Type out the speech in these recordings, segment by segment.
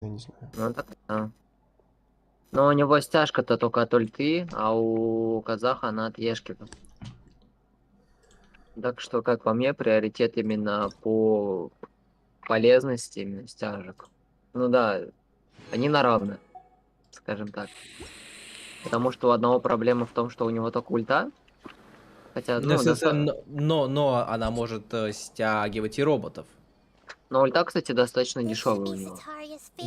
Я не знаю. Ну так да. Но у него стяжка-то только от ульты, а у казаха она от ешки. Так что, как по мне, приоритет именно по полезности именно стяжек. Ну да, они на равных, скажем так. Потому что у одного проблема в том, что у него только ульта. Хотя, ну, Но она может стягивать и роботов. но ульта, кстати, достаточно дешевая у него.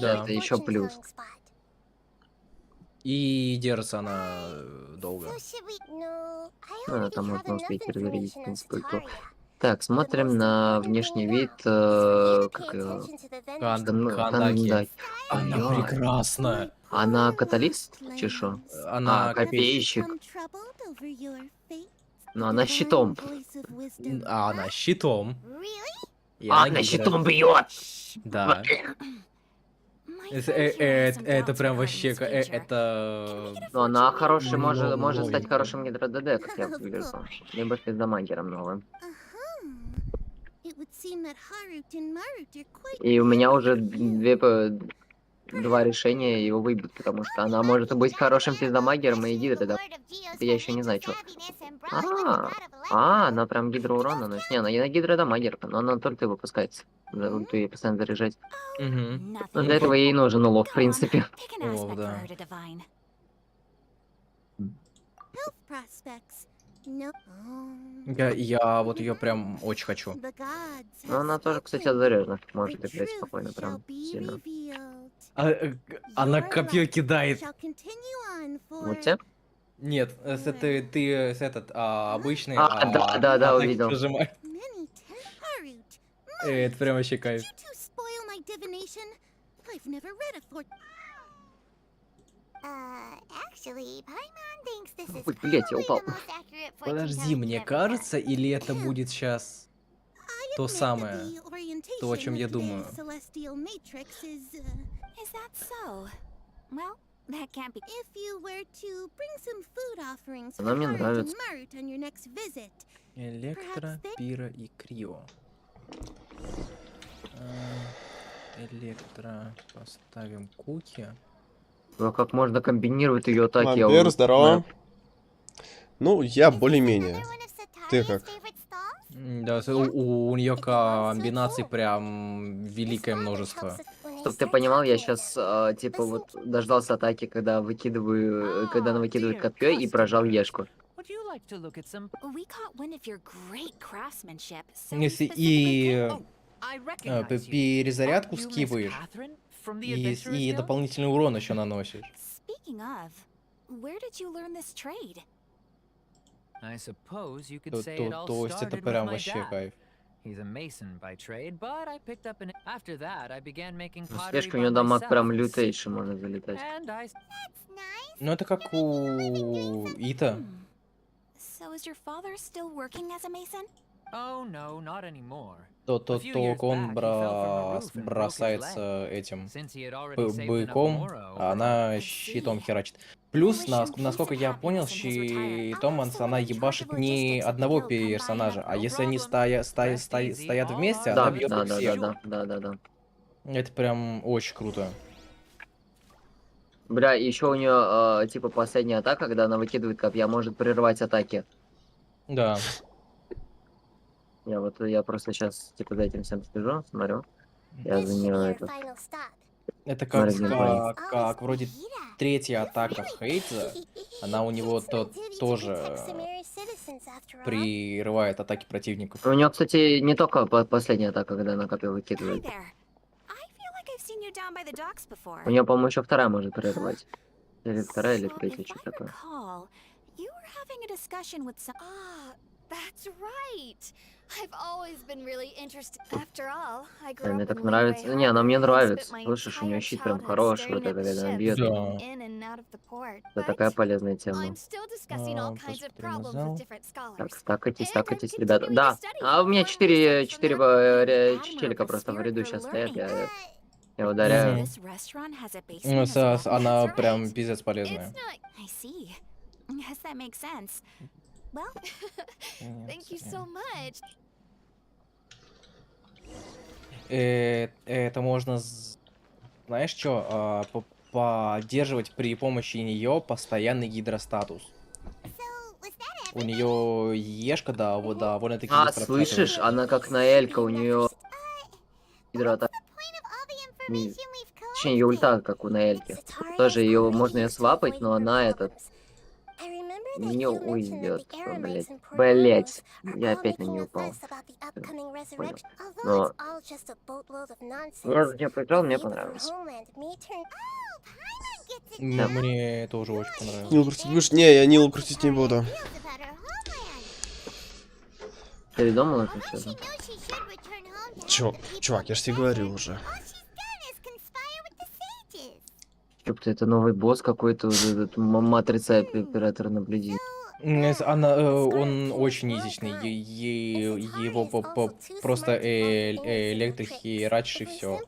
Да. Это еще плюс. И держится она долго. Ну, это можно успеть перезарядить, в принципе, ульту. Так, смотрим на внешний вид, как его, Кандаки. Она Ой-ой. прекрасна. Она каталист, чешу? Она копейщик. Но она щитом. А она щитом. И А, она она гидра. щитом бьет! Да. Это прям вообще... Это... Но она хороший, Но- может стать новенькая. хорошим гидро ДД, как я вижу. Либо пиздамагером новым. И у меня уже два решения его выбить, потому что она может быть хорошим пиздамагером и гидро ДД. Я еще не знаю, что. Она прям гидроурон наносит. Не, она не на гидродамагер, но она только выпускается. За ульту ей постоянно заряжать. Мгм. Но Ну, для этого ей нужен улов, в принципе. Улов, да. Я вот ее прям очень хочу. Но она тоже, кстати, от заряженных может играть спокойно, прям сильно. Она копье кидает. Вот те? Нет, ты обычный, Да, атаки увидел. прожимаешь. Это прям вообще кайф. Ой, блять, я упал. Подожди, мне кажется, или это будет сейчас то самое, то, о чем я думаю. Она мне нравится. Электро, пира и крио. Электро поставим куки. Ну, как можно комбинировать ее атаки? я Вампир, уже здорово. знаю. Ну, я более-менее. Ты как? Да, у нее комбинаций прям великое множество. Чтоб ты понимал, я сейчас, типа, вот дождался атаки, когда она выкидывает копье и прожал ешку. Если и перезарядку скипаешь, и дополнительный урон еще наносишь. То есть это прям вообще кайф. Слежка у нее дамаг прям лютейший может залетать. Ну это как у Ита. Только он бросается этим быком, а она щитом херачит. Плюс, насколько я понял, щитом она ебашит не одного персонажа, а если они стоят вместе, она бьет всех. Да. Это прям очень круто. Бля, еще у нее, типа, последняя атака, когда она выкидывает копья, может прервать атаки. Да. Я просто сейчас, типа, за этим всем слежу, смотрю. Я за нее Это геймплей. как вроде третья атака Хейтза, она у него тоже прерывает атаки противников. У нее, кстати, не только последняя атака, когда она копье выкидывает. У нее, по-моему, еще вторая может прервать. Или вторая, или третья, что такое. Мне так нравится. Не, она мне нравится. Слышишь, у нее щит прям хороший, вот это, когда она бьет. Да. Это такая полезная тема. Так, стакайтесь, ребята. Да, а у меня 4 челика просто в ряду сейчас стоят, я ударяю. Она прям пиздец полезная. Это можно знаешь что, поддерживать при помощи нее постоянный гидростатус. У нее ешка, да, вот довольно-таки А, быстро слышишь, откатывается. она как на Элька, у нее гидроата. Точнее, ее ульта, как у Наэльки. Тоже ее можно ее свапать, но она этот не уйдет, блять. Блять, я опять на нее упал. Понял. Но я поиграл, мне понравилось. Да. Мне тоже очень понравилось. Нил крутить будешь? Не, я Нил крутить не буду. Передумал это все? Чувак, я ж тебе говорю уже. Ёпта, это новый босс какой-то, матрица оператора наблюдения. Он очень изичный. Его просто электрик херачишь и все.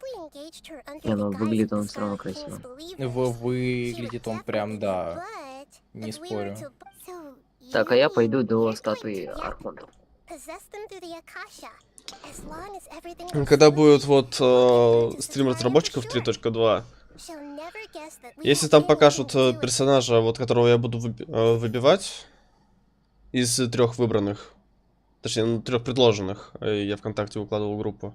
Не, ну выглядит он все равно красиво. Выглядит он прям, да. Не спорю. Так, а я пойду до статуи Архонтов. Когда будет вот стрим разработчиков 3.2, если там покажут персонажа, вот которого я буду выбивать из 3 выбранных, точнее, 3 предложенных, я ВКонтакте выкладывал группу.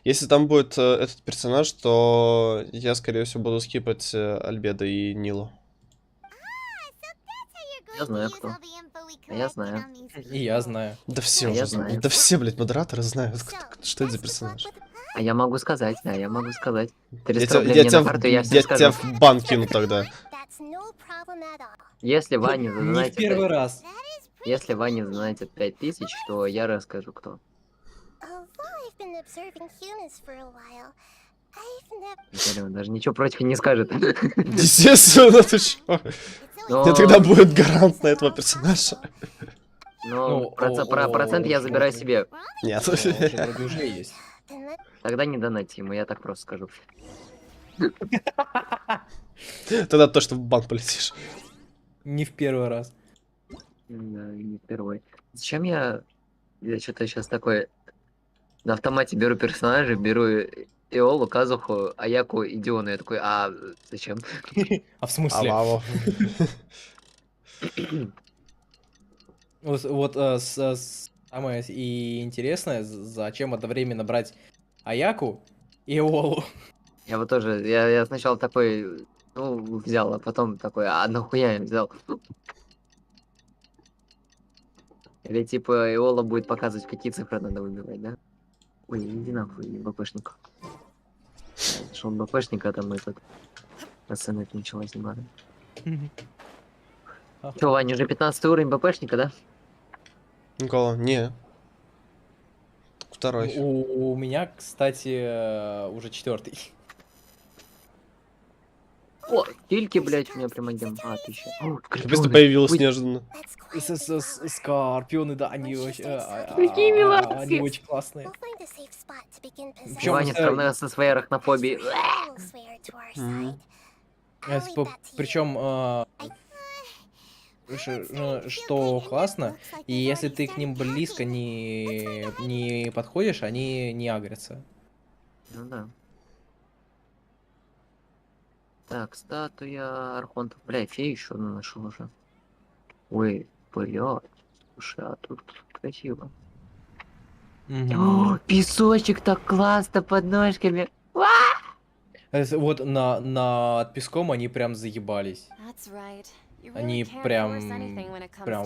Если там будет этот персонаж, то я, скорее всего, буду скипать Альбедо и Нилу. Я знаю кто. Я знаю. И я знаю. Да все А уже я знают. знаю. Да все, блядь, модераторы знают, что это за персонаж. А я могу сказать, да, я могу сказать. Я 300 рублей тебя, мне на карту, я всем тебя скажу. в бан кину тогда. Если Ваня Не в задонатит первый раз. Если Ваня задонатит 5000, то я расскажу кто. Он даже ничего против не скажет. Естественно, ты чё? Но- Мне тогда будет гарант на этого персонажа. Но Ну, процент я забираю себе. Нет. Вроде уже есть. Тогда не донати ему, я так просто скажу. Тогда точно в бан полетишь. Не в первый раз. Да, не впервые. Зачем я что-то сейчас такое на автомате беру персонажа, беру Эолу, Казуху, Аяку и Диону. Я такой, а зачем? А в смысле? Ававо. Вот самое и интересное, зачем одновременно брать Аяку и Олу. Я вот тоже, я сначала такой, ну, взял, а потом такой, а нахуя я взял? Или типа Эола будет показывать, какие цифры надо выбивать, да? Ой, иди нахуй, БПшник. Шел БПшника, там этот... Пацаны, началась не надо. Че, Ваня, уже 15 уровень БПшника, да? Никола, не. Второй. У меня, кстати, уже 4-й. О, тильки, блядь, у меня прям один. А, 1000. О, Просто появилась неожиданно. Скорпионы, да, они очень, Какие милашки. они очень классные. Причём Ваня сравнялся со своей арахнофобией. Причем, что классно, и если ты к ним близко не подходишь, они не агрятся. Ну да. Так, статуя Архонтов. Бля, фею еще одну нашел уже. Ой, блядь. Слушай, а тут красиво. О, песочек так классно под ножками. Вот над песком они прям заебались. Они прям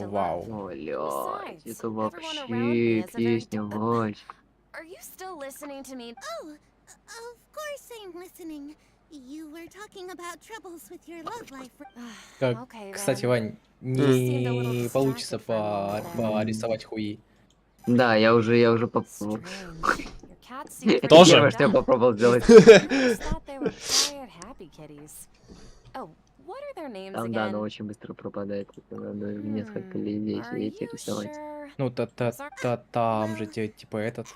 вау. Блядь, это вообще песня, Вась. Как, кстати, Вань, не получится порисовать хуи. Да, я уже попробовал. Это Тоже? первое, что я попробовал сделать. Там, да, оно очень быстро пропадает. Это надо несколько людей сидеть и рисовать. Ну, там же типа этот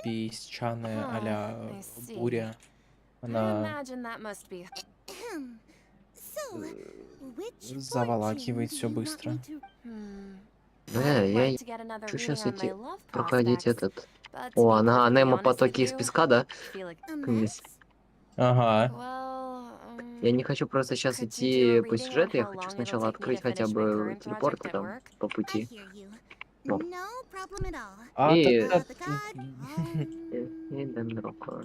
песчаная а-ля буря. Она заволакивает все быстро. Я хочу сейчас идти проходить этот... О, она ему потоки из песка, да? Здесь. Ага. Я не хочу просто сейчас идти по сюжету, я хочу сначала открыть хотя бы телепорты там по пути. О. А И- тогда... И Дендрока.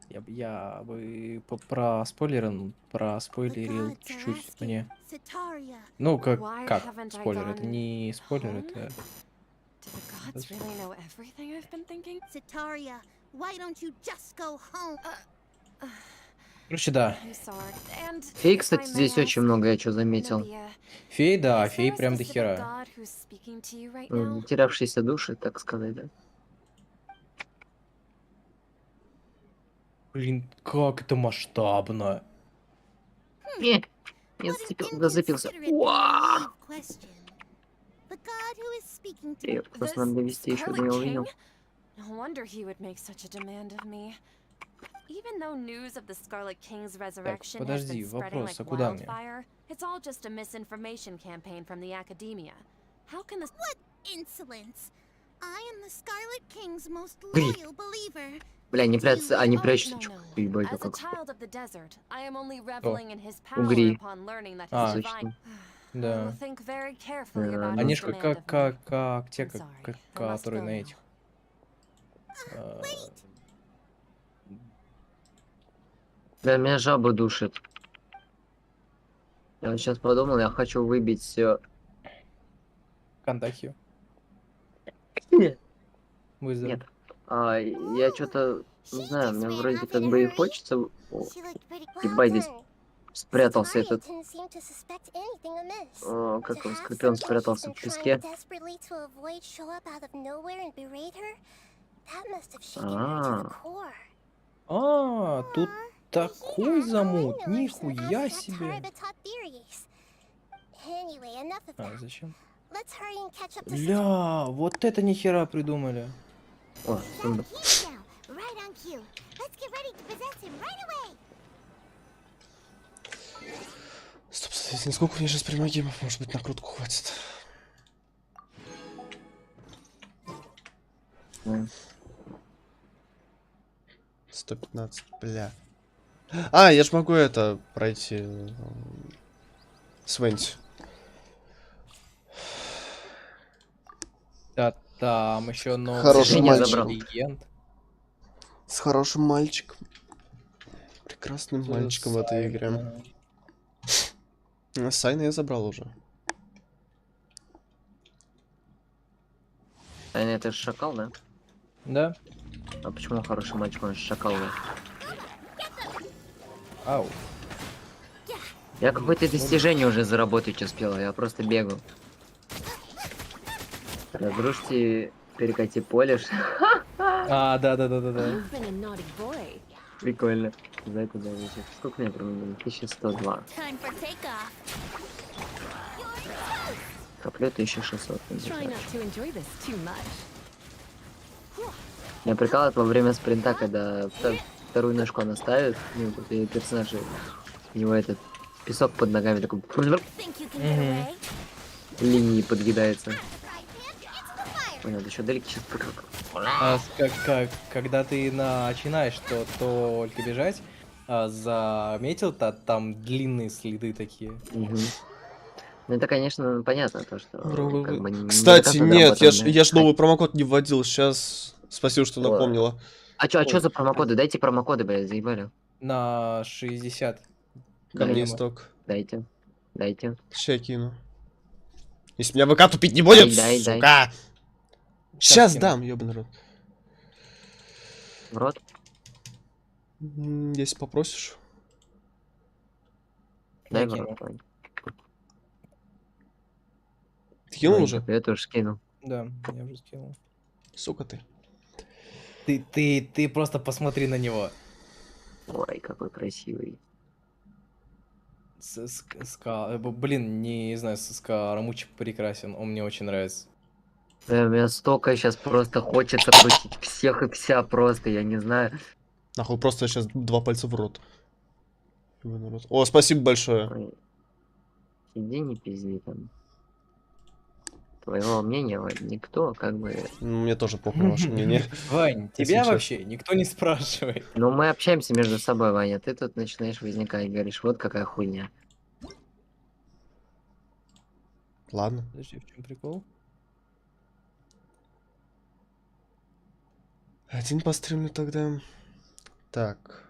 Я бы проспойлерил чуть-чуть мне. Ну, как спойлер, это не спойлер, это... Короче, да. Фей, кстати, здесь очень много я что заметил. Фей, да, фей прям до хера. Терявшиеся души, так сказать, да. Блин, как это масштабно. Не зацепился. Уа! Я просто надо довести еще до него увидел. No wonder he would make such a demand of me. Even though news of the Scarlet King's resurrection has подожди, been spreading вопрос, like а куда мне? wildfire, it's all just a misinformation campaign from the academia. How can the Insolence. I am the Scarlet King's most Эй. loyal believer. Бля, они прячутся, они Oh, прячутся. no, no. Ебать, As a как child of the desert, I am only reveling in his power Угри. upon learning that А. his divine. I will Да. think very carefully Да, about ну. Они his ж demand как, of me. как те, I'm sorry, I must которые go на now. этих. э, Бля, меня жаба душит. Я вот сейчас подумал, я хочу выбить Кандахию. Нет. Вызов. Нет. Я что-то не знаю, мне вроде как бы и хочется. О, She looked pretty ебать, здесь спрятался этот. didn't seem to suspect anything amiss. О, как To его have скорпион something спрятался she's в been песке. trying desperately to avoid show up out of nowhere and berate her, that must have shaken her to the core. А, тут такой замут. All I know are some Нихуя abstract себе. Harabatop theories. Anyway, enough of А, that. зачем? Let's hurry and catch up to Ля, вот это нихера придумали. О, сундук. now. Right on cue. Let's get ready to possess him right away. Стоп, соответственно, сколько у меня сейчас примагемов? Может быть, накрутку хватит. М. 115, бля. А, я ж могу это пройти. Свенти. Да, там еще новый Хороший мальчик. легенд. С хорошим мальчиком. Прекрасным мальчиком в этой игре. Ага. Сайна я забрал уже. А это же шакал, да? Да? А почему хороший мальчик, он же шакал, да? Ау. Я какое-то достижение уже заработать успел, я просто бегал. Разрушьте, перекати поле. А, да. You've been a naughty boy. Прикольно. За это да, сколько мне променяли? 1102. Time for takeoff. Коплю 1600. Try not to enjoy this too much. Меня прикалывает во время спринта, когда вторую ножку она ставит, ну, вот, и персонаж, у него этот песок под ногами такой Think you can get away? линии подъедается. Right, man. It's the fire. Ой, надо еще далеко сейчас А, когда ты начинаешь только бежать, заметил, там длинные следы такие. Ну это, конечно, понятно, то, что... как бы, не до Кстати, конца нет, доработано. я ж новый промокод не вводил. Сейчас. Спасибо, что Ой. напомнила. А чё за промокоды? Дайте промокоды, блядь, заебали. На 60. Ко мне Блин. исток. Дайте. Ща кину. Если меня ВК тупить не будет, Дай. сука! Сейчас кину. дам, ёбаный рот. В рот. Если попросишь. Дай Я в кину. рот. Вань. Ты кинул Ой, уже? Я тоже скинул. Да, я уже скинул. Сука ты. Ты просто посмотри на него. Ой, какой красивый. Блин, не знаю, Скарамучи прекрасен, он мне очень нравится. Мне столько сейчас просто хочется крутить всех и вся просто, я не знаю. Нахуй, просто сейчас 2 пальца в рот. Ёбаный рот. О, спасибо большое. Ой. Иди не пизди там. твоего мнения никто как бы... Мне тоже похуй на ваше мнение. Вань, Если тебя честно. вообще никто не спрашивает. Ну, мы общаемся между собой, Ваня, ты тут начинаешь возникать и говоришь, вот какая хуйня. Ладно. Подожди, в чем прикол? Один постримлю тогда. Так.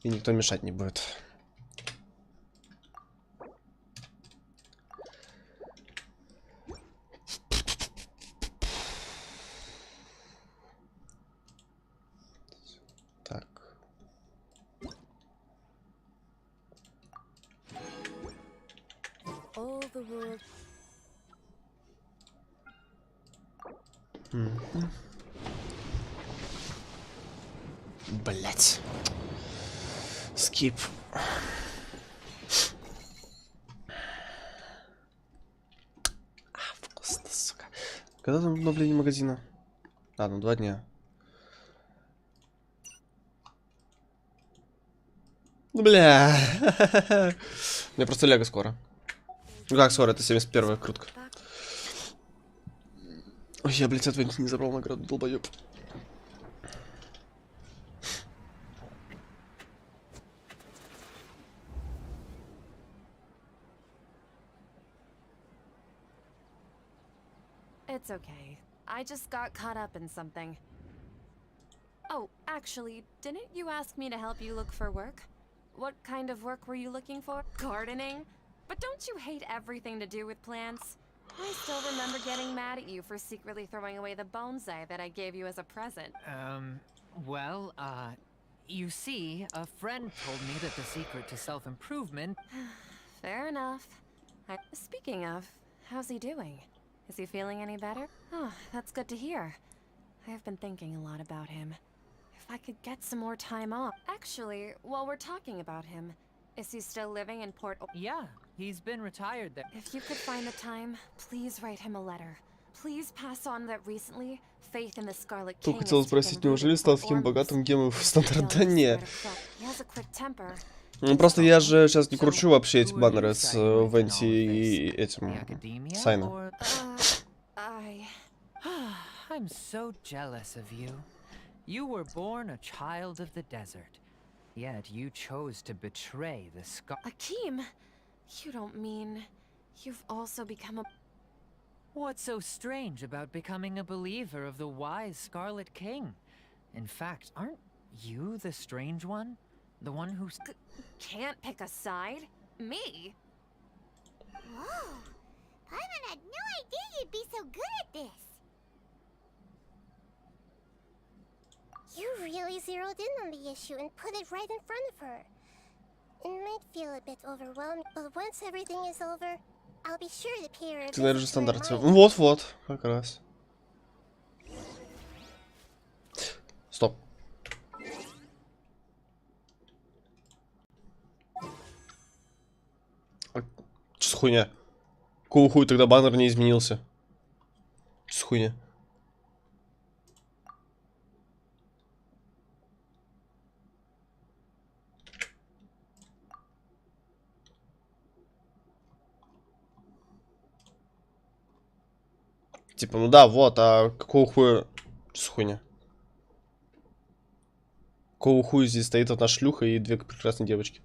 И никто мешать не будет. Так. All the world. Блять. Скип. Вкусно, сука. Когда там обновление магазина? А, ну 2 дня. Бля. Мне просто лего скоро. Ну как скоро? Это 71-я крутка. Ой, я, блядь, ответ не забрал награду, долбоёб. It's okay. I just got caught up in something. Oh, actually, didn't you ask me to help you look for work? What kind of work were you looking for? Gardening? But don't you hate everything to do with plants? I still remember getting mad at you for secretly throwing away the bonsai that I gave you as a present. Well, you see, a friend told me that the secret to self-improvement... Fair enough. Speaking of, how's he doing? Is he feeling any better? Oh, that's good to hear. I've been thinking a lot about him. If I could get some more time off. Actually, while we're talking about him, is he still living in Port... Yeah, he's been retired there. If you could find the time, please write him a letter. Please pass on that recently faith in the Scarlet King. Тут хотел спросить, неужели стал таким богатым гемом в стандарт? Да не. Ну просто я же сейчас не кручу вообще эти баннеры с Венти и этим Сайна. I'm so jealous of you. You were born a child of the desert, yet you chose to betray the Akeem, you don't mean you've also become a... What's so strange about becoming a believer of the wise Scarlet King? In fact, aren't you the strange one? The one who's... Can't pick a side? Me? Whoa! Paimon had no idea you'd be so good at this. You really zeroed in on the issue and put it right in front of her. It might feel a bit overwhelming, but once everything is over, I'll be sure to pay her a Ты, наверное, visit to her стандарт. mind. Вот-вот, как раз. Стоп. Что за хуйня? Какого хуя тогда баннер не изменился? Что за хуйня? Типа, ну да, вот, а какого хуя... Что за хуйня? Какого хуя здесь стоит одна шлюха и две прекрасные девочки?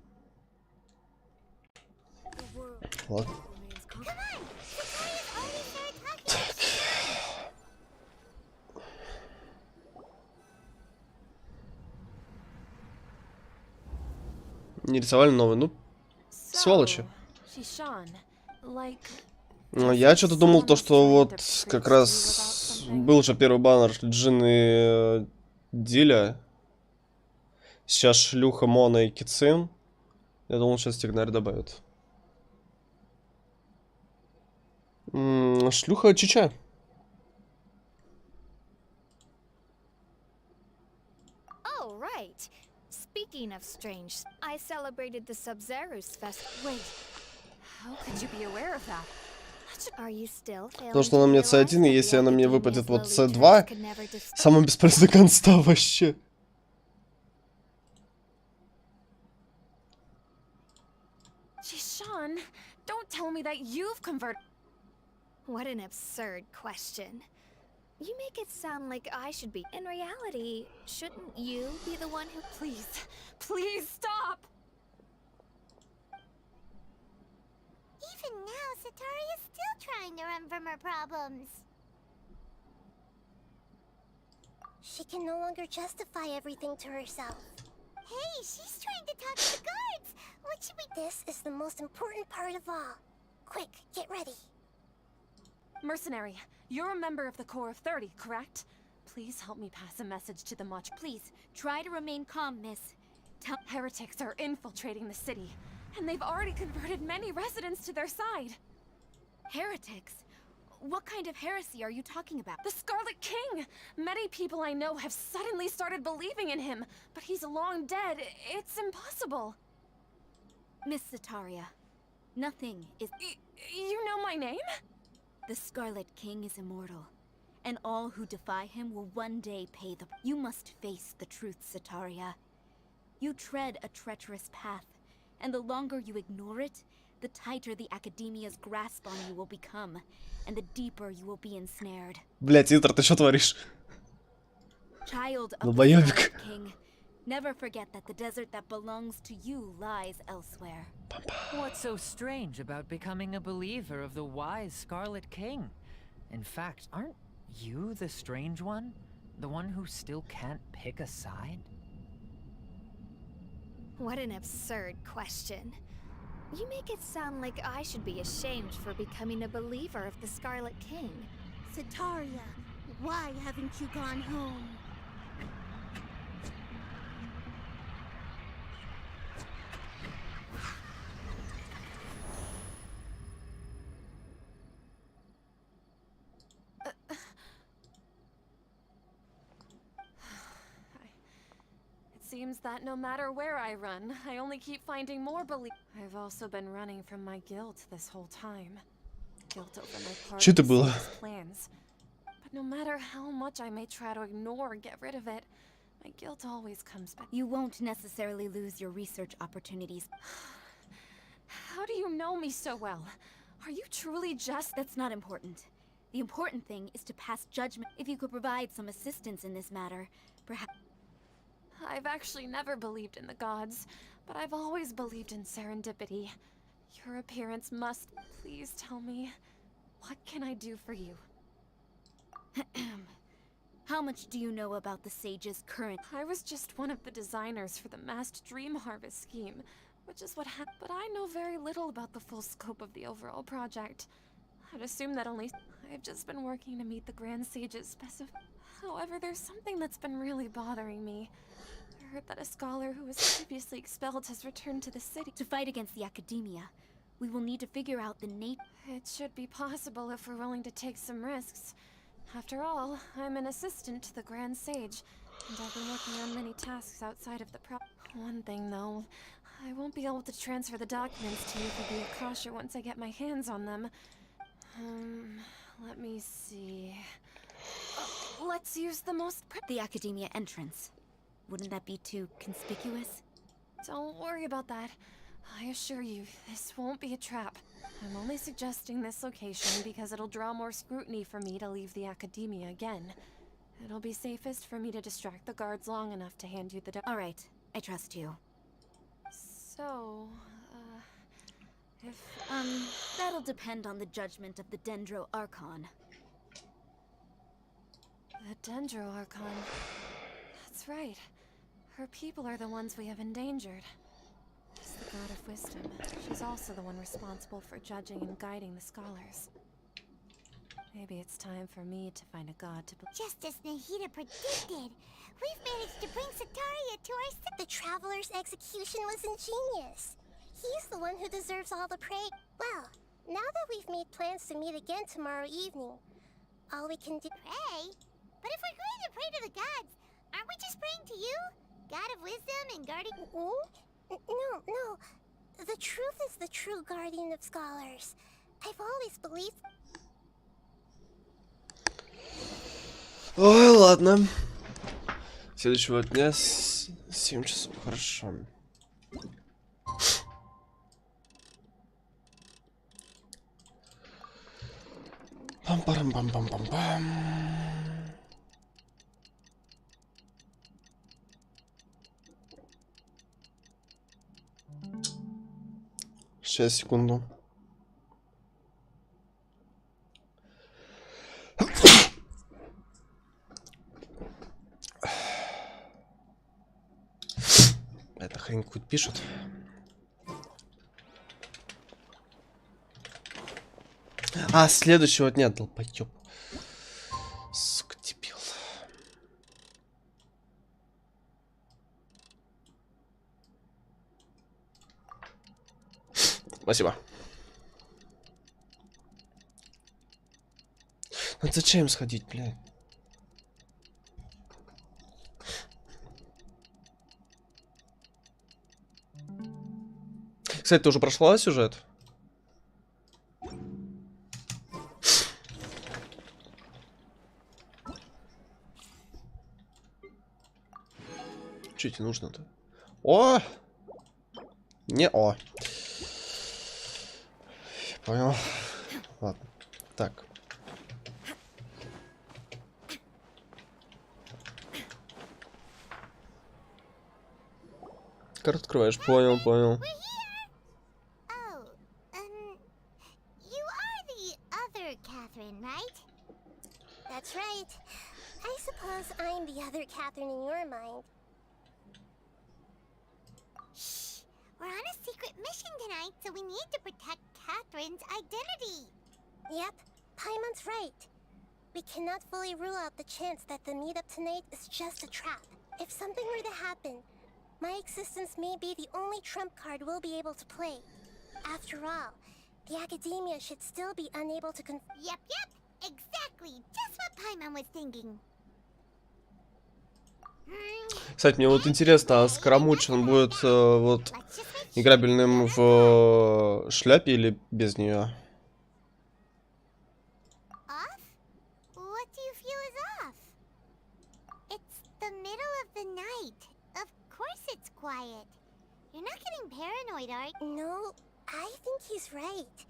Ладно. Так. Не рисовали новый, ну, сволочи. Ну, я что-то думал, то, что вот как раз был же первый баннер Джин и Диля. Сейчас шлюха, Мона и Кицин. Я думал, сейчас Тигнарь добавят. Шлюха Чича. Oh, right. Speaking of strange, I celebrated the Sub-Zero's fest. Wait, how could you be aware of that? Are you still failing Потому что to она мне realize C1, и that если the она мне Academia's выпадет вот lowly C2, turns could never defeat- самая бесполезная конста вообще. Jishan, don't tell me that you've converted. What an absurd question. You make it sound like I should be. In reality, shouldn't you be the one who... Please, please stop! Even now, Satari is still trying to run from her problems. She can no longer justify everything to herself. Hey, she's trying to talk to the guards! What should we... This is the most important part of all. Quick, get ready. Mercenary, you're a member of the Corps of 30, correct? Please help me pass a message to the Much. Please, try to remain calm, miss. Heretics are infiltrating the city, and they've already converted many residents to their side. Heretics? What kind of heresy are you talking about? The Scarlet King! Many people I know have suddenly started believing in him, but he's long dead. It's impossible. Miss Sataria, nothing is... You know my name? The Scarlet King is immortal, and all who defy him will one day pay the... You must face the truth, Sataria. You tread a treacherous path, and the longer you ignore it, the tighter the Academia's grasp on you will become, and the deeper you will be ensnared. Блять, Интер, ты что творишь? Child of the Долбоёбик. Scarlet King, never forget that the desert that belongs to you lies elsewhere. What's so strange about becoming a believer of the wise Scarlet King? In fact, aren't you the strange one? The one who still can't pick a side? What an absurd question. You make it sound like I should be ashamed for becoming a believer of the Scarlet King. Sataria, why haven't you gone home? Seems that no matter where I run, I only keep finding more belief. I've also been running from my guilt this whole time. Guilt over my part Что это in было? Sam's plans. But no matter how much I may try to ignore or get rid of it, my guilt always comes back. You won't necessarily lose your research opportunities. How do you know me so well? Are you truly just... That's not important. The important thing is to pass judgment. If you could provide some assistance in this matter, perhaps... I've actually never believed in the gods, but I've always believed in serendipity. Your appearance must... Please tell me, what can I do for you? How much do you know about the Sage's current... I was just one of the designers for the massed dream harvest scheme, which is what happened. But I know very little about the full scope of the overall project. I'd assume that only... I've just been working to meet the Grand Sage's specific... However, there's something that's been really bothering me. I heard that a scholar who was previously expelled has returned to the city. To fight against the Academia, we will need to figure out the nature... It should be possible if we're willing to take some risks. After all, I'm an assistant to the Grand Sage, and I've been working on many tasks outside of the One thing, though, I won't be able to transfer the documents to you for the Akasha once I get my hands on them. Let me see... let's use the most... The Academia entrance. Wouldn't that be too conspicuous? Don't worry about that. I assure you, this won't be a trap. I'm only suggesting this location because it'll draw more scrutiny for me to leave the Academia again. It'll be safest for me to distract the guards long enough to hand you the All right, I trust you. So, if... that'll depend on the judgment of the Dendro Archon. The Dendro Archon. That's right. Her people are the ones we have endangered. She's the god of wisdom. She's also the one responsible for judging and guiding the scholars. Maybe it's time for me to find a god to... Just as Nahida predicted, we've managed to bring Sataria to our... The Traveler's execution was ingenious. He's the one who deserves all the praise. Well, now that we've made plans to meet again tomorrow evening, all we can do... Pray? But if we're going to pray to the gods, aren't we just praying to you? God of wisdom and guardian... No. The truth is the true guardian of scholars. I've always believed... Ой, ладно. Следующего дня 7 часов, хорошо. Пам-парам-пам-пам-пам-пам. 6 секунду. Эта хрень какую-то пишет. А, следующего нет, долбоёб. Сука, дебил. Спасибо. Надо за чаем сходить, блядь. Кстати, ты уже прошла сюжет? Что тебе нужно-то? О! Не о. Понял. Ладно. Так. Карту открываешь. Понял, понял. That's right. I suppose I'm the other Catherine in your mind. Shh! We're on a secret mission tonight, so we need to protect Catherine's identity. Yep, Paimon's right. We cannot fully rule out the chance that the meetup tonight is just a trap. If something were to happen, my existence may be the only trump card we'll be able to play. After all, the academia should still be unable to Yep. Exactly. Just what Paimon was thinking. Кстати, мне вот интересно, а Скоромуч, он будет вот играбельным в шляпе или без нее? Off? What do you feel is off? It's the middle of the night. Of course it's quiet. You're not getting paranoid, are you? No, I think he's right.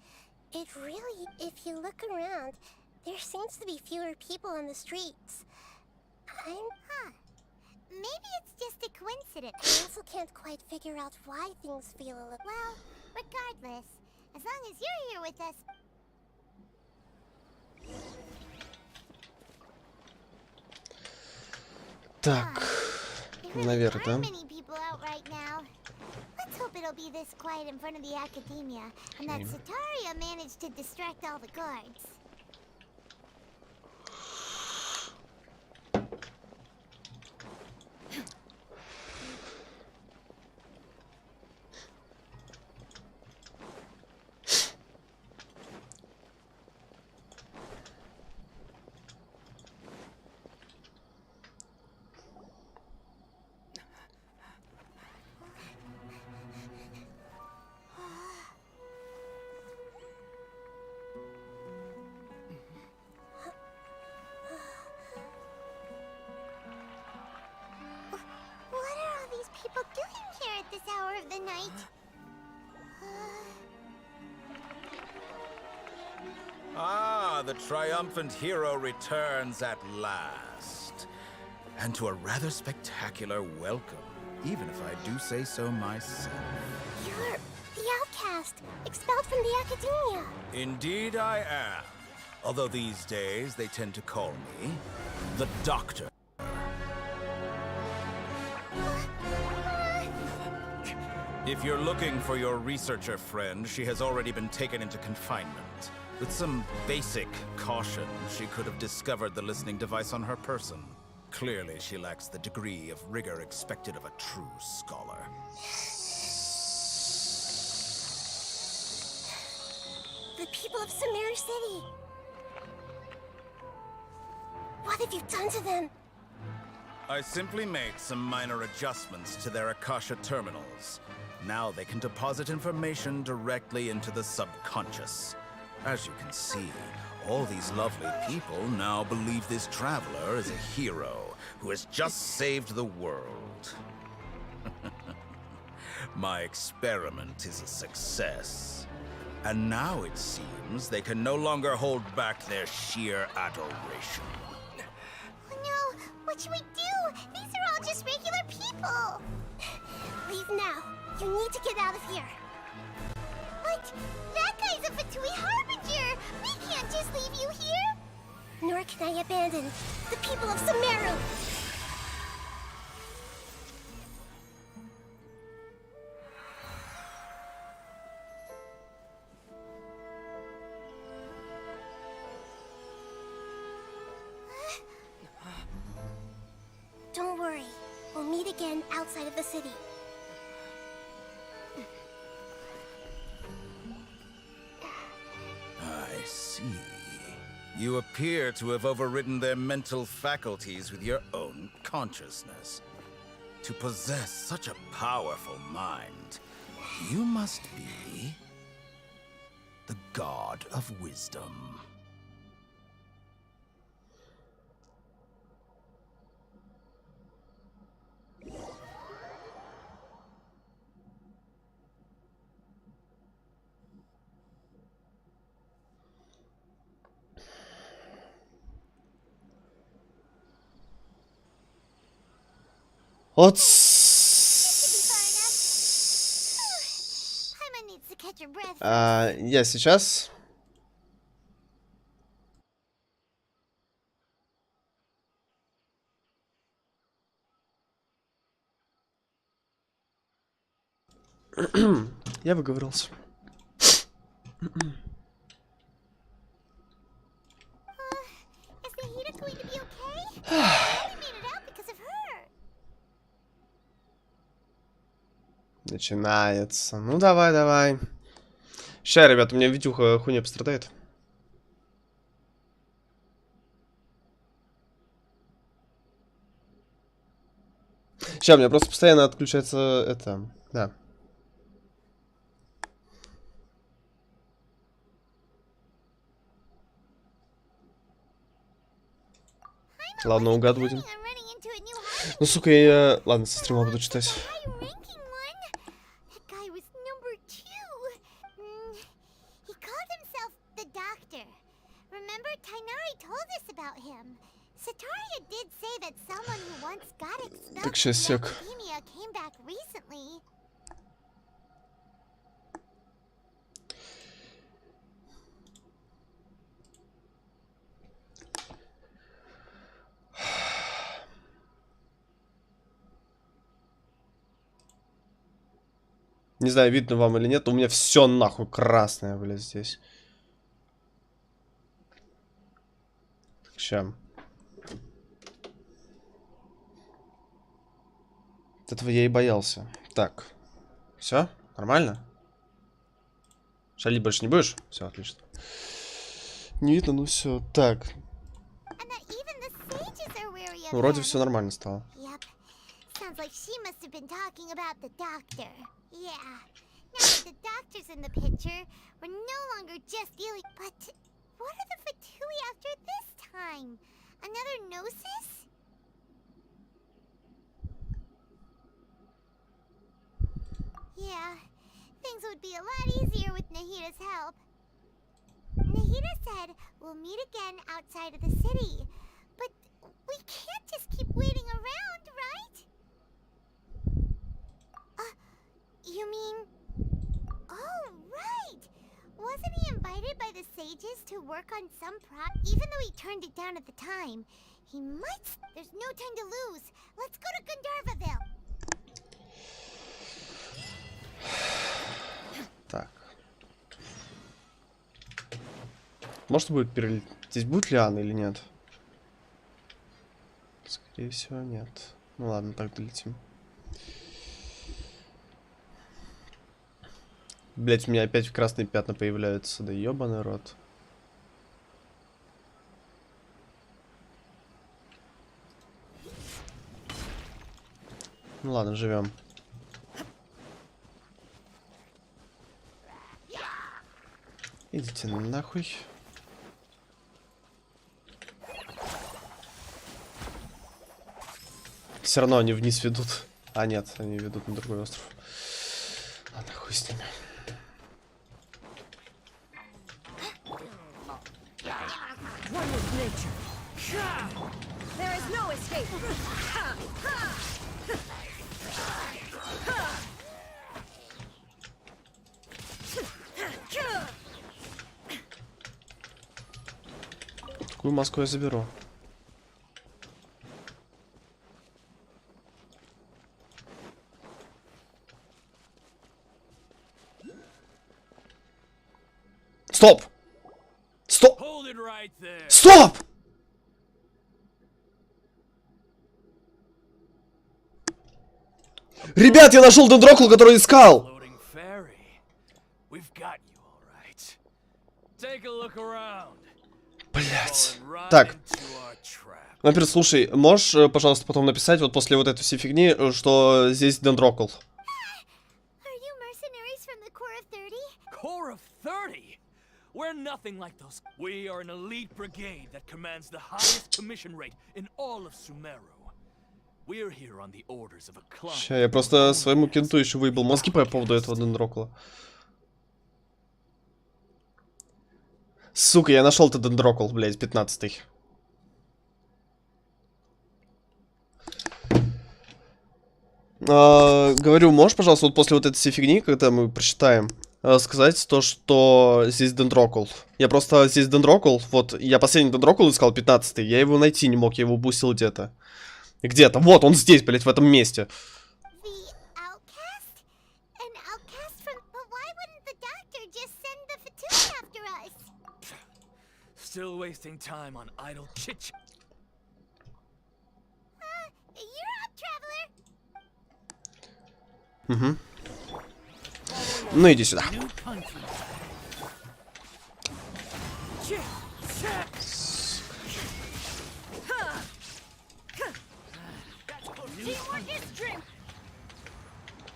It really, if you look around, there seems to be fewer people on the streets. Maybe it's just a coincidence. I also can't quite figure out why things feel a little... Well, regardless, as long as you're here with us... Так, наверх, да? Let's hope it'll be this quiet in front of the academia, and that Sataria managed to distract all the guards. Ah, the triumphant hero returns at last. And to a rather spectacular welcome, even if I do say so myself. You're the outcast, expelled from the academia. Indeed I am. Although these days they tend to call me the Doctor. If you're looking for your researcher friend, she has already been taken into confinement. With some basic caution, she could have discovered the listening device on her person. Clearly, she lacks the degree of rigor expected of a true scholar. The people of Samir City! What have you done to them? I simply made some minor adjustments to their Akasha terminals. Now they can deposit information directly into the subconscious. As you can see, all these lovely people now believe this traveler is a hero who has just saved the world. My experiment is a success. And now it seems they can no longer hold back their sheer adoration. No, what should we do? These are all just regular people. Leave now. You need to get out of here. But that guy's a Fatui Harbinger. We can't just leave you here. Nor can I abandon the people of Sumeru. Don't worry. We'll meet again outside of the city. I see. You appear to have overridden their mental faculties with your own consciousness. To possess such a powerful mind, you must be the god of wisdom. Вот. Я сейчас. Я выговорился. Начинается. Ну давай, давай. Ща, ребята, у меня видюха хуйня пострадает. Ща, у меня просто постоянно отключается это. Да. Ладно, угад будем. Ну, сука, я... Ладно, со стрима буду читать. Так, сейчас сек. Не знаю, видно вам или нет, но у меня все нахуй красное, блядь, здесь. Ща. Этого я и боялся. Так. Все? Нормально? Шалить больше не будешь? Все, отлично. Не видно, ну все. Так. Ну, вроде все нормально стало. Like she must have been talking about the doctor. Yeah. Now that the doctor's in the picture, we're no longer just dealing. But what are the Fatui after this time? Another gnosis? Yeah. Things would be a lot easier with Nahita's help. Nahita said we'll meet again outside of the city. But we can't just keep waiting around, right? You mean... Oh, right! Wasn't he invited by the sages to work on some even though he turned it down at the time, he might... There's no time to lose. Let's go to Gandharvaville. Так. Может будет перелететь? Здесь будет Лиана или нет? Скорее всего, нет. Ну ладно, так долетим. Блять, у меня опять красные пятна появляются. Да ёбаный рот. Ну ладно, живем. Идите нахуй. Все равно они вниз ведут. А нет, они ведут на другой остров. Ладно, хуй с ними. One with nature. There is no escape. Какую маску я заберу? Стоп! Стоп! Стоп! Ребят, я нашел дендрокл, который искал! Блять. Так. Во-первых, слушай, можешь, пожалуйста, потом написать, вот после вот этой всей фигни, что здесь дендрокл. Are you mercenaries from the Corps of 30? Corps of 30? We're nothing like those. We are an elite brigade that commands the highest commission rate in all of Sumeru. We're here on the orders of a client. Ща, я просто своему кенту еще выебал мозги по поводу этого дендрокла. Сука, я нашел этот дендрокл, блядь, 15-й. Говорю, можешь, пожалуйста, вот после вот этой всей фигни, когда мы прочитаем, сказать то, что здесь дендрокл. Я просто здесь дендрокл, вот, я последний дендрокл искал, 15-й, я его найти не мог, я его бусил где-то. Где-то, вот, он здесь, блядь, в этом месте. Still wasting time on idle chit. You're up, traveler. Угу. Ну иди сюда.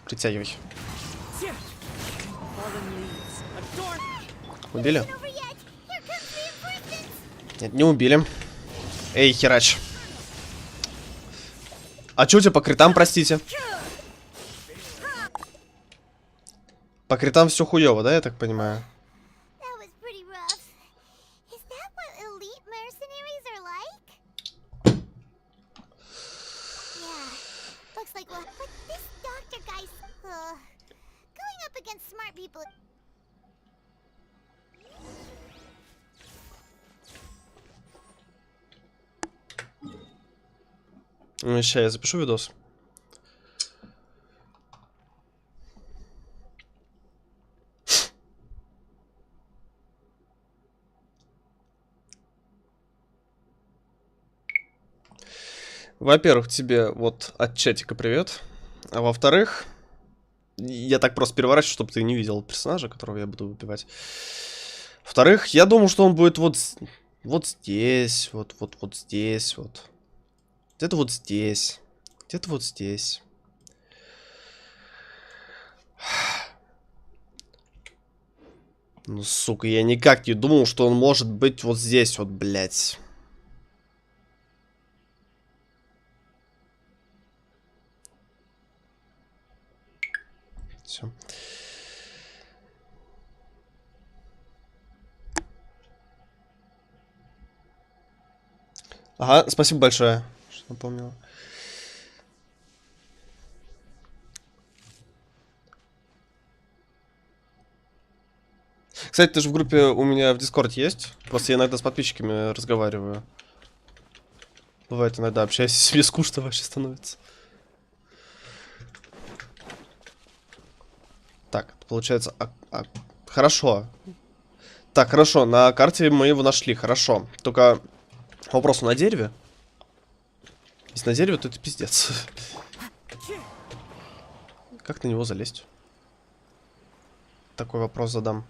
Притягивай. Убили? Нет, не убили. Эй, херач. А чё у тебя по критам, простите? По критам все хуёво, да, я так понимаю? Сейчас я запишу видос. Во-первых, тебе вот от чатика привет. А во-вторых, я так просто переворачиваю, чтобы ты не видел персонажа, которого я буду выбивать. Во-вторых, я думал, что он будет вот здесь, вот здесь, вот. Где-то вот здесь. Где-то вот здесь. Ну, сука, я никак не думал, что он может быть вот здесь вот, блядь. Все. Ага, спасибо большое, что напомнила. Кстати, ты же в группе у меня в Дискорде есть. Просто я иногда с подписчиками разговариваю. Бывает иногда общаюсь, себе скучно вообще становится. Так, получается... хорошо. Так, хорошо, на карте мы его нашли, хорошо. Только вопрос на дереве. Если на дереве, то это пиздец. Как на него залезть? Такой вопрос задам.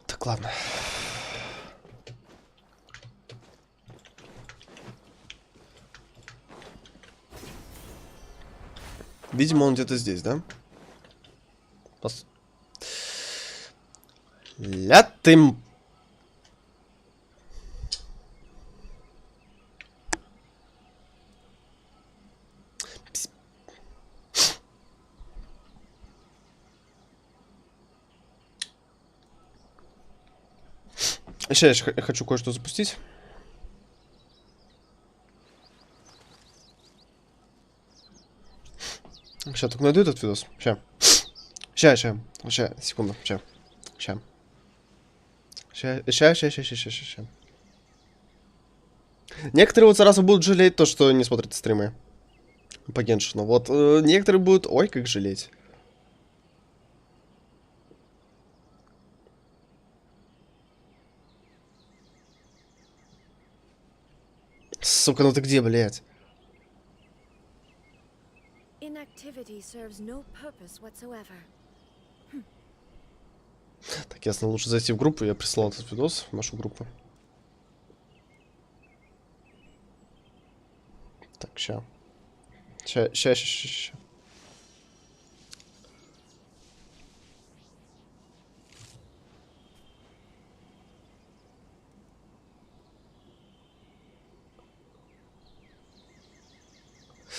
Так, ладно. Видимо, он где-то здесь, да? Ля ты... Сейчас я хочу кое-что запустить. Сейчас только найду этот видос. Сейчас, секунду, сейчас. Некоторые вот сразу будут жалеть то, что не смотрят стримы по Геншину. Вот некоторые будут, ой, как жалеть. Сука, ну ты где, блядь? Так, ясно, лучше зайти в группу. Я прислал этот видос в нашу группу. Так, ща.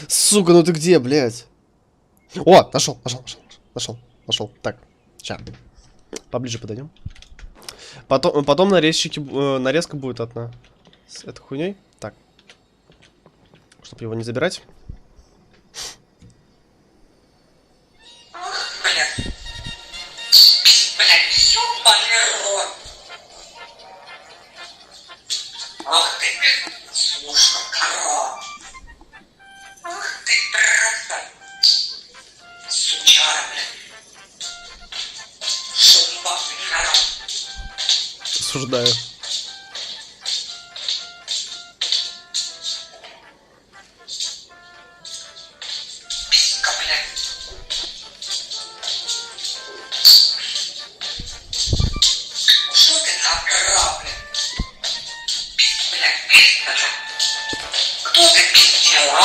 Сука, ну ты где, блядь? О, нашел. Так, ща. Поближе подойдем. Потом нарезка будет одна. С этой хуйней. Так. Чтобы его не забирать. Ах ты, слушай, корова. Ах ты, просто. Сучара, блядь. Шумбахный коров. Осуждаю. Писька, блядь. Что ты за корова, блядь? Кто ты пиздел, а?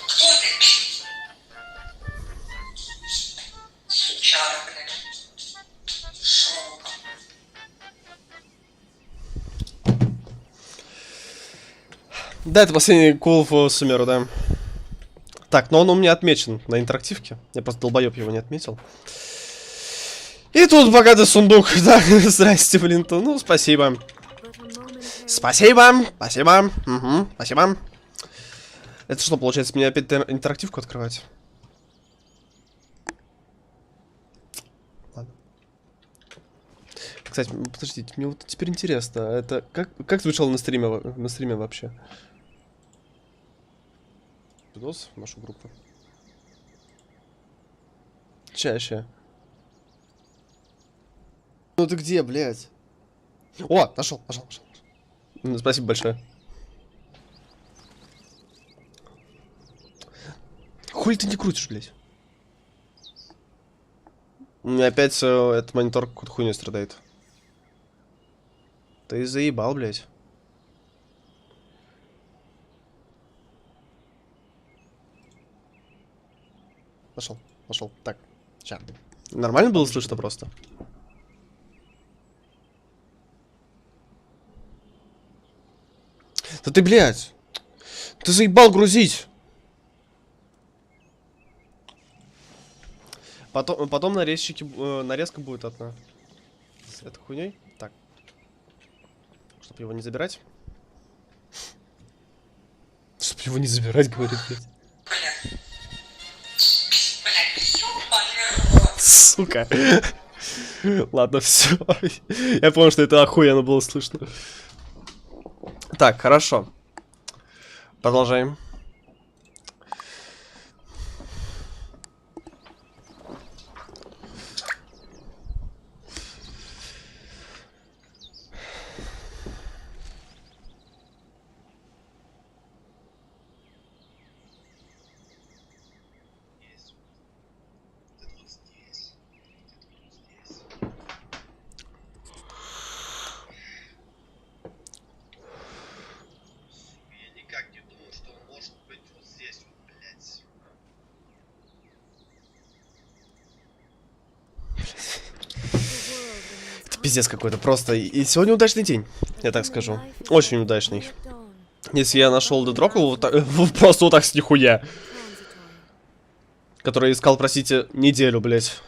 Кто ты пиздел? Сучара, блядь. Шелка. Да, это последний кол в Сумеру, да. Так, но он у меня отмечен на интерактивке. Я просто долбоеб его не отметил. И тут богатый сундук. Да, здрасте, блин. Ну, спасибо. Спасибо. Угу, спасибо. Это что, получается, мне опять интерактивку открывать? Ладно. Кстати, подождите, мне вот теперь интересно, это как звучало на стриме вообще? Видос в нашу группу. Чаще. Ну ты где, блядь? О, нашел. Спасибо большое. Хуй ты не крутишь, блядь? У меня опять этот монитор какой-то хуйней страдает. Ты заебал, блядь. Нашел. Так, сейчас. Нормально было слышно просто? Да ты, блядь! Ты заебал грузить! Потом нарезка будет одна. С этой хуйней. Так. Чтобы его не забирать. Чтобы его не забирать, говорит, блядь. Сука. Ладно, все. Я понял, что это охуенно было слышно. Так, хорошо. Продолжаем. Пиздец какой-то, просто. И сегодня удачный день, я так скажу. Очень удачный. Если я нашел дедропл, вот просто вот так с нихуя. Который искал, простите, неделю, блядь.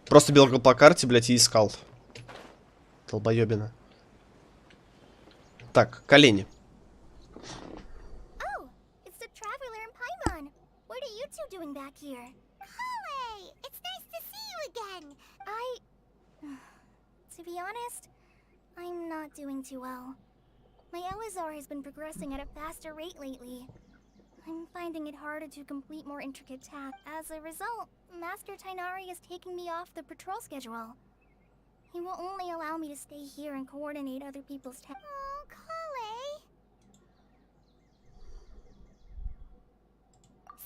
Просто бегал по карте, блядь, и искал. Долбоебина. Так, колени. Oh, it's the traveler in Paimon. What are you two doing back here? Holly, it's nice to see you again. To be honest, I'm not doing too well. My Elazar has been progressing at a faster rate lately. I'm finding it harder to complete more intricate tasks. As a result, Master Tighnari is taking me off the patrol schedule. He will only allow me to stay here and coordinate other people's tasks. Oh, Kale.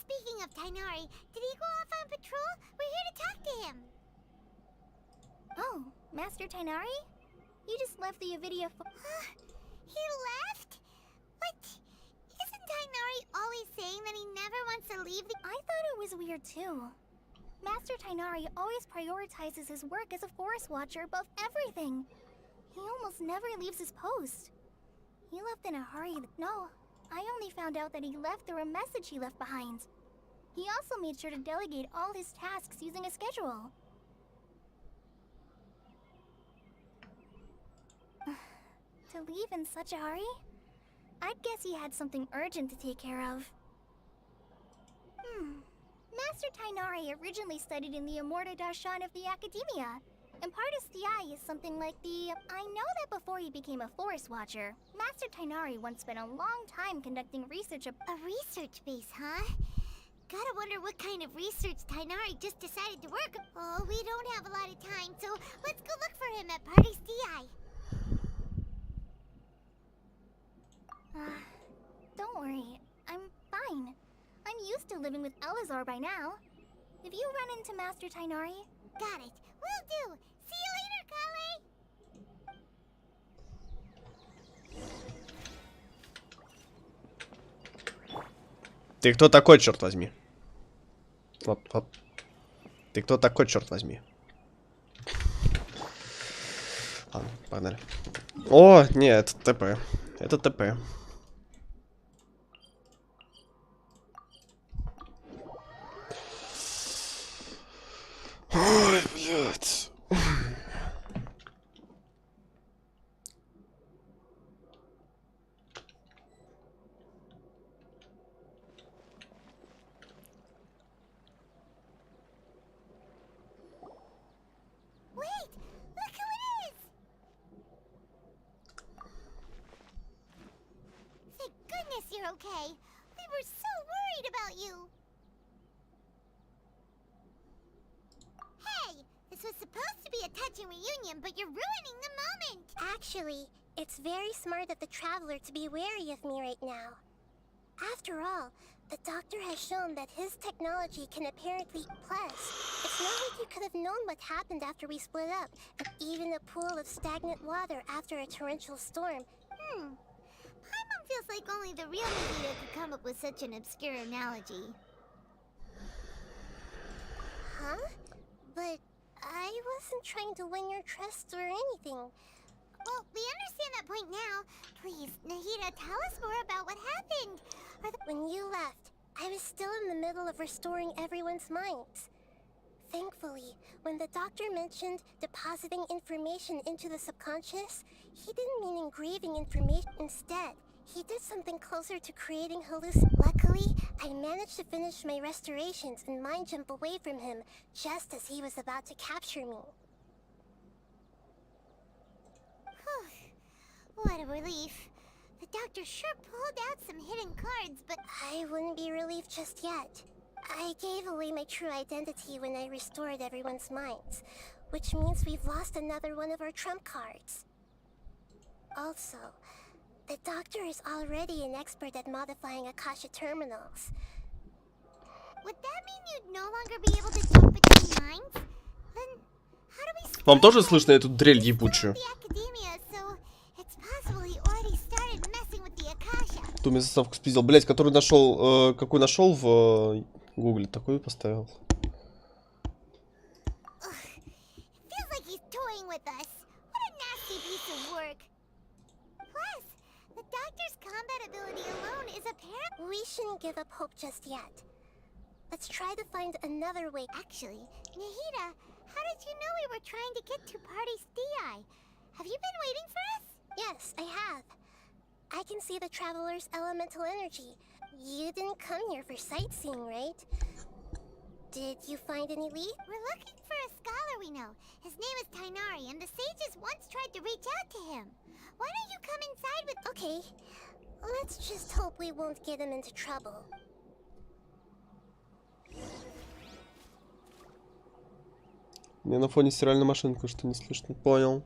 Speaking of Tighnari, did he go off on patrol? We're here to talk to him. Oh, Master Tighnari? You just left the Avidia for— He left? What? Isn't Tighnari always saying that he never wants to leave the— I thought it was weird too. Master Tighnari always prioritizes his work as a forest watcher above everything. He almost never leaves his post. He left in a hurry. No, I only found out that he left through a message he left behind. He also made sure to delegate all his tasks using a schedule. To leave in such a hurry? I'd guess he had something urgent to take care of. Master Tighnari originally studied in the Amorta Darshan of the Academia, and Partis Di is something like the— I know that before he became a forest watcher, Master Tighnari once spent a long time conducting research— A research base, huh? Gotta wonder what kind of research Tighnari just decided to work— Oh, we don't have a lot of time, so let's go look for him at Partis Di. Don't worry, I'm fine. I'm used to living with Elazar by now. If you run into Master Tighnari— Got it. Will do. See you later, Kale. Ты кто такой, черт возьми? Вот, вот. Ты кто такой, черт возьми? Ладно, погнали. О, нет, это ТП. Это ТП. Ой, блядь. Wait! Look who it is! Thank goodness you're okay. We were so worried about you. Hey! This was supposed to be a touching reunion, but you're ruining the moment! Actually, it's very smart of the Traveler to be wary of me right now. After all, the Doctor has shown that his technology can apparently— Plus, it's not like you could have known what happened after we split up, and even a pool of stagnant water after a torrential storm. Paimon feels like only the real Nahida could come up with such an obscure analogy. Huh? But I wasn't trying to win your trust or anything. Well, we understand that point now. Please, Nahida, tell us more about what happened. When you left, I was still in the middle of restoring everyone's minds. Thankfully, when the Doctor mentioned depositing information into the subconscious, he didn't mean engraving information. Instead, he did something closer to creating Luckily, I managed to finish my restorations and mind jump away from him just as he was about to capture me. What a relief. The Doctor sure pulled out some hidden cards, but I wouldn't be relieved just yet. I gave away my true identity when I restored everyone's minds, which means we've lost another one of our trump cards. Also, the Doctor is already an expert at modifying Akasha terminals. Would that mean you'd no longer be able to jump between minds? Then how do we— Вам тоже слышно эту дрель ебучую? Ту мне заставку спиздил. Блять, который нашел, какой нашел в гугле, такой поставил. We shouldn't give up hope just yet. Let's try to find another way. Actually, Nahida, how did you know we were trying to get to Partis Di? Have you been waiting for us? Yes, I have. I can see the traveler's elemental energy. You didn't come here for sightseeing, right? Did you find any lead? We're looking for a scholar we know. His name is Tainari, and the sages once tried to reach out to him. Why don't you come inside with... Okay, let's just hope we won't get him into trouble. Мне на фоне стиральной машинки что не слышно. Понял.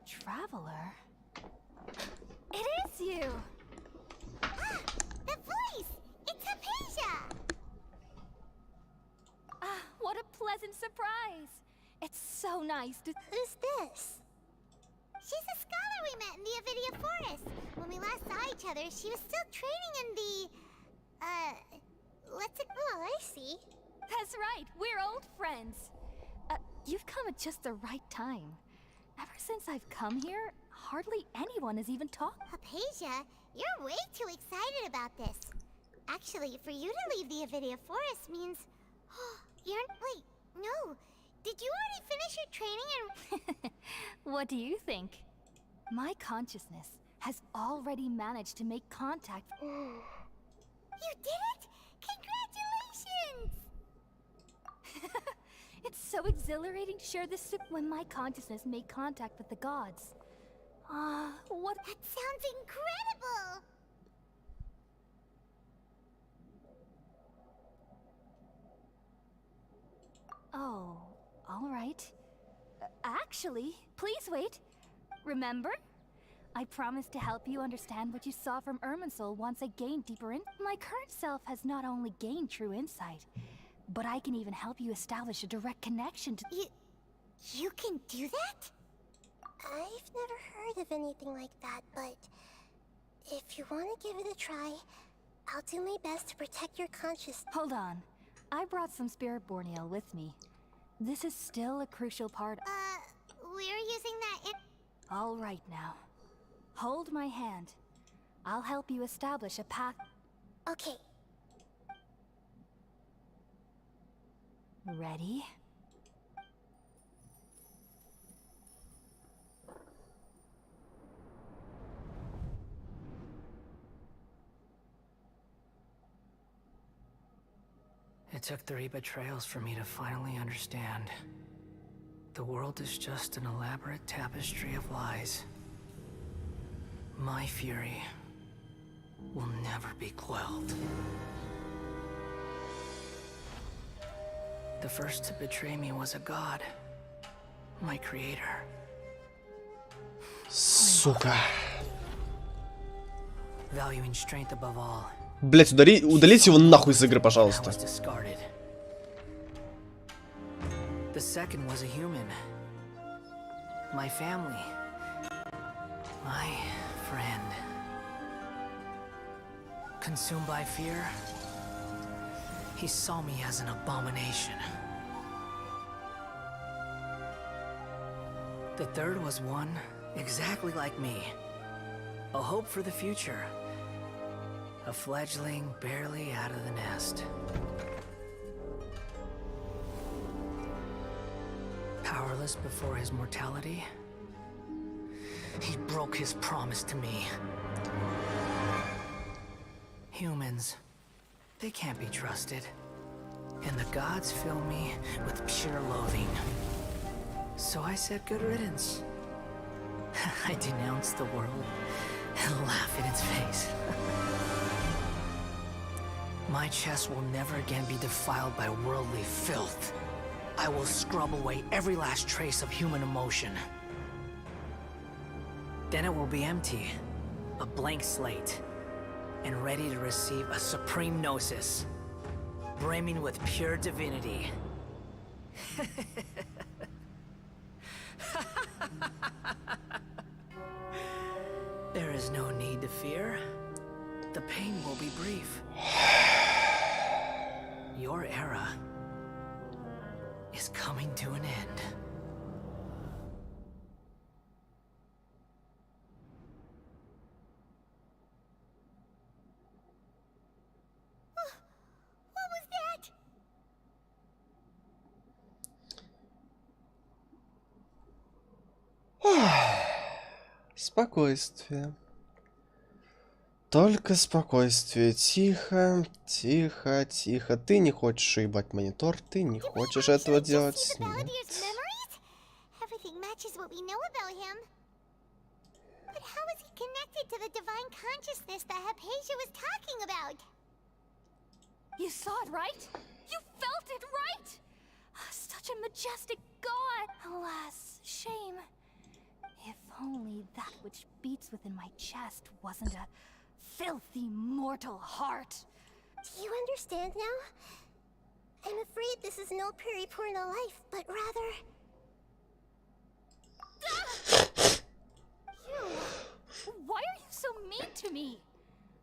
Traveler? It is you! Ah, the voice! It's Hypatia! Ah, what a pleasant surprise! It's so nice to... Who's this? She's a scholar we met in the Avidia Forest. When we last saw each other, she was still training in the... Oh, I see. That's right, we're old friends. You've come at just the right time. Ever since I've come here, hardly anyone has even talked. Hypatia, you're way too excited about this. Actually, for you to leave the Avidia Forest means... Wait, no. Did you already finish your training and... What do you think? My consciousness has already managed to make contact. You did it? Congratulations! It's so exhilarating to share this when my consciousness made contact with the gods. What? That sounds incredible! Oh, all right. Actually, please wait. Remember? I promised to help you understand what you saw from Irminsul once I gained deeper in. My current self has not only gained true insight, but I can even help you establish a direct connection to... You can do that? I've never heard of anything like that, but if you want to give it a try, I'll do my best to protect your consciousness. Hold on. I brought some spirit-born ale with me. This is still a crucial part. We're using that in... All right now. Hold my hand. I'll help you establish a path. Okay. Ready? It took 3 betrayals for me to finally understand. The world is just an elaborate tapestry of lies. My fury will never be quelled. The first to betray me was a god. My creator. Сука. Valuing strength above all. Блять, удалите его нахуй из игры, пожалуйста. The second was a human. My family. My friend. Consumed by fear, he saw me as an abomination. The third was one exactly like me. A hope for the future. A fledgling barely out of the nest. Powerless before his mortality, he broke his promise to me. Humans, they can't be trusted. And the gods fill me with pure loathing. So I said good riddance. I denounced the world and laugh in its face. My chest will never again be defiled by worldly filth. I will scrub away every last trace of human emotion. Then it will be empty, a blank slate, and ready to receive a supreme gnosis, brimming with pure divinity. There is no need to fear. The pain will be brief. Your era is coming to an end. What was that? Спокойствие. Только спокойствие. Тихо, тихо, тихо. Ты не хочешь уебать монитор, ты не хочешь этого делать. Нет. Everything matches what we know about him. But how is he connected to the divine consciousness that Hypatia was talking about? You saw it, right? You felt it, right? Such a majestic god! Alas, shame. If only that which beats within my chest wasn't a filthy mortal heart. Do you understand now? I'm afraid this is no periporno life, but rather... Why are you so mean to me?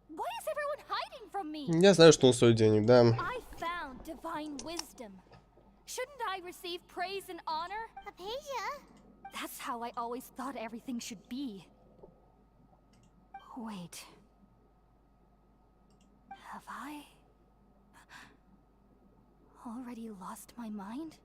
Why is everyone hiding from me? Я знаю, что он стоит денег, да. I found divine wisdom. Shouldn't I receive praise and honor? Hypatia? That's how I always thought everything should be. Wait. Have I already lost my mind?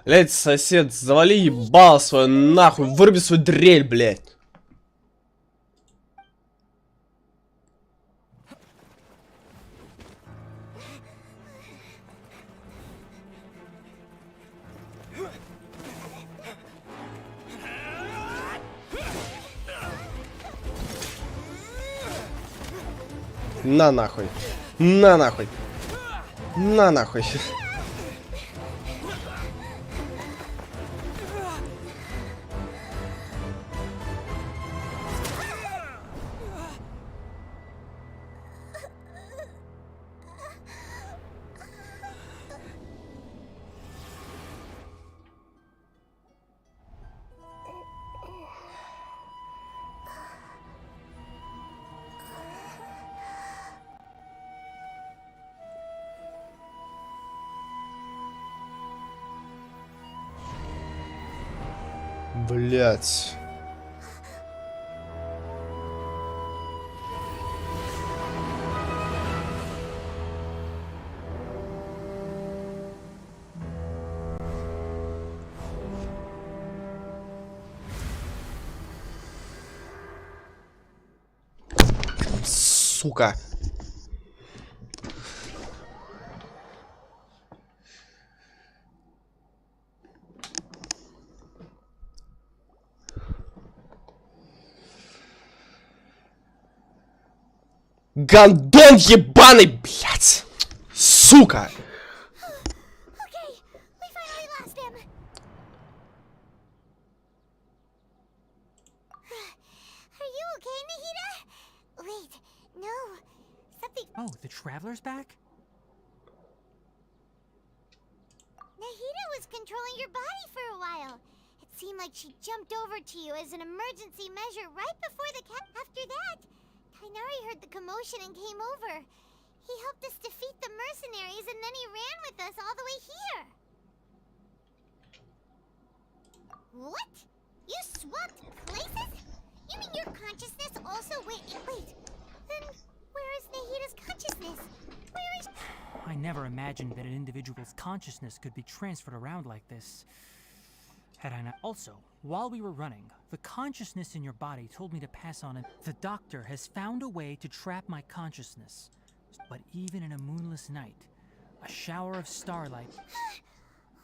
Блять, сосед, завали ебало свое нахуй, выруби свою дрель, блять. На нахуй. На нахуй. На нахуй. Блять. Сука. Гандон ебаный, блядь! Сука! Okay, we finally lost him. Are you okay, Nahida? Wait, no. Something... Oh, the Traveler's back? Nahida was controlling your body for a while. It seemed like she jumped over to you as an emergency measure right before the cat. After that, Tainari heard the commotion and came over. He helped us defeat the mercenaries and then he ran with us all the way here. What? You swapped places? You mean your consciousness also wait? Then where is Nahida's consciousness? Where is... I never imagined that an individual's consciousness could be transferred around like this. Had I not... Also, while we were running, the consciousness in your body told me to pass on it. The doctor has found a way to trap my consciousness. But even in a moonless night, a shower of starlight...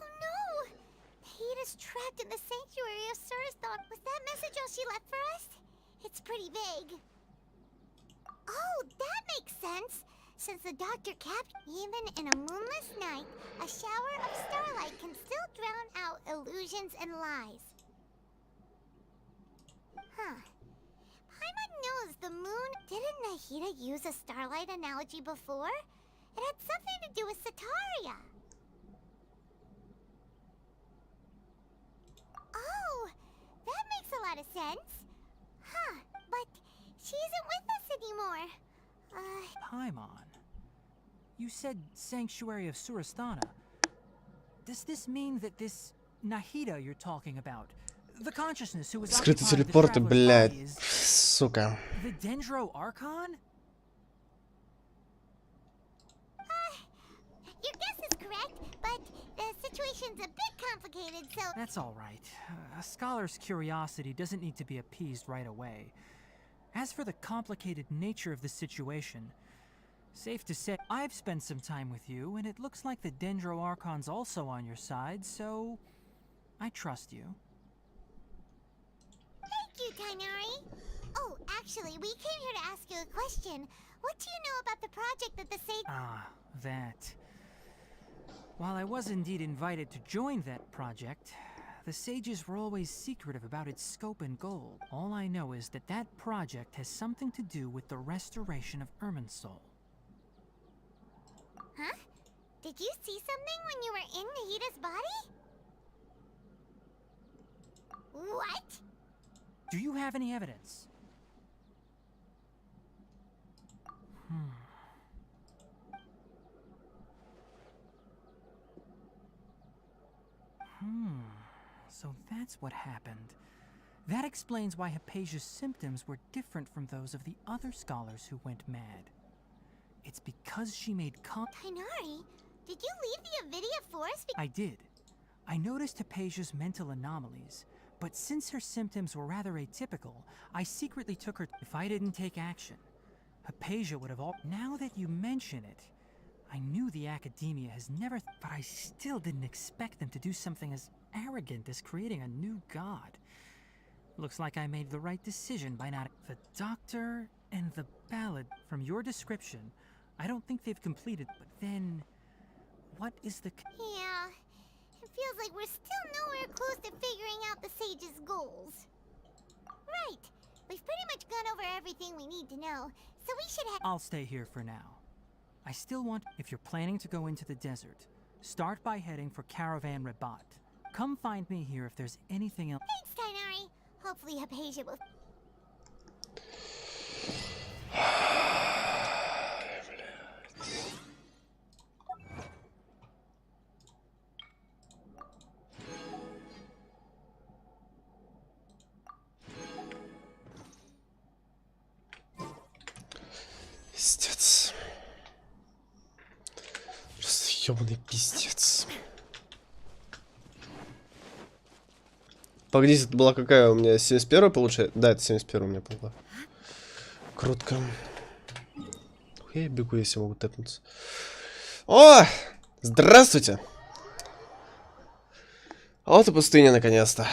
Oh no! Nahida's trapped in the sanctuary of Sursthon. Was that message all she left for us? It's pretty vague. Oh, that makes sense! Since the doctor kept, even in a moonless night, a shower of starlight can still drown out illusions and lies. Huh. Paimon knows the moon... Didn't Nahida use a starlight analogy before? It had something to do with Sataria. Oh, that makes a lot of sense. Huh, but she isn't with us anymore. Paimon, you said Sanctuary of Surasthana. Does this mean that this Nahida you're talking about, the consciousness who was Скрытые occupying the телепорты, traveler's блядь. body is Сука. the Dendro Archon? Your guess is correct, but the situation's a bit complicated, so... That's all right. A scholar's curiosity doesn't need to be appeased right away. As for the complicated nature of the situation, safe to say, I've spent some time with you, and it looks like the Dendro Archon's also on your side, so I trust you. Thank you, Tainari. Oh, actually, we came here to ask you a question. What do you know about the project that the Sage... Ah, that. While I was indeed invited to join that project, the sages were always secretive about its scope and goal. All I know is that that project has something to do with the restoration of Irminsul. Huh? Did you see something when you were in Nahida's body? What? Do you have any evidence? So that's what happened. That explains why Hypatia's symptoms were different from those of the other scholars who went mad. It's because she made Tainari, did you leave the Avidia forest? I did. I noticed Hypatia's mental anomalies, but since her symptoms were rather atypical, I secretly took her. If I didn't take action, Hypatia would have all. Now that you mention it, I knew the academia has never. But I still didn't expect them to do something as arrogant as creating a new god. Looks like I made the right decision by not. The doctor and the ballad. From your description, I don't think they've completed. But then, what is the? Yeah, it feels like we're still nowhere close to figuring out the Sage's goals. Right, we've pretty much gone over everything we need to know, so we should have. I'll stay here for now. I still want. If you're planning to go into the desert, start by heading for Caravan Rabat. Come find me here if there's anything else. Thanks, Tainari. Hopefully Hypatia will... Пиздец. Просто ёбаный пиздец. Погодите, это была какая у меня? 71 получается? Да, это 71 у меня была. Крутко. Я бегу, если могу тэпнуться. О! Здравствуйте! Вот и пустыня, наконец-то.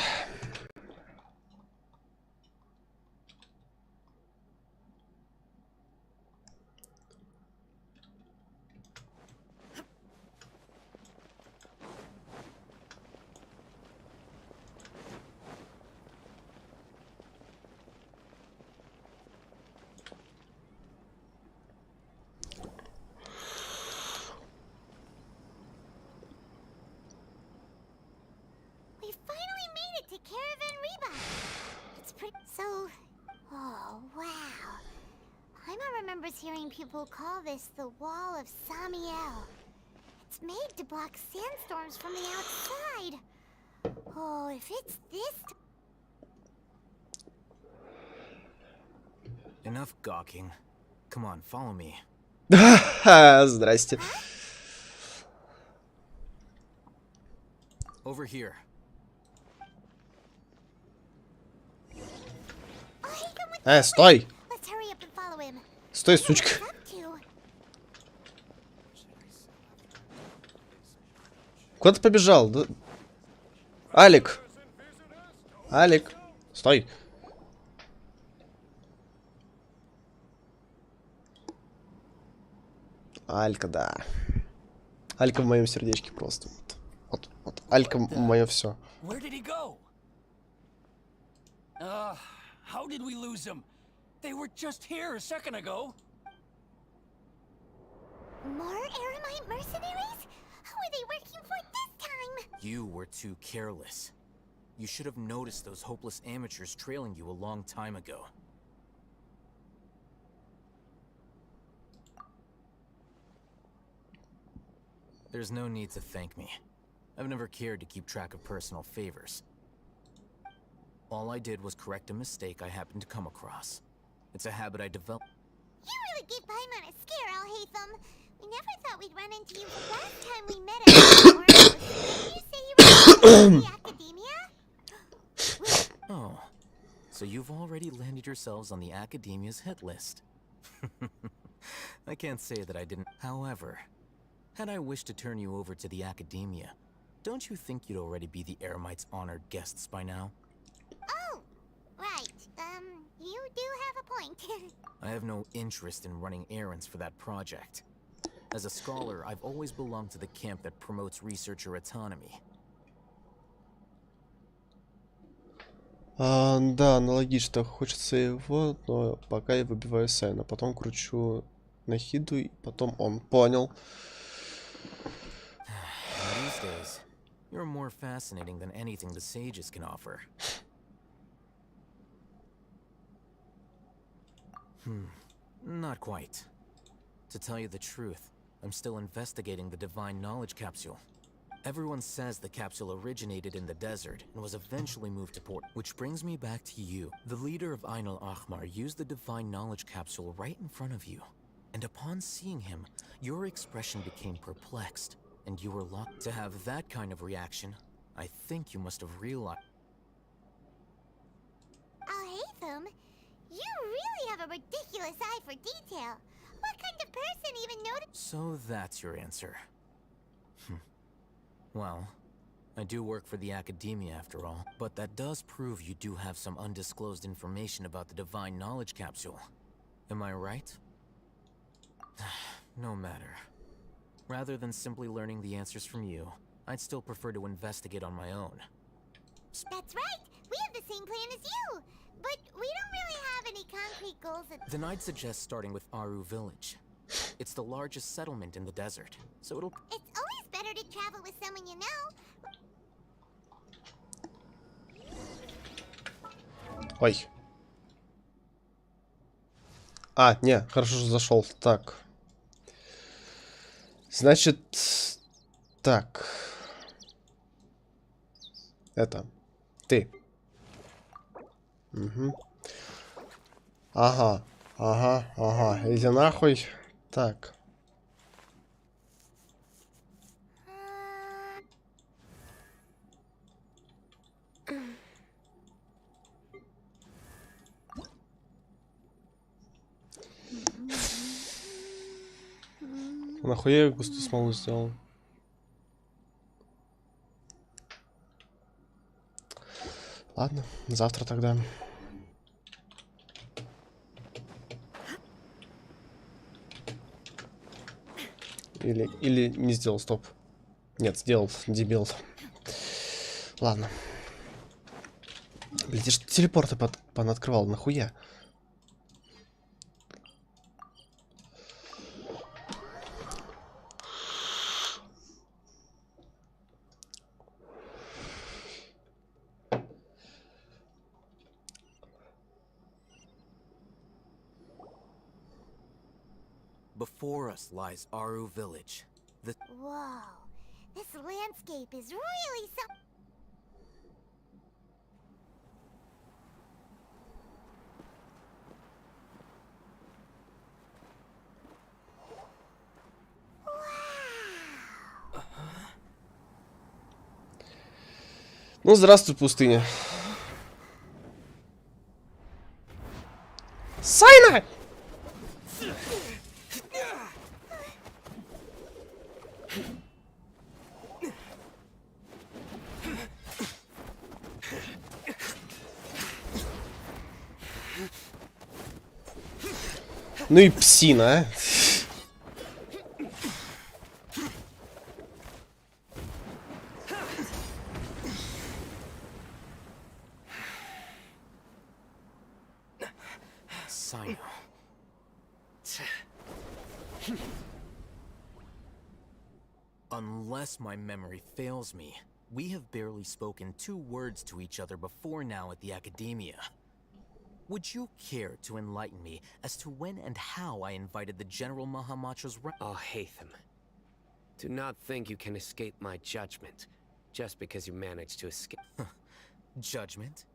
We finally made it to Caravan Reba. It's pretty... So... Oh, wow. Paimon remembers hearing people call this the Wall of Samiel. It's made to block sandstorms from the outside. Oh, if it's this... Enough gawking. Come on, follow me. Здрасте. Over here. Стой! Let's hurry up and follow him. Стой, сучка. Up to... Куда ты побежал? Да... Алик! Алик! Стой! Алька, да. Алька в моем сердечке просто. Вот. Алька мое все. Where did he go? How did we lose him? They were just here a second ago. More Aramite mercenaries? Who are they working for this time? You were too careless. You should have noticed those hopeless amateurs trailing you a long time ago. There's no need to thank me. I've never cared to keep track of personal favors. All I did was correct a mistake I happened to come across. It's a habit I developed. You really gave Paimon a scare, Al-Haytham. We never thought we'd run into you the last time we met at Did you say you were in the academia? Oh, so you've already landed yourselves on the Academia's hit list. I can't say that I didn't. However, had I wished to turn you over to the Academia, don't you think you'd already be the Eremites' honored guests by now? Oh, right. You do have a point. I have no interest in running errands for that project. As a scholar, I've always belonged to the camp that promotes researcher autonomy. Да, аналогично. Хочется его, но пока я выбиваю Сайна. Потом кручу на Хиду, и потом он. Понял. These days, you're more fascinating than anything the sages can offer. Not quite. To tell you the truth, I'm still investigating the divine knowledge capsule. Everyone says the capsule originated in the desert and was eventually moved to port. Which brings me back to you. The leader of Ain al-Ahmar used the divine knowledge capsule right in front of you. And upon seeing him, your expression became perplexed, and you were locked. To have that kind of reaction, I think you must have realized. Al-Haytham, you really have a ridiculous eye for detail. What kind of person even noticed? So that's your answer. Well, I do work for the Academia after all, but that does prove you do have some undisclosed information about the divine knowledge capsule. Am I right? No matter. Rather than simply learning the answers from you, I'd still prefer to investigate on my own. That's right! We have the same plan as you! But we don't really have any concrete goals at— Then I'd suggest starting with Aru Village. It's the largest settlement in the desert, so it'll— It's always better to travel with someone you know. Ой. А, не, хорошо, что зашел. Так. Значит, так. Это. Ты. Угу. Ага. Иди нахуй. Так. Нахуя я густую смолу сделал? Ладно, завтра тогда. Или не сделал, стоп. Нет, сделал, дебил. Ладно. Блин, я же телепорты понаоткрывал, нахуя? Before us lies Aru Village. Whoa, this landscape is really so— Ну, здравствуй, пустыня. Сайна! Ну и псина, а. Unless my memory fails me, We have barely spoken 2 words to each other before now at the academia. Would you care to enlighten me as to when and how I invited the General Mahamatra's Oh, Haytham. Do not think you can escape my judgment, just because you managed to escape. Judgment?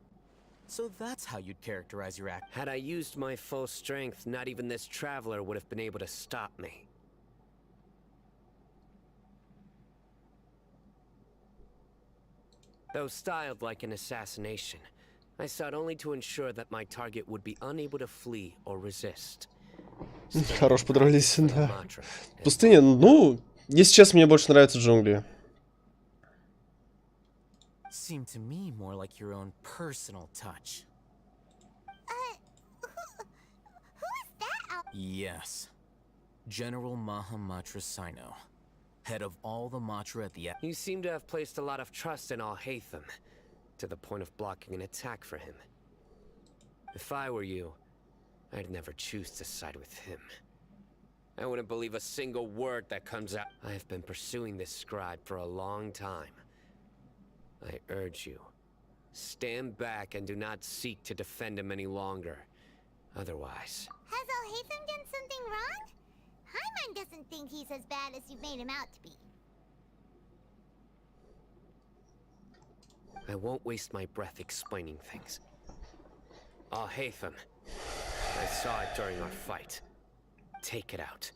So that's how you'd characterize your act. Had I used my full strength, not even this traveler would have been able to stop me. Though styled like an assassination, I sought only to ensure that my target would be unable to flee or resist. Хорош подрались, да. Пустыня, ну, если честно, мне больше нравятся джунгли. Seemed to me more like your own personal touch. Who is that? Yes. General Mahamatra Sino, head of all the Matra at the... You seem to have placed a lot of trust in All Haytham, to the point of blocking an attack for him. If I were you, I'd never choose to side with him. I wouldn't believe a single word that comes out. I have been pursuing this scribe for a long time. I urge you, stand back and do not seek to defend him any longer. Otherwise... Has Al-Haytham done something wrong? Hyman doesn't think he's as bad as you made him out to be. I won't waste my breath explaining things. Al-Haytham, I saw it during our fight. Take it out.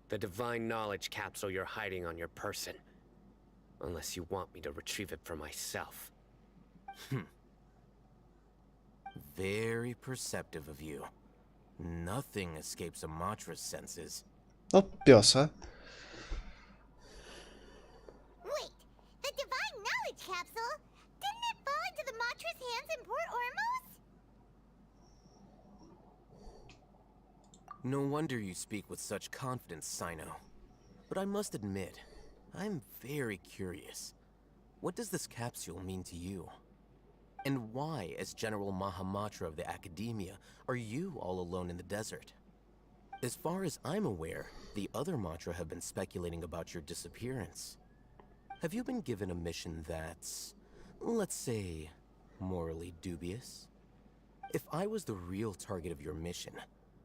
The divine knowledge capsule you're hiding on your person. Unless you want me to retrieve it for myself. Very perceptive of you. Nothing escapes a Matra's senses. Вот пёс, а. Wait, the divine knowledge capsule? Didn't it fall into the Matra's hands in Port Ormuz? No wonder you speak with such confidence, Sino. But I must admit, I'm very curious. What does this capsule mean to you? And why, as General Mahamatra of the Academia, are you all alone in the desert? As far as I'm aware, the other Matra have been speculating about your disappearance. Have you been given a mission that's, let's say, morally dubious? If I was the real target of your mission,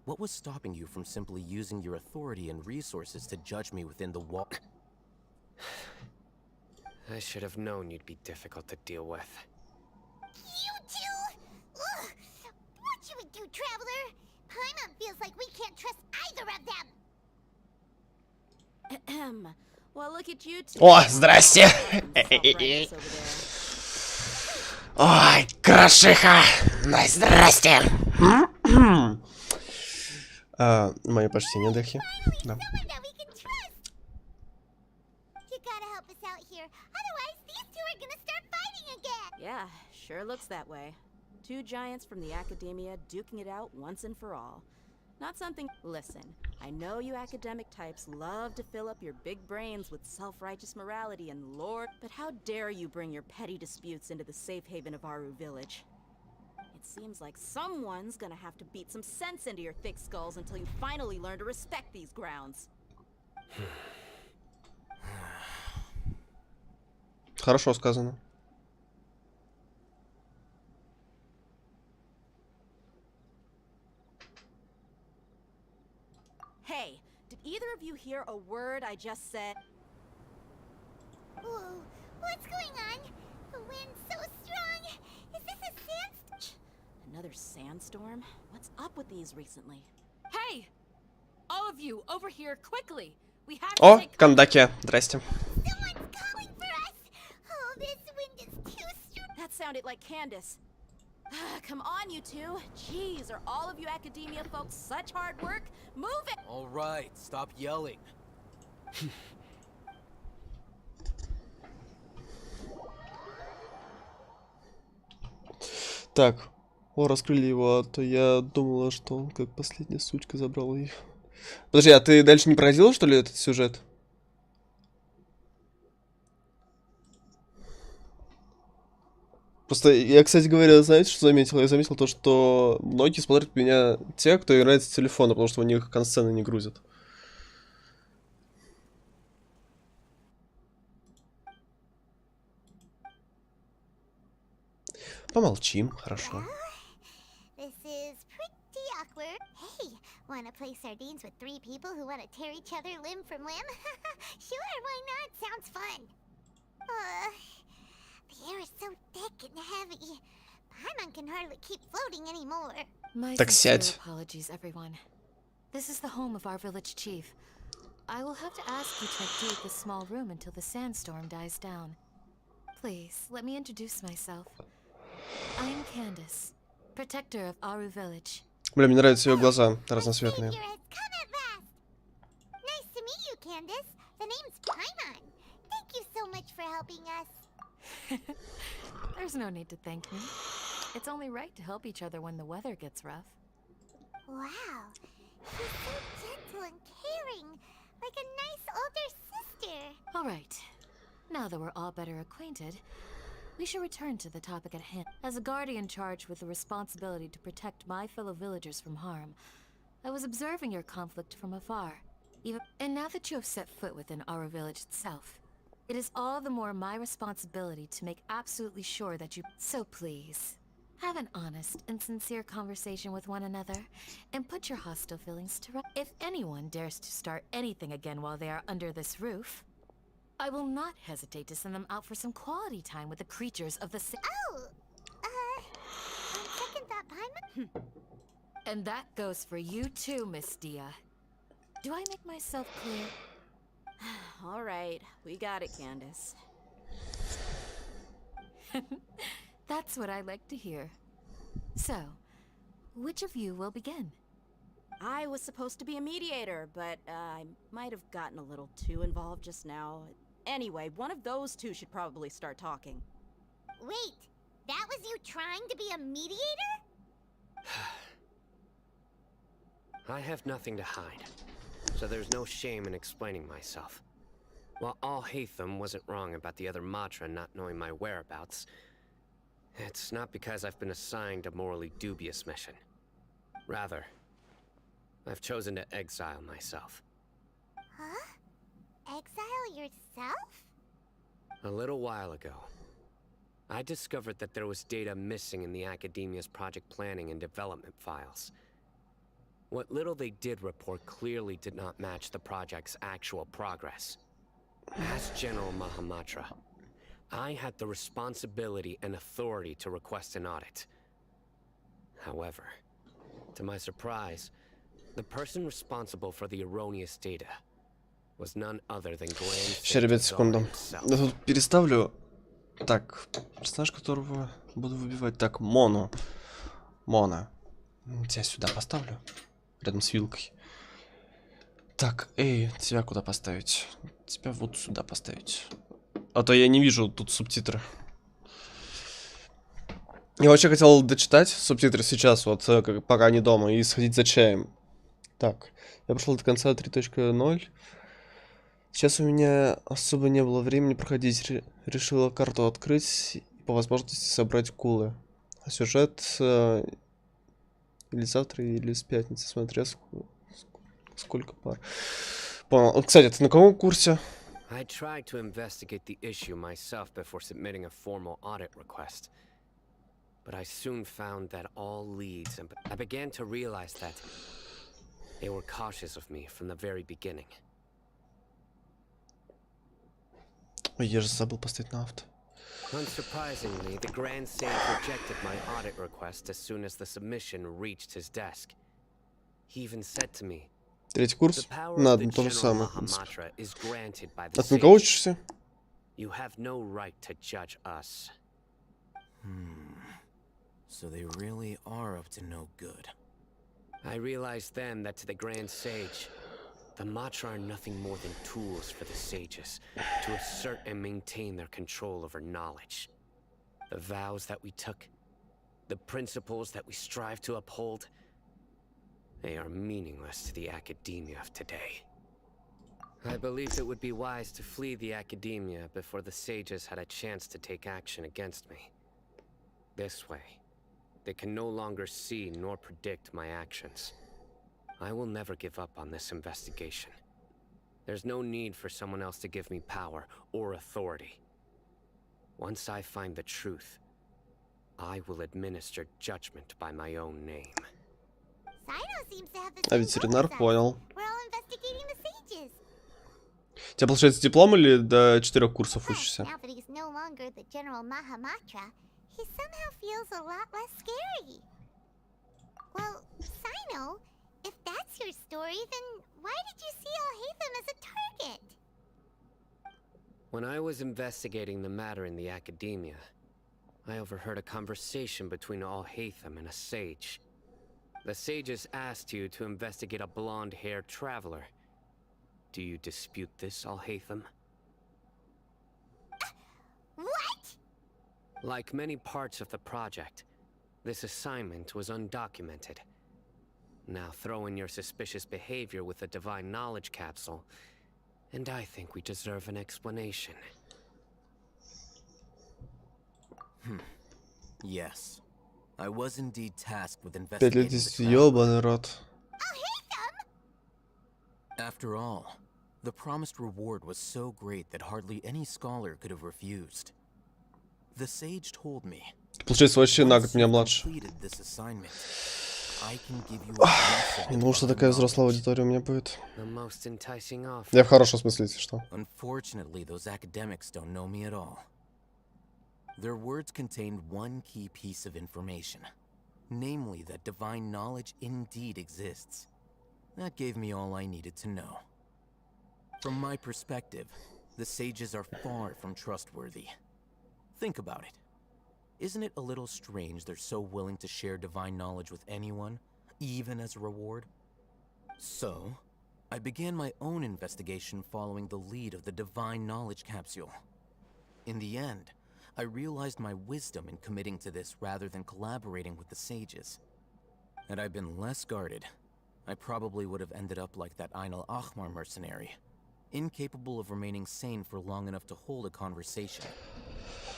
what was stopping you from simply using your authority and resources to judge me within the wall? I should have known you'd be difficult to deal with. You two? Ugh. What should we do, Traveler? Paimon feels like we can't trust either of them. Well, look at you two. О, здрасте! Ой, крошиха! Здрасте! Мои почтения, Дахи. Да. Yeah, sure looks that way. 2 giants from the academia duking it out once and for all. Not something... Listen, I know you academic types love to fill up your big brains with self-righteous morality and lore, but how dare you bring your petty disputes into the safe haven of Aru Village? It seems like someone's gonna have to beat some sense into your thick skulls until you finally learn to respect these grounds. Хорошо сказано. Hey, did either of you hear a word I just said? Whoa, what's going on? The wind's so strong. Is this a sandstorm? Another sandstorm? What's up with these recently? Hey! All of you, over here, quickly! We have to О, take Кандаке, здрасте. Someone's calling for us. Oh, this wind is too strong. That sounded like Candace. Come on, you two. Jeez, are all of you academia folks such hard work? Move it! All right, stop yelling. Так, о, раскрыли его, а то я думала, что он как последняя сучка забрал ее. Подожди, а ты дальше не проходил, что ли, этот сюжет? Просто я, кстати говоря, знаете, что заметил? Я заметил то, что многие смотрят меня те, кто играет с телефона, потому что у них консцены не грузят. Помолчим, хорошо. This is pretty awkward. Hey, wanna play sardines with 3 people who wanna tear each other limb from limb? Sure, why not? Sounds fun. The air is so thick and heavy. Paimon can hardly keep floating anymore. My Так sincere сядь. apologies, everyone. This is the home of our village chief. I will have to ask you to update this small room until the sandstorm dies down. Please, let me introduce myself. I am Candace, protector of Aru village. Бля, мне нравятся ее глаза разноцветные. Savior has come at last. Nice to meet you, Candace. The name's Paimon. Thank you so much for helping us. There's no need to thank me. It's only right to help each other when the weather gets rough. Wow, she's so gentle and caring, like a nice older sister. All right. Now that we're all better acquainted, we should return to the topic at hand. As a guardian charged with the responsibility to protect my fellow villagers from harm, I was observing your conflict from afar. And now that you have set foot within our village itself, it is all the more my responsibility to make absolutely sure that you... So please, have an honest and sincere conversation with one another, and put your hostile feelings to rest. If anyone dares to start anything again while they are under this roof, I will not hesitate to send them out for some quality time with the creatures of the Oh, on second thought, Paimon? And that goes for you too, Miss Dia. Do I make myself clear? All right, we got it, Candace. That's what I like to hear. So, which of you will begin? I was supposed to be a mediator, but I might have gotten a little too involved just now. Anyway, one of those two should probably start talking. Wait, that was you trying to be a mediator? I have nothing to hide, so there's no shame in explaining myself. While Al-Haytham wasn't wrong about the other Matra not knowing my whereabouts, it's not because I've been assigned a morally dubious mission. Rather, I've chosen to exile myself. Huh? Exile yourself? A little while ago, I discovered that there was data missing in the Academia's project planning and development files. What little they did report clearly did not match the project's actual progress. As General Mahamatra, I had the responsibility and authority to request an audit. However, to my surprise, the person responsible for the erroneous data was none other than Grand Сейчас, ребят, секунду. Я тут переставлю. Так, персонаж, которого буду выбивать. Так, Моно. Мона. Тебя сюда поставлю. Рядом с вилкой. Так, тебя куда поставить? Тебя вот сюда поставить. А то я не вижу тут субтитры. Я вообще хотел дочитать субтитры сейчас, вот пока они дома, и сходить за чаем. Так, я прошел до конца 3.0. Сейчас у меня особо не было времени проходить. Решила карту открыть и по возможности собрать кулы. А сюжет или завтра, или с пятницы, смотря сколько пар. Понял. Кстати, ты на каком курсе? I tried to investigate the issue myself before submitting a formal audit request. But I soon found that all leads, and I began to realize that they were cautious of me from the very beginning. Ой, я же забыл поставить на авто. Unsurprisingly, the Grand Sage rejected my audit request as soon as the submission reached his desk. He even said to me, Третий курс? Надо, то же самое. А ты на кого учишься? You have no right to judge us. So they really are up to no good. I realized then that to the Grand Sage, the Matra are nothing more than tools for the sages to assert and maintain their control over knowledge. The vows that we took, the principles that we strive to uphold, they are meaningless to the academia of today. I believed it would be wise to flee the academia before the sages had a chance to take action against me. This way, they can no longer see nor predict my actions. I will never give up on this investigation. There's no need for someone else to give me power or authority. Once I find the truth, I will administer judgment by my own name. А ветеринар понял. У тебя, получается, диплом или до 4 курсов учишься? Well, Sino, if that's your story, then why did you see Al-Haytham as a target? When I was investigating the matter in the academia, I overheard a conversation between Al-Haytham and a sage. The sages asked you to investigate a blonde-haired traveler. Do you dispute this, Al-Haytham? What? Like many parts of the project, this assignment was undocumented. Now throw in your suspicious behavior with the divine knowledge capsule, and I think we deserve an explanation. Yes. I was indeed tasked with 5 лет investigating здесь the traveler. ёбаный рот. After all, the promised reward was so great that hardly any scholar could have refused. The sage told me, Получается, вообще на год меня младше. completed this assignment, I can give you a glimpse of Не думал, что такая взрослая аудитория у меня будет. The most enticing offer. Я в хорошем смысле, если что. Unfortunately, those academics don't know me at all. Their words contained one key piece of information, namely that divine knowledge indeed exists. That gave me all I needed to know. From my perspective, the sages are far from trustworthy. Think about it. Isn't it a little strange they're so willing to share divine knowledge with anyone, even as a reward? So, I began my own investigation following the lead of the divine knowledge capsule. In the end, I realized my wisdom in committing to this rather than collaborating with the sages. Had I been less guarded, I probably would have ended up like that Ain al-Ahmar mercenary, incapable of remaining sane for long enough to hold a conversation.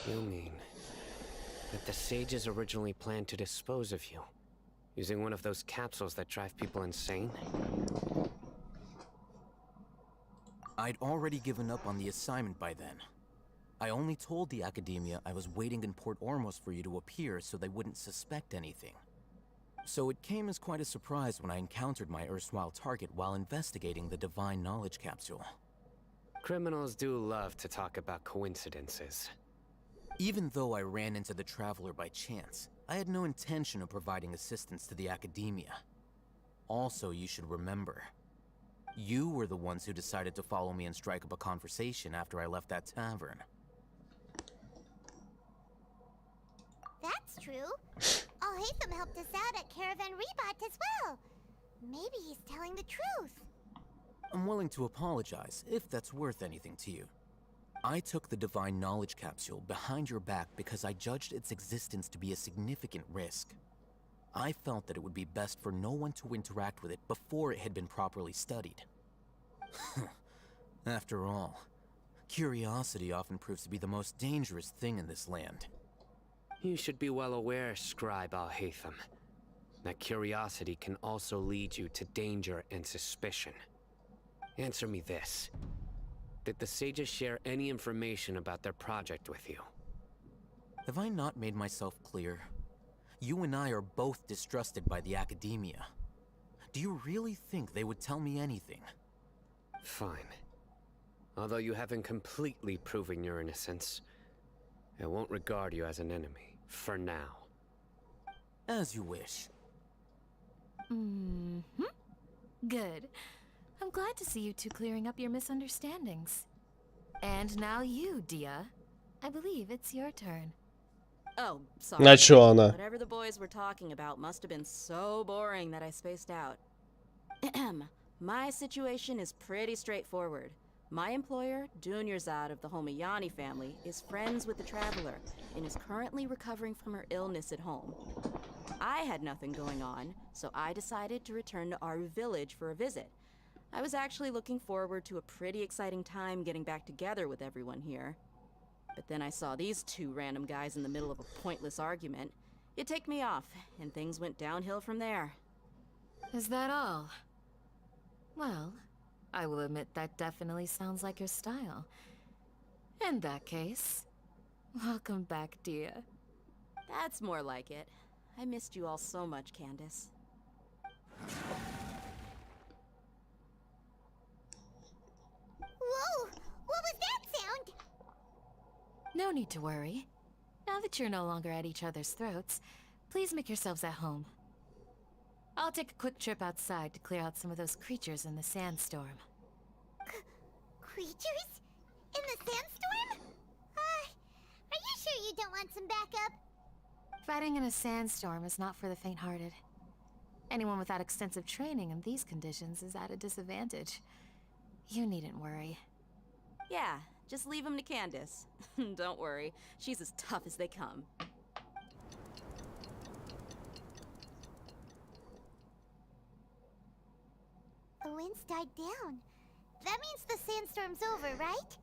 You mean that the sages originally planned to dispose of you, using one of those capsules that drive people insane? I'd already given up on the assignment by then. I only told the academia I was waiting in Port Ormos for you to appear so they wouldn't suspect anything. So it came as quite a surprise when I encountered my erstwhile target while investigating the divine knowledge capsule. Criminals do love to talk about coincidences. Even though I ran into the traveler by chance, I had no intention of providing assistance to the academia. Also, you should remember, you were the ones who decided to follow me and strike up a conversation after I left that tavern. That's true. Al-Haytham helped us out at Caravan Rebat as well. Maybe he's telling the truth. I'm willing to apologize, if that's worth anything to you. I took the divine knowledge capsule behind your back because I judged its existence to be a significant risk. I felt that it would be best for no one to interact with it before it had been properly studied. After all, curiosity often proves to be the most dangerous thing in this land. You should be well aware, Scribe Al-Haytham, that curiosity can also lead you to danger and suspicion. Answer me this. Did the sages share any information about their project with you? Have I not made myself clear? You and I are both distrusted by the academia. Do you really think they would tell me anything? Fine. Although you haven't completely proven your innocence, I won't regard you as an enemy, for now. As you wish. Good. I'm glad to see you two clearing up your misunderstandings. And now you, Dia. I believe it's your turn. Oh, sorry. А чё она? Whatever the boys were talking about must have been so boring that I spaced out. My situation is pretty straightforward. My employer, Dunyarzad of the Homayani family, is friends with the traveler and is currently recovering from her illness at home. I had nothing going on, so I decided to return to Aru village for a visit. I was actually looking forward to a pretty exciting time getting back together with everyone here. But then I saw these two random guys in the middle of a pointless argument. It ticked me off, and things went downhill from there. Is that all? Well, I will admit that definitely sounds like your style. In that case, welcome back, Dia. That's more like it. I missed you all so much, Candace. Whoa! What was that sound? No need to worry. Now that you're no longer at each other's throats, please make yourselves at home. I'll take a quick trip outside to clear out some of those creatures in the sandstorm. Creatures? In the sandstorm? Are you sure you don't want some backup? Fighting in a sandstorm is not for the faint-hearted. Anyone without extensive training in these conditions is at a disadvantage. You needn't worry. Yeah, just leave him to Candace. Don't worry, she's as tough as they come. The winds died down. That means the sandstorm's over, right?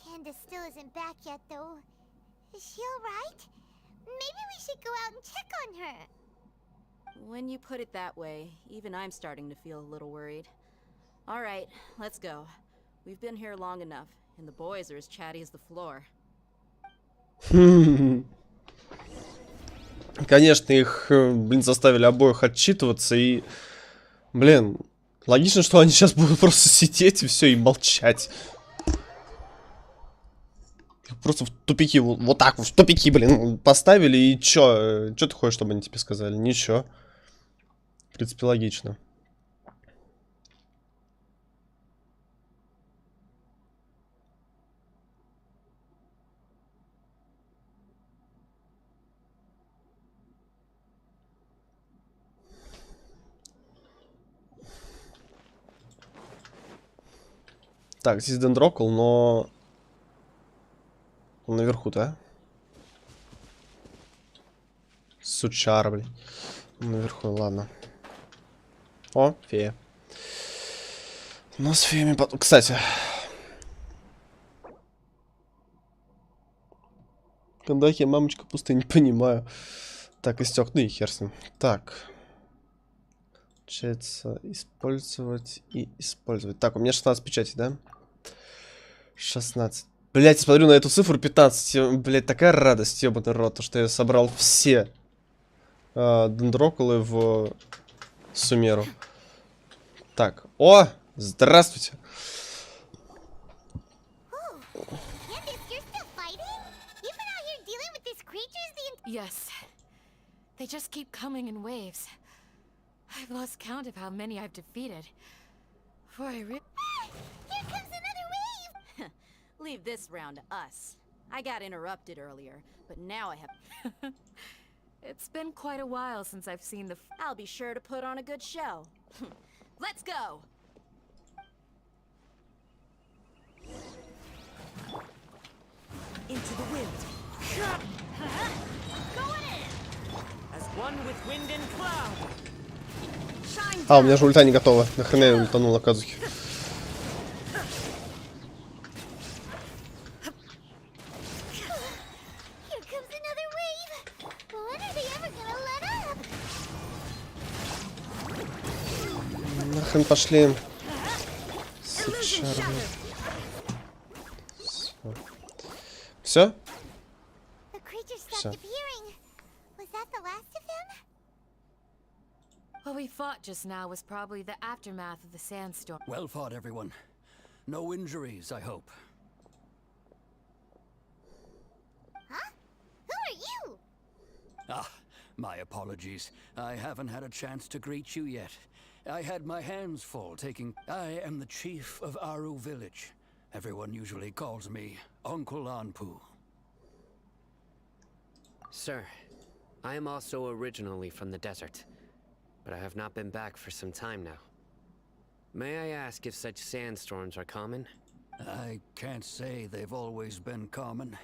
Candace still isn't back yet, though. Is she alright? Maybe we should go out and check on her. When you put it that way, even I'm starting to feel a little worried. All right, let's go. We've been here long enough, and the boys are as chatty as the floor. Конечно, их, блин, заставили обоих отчитываться и... Блин, логично, что они сейчас будут просто сидеть и все, и молчать. Их просто в тупики, вот так вот, в тупики, блин, поставили, и чё? Чё ты хочешь, чтобы они тебе сказали? Ничего. В принципе, логично. Так, здесь дендрокл, но... Он наверху, да? Сучара, блин. Он наверху, ладно. О, фея. Но с феями потом... Кстати. Кандаки, мамочка, пустая, не понимаю. Так, истек, ну и хер с ним. Так. Получается, использовать и использовать. Так, у меня 16 печатей, да? 16. Блять, смотрю на эту цифру 15. Блять, такая радость, ебаный рот, то что я собрал все дендрокулы в Сумеру. Так, о, здравствуйте. Yes. They just keep coming in waves. I've lost count of how many I've defeated. Before I Here comes another wave! Leave this round to us. I got interrupted earlier, but now I have... It's been quite a while since I've seen the... I'll be sure to put on a good show. Let's go! Into the wind. Going in! As one with wind and cloud. А, у меня же ульта не готова. Нахрена я ультанул, оказывается. Нахрен пошли. Все? Все. What we fought just now was probably the aftermath of the sandstorm. Well fought, everyone. No injuries, I hope. Huh? Who are you? Ah, my apologies. I haven't had a chance to greet you yet. I had my hands full taking... I am the chief of Aru village. Everyone usually calls me Uncle Anpu. Sir, I am also originally from the desert, but I have not been back for some time now. May I ask if such sandstorms are common? I can't say they've always been common,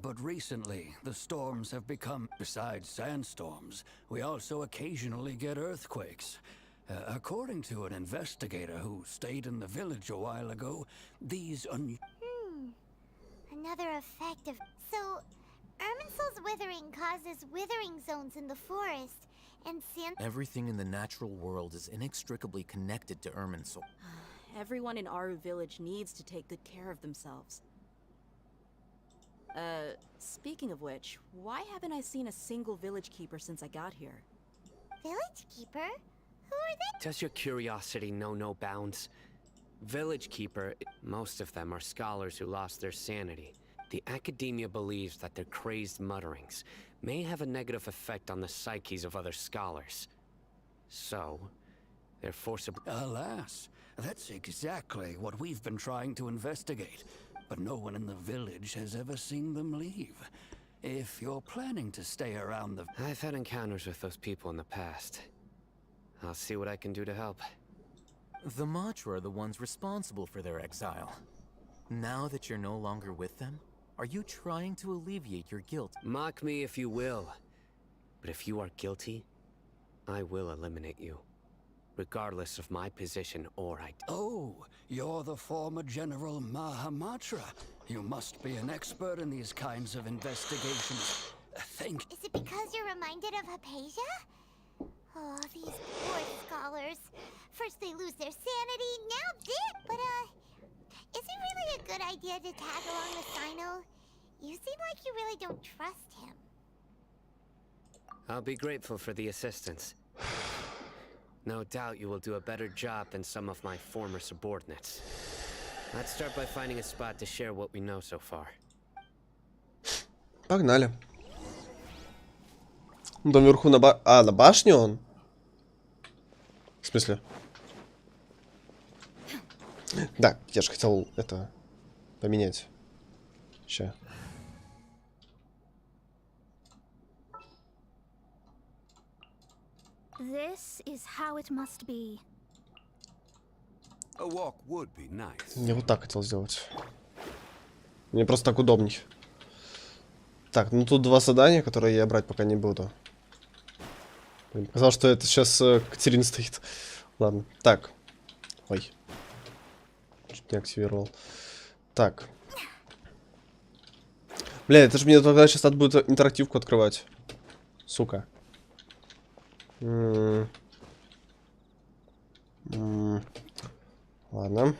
but recently the storms have become... Besides sandstorms, we also occasionally get earthquakes. According to an investigator who stayed in the village a while ago, these Another effect of... So, Irminsul's withering causes withering zones in the forest, and Everything in the natural world is inextricably connected to Irminsul. Everyone in Aru village needs to take good care of themselves. Speaking of which, why haven't I seen a single village keeper since I got here? Village keeper? Who are they? Does your curiosity know no bounds? Village keeper, most of them are scholars who lost their sanity. The academia believes that their crazed mutterings may have a negative effect on the psyches of other scholars. So, they're forcibly... Alas, that's exactly what we've been trying to investigate. But no one in the village has ever seen them leave. If you're planning to stay around the... I've had encounters with those people in the past. I'll see what I can do to help. The Machra are the ones responsible for their exile. Now that you're no longer with them, are you trying to alleviate your guilt? Mock me if you will. But if you are guilty, I will eliminate you. Regardless of my position or identity. Oh, you're the former General Mahamatra. You must be an expert in these kinds of investigations. Is it because you're reminded of Hypatia? Oh, these poor scholars. First they lose their sanity, now this. But, is it really a good idea to tag along with Sino? You seem like you really don't trust him. I'll be grateful for the assistance. No doubt you will do a better job than some of my former subordinates. Let's start by finding a spot to share what we know so far. Погнали. Он там вверху на на башне он? В смысле? Да, я же хотел это поменять. Ща. This is how it must be. A walk would be nice. Я вот так хотел сделать. Мне просто так удобней. Так, ну тут два задания, которые я брать пока не буду. Блин, показалось, что это сейчас Катерина стоит. Ладно, так. Ой. Чуть не активировал. Так. Бля, это же мне тогда сейчас надо будет интерактивку открывать. Сука. Ладно.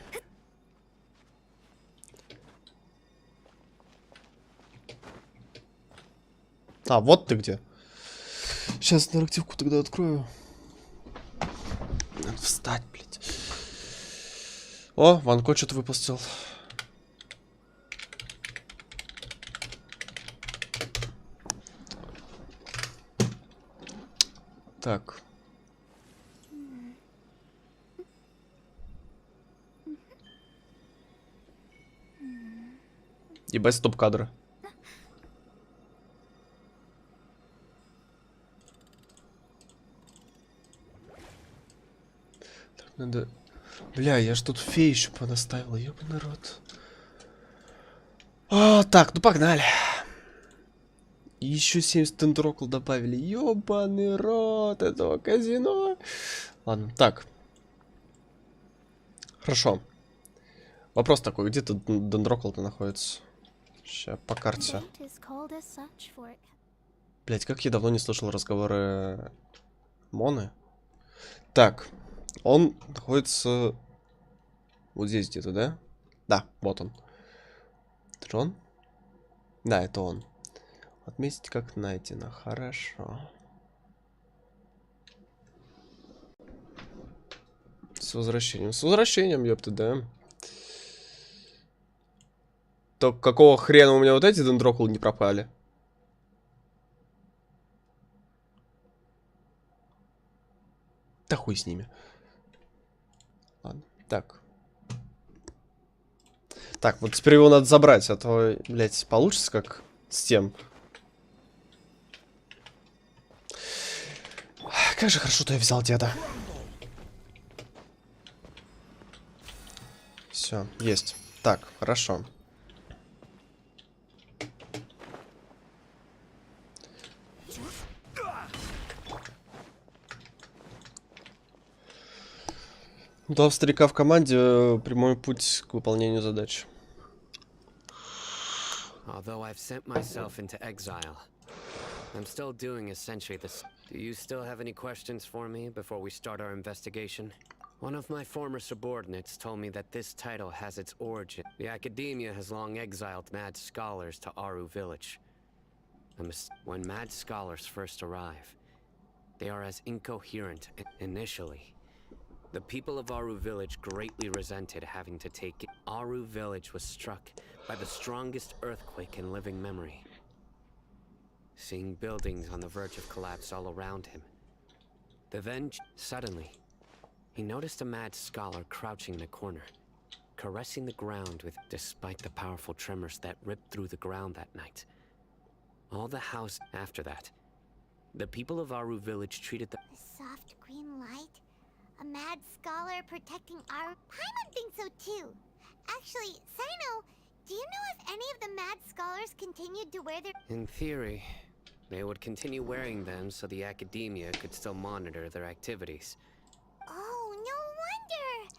А, вот ты где. Сейчас интерактивку тогда открою. Надо встать, блядь. О, Ванко что-то выпустил. Так. Ебать, стоп-кадры. Так, надо... Бля, я ж тут фею еще понаставил, ёбаный рот. А, так, ну погнали. И еще 70 тендрокл добавили. Ёбаный рот этого казино. Ладно, так. Хорошо. Вопрос такой, где тут дендрокл-то находится? Сейчас по карте. Блять, как я давно не слышал разговоры Моны. Так, он находится вот здесь где-то, да? Да, вот он. Это же он? Да, это он. Отметить как найдено. Хорошо. С возвращением. С возвращением, ёпта, да. То какого хрена у меня вот эти дендрокулы не пропали? Да хуй с ними. Ладно, так. Так, вот теперь его надо забрать, а то, блядь, получится как с тем. Как же хорошо, что я взял деда. Все, есть. Так, хорошо. Два старика в команде, прямой путь к выполнению задач. Although I've sent myself into exile, I'm still doing essentially this. Do you still have any questions for me before we start our investigation? One of my former subordinates told me that this title has its origin. The academia has long exiled mad scholars to Aru village. When mad scholars first arrive, they are as incoherent initially. The people of Aru village greatly resented having to take it. Aru village was struck by the strongest earthquake in living memory. Seeing buildings on the verge of collapse all around him. Suddenly, he noticed a mad scholar crouching in a corner, caressing the ground despite the powerful tremors that ripped through the ground that night. All the house after that, the people of Aru village treated the soft green light? A mad scholar protecting Aru? Paimon thinks so too. Actually, Sino, do you know if any of the mad scholars continued to wear their... In theory, they would continue wearing them so the academia could still monitor their activities. Oh, no wonder!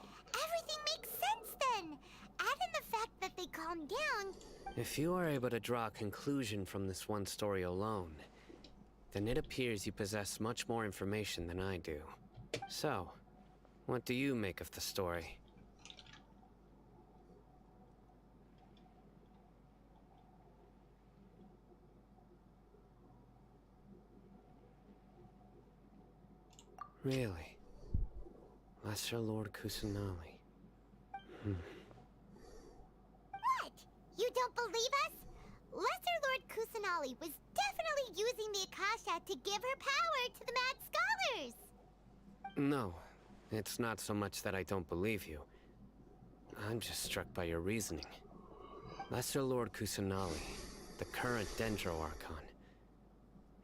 Everything makes sense then! Add in the fact that they calmed down... If you are able to draw a conclusion from this one story alone, then it appears you possess much more information than I do. So, what do you make of the story? Really? Lesser Lord Kusanali. What? You don't believe us? Lesser Lord Kusanali was definitely using the Akasha to give her power to the mad scholars! No, it's not so much that I don't believe you. I'm just struck by your reasoning. Lesser Lord Kusanali, the current Dendro Archon.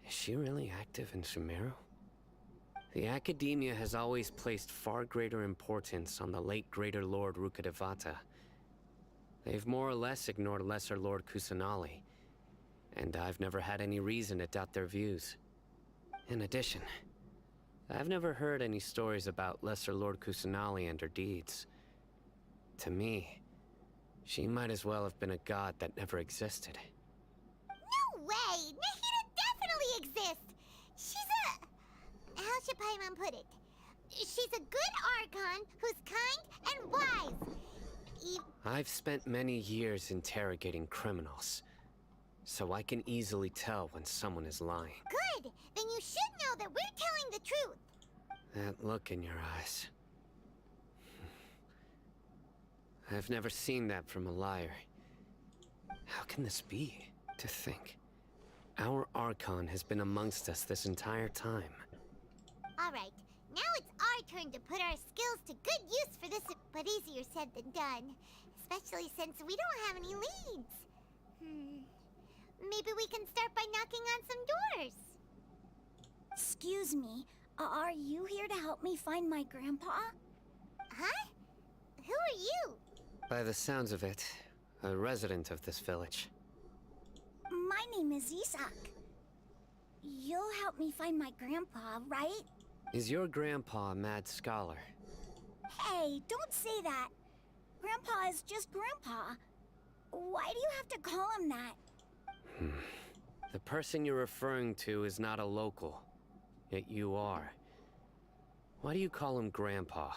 Is she really active in Sumeru? The academia has always placed far greater importance on the late Greater Lord Rukkhadevata. They've more or less ignored Lesser Lord Kusanali, and I've never had any reason to doubt their views. In addition, I've never heard any stories about Lesser Lord Kusanali and her deeds. To me, she might as well have been a god that never existed. No way! Nahida definitely exists! She's a... how should Paimon put it? She's a good Archon who's kind and wise. I've spent many years interrogating criminals, so I can easily tell when someone is lying. Good! Then you should know that we're telling the truth! That look in your eyes. I've never seen that from a liar. How can this be? To think, our Archon has been amongst us this entire time. Alright, now it's our turn to put our skills to good use for this, but easier said than done. Especially since we don't have any leads. Maybe we can start by knocking on some doors. Excuse me, are you here to help me find my grandpa? Huh? Who are you? By the sounds of it, a resident of this village. My name is Isak. You'll help me find my grandpa, right? Is your grandpa a mad scholar? Hey, don't say that. Grandpa is just Grandpa. Why do you have to call him that? The person you're referring to is not a local, yet you are. Why do you call him Grandpa?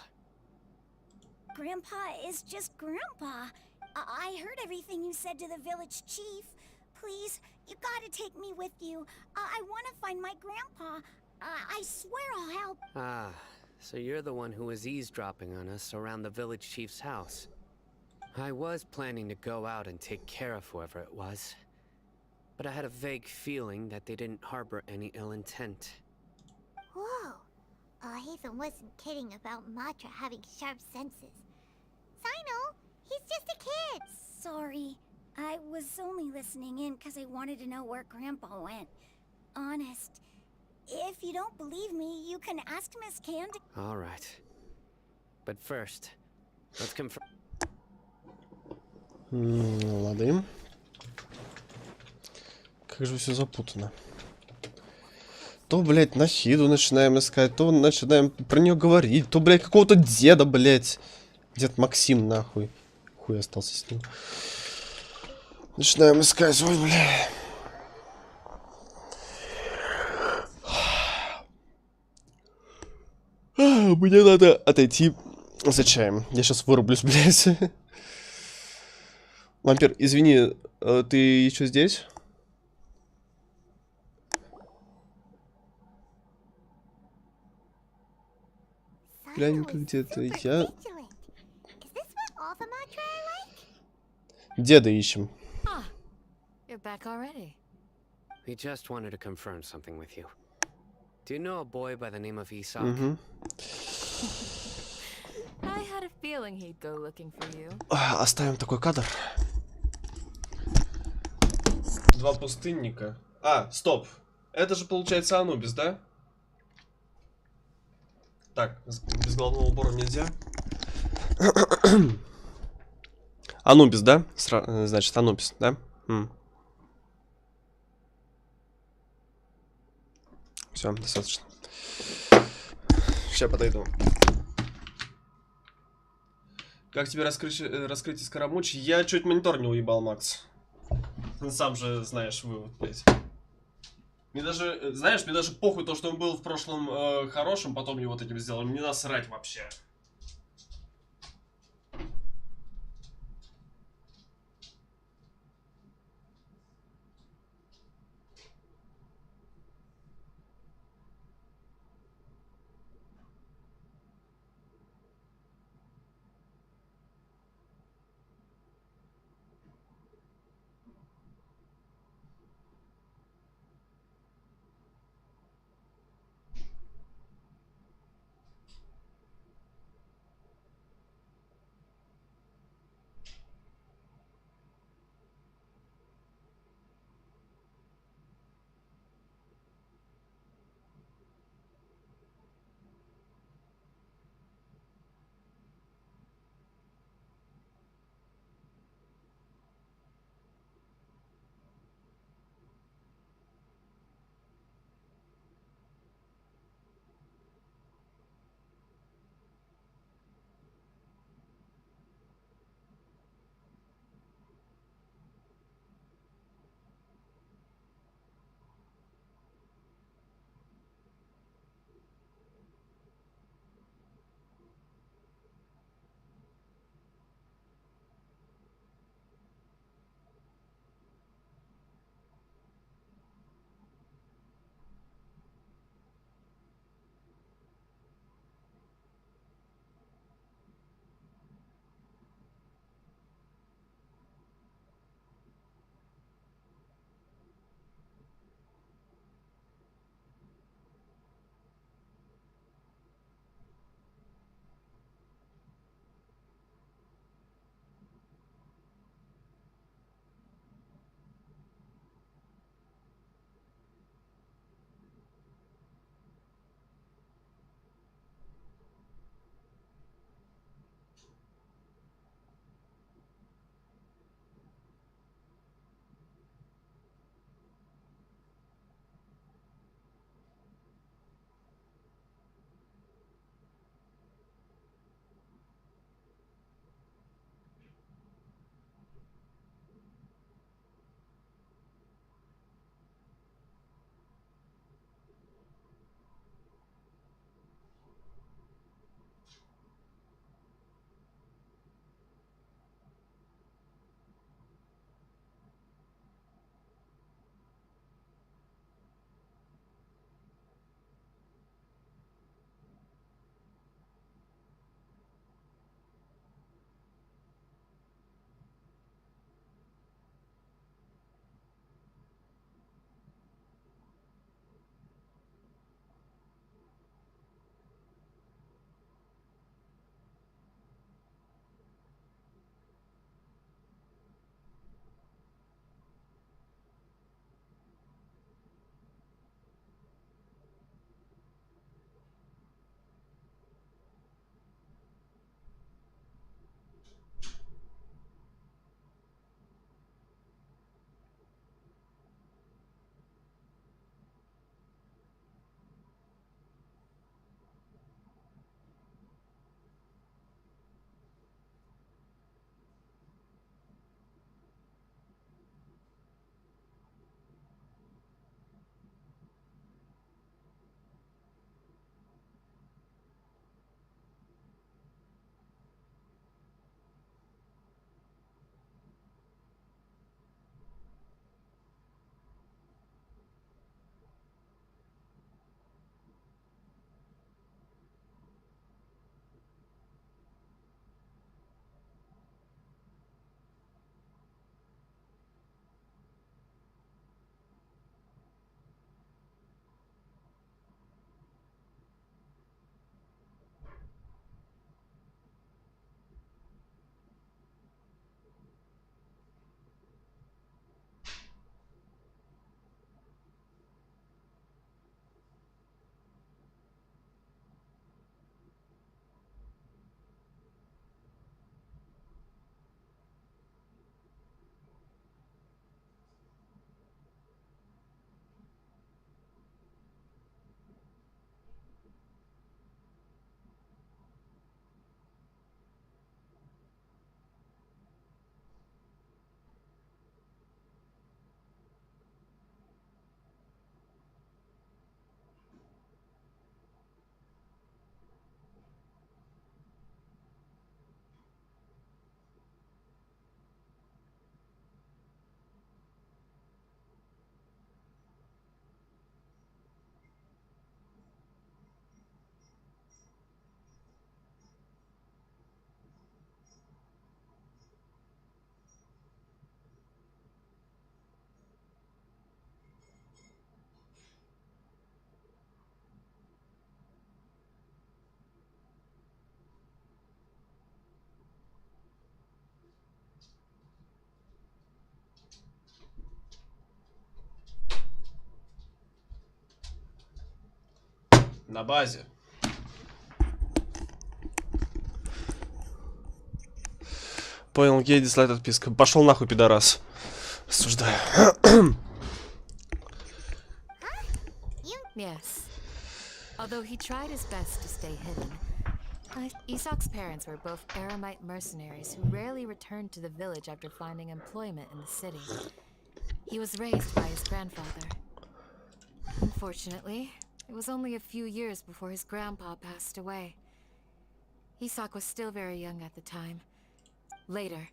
Grandpa is just Grandpa. I heard everything you said to the village chief. Please, you gotta take me with you. I wanna find my grandpa. I swear I'll help. Ah, so you're the one who was eavesdropping on us around the village chief's house. I was planning to go out and take care of whoever it was, but I had a vague feeling that they didn't harbor any ill intent. Whoa. Hatham wasn't kidding about Matra having sharp senses. Sino, he's just a kid. Sorry. I was only listening in because I wanted to know where Grandpa went. Honest. If you don't believe me, you can ask Miss Candy. All right. But first, let's confirm. Ладно. Как же все запутано. То, блядь, Нахиду начинаем искать, то начинаем про нее говорить, то, блядь, какого-то деда, блядь. Дед Максим, нахуй. Хуй остался с ним. Начинаем искать. Ой, бля. Мне надо отойти За чаем. Я сейчас вырублюсь, блядь. Вампир, извини, ты еще здесь? Глянь-ка где-то. Я... Деда ищем. You're back already. We just wanted to confirm something with you. Do you know a boy by the name of Isak? I had a feeling he'd go looking for you. Оставим такой кадр. Два пустынника. А, стоп. Это же получается Анубис, да? Так, без головного убора нельзя. Анубис, да? Значит, Анубис, да? Все, достаточно. Сейчас подойду. Как тебе раскрытие скоромучий? Я чуть монитор не уебал, Макс. Сам же знаешь вывод, блядь. Мне даже, знаешь, мне даже похуй то, что он был в прошлом хорошим, потом его таким сделал. Мне насрать вообще. На базе. Понял, гей, дизлайк, отписка. Пошел нахуй, пидорас. Осуждаю. Yes. Although he tried his best to stay hidden, Isak's parents were both Aramite mercenaries who rarely returned to the village after finding employment in the city. He was raised by his grandfather. Unfortunately, it was only a few years before his grandpa passed away. Isak was still very young at the time. Later,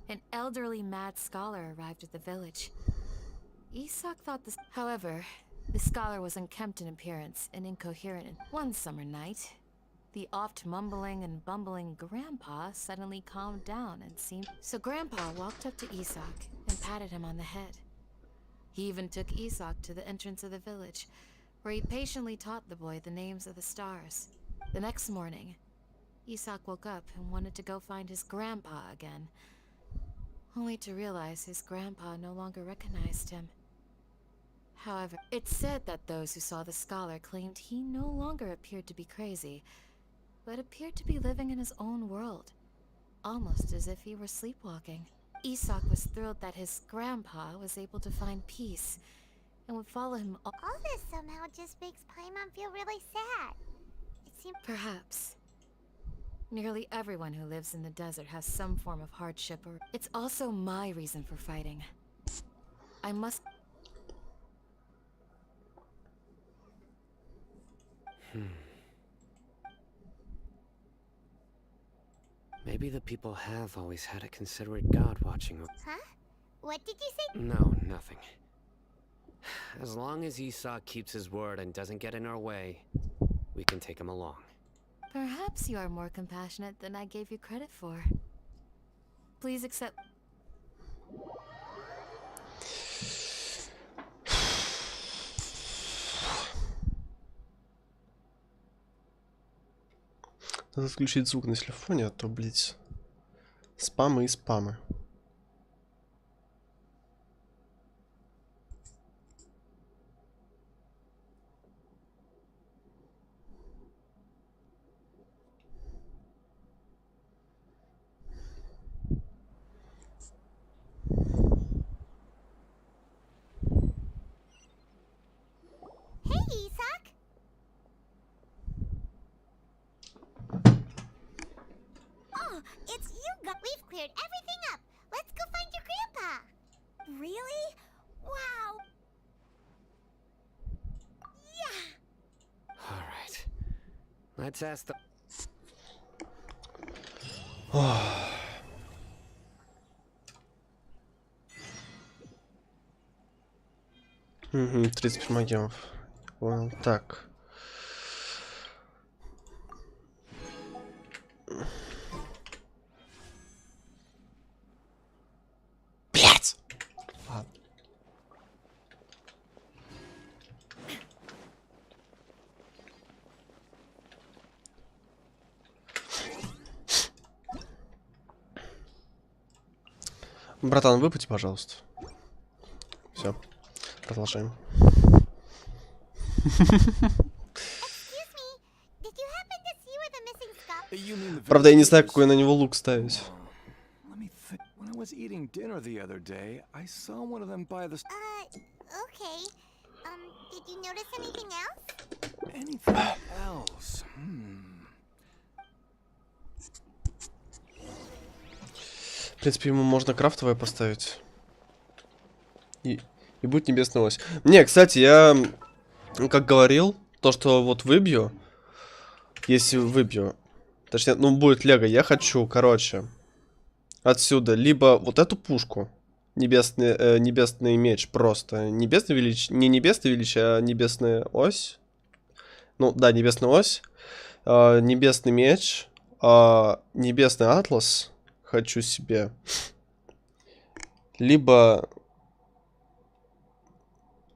an elderly mad scholar arrived at the village. Isak thought this. However, the scholar was unkempt in appearance and incoherent. One summer night, the oft mumbling and bumbling grandpa suddenly calmed down and seemed. So grandpa walked up to Isak and patted him on the head. He even took Isak to the entrance of the village, where he patiently taught the boy the names of the stars. The next morning, Isak woke up and wanted to go find his grandpa again, only to realize his grandpa no longer recognized him. However, it's said that those who saw the scholar claimed he no longer appeared to be crazy, but appeared to be living in his own world, almost as if he were sleepwalking. Isak was thrilled that his grandpa was able to find peace and would follow him. All this somehow just makes Paimon feel really sad. It seems. Perhaps. Nearly everyone who lives in the desert has some form of hardship, or it's also my reason for fighting. I must. Maybe the people have always had a considerate god watching. Huh? What did you say? No, nothing. As long as Isak keeps his word and doesn't get in our way, we can take him along. Perhaps you are more compassionate than I gave you credit for. Please accept. Надо включить звук на телефоне, а то, блять, спамы и спамы. Hey, Isak! Oh, it's you, We've cleared everything up. Let's go find your grandpa. Really? Wow. Yeah. All right. Let's ask the. Угу, 30 магемов. Понял. Так. Блять! Ладно. Братан, выпути, пожалуйста. Все. Продолжаем. Правда, я не знаю, какой на него лук ставить. В принципе, ему можно крафтовое поставить. И будет небесная ось. Не, кстати, я, как говорил, то, что вот выбью, если выбью, точнее, ну, будет лего, я хочу, короче, отсюда, либо вот эту пушку, небесный меч, просто, небесный велич, не небесный велич, а небесная ось, ну, да, небесная ось, небесный меч, небесный атлас хочу себе, либо...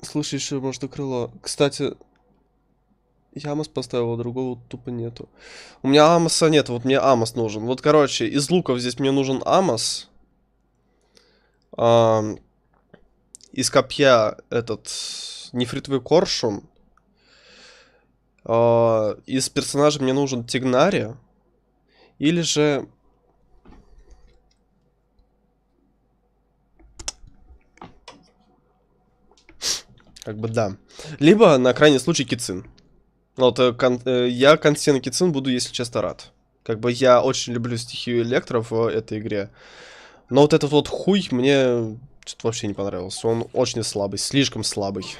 Слушай, еще можно крыло. Кстати, я Амос поставил, а другого тупо нету. У меня Амоса нет, вот мне Амос нужен. Вот, короче, из луков здесь мне нужен Амос. Из копья этот нефритовый коршун. из персонажей мне нужен Тигнари, или же... Как бы да. Либо, на крайний случай, Кицин. Вот, я Константин Кицин буду, если честно, рад. Как бы я очень люблю стихию электро в этой игре. Но вот этот вот хуй мне что-то вообще не понравился. Он очень слабый, слишком слабый.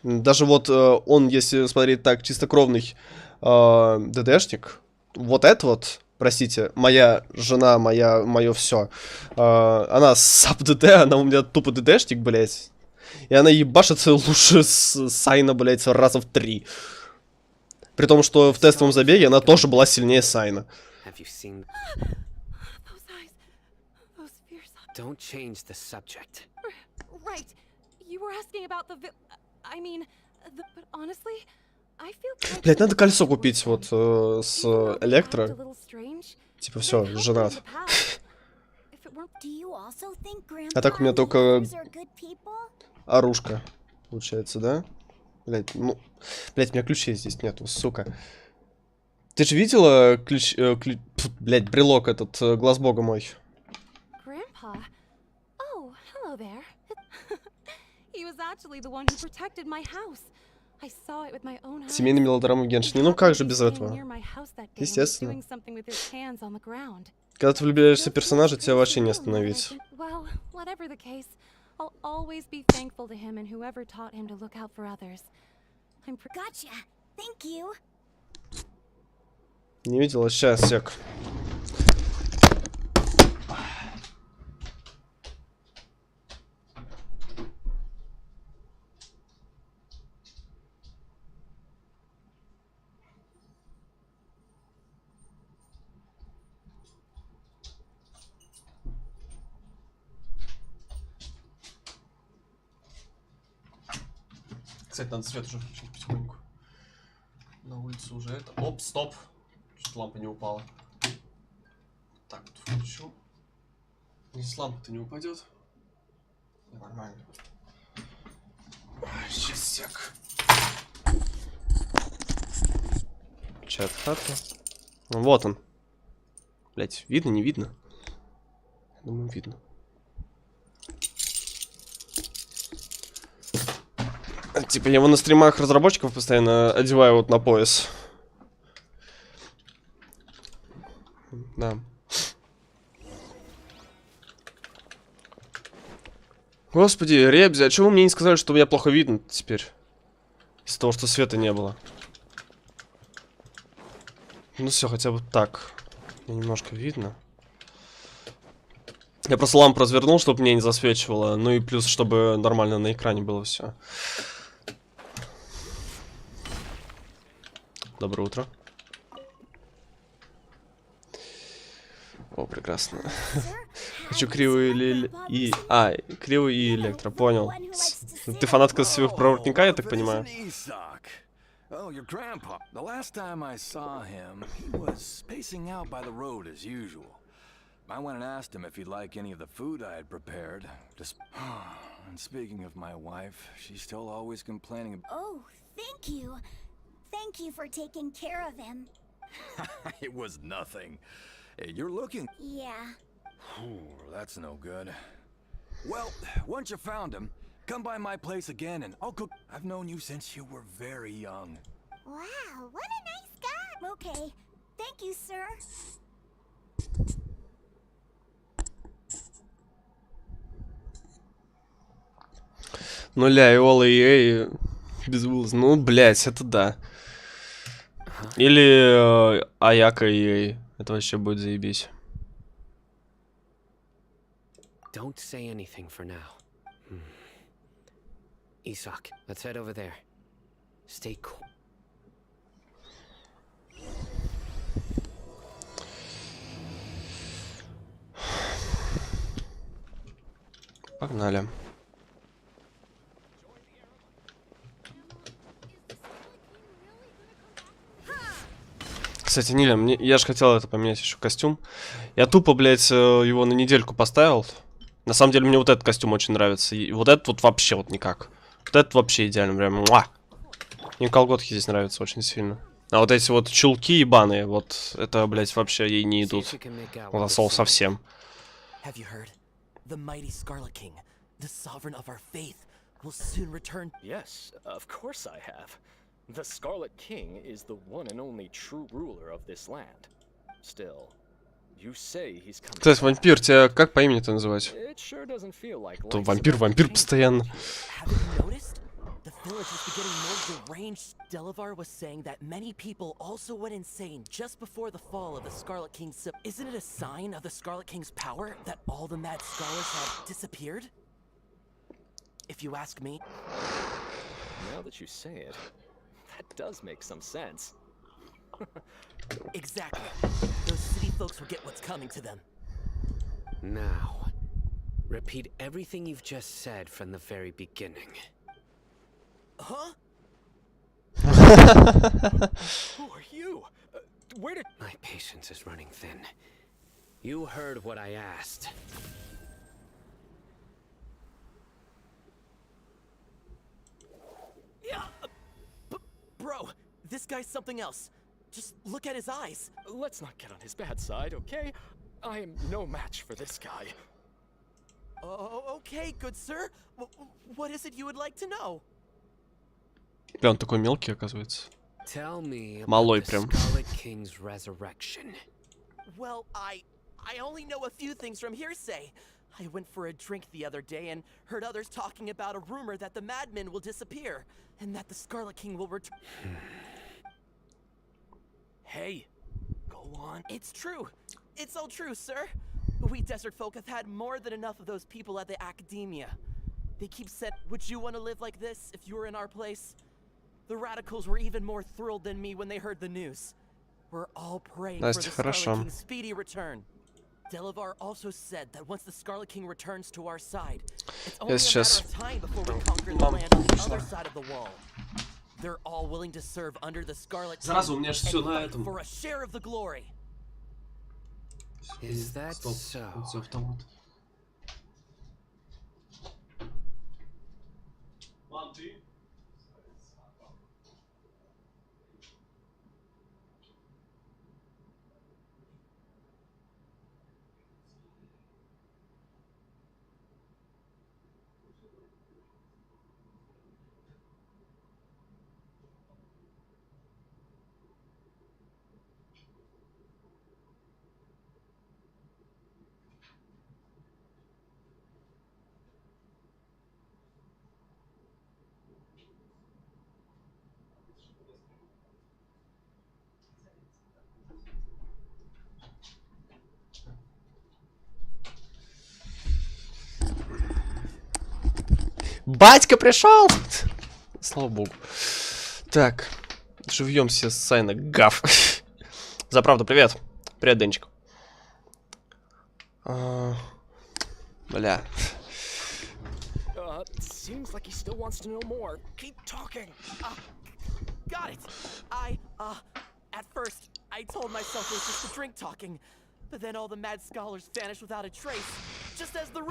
Даже вот он, если смотреть так, чистокровный ДДшник, вот это вот, простите, моя жена, мое все, она саб ДД, она у меня тупо ДДшник, блять. И она ебашится лучше с Сайна, блять, раза в 3. При том, что в тестовом забеге она тоже была сильнее Сайна. Don't change the subject. Right. You were asking about the I mean, but honestly, I feel Блять, надо кольцо купить вот с электро. Типа все, женат. А так у меня только оружка, получается, да? Блять, ну... Блять, у меня ключей здесь нету, сука. Ты же видела блять, брелок этот, глаз бога мой? Семейный мелодрама в Геншине. Ну как же без этого? Естественно. Когда ты влюбляешься в персонажа, тебя вообще не остановить. Не видела? Сейчас, сек. Кстати, надо свет уже включить потихоньку. На улице уже это... Оп, стоп! Чуть лампа не упала. Так, вот включу. Если лампа-то не упадет. Нормально. Сейчас сек. Чат хата. Вот он. Блять, видно, не видно? Думаю, видно. Типа я его на стримах разработчиков постоянно одеваю вот на пояс. Да. Господи, ребзи, а чего вы мне не сказали, что меня плохо видно теперь? Из-за того, что света не было. Ну все, хотя бы так. Мне немножко видно. Я просто лампу развернул, чтобы мне не засвечивало. Ну и плюс, чтобы нормально на экране было все. Доброе утро. О, прекрасно. Хочу кривую и... А, кривую и электро, понял. Ты фанатка своего проворотника, я так понимаю? Oh, your grandpa. The last time I saw him, he was spacing out by the road as usual. I went and asked him if he'd like any of the food I had prepared. Just... And speaking of my wife, she's still always complaining. Oh, thank you. Thank you for taking care of him. It was nothing. Hey, you're looking... Yeah. That's no good. Well, once you found him, come by my place again and I'll cook. I've known you since you were very young. Wow, what a nice guy. Okay. Thank you, sir. Ну, ля, Иола и Эй без вылаза. Ну, блять, это да. Или Аяка и Эй. Это вообще будет заебись. Don't say anything for now. Isak, let's head over there. Stay cool. Погнали. Кстати, Ниля, я же хотел это поменять еще костюм. Я тупо, блядь, его на недельку поставил. На самом деле, мне вот этот костюм очень нравится. И вот этот вот вообще вот никак. Вот этот вообще идеально, прям. Муа! Мне колготки здесь нравятся очень сильно. А вот эти вот чулки ебаные, вот это, блядь, вообще ей не идут. Вот осол совсем. Have you heard? The mighty Scarlet King, the sovereign of our faith, will soon return. Yes, of course I have. The Scarlet King is the one and only true ruler of this land. Still, you say he's coming. То есть вампир, тебя как по имени-то называть? It sure doesn't feel like То вампир постоянно. Have you noticed? The village is getting more deranged. Delavar was saying that many people also went insane just before the fall of the Scarlet King's. Isn't it a sign of the Scarlet King's power that all the mad scholars have disappeared? If you ask me. Now that you say it, that does make some sense. Exactly. Those city folks will get what's coming to them. Now, repeat everything you've just said from the very beginning. Huh? Who are you? Where did... My patience is running thin. You heard what I asked. Yeah, bro, this guy's something else. Just look at his eyes. Let's not get on his bad side, okay? I am no match for this guy. Oh, okay, good sir. What is it you would like to know? Бля, он такой мелкий, оказывается. Tell me Малой about the прям. Scarlet King's resurrection. Well, I only know a few things from hearsay. I went for a drink the other day and heard others talking about a rumor that the madmen will disappear and that the Scarlet King will return. Hey, go on. It's true. It's all true, sir. We desert folk have had more than enough of those people at the academia. They keep saying, would you want to live like this if you were in our place? The radicals were even more thrilled than me when they heard the news. We're all praying for the Scarlet King's speedy return. Delavar also said that once the Scarlet King returns to our side, it's only a matter of time before we conquer the land on the other side of the wall. They're all willing to serve under the Scarlet King and fight for a share of the glory. Is that so? Батька пришел! Слава богу. Так, живьем все с Сайна. Гав. За правду, привет. Привет, Денчик. Бля. Seems like he still wants to know more. Keep talking. Got it. At first, I told myself it was just a drink talking, but then all the mad scholars vanished without a trace, just as the...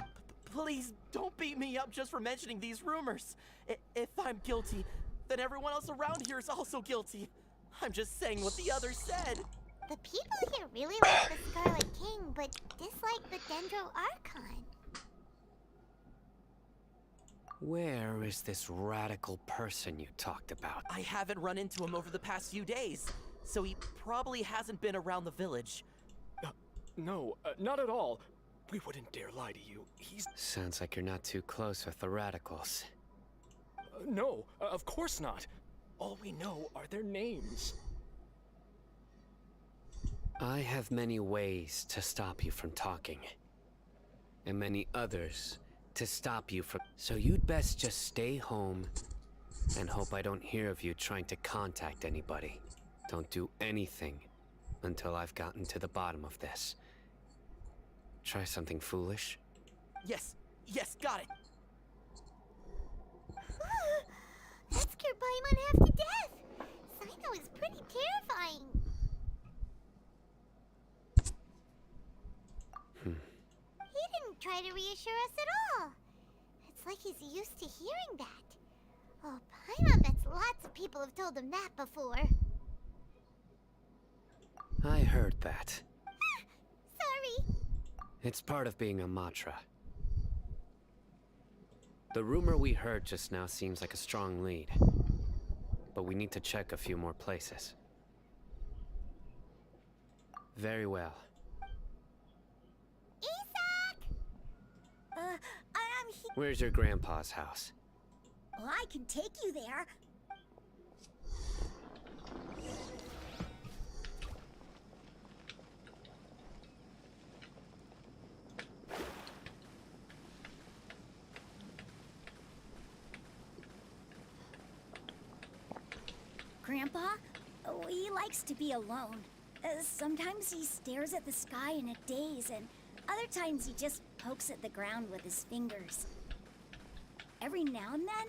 Please, don't beat me up just for mentioning these rumors. If I'm guilty, then everyone else around here is also guilty. I'm just saying what the others said. The people here really like the Scarlet King, but dislike the Dendro Archon. Where is this radical person you talked about? I haven't run into him over the past few days, so he probably hasn't been around the village. No, not at all. We wouldn't dare lie to you. He's... Sounds like you're not too close with the radicals. No, of course not. All we know are their names. I have many ways to stop you from talking. And many others to stop you from... So you'd best just stay home and hope I don't hear of you trying to contact anybody. Don't do anything until I've gotten to the bottom of this. Try something foolish? Yes, got it. That scared Paimon half to death. Sino is pretty terrifying. He didn't try to reassure us at all. It's like he's used to hearing that. Oh, Paimon bets lots of people have told him that before. I heard that. Sorry. It's part of being a Matra. The rumor we heard just now seems like a strong lead. But we need to check a few more places. Very well. I'm here. Where's your grandpa's house? Well, I can take you there. Grandpa, he likes to be alone. Sometimes he stares at the sky in a daze, and other times he just pokes at the ground with his fingers. Every now and then,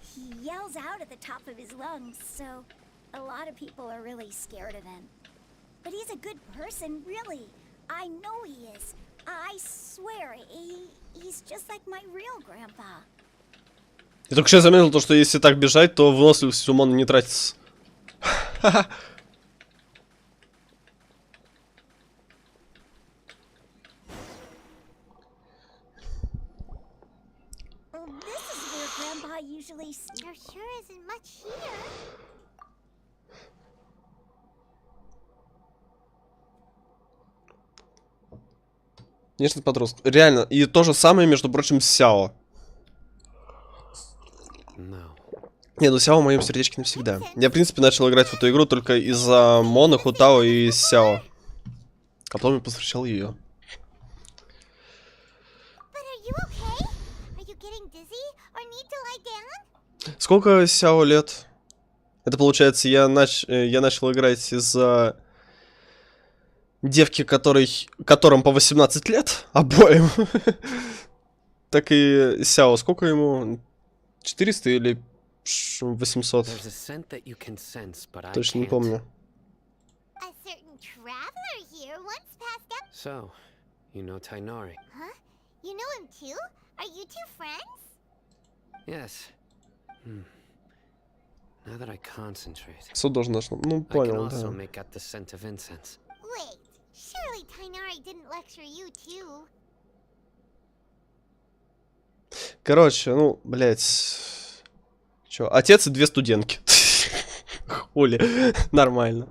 he yells out at the top of his lungs, so a lot of people are really scared of him. But he's a good person, really. I know he is. I swear, he's just like my real grandpa. Я только сейчас заметил то, что если так бежать, то выносливость умона не тратится. There sure isn't much here. Конечно, подросток. Реально. И то же самое, между прочим, с Сяо. Не, ну Сяо в моем сердечке навсегда. Я, в принципе, начал играть в эту игру только из-за Моны, Хутао и Сяо. А потом я посвящал ее. Сколько Сяо лет? Это получается, я начал играть из-за девки, которым по 18 лет, обоим. Так и Сяо, сколько ему? 400 или 800? Точно не помню. So, you know Tainari? Huh? You know him too? Are you two friends? Yes. Now that I concentrate, Суд должен нашел. Ну, I can понял, also да. make out the scent of incense. Wait, surely Tainari didn't lecture you too. Короче, ну, блять. Чё, отец и две студентки. Хули, нормально.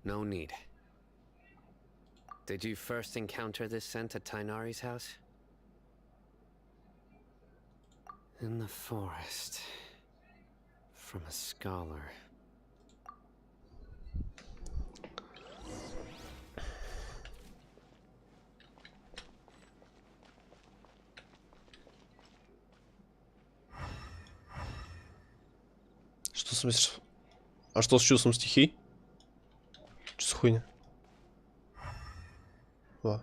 No need. Did you first encounter this scent at Tainari's house? In the forest. From a scholar. Что с мыслью? А что с чувством стихий? Что за хуйня? О.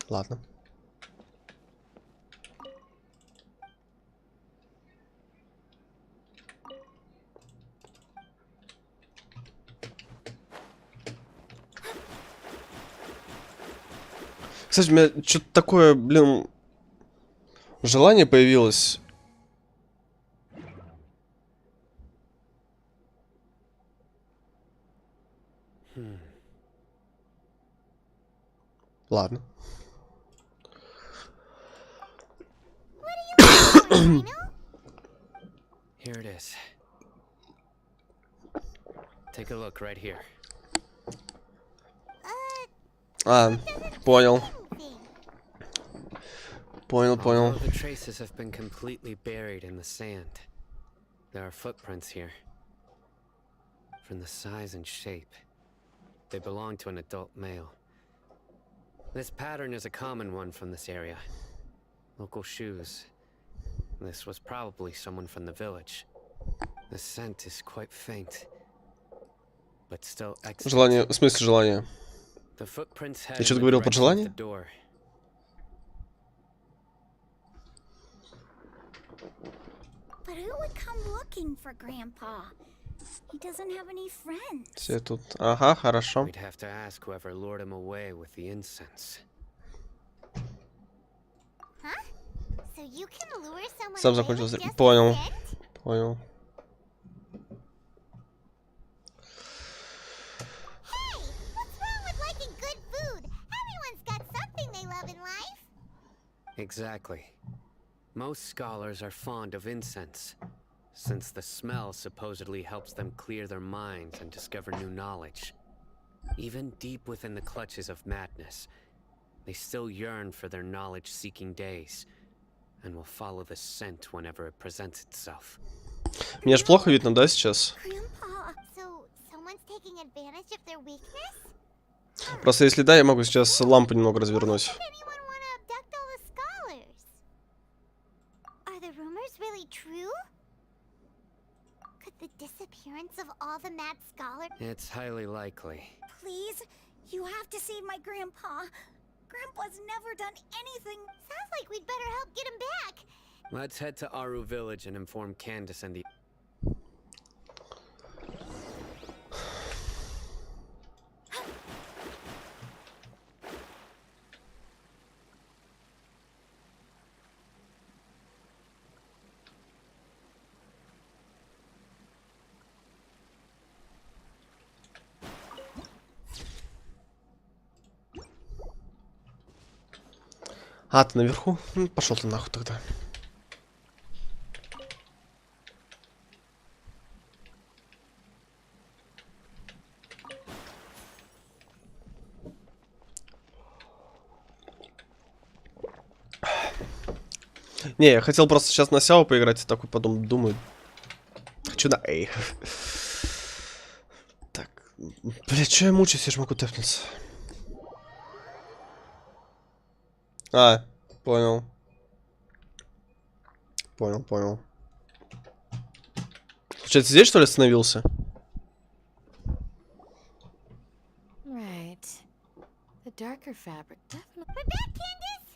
Ладно. Кстати, у меня что-то такое, блин, желание появилось. Ладно. Here it is. Take a look right here. А, понял. Понял. Although the traces have been completely buried in the sand, there are footprints here. From the size and shape, they belong to an adult male. This pattern is a common one from this area. Local shoes. This was probably someone from the village. The scent is quite faint, but still excellent. Желание, в смысле желание? The footprints head Я что-то in the говорил про direction of желание? the door. But who would come looking for Grandpa? He doesn't have any friends. Все тут. Ага, хорошо. We'd have to ask whoever lured him away with the incense. So you can lure someone Сам away закончился. with just a Понял. scent? Понял. Hey, what's wrong with liking good food? Everyone's got something they love in life. Exactly. Most scholars are fond of incense, since the smell supposedly helps them clear their minds and discover new knowledge. Even deep within the clutches of madness, they still yearn for their knowledge-seeking days, and will follow the scent whenever it presents itself. Мне ж плохо видно, да, сейчас? Grandpa, so someone's taking advantage of their weakness? Просто если да, я могу сейчас лампу немного развернуть. Anyone want to abduct all the scholars? Are the rumors really true? Could the disappearance of all the mad scholars... It's highly likely. Please, you have to save my grandpa. Grandpa's never done anything. Sounds like we'd better help get him back. Let's head to Aru Village and inform Candace and the... А, ты наверху? Пошел ты нахуй тогда. Не, я хотел просто сейчас на Сяо поиграть, и такой потом думаю. Хочу на Эй. Так. Блять, что я мучаюсь, я ж могу тэпнуться. А, понял. Понял. Получается, здесь что ли остановился? Right. The darker fabric definitely. We're back, Candace.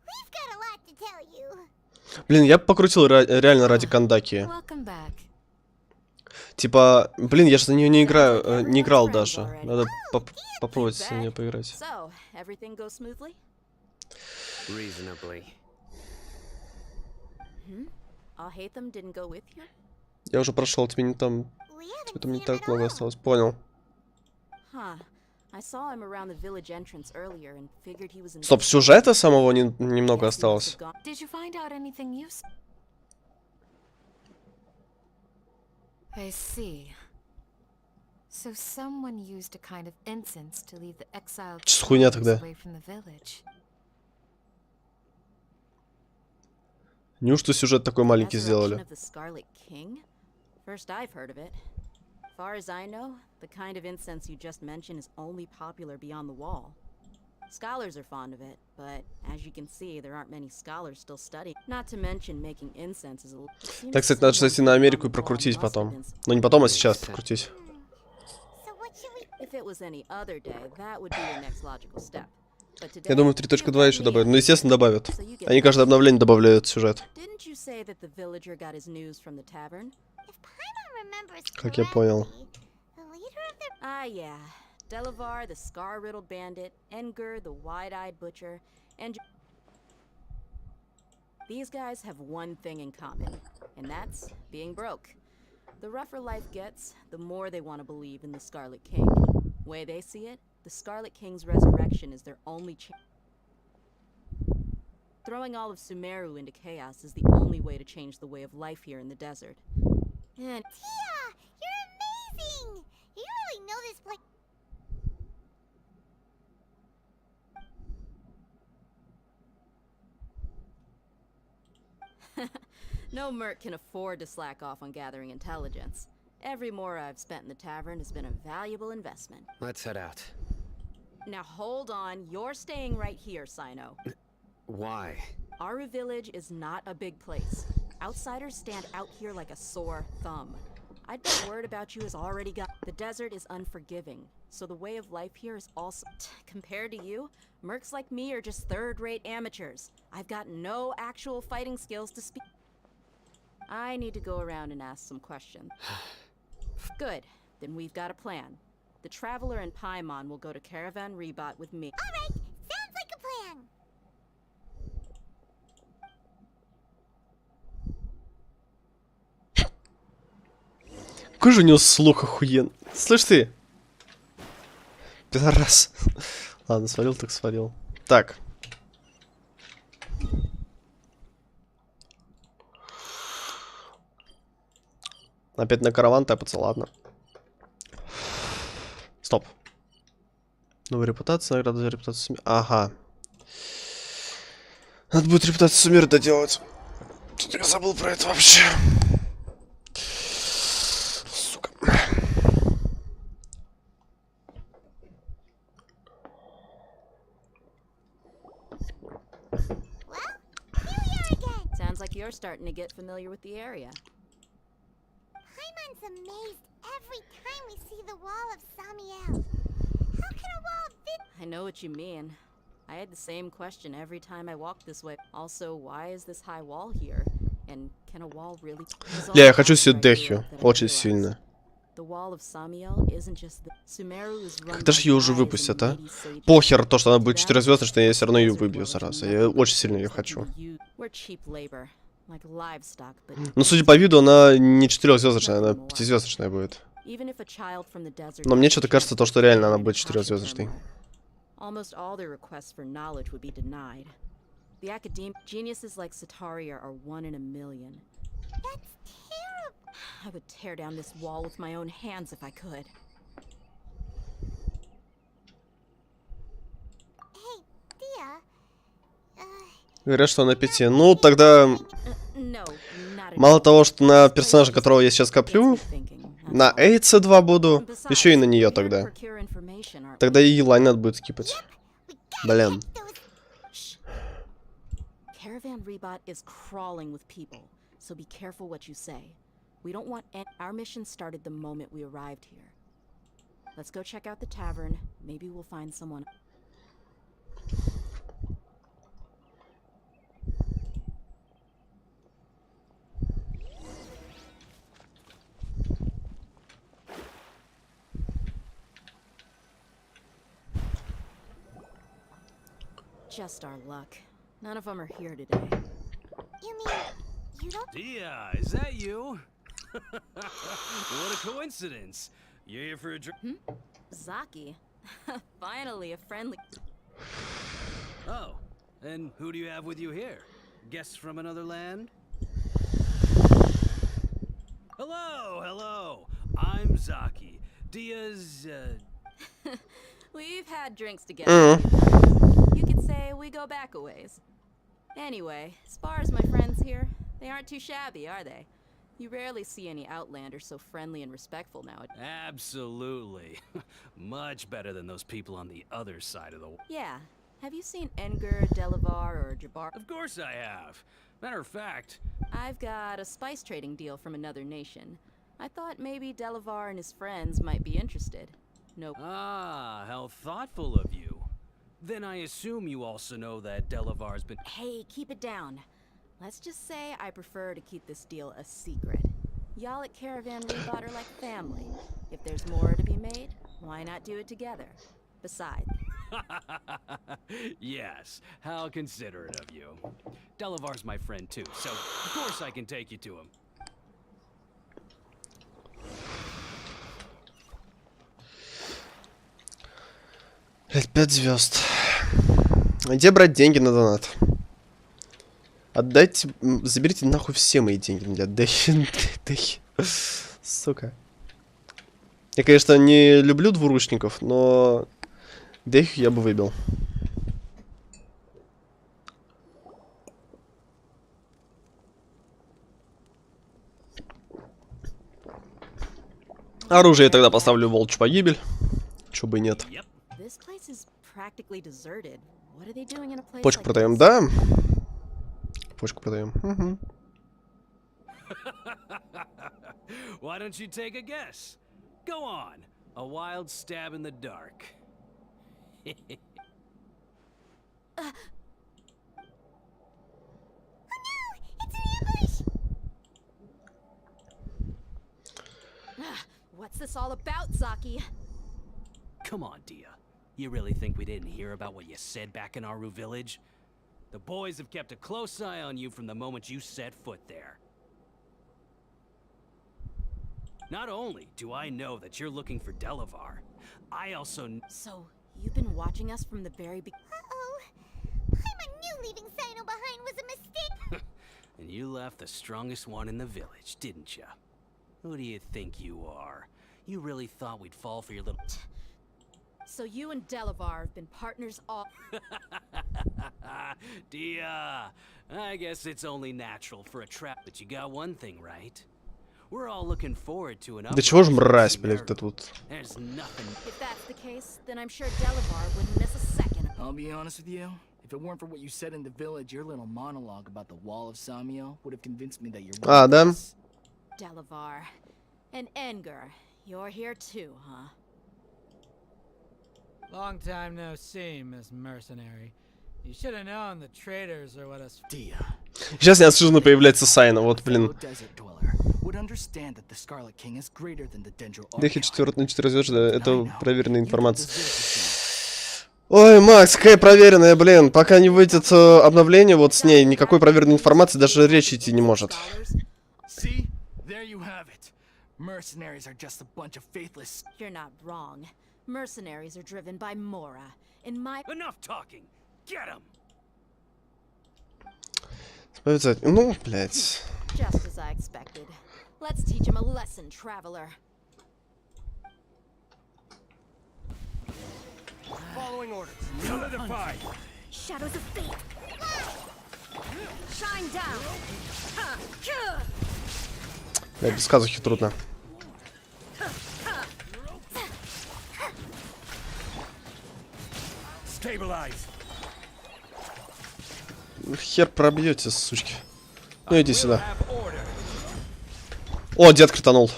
We've got a lot to tell you. Блин, я бы покрутил реально ради Кандаки. Welcome back. Типа, блин, я же за нее не играю, не играл даже. Надо попробовать за нее поиграть. So, everything goes smoothly? Reasonably. I'll hate them didn't go with you? Я уже прошел, тебе не там. Тебе там не так много осталось. Понял. Huh. I saw him around the village entrance earlier and figured he was in... Стоп, сюжета самого немного осталось. Did you find out anything useful? I see. So someone used a kind of incense to leave the exiled Что хуйня тогда? away from the village. Неужто сюжет такой маленький сделали? Of the Scarlet King? First I've heard of it. Far as I know, the kind of incense you just mentioned is only popular beyond the wall. Scholars are fond of it, but as you can see, there aren't many scholars still studying. Not to mention making incense is a... Так, кстати, надо зайти на Америку и прокрутить потом. Ну не потом, а сейчас прокрутить. If it was any other day, that would be your next logical step. But today, Я думаю, в 3.2 еще добавят. Ну, естественно, добавят. Они каждое обновление добавляют сюжет. Didn't you say that the villager got his news from the tavern? Как я понял. Ah, yeah. Delavar, the scar-riddled bandit, Enger, the wide-eyed butcher, and... These guys have one thing in common, and that's being broke. The rougher life gets, the more they want to believe in the Scarlet King. Way they see it, the Scarlet King's resurrection is their only chance. Throwing all of Sumeru into chaos is the only way to change the way of life here in the desert. And... Tia, you're amazing! You really know this place. No merc can afford to slack off on gathering intelligence. Every mora I've spent in the tavern has been a valuable investment. Let's head out. Now hold on, you're staying right here, Sino. Why? Aru Village is not a big place. Outsiders stand out here like a sore thumb. I'd bet word about you has already got... The desert is unforgiving, so the way of life here is also... Compared to you, mercs like me are just third-rate amateurs. I've got no actual fighting skills to speak... I need to go around and ask some questions. Good, then we've got a plan. The Traveler and Paimon will go to Caravan Rebot with me. Alright, sounds like a plan. Какой же у него слух охуен. Слышь ты? Пидорас. Ладно, свалил так свалил. Так. Опять на караван тэпаться, ладно. Стоп. Новая репутация, награда за репутацию Сами. Ага. Надо будет репутацию Сами доделать. Что-то я забыл про это вообще. Сука. Sounds like you're starting to get familiar with the area. Paimon's amazed every time we see the wall of Samiel. How can a wall fit? I know what you mean. I had the same question every time I walked this way. Also, why is this high wall here? And can a wall really... Я хочу себе Дехью. Очень сильно. The wall of Samiel isn't just the... Sumeru is run Когда же ее уже выпустят, а? Похер то, что она будет 4-звездочная, я все равно ее выбью, зараза. Я очень сильно ее хочу. Но судя по виду, она не 4-звездочная, она 5-звездочная будет. Но мне что-то кажется, то, что реально она будет 4-звездочной. Almost all their requests for knowledge would be denied. The academic geniuses like Sataria are 1 in a million. That's terrible. I would tear down this wall with my own hands if I could. Hey, Dia. Говорят, что на 5. Ну, тогда... Мало того, что на персонажа, которого я сейчас коплю, на Эйца 2 буду, еще и на нее тогда. Тогда и Елань надо будет скипать. Блин. Caravan Rebot is crawling with people, so be careful what you say. We don't want our mission started the moment we arrived here. Let's go check out the tavern. Maybe we'll find someone. Just our luck. None of them are here today. You mean you don't? Dia, is that you? What a coincidence. You're here for a drink? Zaki. Finally, a friendly. Oh, and who do you have with you here? Guests from another land? Hello, hello. I'm Zaki. Dia's, We've had drinks together. You could say we go back a ways. Anyway, as far as my friends here, they aren't too shabby, are they? You rarely see any Outlanders so friendly and respectful nowadays. Absolutely. Much better than those people on the other side of the world. Yeah. Have you seen Enger, Delavar, or Jabbar? Of course I have. Matter of fact, I've got a spice trading deal from another nation. I thought maybe Delavar and his friends might be interested. Nope. Ah, how thoughtful of you. Then I assume you also know that Delavar's been— Hey, keep it down. Let's just say I prefer to keep this deal a secret. Y'all at Caravan Rebot are like family. If there's more to be made, why not do it together? Besides... Yes, how considerate of you. Delavar's my friend too, so of course I can take you to him. Блять, 5 звезд. Где брать деньги на донат? Отдайте, заберите нахуй все мои деньги для Дехи. Сука. Я, конечно, не люблю двуручников, но Дехи я бы выбил. Оружие я тогда поставлю волчью погибель. Чё бы и нет. Почку продаем, да? Почку продаем. Угу. Why don't you take a guess? Go on. A wild stab in the dark. What's this all about, Zaki? Come on, Dia. You really think we didn't hear about what you said back in Aru village? The boys have kept a close eye on you from the moment you set foot there. Not only do I know that you're looking for Delavar, I also... So, you've been watching us from the very beginning? Uh-oh. I knew leaving Sino behind was a mistake. And you left the strongest one in the village, didn't ya? Who do you think you are? You really thought we'd fall for your little... So you and Delavar have been partners all... Dia, I guess it's only natural for a trap, but you got one thing right. We're all looking forward to an Да чего ж мразь, блядь, ты тут? There's nothing. If that's the case, then I'm sure Delavar wouldn't miss a second. I'll be honest with you. If it weren't for what you said in the village, your little monologue about the wall of Samio would have convinced me that you're... А, да? Delavar. And Engar. You're here too, huh? Long time no see, Miss Mercenary. You should have known the traders are what us... Сейчас неожиданно появляется Сайна, вот, блин. Дехи 4 на 4 звезды, это проверенная информация. Ой, Макс, какая проверенная, блин. Пока не выйдет обновление вот с ней, никакой проверенной информации даже речи идти не может. You're not wrong. Mercenaries are driven by Mora. In my... Enough talking. Get him. Ну, блядь. Just as I expected. Let's teach him a lesson, traveler. Following orders. Solidify. Shadows of fate. Shine down. Бля, без казухи трудно. Stabilize. Хер пробьете, сучки. Ну иди сюда. О, дед кританул.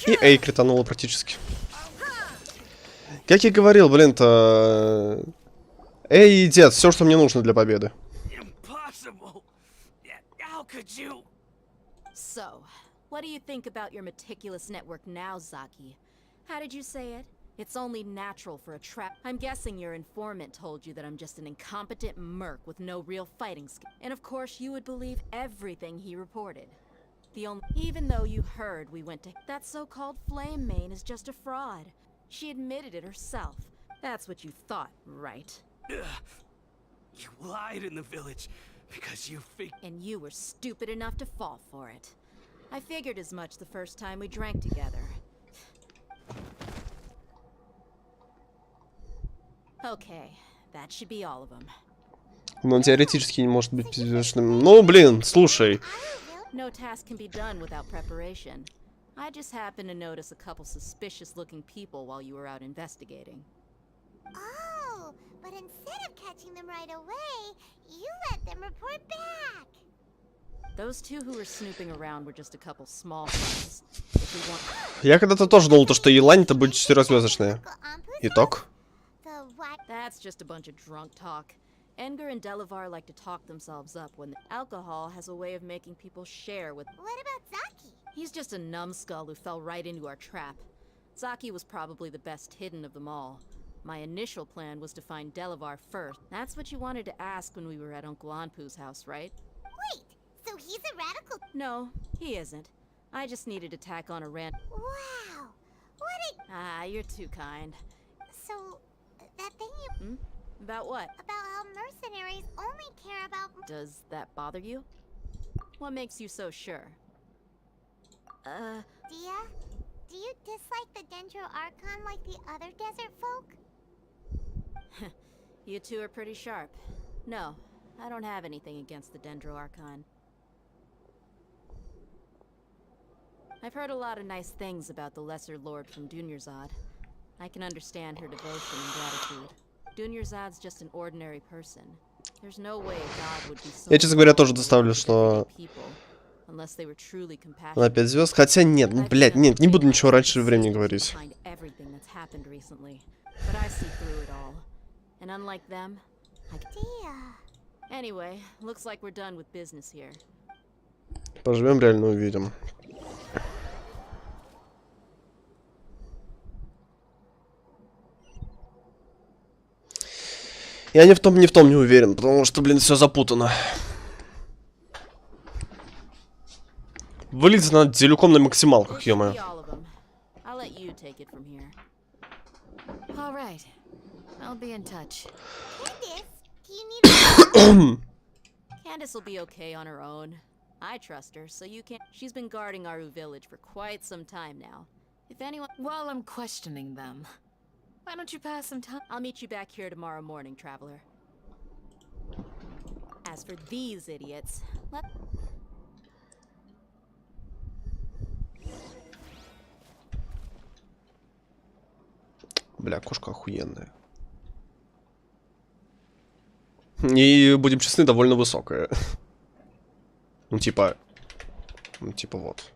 И Эй кританула практически. Как я говорил, блин-то... Эй и дед, все, что мне нужно для победы. So, what do you think about your meticulous network now, Zaki? How did you say it? It's only natural for a trap. I'm guessing your informant told you that I'm just an incompetent merc with no real fighting skill. And of course you would believe everything he reported. Even though you heard we went to... That so-called Flame Main is just a fraud. She admitted it herself. That's what you thought, right? You lied in the village because you And you were stupid enough to fall for it. I figured as much the first time we drank together. Okay, that should be all of them. Он теоретически не может быть безвешенным. Ну, блин, слушай. No task can be done without preparation. I just happened to notice a couple suspicious-looking people while you were out investigating. Oh, but instead of catching them right away, you let them report back. Those two who were snooping around were just a couple small fries. Я когда-то тоже думал, что Елань-то будет 4-звездочная. Итог. That's just a bunch of drunk talk. Engar and Delavar like to talk themselves up when alcohol has a way of making people share with... What about Zaki? He's just a numbskull who fell right into our trap. Zaki was probably the best hidden of them all. My initial plan was to find Delavar first. That's what you wanted to ask when we were at Uncle Anpu's house, right? Wait, so he's a radical... No, he isn't. I just needed to tack on a rant. Wow, what a... Ah, you're too kind. So, that thing you... About what? About how mercenaries only care about... Does that bother you? What makes you so sure? Dia? Do you dislike the Dendro Archon like the other desert folk? You two are pretty sharp. No, I don't have anything against the Dendro Archon. I've heard a lot of nice things about the Lesser Lord from Dunyarzad. I can understand her devotion and gratitude. Dunyarzad's just an ordinary person. There's no way a god would be so... Я, честно говоря, тоже доставлю, что... Она 5 звезд. Хотя нет, ну, блядь, нет, не буду ничего раньше времени говорить. Поживем, реально увидим. Я ни в том не уверен, потому что, блин, все запутано. Вылезть надо целиком на максималках, ё-моё. Candace will be okay on her own. I trust her, so you can't. She's been guarding Aru village for quite some time now. If anyone. While I'm questioning them, why don't you pass some time? I'll meet you back here tomorrow morning, traveler. As for these idiots, let. Бля, кошка охуенная. И, будем честны, довольно высокая. Ну, типа вот.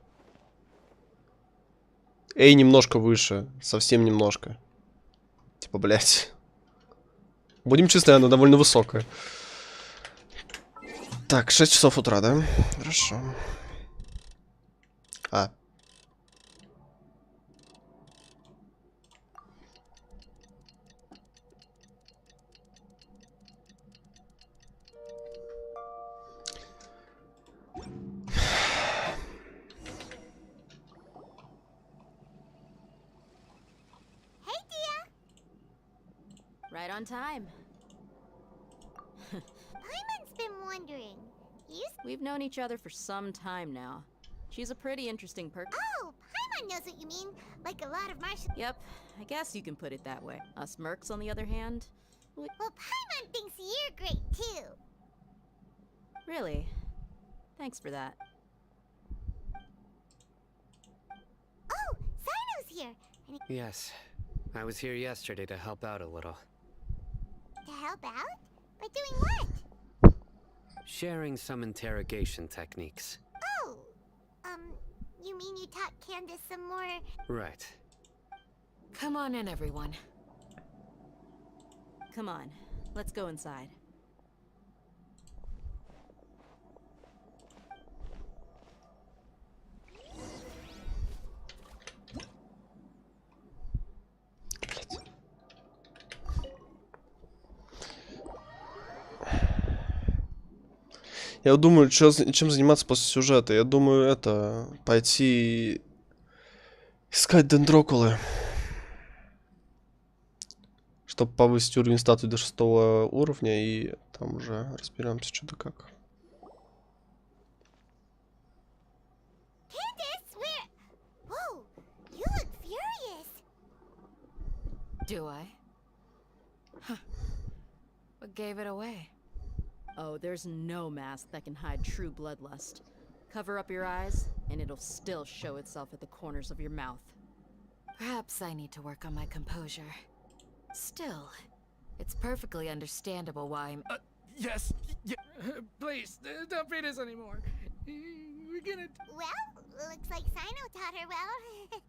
Эй, немножко выше. Совсем немножко. Типа, блядь. Будем честны, она довольно высокая. Так, 6 часов утра, да? Хорошо. Right on time. Paimon's been wondering. We've known each other for some time now. She's a pretty interesting person. Oh, Paimon knows what you mean. Like a lot of Martians. Yep, I guess you can put it that way. Us mercs, on the other hand. Well, Paimon thinks you're great too. Really? Thanks for that. Oh, Sino's here. Yes, I was here yesterday to help out a little. To help out? By doing what? Sharing some interrogation techniques. Oh, you mean you taught Candace some more? Right. Come on in, everyone. Come on, let's go inside. Я думаю, чем заниматься после сюжета. Я думаю, это пойти искать дендрокулы, чтобы повысить уровень статуи до 6 уровня, и там уже разберемся, что да как. Candace, where? Whoa, you look furious. Do I? Huh. What gave it away? Oh, there's no mask that can hide true bloodlust. Cover up your eyes, and it'll still show itself at the corners of your mouth. Perhaps I need to work on my composure. Still, it's perfectly understandable why I'm... Yes, please, don't beat us anymore. We're gonna... Well, looks like Sino taught her well.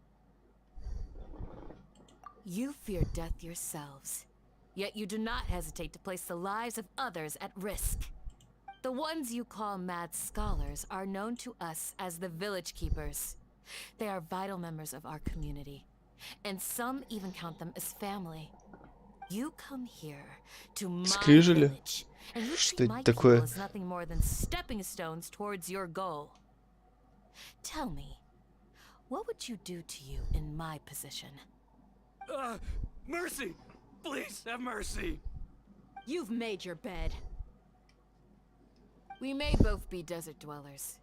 You fear death yourselves. Yet you do not hesitate to place the lives of others at risk. The ones you call mad scholars are known to us as the village keepers. They are vital members of our community, and some even count them as family. You come here to my village, and you treat my people as nothing more than stepping stones towards your goal. Tell me, what would you do to you in my position? Mercy! Please, have mercy! You've made your bed. We may both be desert dwellers,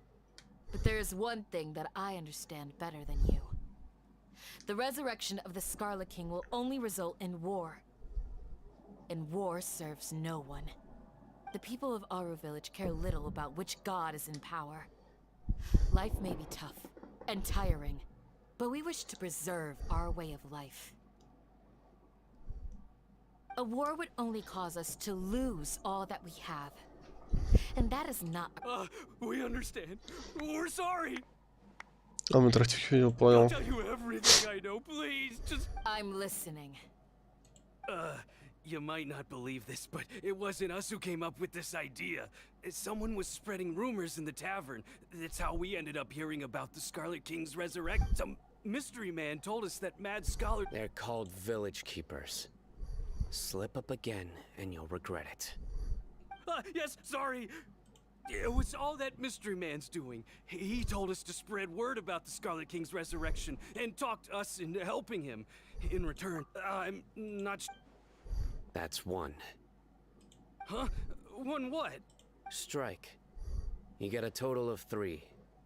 but there is one thing that I understand better than you. The resurrection of the Scarlet King will only result in war. And war serves no one. The people of Aru village care little about which god is in power. Life may be tough and tiring, but we wish to preserve our way of life. A war would only cause us to lose all that we have. And that is not... We understand. We're sorry. I'm I'll tell you everything I know, please. Just... I'm listening. You might not believe this, but it wasn't us who came up with this idea. Someone was spreading rumors in the tavern. That's how we ended up hearing about the Scarlet King's resurrection. Some mystery man told us that mad scholar... They're called village keepers. Slip up again, and you'll regret it. Yes, sorry. It was all that mystery man's doing. He told us to spread word about the Scarlet King's resurrection and talked us into helping him. In return, I'm not. That's one. Huh? One what? Strike. You get a total of 3.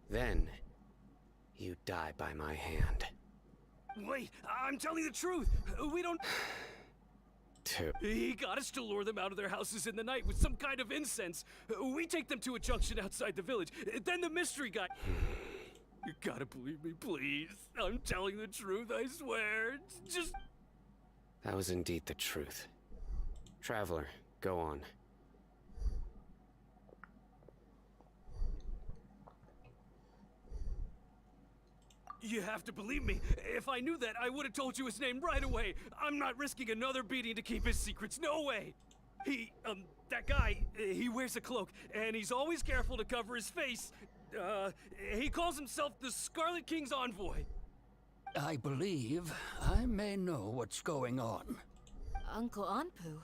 Then, you die by my hand. Wait, I'm telling the truth. We don't. 2. He got us to lure them out of their houses in the night with some kind of incense. We take them to a junction outside the village. Then the mystery guy. You gotta believe me, please. I'm telling the truth, I swear. It's just. That was indeed the truth. Traveler, go on. You have to believe me. If I knew that, I would have told you his name right away. I'm not risking another beating to keep his secrets. No way. That guy, he wears a cloak, and he's always careful to cover his face. He calls himself the Scarlet King's envoy. I believe I may know what's going on. Uncle Anpu.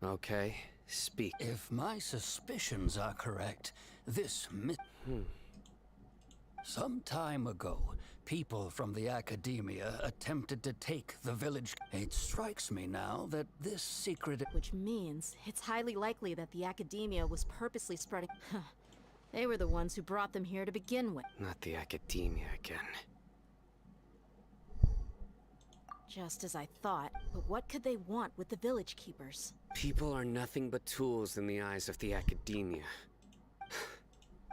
Okay, speak. If my suspicions are correct, this some time ago, people from the academia attempted to take the village. It strikes me now that this secret... Which means it's highly likely that the academia was purposely spreading... They were the ones who brought them here to begin with. Not the academia again. Just as I thought, but what could they want with the village keepers? People are nothing but tools in the eyes of the academia.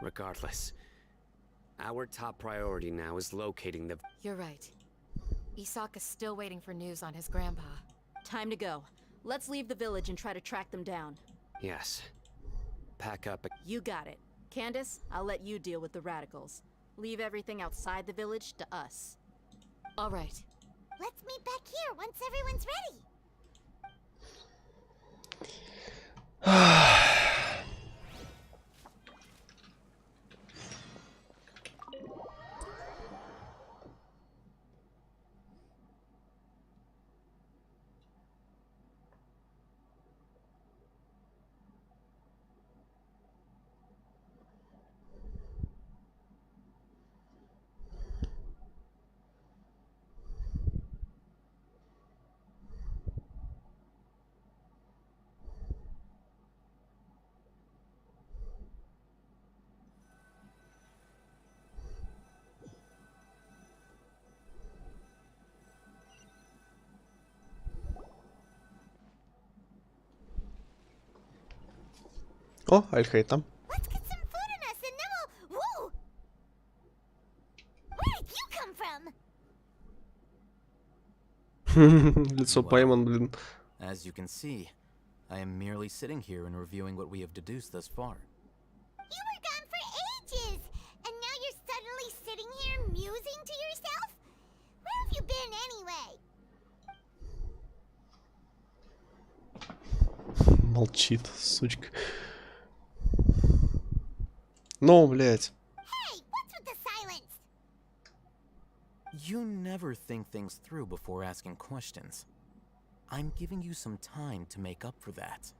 Regardless, our top priority now is locating the... You're right. Isaka's still waiting for news on his grandpa. Time to go. Let's leave the village and try to track them down. Yes. Pack up. You got it. Candace, I'll let you deal with the radicals. Leave everything outside the village to us. All right. Let's meet back here once everyone's ready. О, Альхейта. Let's get some food in us and then we'll... Whoa! Where did you come from? Лицо Пайман, блин. As you can see, I am merely sitting here and reviewing what we have deduced thus far. You were gone for ages, and now you're suddenly sitting here musing to yourself? Where have you been anyway? Молчит, сучка. Ну, блядь. Hey, what's with the silence? You never think things through before asking questions. I'm giving you some time to make up for that.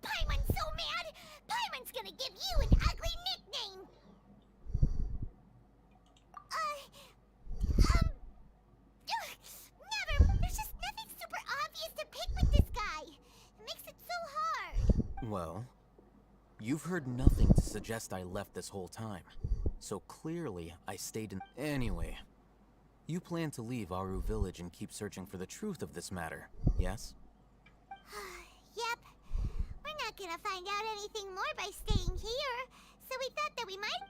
Paimon's so mad! Paimon's gonna give you an ugly nickname! Never! There's just nothing super obvious to pick with this guy. It makes it so hard. Well, you've heard nothing to suggest I left this whole time. So clearly, I stayed in... Anyway, you plan to leave Aru Village and keep searching for the truth of this matter, yes? Yep. We're not gonna find out anything more by staying here, so we thought that we might...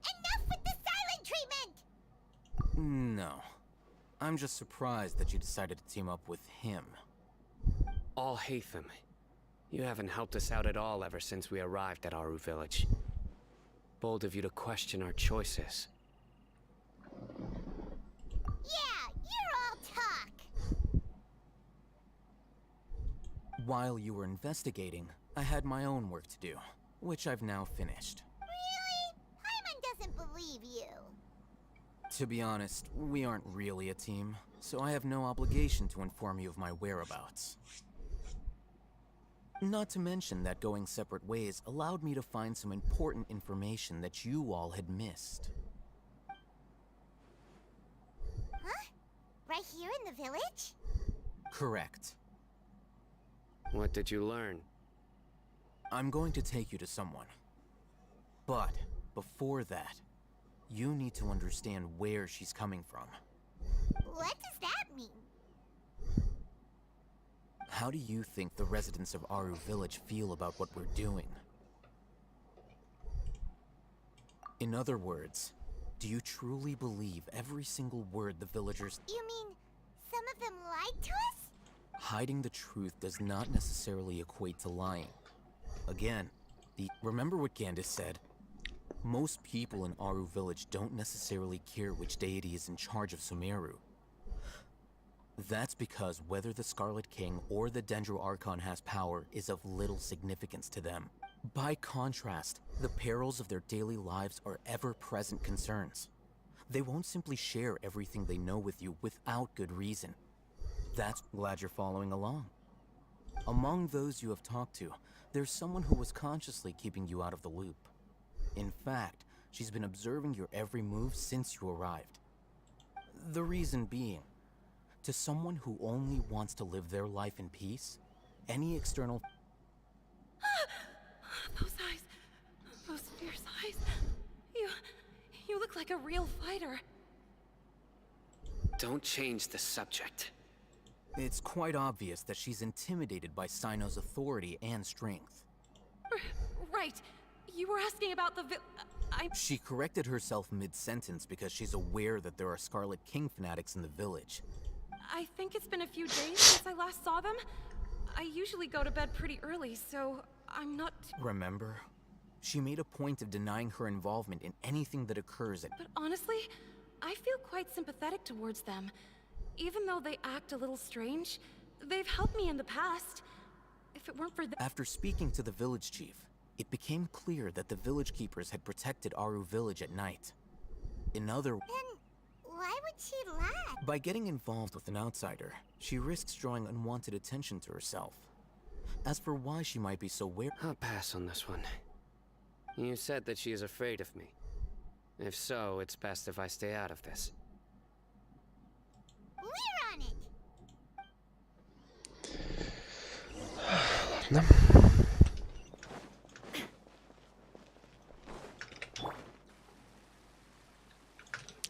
Enough with the silent treatment! No. I'm just surprised that you decided to team up with him. All Haytham. You haven't helped us out at all ever since we arrived at Aru Village. Bold of you to question our choices. Yeah, you're all talk! While you were investigating, I had my own work to do, which I've now finished. Really? Paimon doesn't believe you. To be honest, we aren't really a team, so I have no obligation to inform you of my whereabouts. Not to mention that going separate ways allowed me to find some important information that you all had missed. Huh? Right here in the village? Correct. What did you learn? I'm going to take you to someone. But before that, you need to understand where she's coming from. What does that mean? How do you think the residents of Aru Village feel about what we're doing? In other words, do you truly believe every single word the villagers— You mean some of them lied to us? Hiding the truth does not necessarily equate to lying. Again, remember what Candace said? Most people in Aru Village don't necessarily care which deity is in charge of Sumeru. That's because whether the Scarlet King or the Dendro Archon has power is of little significance to them. By contrast, the perils of their daily lives are ever-present concerns. They won't simply share everything they know with you without good reason. That's glad you're following along. Among those you have talked to, there's someone who was consciously keeping you out of the loop. In fact, she's been observing your every move since you arrived. The reason being, to someone who only wants to live their life in peace, any external— Those eyes. Those fierce eyes. You look like a real fighter. Don't change the subject. It's quite obvious that she's intimidated by Sino's authority and strength. Right. You were asking about the She corrected herself mid-sentence because she's aware that there are Scarlet King fanatics in the village. I think it's been a few days since I last saw them. I usually go to bed pretty early, so I'm not— Remember? She made a point of denying her involvement in anything that occurs at— But honestly, I feel quite sympathetic towards them. Even though they act a little strange, they've helped me in the past. If it weren't for them— After speaking to the village chief, it became clear that the village keepers had protected Aru Village at night. In other— Then why would she lie? By getting involved with an outsider, she risks drawing unwanted attention to herself. As for why she might be so wary— I'll pass on this one. You said that she is afraid of me. If so, it's best if I stay out of this. We're on it! Ладно.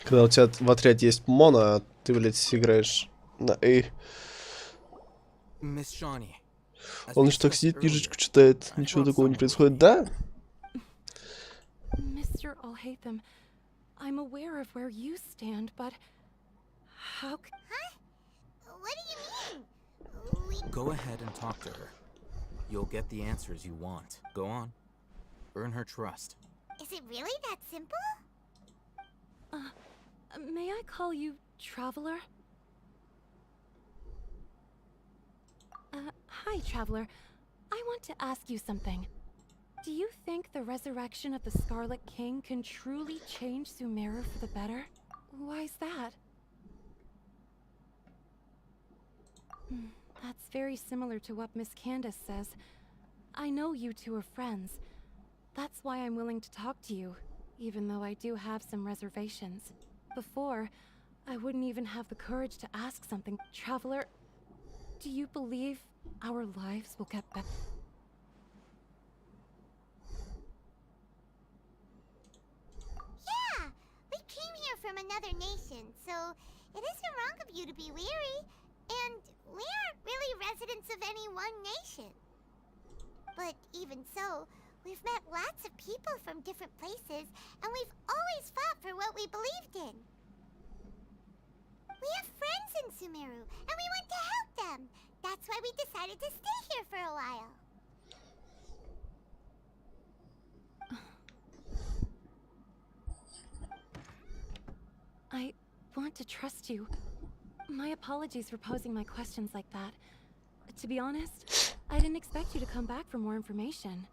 Когда у тебя в отряде есть моно, а ты, блядь, играешь на «Эй». Он что, так сидит, книжечку читает, ничего такого не происходит, да? Mr. Alhaitham, I'm aware of where you stand, but how c— Huh? What do you mean? Go ahead and talk to her. You'll get the answers you want. Go on. Earn her trust. Is it really that simple? May I call you Traveler? Hi, Traveler. I want to ask you something. Do you think the resurrection of the Scarlet King can truly change Sumeru for the better? Why's that? That's very similar to what Miss Candace says. I know you two are friends. That's why I'm willing to talk to you, even though I do have some reservations. Before, I wouldn't even have the courage to ask something. Traveler, do you believe our lives will get better? Yeah! We came here from another nation, so it isn't wrong of you to be weary. And we aren't really residents of any one nation. But even so, we've met lots of people from different places, and we've always fought for what we believed in. We have friends in Sumeru, and we want to help them. That's why we decided to stay here for a while. I want to trust you. My apologies for posing my questions like that. To be honest, I didn't expect you to come back for more information.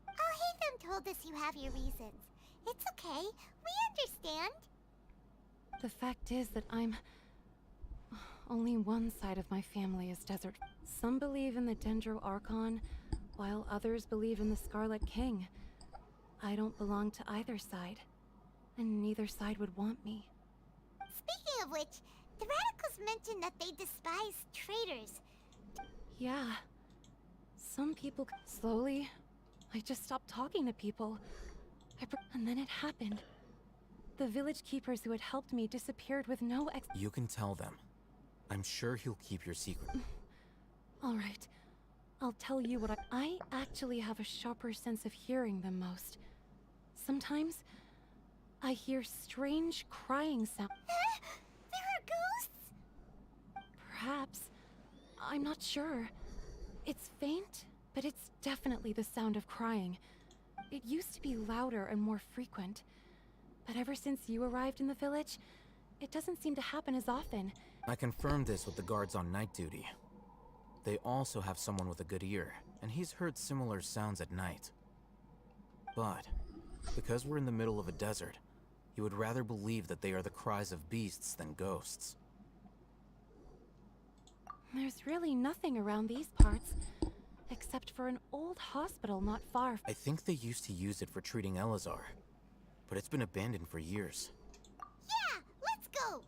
Oh, Hatham told us you have your reasons. It's okay. We understand. The fact is that only one side of my family is desert. Some believe in the Dendro Archon, while others believe in the Scarlet King. I don't belong to either side, and neither side would want me. Speaking of which, the radicals mentioned that they despise traitors. Yeah. Some people... Slowly, I just stopped talking to people. And then it happened. The village keepers who had helped me disappeared with no You can tell them. I'm sure he'll keep your secret. Alright. I'll tell you what I actually have a sharper sense of hearing than most. Sometimes, I hear strange crying sounds. There are ghosts? Perhaps. I'm not sure. It's faint, but it's definitely the sound of crying. It used to be louder and more frequent. But ever since you arrived in the village, it doesn't seem to happen as often. I confirmed this with the guards on night duty. They also have someone with a good ear, and he's heard similar sounds at night. But, because we're in the middle of a desert, he would rather believe that they are the cries of beasts than ghosts. There's really nothing around these parts, except for an old hospital not far. I think they used to use it for treating Elazar, but it's been abandoned for years. Yeah, let's go.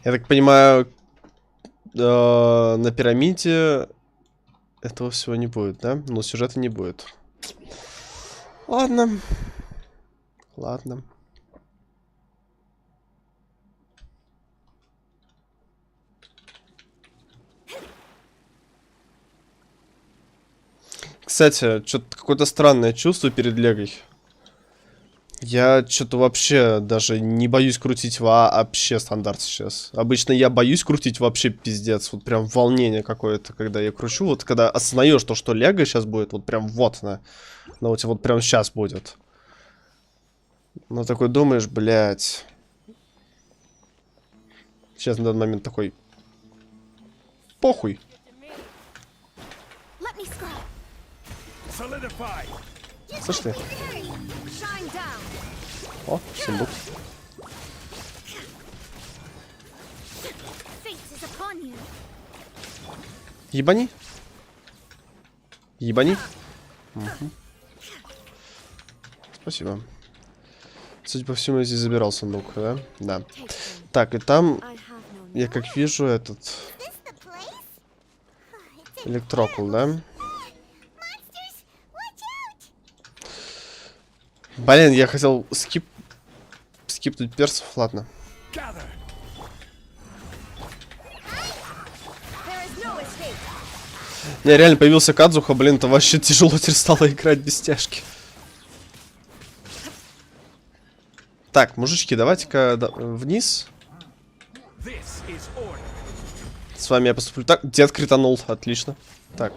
Я так понимаю, на пирамиде этого всего не будет, да? Но сюжета не будет. Ладно. Ладно. Кстати, что-то какое-то странное чувство перед Легой. Я что-то вообще даже не боюсь крутить вообще стандарт сейчас. Обычно я боюсь крутить вообще пиздец. Вот прям волнение какое-то, когда я кручу. Вот когда осознаешь то, что Лего сейчас будет, вот прям вот на ноуте, вот прям сейчас будет. Ну такой думаешь, блядь. Сейчас на данный момент такой. Похуй. Слышь ты? О, сундук. Ебани. Ебани. Угу. Спасибо. Судя по всему, я здесь забирал сундук, да? Да. Так, и там, я как вижу, этот... Электрокул, да? Блин, я хотел скипнуть персов, ладно. Не, реально появился Кадзуха, блин, это вообще тяжело теперь стало играть без стяжки. Так, мужички, давайте-ка вниз. С вами я поступлю так. Дед кританул, отлично. Так.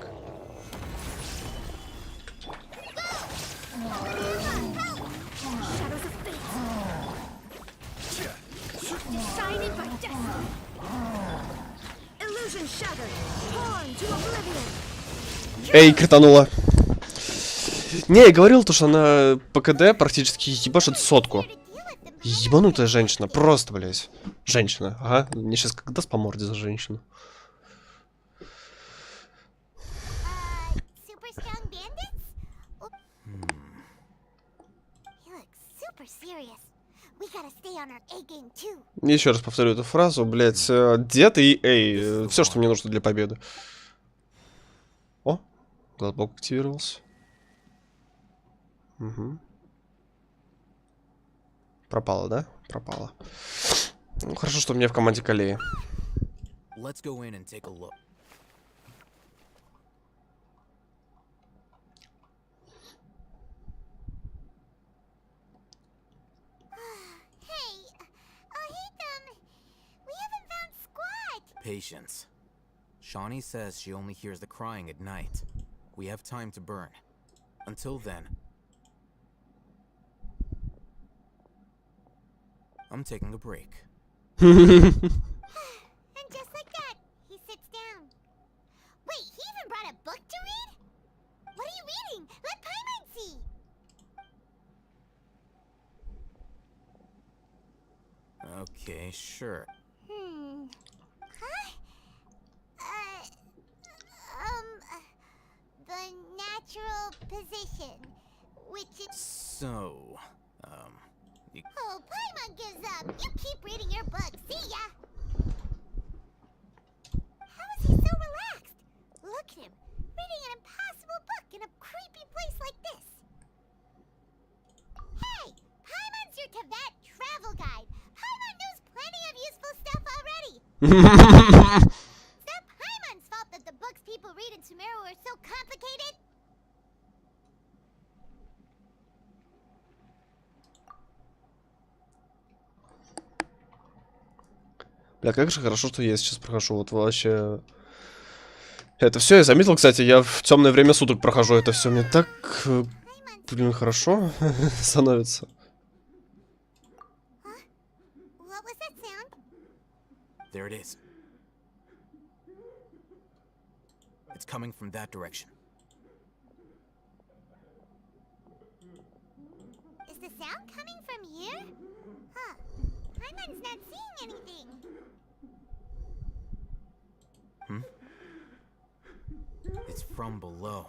Эй, кританула. Не, я говорил то, что она по КД практически ебашит сотку. Ебанутая женщина, просто, блядь. Женщина, ага. Мне сейчас как даст по морде за женщину. Еще раз повторю эту фразу, блядь. Дед и эй. Все, что мне нужно для победы. О, глазбок активировался. Угу. Пропала, да? Пропала. Ну, хорошо, что у меня в команде колеи. Patience. Shawnee says she only hears the crying at night. We have time to burn. Until then. I'm taking a break. And just like that, he sits down. Wait, he even brought a book to read? What are you reading? Let Paimon see. Okay, sure. Huh? The natural position, which is... So, Oh, Paimon gives up. You keep reading your book. See ya. How is he so relaxed? Look at him, reading an impossible book in a creepy place like this. Hey, Paimon's your Tibet travel guide. Paimon knows plenty of useful stuff already. It's not Paimon's fault that the books people read in Sumeru are so complicated. Бля, как же хорошо, что я сейчас прохожу. Вот вообще... Это все я заметил, кстати, я в темное время суток прохожу это все. Мне так, блин, хорошо становится. There it is. It's coming from that direction. Is the sound coming from here? Huh. Paimon's not seeing anything. It's from below.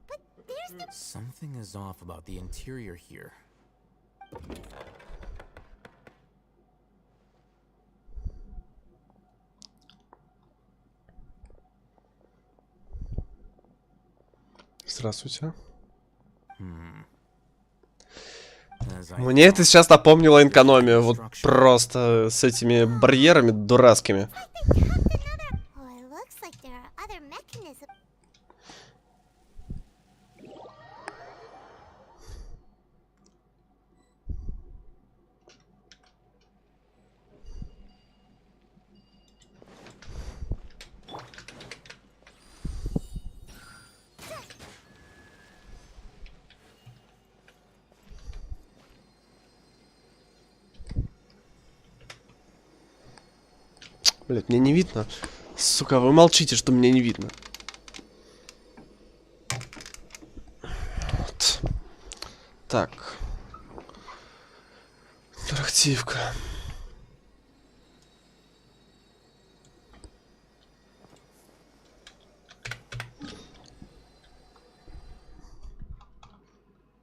But there's no... Something is off about the interior here. Здравствуйте. Мне это сейчас напомнило экономию, вот просто с этими барьерами дурацкими. Блять, мне не видно. Сука, вы молчите, что мне не видно. Вот. Так. Интерактивка.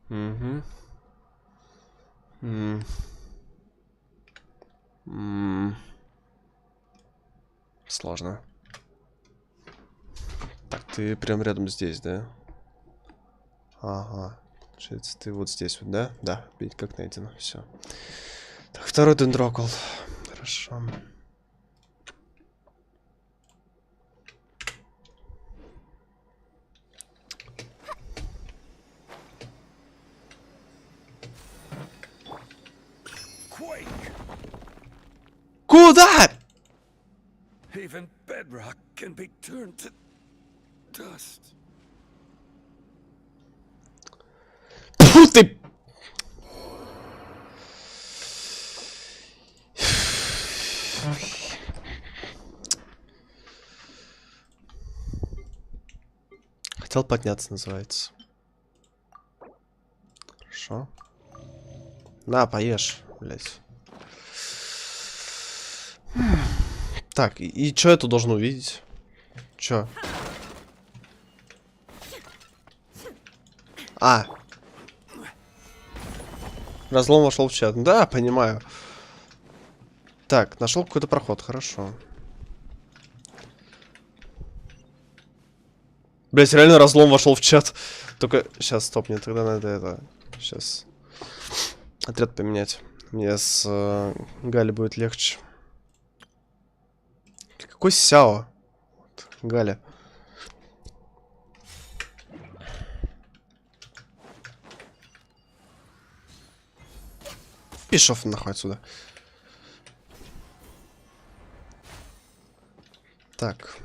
Угу. Сложно. Так, ты прям рядом здесь, да? Ага. Получается, ты вот здесь вот, да? Да, бить как найдено. Все. Так, второй дендрокол. Хорошо. Куда? Even bedrock can be turned to dust. Фу ты! Хотел подняться, называется. Хорошо. На, поешь, блять. Так, и что я тут должен увидеть? Чё? А. Разлом вошел в чат. Да, понимаю. Так, нашел какой-то проход, хорошо. Блять, реально разлом вошел в чат. Только сейчас, стоп, мне тогда надо это. Сейчас. Отряд поменять. Мне с Галей будет легче. Какой Сяо? Вот, Галя. Пишов нахуй отсюда. Так.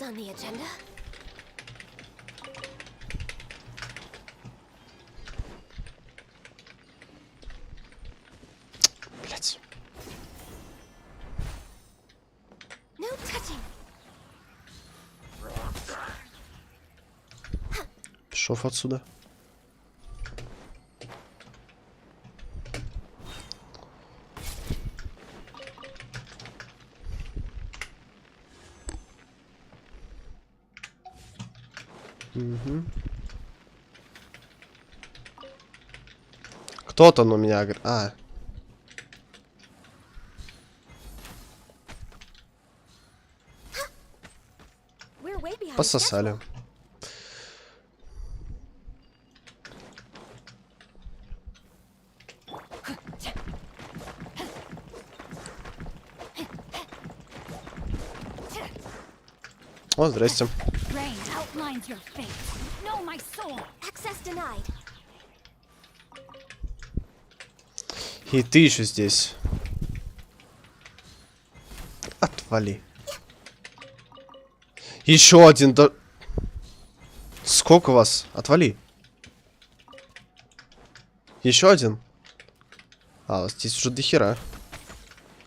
on the agenda. Блять. No touching. Пішов отсюда. Угу. Кто-то на меня говорит. А. Пососали. О, здрасте. И ты еще здесь. Отвали. Еще один. Да... Сколько вас? Отвали. Еще один. А, здесь уже дохера.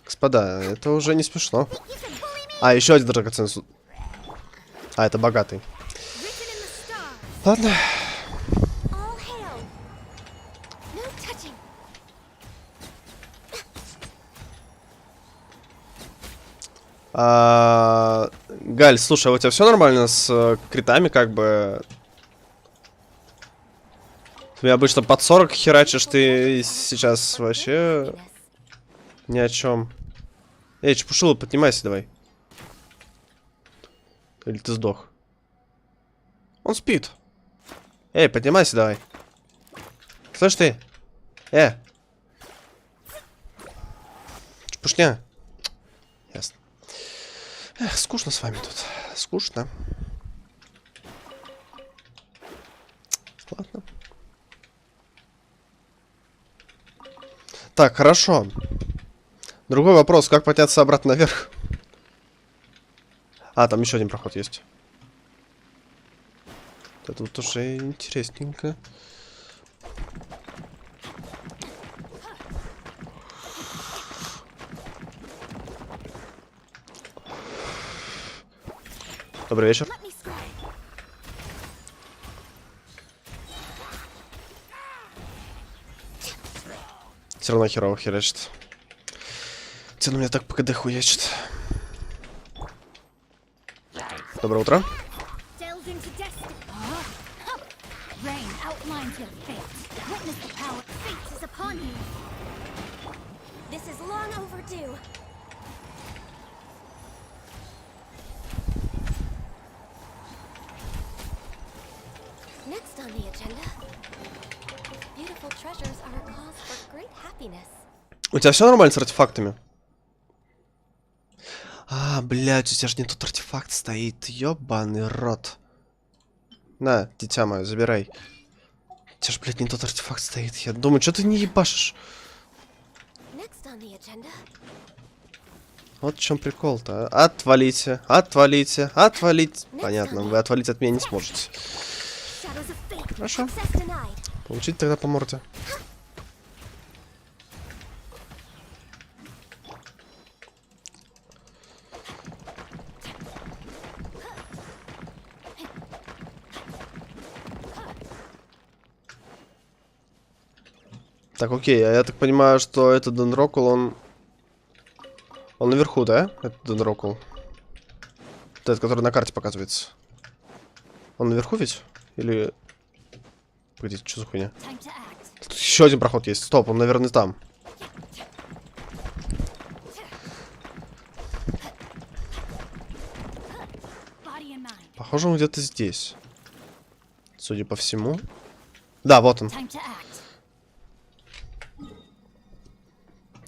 Господа, это уже не смешно. А, еще один драгоценный суд. А, это богатый. Ладно. Галь, слушай, а у тебя все нормально с критами, как бы? Ты обычно под 40 херачишь, ты сейчас вообще ни о чем. Эй, Чпушила, поднимайся давай. Или ты сдох? Он спит. Эй, поднимайся давай. Слышь ты? Чпушня. Ясно. Эх, скучно с вами тут. Скучно. Ладно. Так, хорошо. Другой вопрос. Как подняться обратно наверх? А, там еще один проход есть. Это вот уже интересненько. Добрый вечер. Все равно херово херачит. Те на меня так по КД хуячит. Доброе утро. У тебя все нормально с артефактами? А, блядь, у тебя же не тот артефакт стоит. Ёбаный рот. На, дитя мое, забирай. У тебя же, блядь, не тот артефакт стоит. Я думаю, что ты не ебашишь? Вот в чем прикол-то. Отвалите, отвалите, отвалите. Понятно, вы отвалить от меня не сможете. Хорошо. Получите тогда по морде. Так, окей, а я так понимаю, что этот дендрокул, он наверху, да? Этот дендрокул. Этот, который на карте показывается. Он наверху ведь? Или... Погодите, что за хуйня? Тут еще один проход есть. Стоп, он, наверное, там. Похоже, он где-то здесь. Судя по всему. Да, вот он.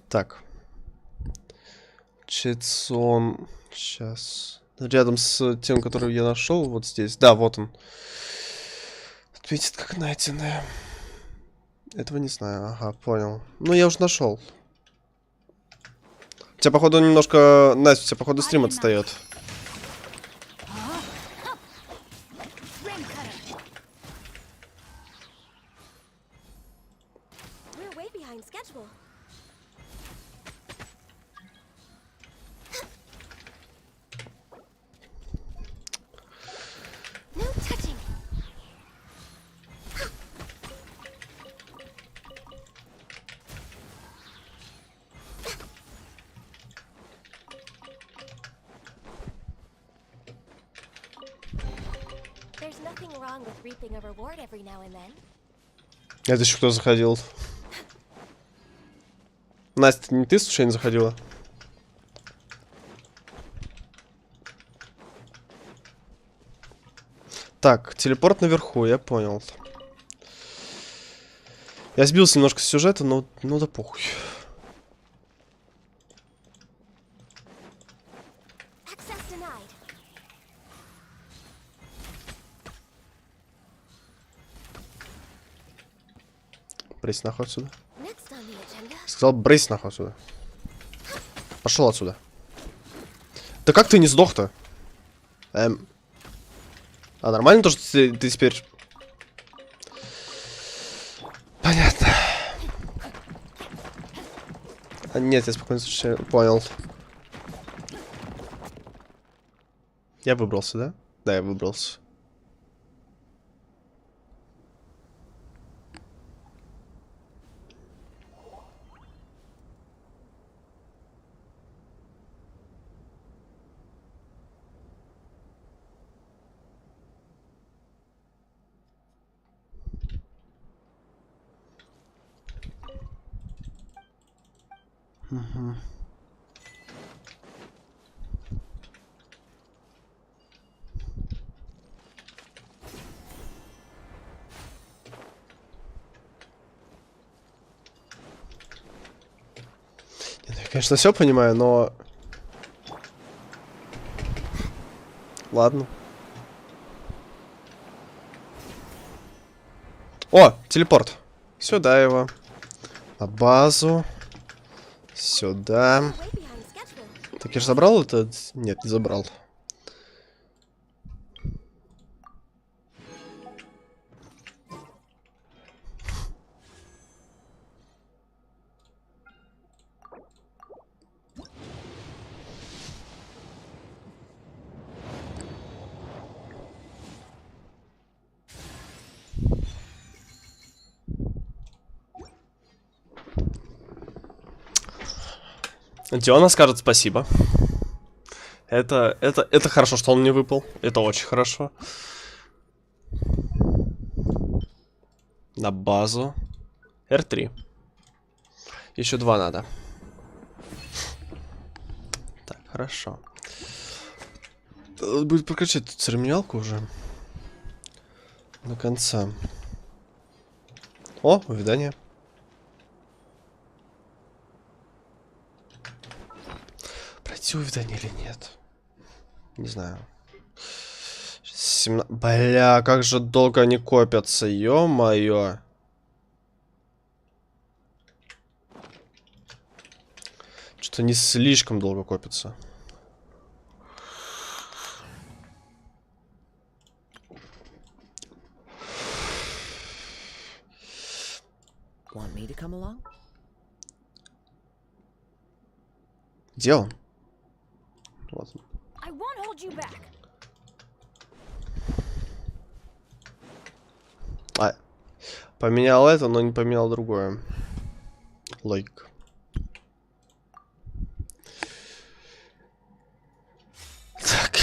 Так. Читсон. Сейчас. Рядом с тем, который я нашел. Вот здесь. Да, вот он. Ответит как найденное. Этого не знаю. Ага, понял. Ну, я уже нашел. У тебя, походу, немножко... Настя, у тебя, походу, стрим отстает. behind schedule. No touching. There's nothing wrong with reaping a reward every now and then. Это еще кто заходил? Настя, не ты случайно заходила? Так, телепорт наверху, я понял. Я сбился немножко с сюжета, но ну да похуй. Брысь нахуй отсюда. Сказал, брысь нахуй отсюда. Пошел отсюда. Да как ты не сдох-то? А нормально то, что ты теперь... Понятно. А, нет, я спокойно понял. Я выбрался, да? Да, я выбрался. Угу. Я, конечно, все понимаю, но... Ладно. О, телепорт. Сюда его. На базу. Сюда. Так я же забрал это? Нет, не забрал. Диона скажет спасибо. Это хорошо, что он мне выпал. Это очень хорошо. На базу. R3. Еще 2 надо. Так, хорошо. Будет прокачать тут церемониалку уже. До конца. О, увядание. Увидание или нет? Не знаю. 17... Бля, как же долго они копятся, ё-моё. Что-то не слишком долго копятся. Где он? Вот. А, поменял это, но не поменял другое. Логика. Так.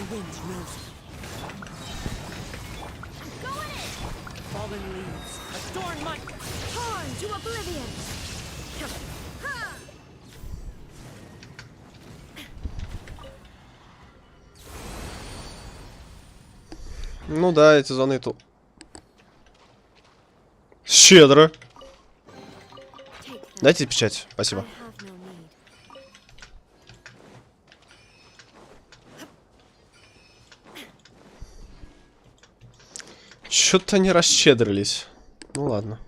The wind knows me. Go in it! Fallen leaves, adorn my torn to oblivion! Ha! Ну да, эти зоны и тут. Щедро. Дайте печать. Спасибо. Чё-то они расщедрились. Ну ладно.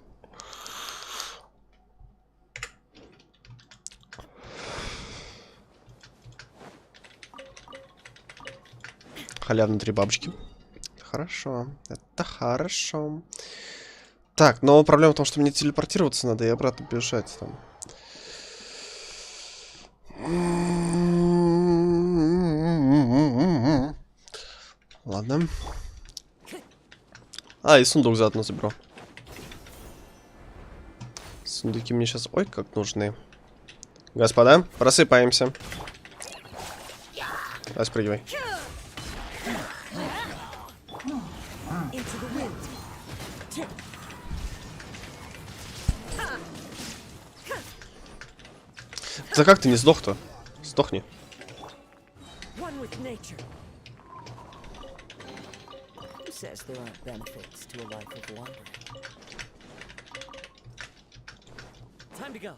Халявно 3 бабочки. Хорошо. Это хорошо. Так, но проблема в том, что мне телепортироваться надо и обратно бежать там. Ладно. А, и сундук заодно заберу. Сундуки мне сейчас, ой, как нужны. Господа, просыпаемся. Распрыгивай. Да как ты не сдох-то? Сдохни. Says there aren't benefits to a life of wandering. Time to go.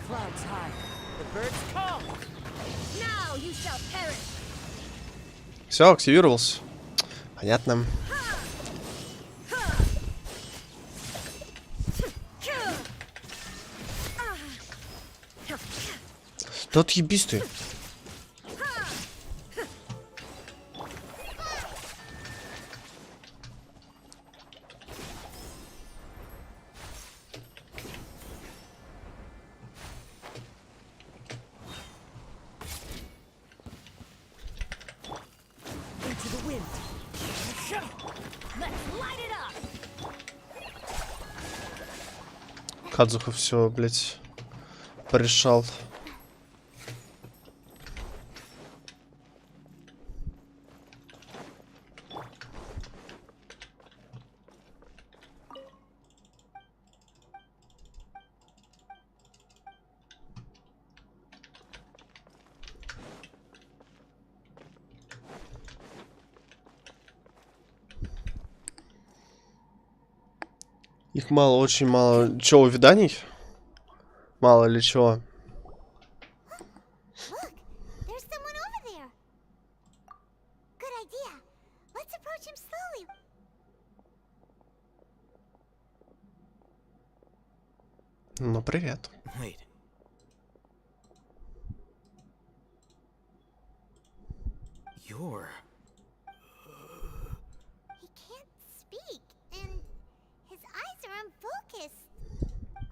Clouds high. The birds call. Now you shall perish. Все, активировался. Понятно. Да отъебись ты. Кадзуха все, блять, порешал. Их мало, очень мало. Чё, увиданий? Мало ли чего. Ну, привет. You're... He can't speak, and his eyes are unfocused.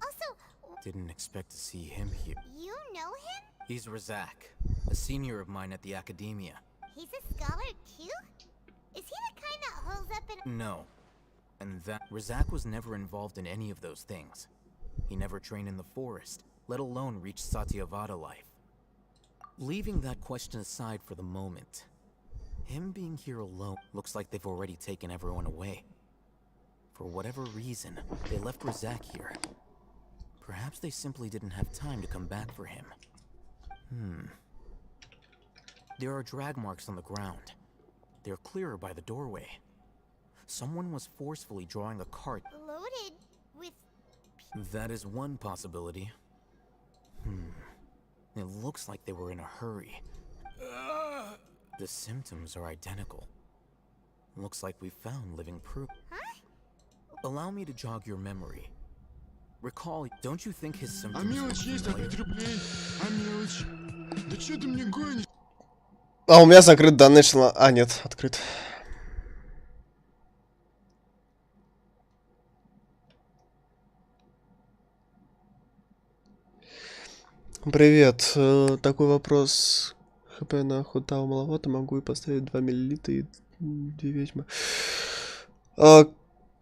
Also, Didn't expect to see him here. you know him? He's Razak, a senior of mine at the academia. He's a scholar too? Is he the kind that holds up in... No. And that Razak was never involved in any of those things. He never trained in the forest, let alone reach Satyavada life. Leaving that question aside for the moment, him being here alone looks like they've already taken everyone away. For whatever reason, they left Razak here. Perhaps they simply didn't have time to come back for him. There are drag marks on the ground. They're clearer by the doorway. Someone was forcefully drawing a cart. Loaded with... That is one possibility. It looks like they were in a hurry. The symptoms are identical. Looks like we found living proof. Huh? Allow me to jog your memory. Recall, don't you think his А symptoms мелочь were есть, а 5 рублей. А мелочь. Да чё ты мне гонишь? А у меня закрыт данный шло. А, нет, открыт. Привет. Такой вопрос. ХП на худау маловато. Могу и поставить 2 миллилитра и 2 ведьмы.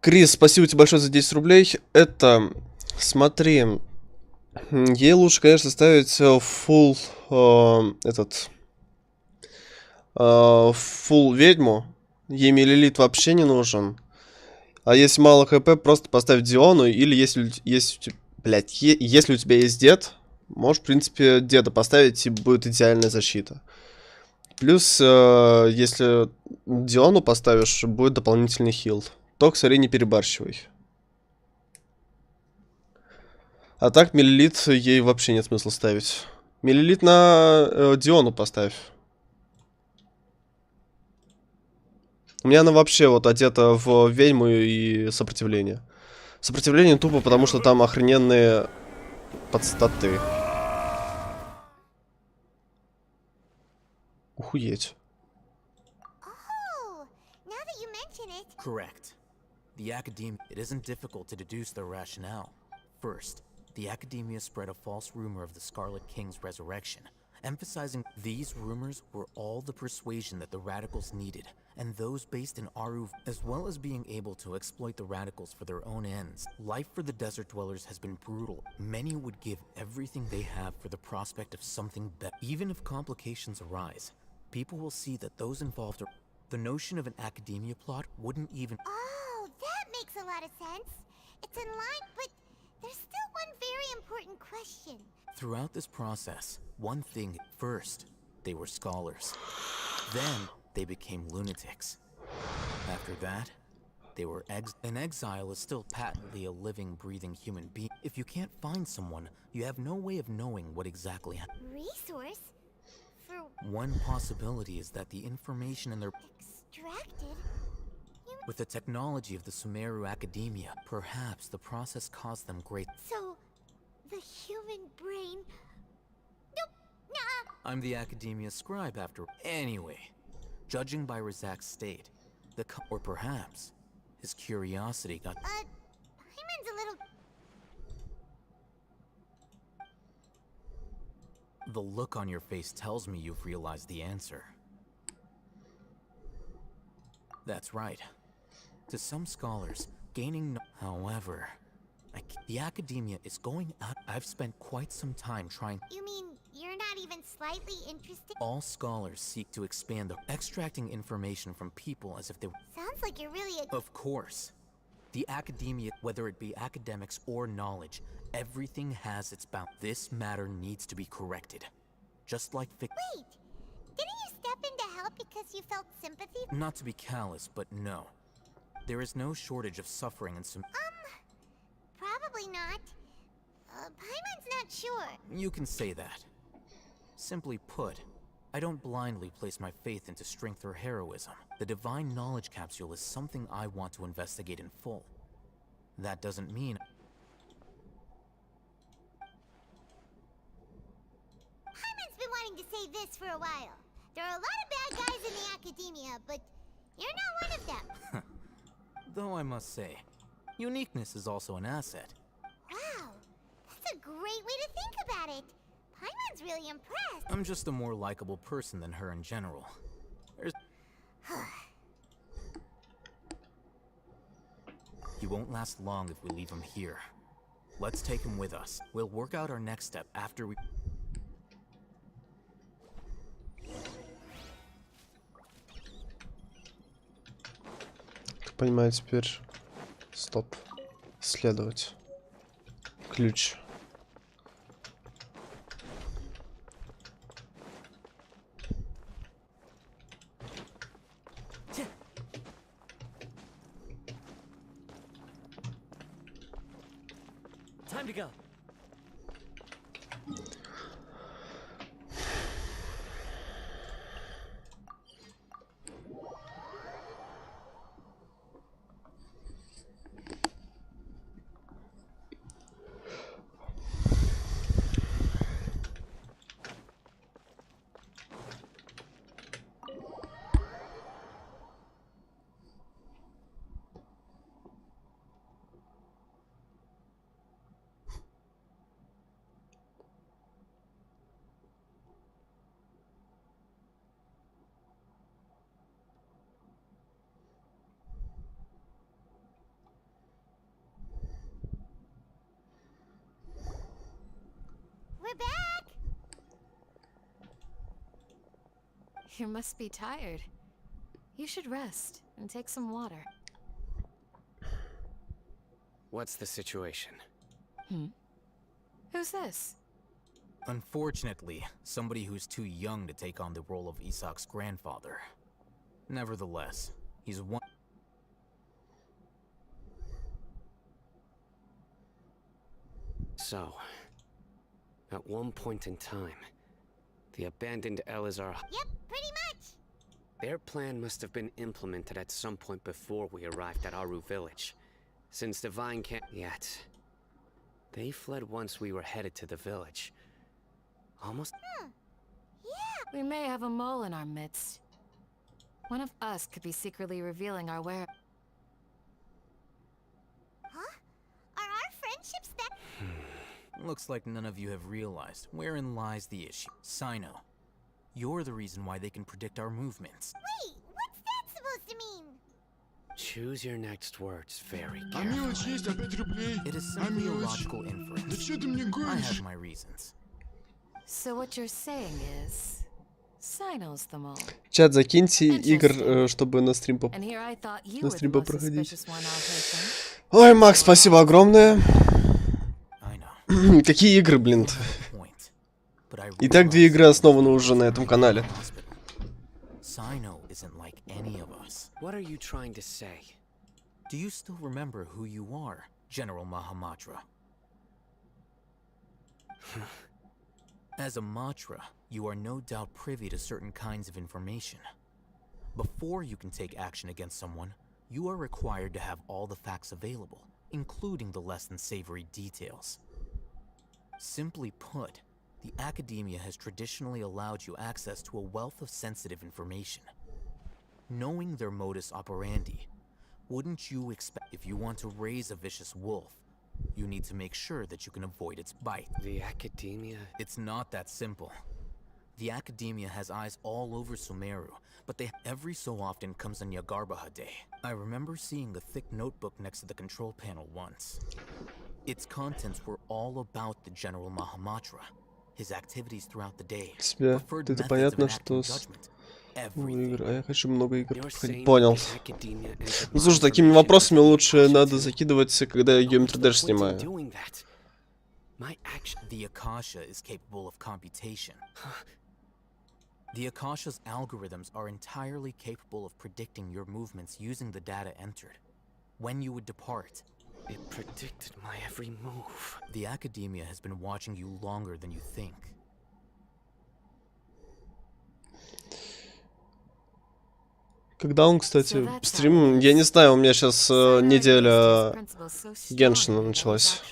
Крис, спасибо тебе большое за 10 рублей. Это, смотри, ей лучше, конечно, ставить full full ведьму. Ей миллилит вообще не нужен. А если мало хп, просто поставь Диону. Или если если у тебя есть дед, можешь, в принципе, деда поставить, и будет идеальная защита. Плюс, если Диону поставишь, будет дополнительный хил. Только, смотри, не перебарщивай. А так, миллилит ей вообще нет смысла ставить. Миллилит на Диону поставь. У меня она вообще вот одета в ведьму и сопротивление. Сопротивление тупо, потому что там охрененные подстаты. Ухуеть. Correct. The academia, it isn't difficult to deduce their rationale. First, the academia spread a false rumor of the Scarlet King's resurrection, emphasizing these rumors were all the persuasion that the radicals needed, and those based in Aru, as well as being able to exploit the radicals for their own ends. Life for the desert dwellers has been brutal. Many would give everything they have for the prospect of something better. Even if complications arise, people will see that those involved are... The notion of an academia plot wouldn't even... Oh, that makes a lot of sense. It's in line, but there's still one very important question. Throughout this process, one thing... First, they were scholars. Then, they became lunatics. After that, they were An exile is still patently a living, breathing human being. If you can't find someone, you have no way of knowing what exactly happened. Resource? For... One possibility is that the information in their... Extracted? With the technology of the Sumeru Academia, perhaps the process caused them great... So, the human brain... Nope, nah. I'm the Academia scribe after... Anyway, judging by Razak's state, or perhaps his curiosity got... Hyman's a little... The look on your face tells me you've realized the answer. That's right. To some scholars, gaining however, the academia is going out. I've spent quite some time trying... You mean you're not even slightly interested? All scholars seek to expand the extracting information from people as if they... Sounds like you're really a... Of course. The academia, whether it be academics or knowledge, everything has its bound. This matter needs to be corrected. Just like Wait! Didn't you step in to help because you felt sympathy? Not to be callous, but no. There is no shortage of suffering and some... Probably not. Paimon's not sure. You can say that. Simply put, I don't blindly place my faith into strength or heroism. The divine knowledge capsule is something I want to investigate in full. That doesn't mean... Paimon's been wanting to say this for a while. There are a lot of bad guys in the academia, but you're not one of them. Though I must say, uniqueness is also an asset. Wow, that's a great way to think about it. Paimon's really impressed. I'm just a more likable person than her in general. There's... He won't last long if we leave him here. Let's take him with us. We'll work out our next step after we... Понимаю теперь. Стоп. Исследовать. Ключ. Time to go. You must be tired. You should rest and take some water. What's the situation? Who's this? Unfortunately, somebody who's too young to take on the role of Isak's grandfather. Nevertheless, he's one. So, at one point in time, the abandoned Elazar. Yep, pretty much. Their plan must have been implemented at some point before we arrived at Aru village. Since Divine can't yet. They fled once we were headed to the village. Almost. We may have a mole in our midst. One of us could be secretly revealing our where. Huh? Are our friendships that? Looks like none of you have realized wherein lies the issue. Sino, you're the reason why they can predict our movements. Wait, what's that supposed to mean? Choose your next words very А carefully. мелочь есть, опять рублей. It is А simply a мелочь. logical inference. Да что ты мне I гонишь? have my reasons. So what you're saying is, Sino's the mole. Чат, закиньте игр, чтобы на стрим And here I thought you на were the стрим most попроходить. suspicious one out here. Ой, Макс, спасибо огромное. Какие игры, блин? Итак, 2 игры основаны уже на этом канале. Sino isn't like any of us. What are you trying to say? Do you still remember who you are, General Mahamatra? As a Matra, you are no doubt privy to certain kinds of information. Before you can take action against someone, you are required to have all the facts available, including the less than savory details. Simply put, the academia has traditionally allowed you access to a wealth of sensitive information. Knowing their modus operandi, wouldn't you expect if you want to raise a vicious wolf, you need to make sure that you can avoid its bite? The academia? It's not that simple. The academia has eyes all over Sumeru, but they every so often comes on Yagarbaha Day. I remember seeing a thick notebook next to the control panel once. Its contents were all about the General Mahamatra, his activities throughout the day, Тебе preferred это methods of понятно, что enacting с judgment. игр, а я хочу много игр You're проходить. saying Понял. the academia entered Ну my слушай, такими information вопросами into лучше Akasha надо too? закидывать, когда я Geometry Dash What's in снимаю. doing that? My action. The Akasha is capable of computation. The Akasha's algorithms are entirely capable of predicting your movements using the data entered. When you would depart, It predicted my every move. the academia has been watching you longer than you think. Когда он, кстати, стрим? Я не знаю, у меня сейчас неделя Геншина началась.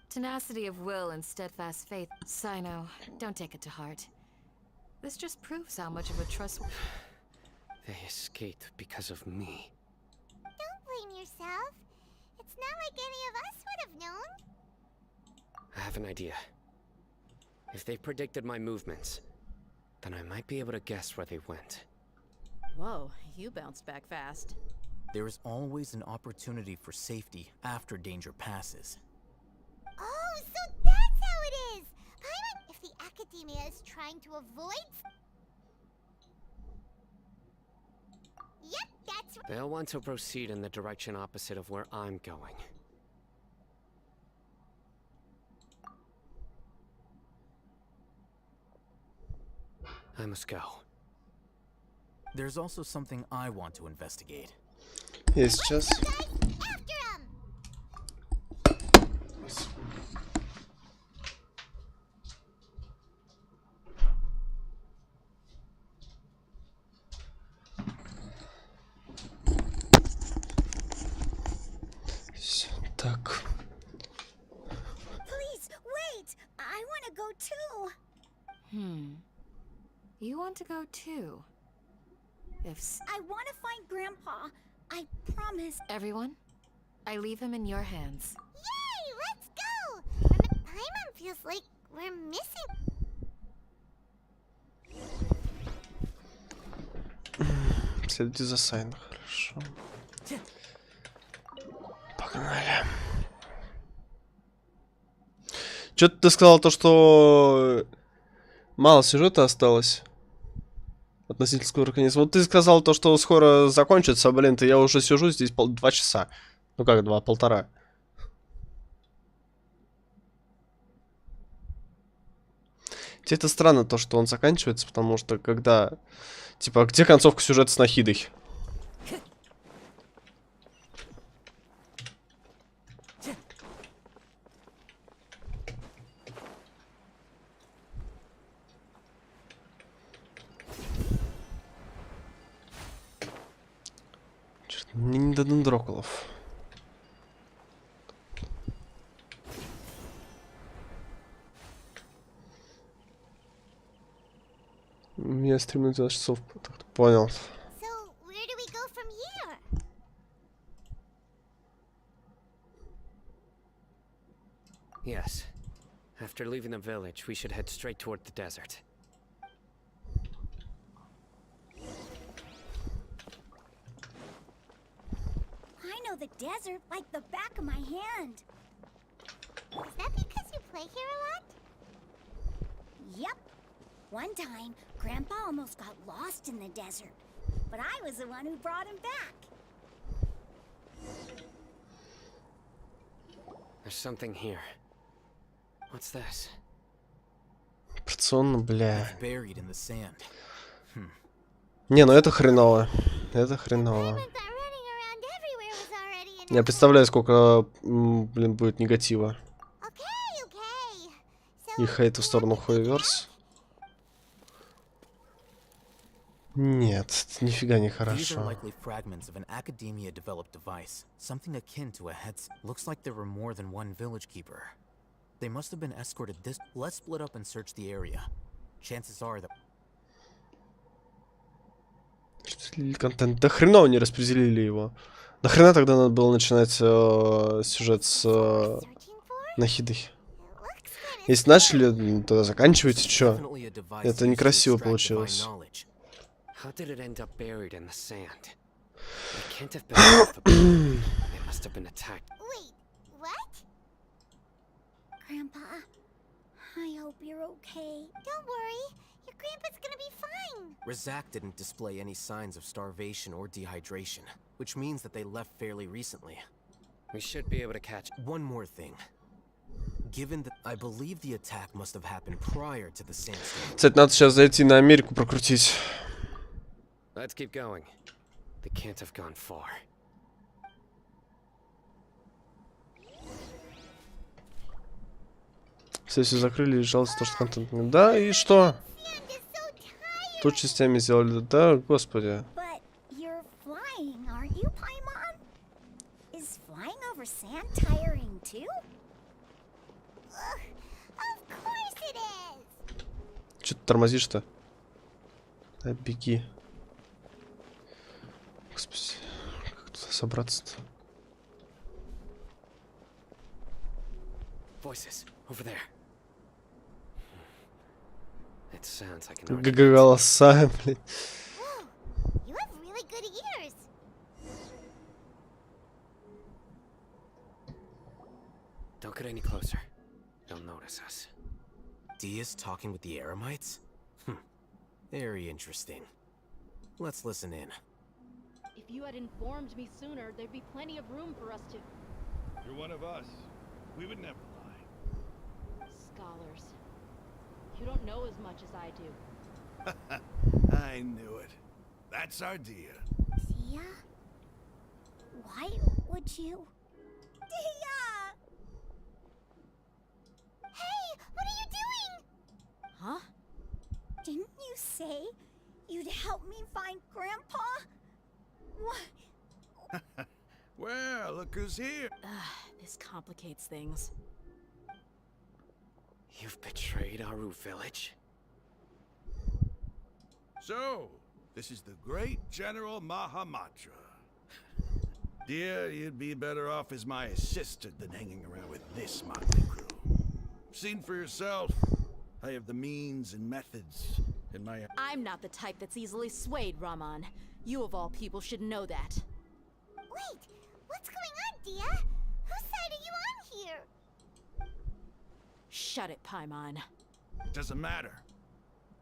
Tenacity of will and steadfast faith. Sino, don't take it to heart. This just proves how much of a trust. They escaped because of me. Don't blame yourself. It's not like any of us would have known. I have an idea. If they predicted my movements, then I might be able to guess where they went. Whoa, you bounced back fast. There is always an opportunity for safety after danger passes. Oh, so that's how it is! Paimon, if the academia is trying to avoid... Yep, that's right. They'll want to proceed in the direction opposite of where I'm going. I must go. There's also something I want to investigate. Я сейчас. Так. Please, wait! I want to go too! You want to go too? If I want to find Grandpa. I promise. everyone, I leave him in your hands. Yay, let's go! Paimon feels like we're missing... Следуйте за Сайн, хорошо. Погнали. Что-то ты сказал то, что мало сюжета осталось. относительно скоро конец. Вот ты сказал то, что скоро закончится, блин, то я уже сижу здесь 2 часа. Ну как 2, 1,5. Это странно то, что он заканчивается, потому что когда... Типа, где концовка сюжета с Нахидой? Черт, мне не дадут дроколов. Я стримлю 12 часов. Понял. So, where do we go from here? Yes. After leaving the village, we should head straight toward the desert. I know the desert like the back of my hand. Is that because you play here a lot? Yep. One time, Grandpa almost got lost in the desert, but I was the one who brought him back. There's something here. What's this? Операционно, бля. Buried in the sand. Не, ну это хреново. Это хреново. Я представляю, сколько, блин, будет негатива. И хейта в сторону Хуеверс. Нет, это нифига не хорошо. They must have been escorted this. Let's split up and search the area. Chances are that. Контент. Да хреново не распределили его. Нахрена тогда надо было начинать сюжет с Нахидой? Если начали, тогда заканчивайте, чё? Это некрасиво получилось. How did it end up buried in the sand? It can't have been. It must have been attacked. Wait, what? Grandpa, I hope you're okay. Don't worry, your grandpa's gonna be fine. Razak didn't display any signs of starvation or dehydration, which means that they left fairly recently. We should be able to catch. One more thing. Given that I believe the attack must have happened prior to the sandstorm. Кстати, надо сейчас зайти на Америку прокрутить. Let's keep going. They can't have gone far. Сессию закрыли и жалуются, что контент нет. Да, и что? Тут частями сделали. Да, господи. But you're flying, aren't you, Paimon? Is flying over sand tiring too? Of course it is. Че ты тормозишь-то? Да, беги. Господи, как туда собраться-то? Voices over there. It sounds like an Голоса, блин. You have really good ears. Don't get any closer. They'll notice us. Dia's talking with the Eremites? Very interesting. Let's listen in. If you had informed me sooner, there'd be plenty of room for us to... You're one of us. We would never lie. Scholars. You don't know as much as I do. I knew it. That's our Dia. Dia? Why would you? Dia! Hey, what are you doing? Huh? Didn't you say you'd help me find Grandpa? What? Well, look who's here. This complicates things. You've betrayed Aru village? So, this is the great General Mahamatra. Dear, you'd be better off as my assistant than hanging around with this motley crew. Seen for yourself. I have the means and methods in my... I'm not the type that's easily swayed, Raman. You of all people should know that. Wait, what's going on, Dia? Whose side are you on here? Shut it, Paimon. Doesn't matter.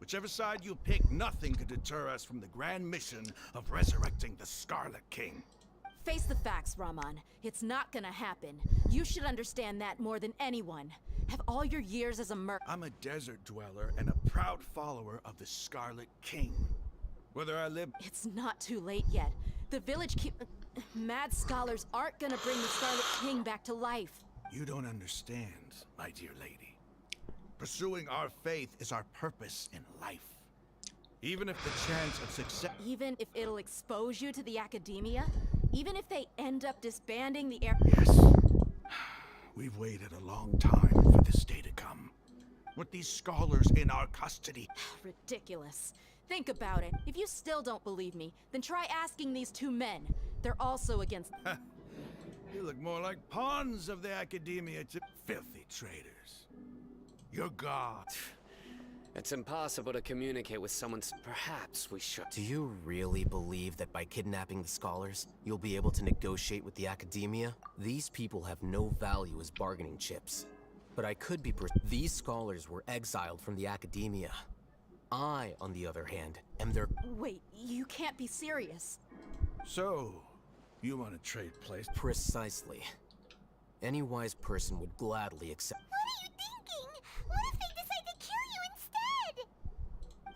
Whichever side you pick, nothing could deter us from the grand mission of resurrecting the Scarlet King. Face the facts, Raman. It's not gonna happen. You should understand that more than anyone. Have all your years as a I'm a desert dweller and a proud follower of the Scarlet King. Whether I live... It's not too late yet. The village mad scholars aren't gonna bring the Scarlet King back to life. You don't understand, my dear lady. Pursuing our faith is our purpose in life. Even if the chance of success... Even if it'll expose you to the academia? Even if they end up disbanding the air... Yes. We've waited a long time for this day to come. With these scholars in our custody. Ridiculous. Think about it. If you still don't believe me, then try asking these two men. They're also against... You look more like pawns of the academia to filthy traitors. You're God. It's impossible to communicate with someone. Perhaps we should. Do you really believe that by kidnapping the scholars, you'll be able to negotiate with the academia? These people have no value as bargaining chips. But I could be these scholars were exiled from the academia. I, on the other hand, am their... Wait, you can't be serious. So, you want to trade places? Precisely. Any wise person would gladly accept... What are you thinking? What if they decide to kill you instead?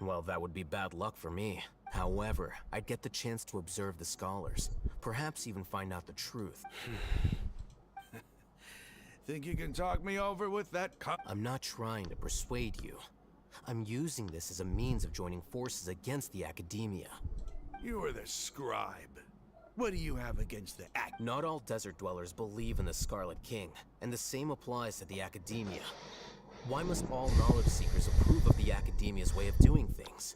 Well, that would be bad luck for me. However, I'd get the chance to observe the scholars. Perhaps even find out the truth. Think you can talk me over with that I'm not trying to persuade you. I'm using this as a means of joining forces against the academia. You are the scribe. What do you have against the act? Not all desert dwellers believe in the Scarlet King, and the same applies to the academia. Why must all knowledge seekers approve of the academia's way of doing things?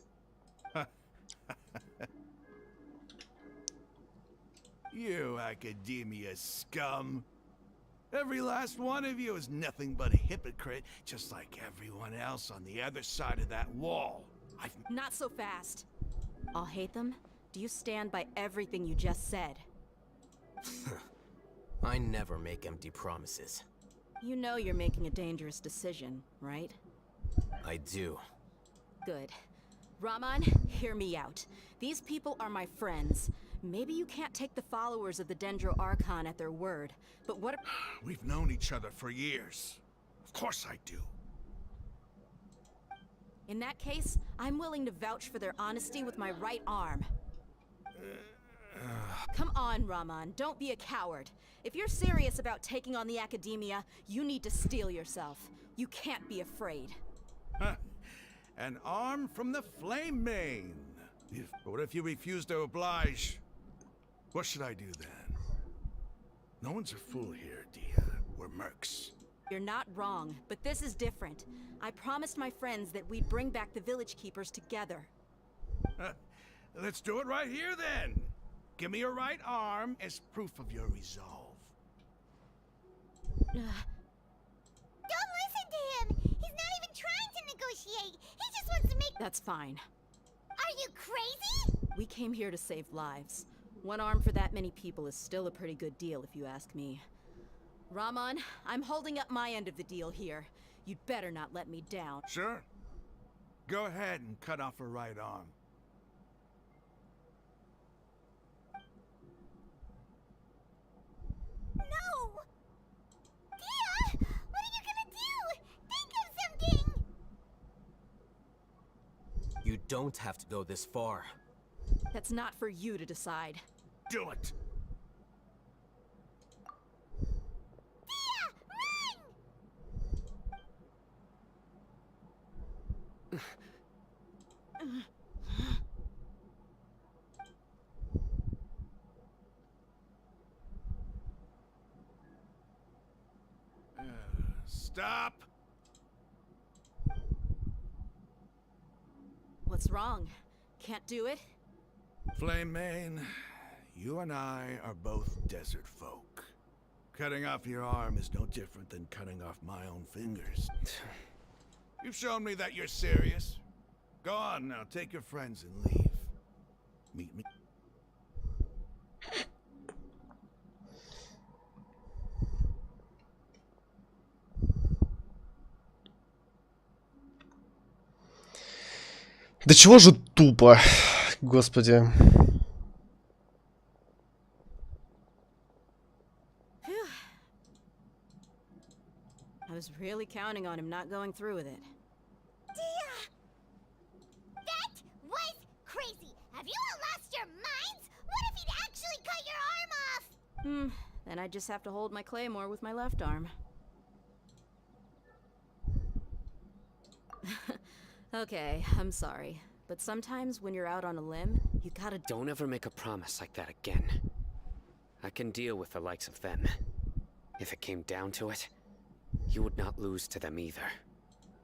You academia scum. Every last one of you is nothing but a hypocrite, just like everyone else on the other side of that wall. Not so fast. I'll hate them. Do you stand by everything you just said? I never make empty promises. You know you're making a dangerous decision, right? I do. Good. Raman, hear me out. These people are my friends. Maybe you can't take the followers of the Dendro Archon at their word, but what... We've known each other for years. Of course I do. In that case, I'm willing to vouch for their honesty with my right arm. Come on, Raman, don't be a coward. If you're serious about taking on the academia, you need to steel yourself. You can't be afraid. An arm from the Flame Mane. But what if you refuse to oblige? What should I do then? No one's a fool here, Dia. We're mercs. You're not wrong, but this is different. I promised my friends that we'd bring back the village keepers together. Let's do it right here then. Give me your right arm as proof of your resolve. Don't listen to him! He's not even trying to negotiate! He just wants to make... That's fine. Are you crazy? We came here to save lives. One arm for that many people is still a pretty good deal, if you ask me. Raman, I'm holding up my end of the deal here. You'd better not let me down. Sure. Go ahead and cut off her right arm. No! Dia! What are you gonna do? Think of something! You don't have to go this far. That's not for you to decide. Do it! Stop! What's wrong? Can't do it? Flame Mane, you and I are both desert folk. Cutting off your arm is no different than cutting off my own fingers. You've shown me that you're serious. Go on now, take your friends and leave. Meet me. Да чего же тупо, господи. I was really counting on him not going through with it. That was crazy. Have you all lost your minds? What if he'd actually cut your arm off? Then I'd just have to hold my claymore with my left arm. Okay, I'm sorry. But sometimes when you're out on a limb, you gotta... Don't ever make a promise like that again. I can deal with the likes of them. If it came down to it, you would not lose to them either.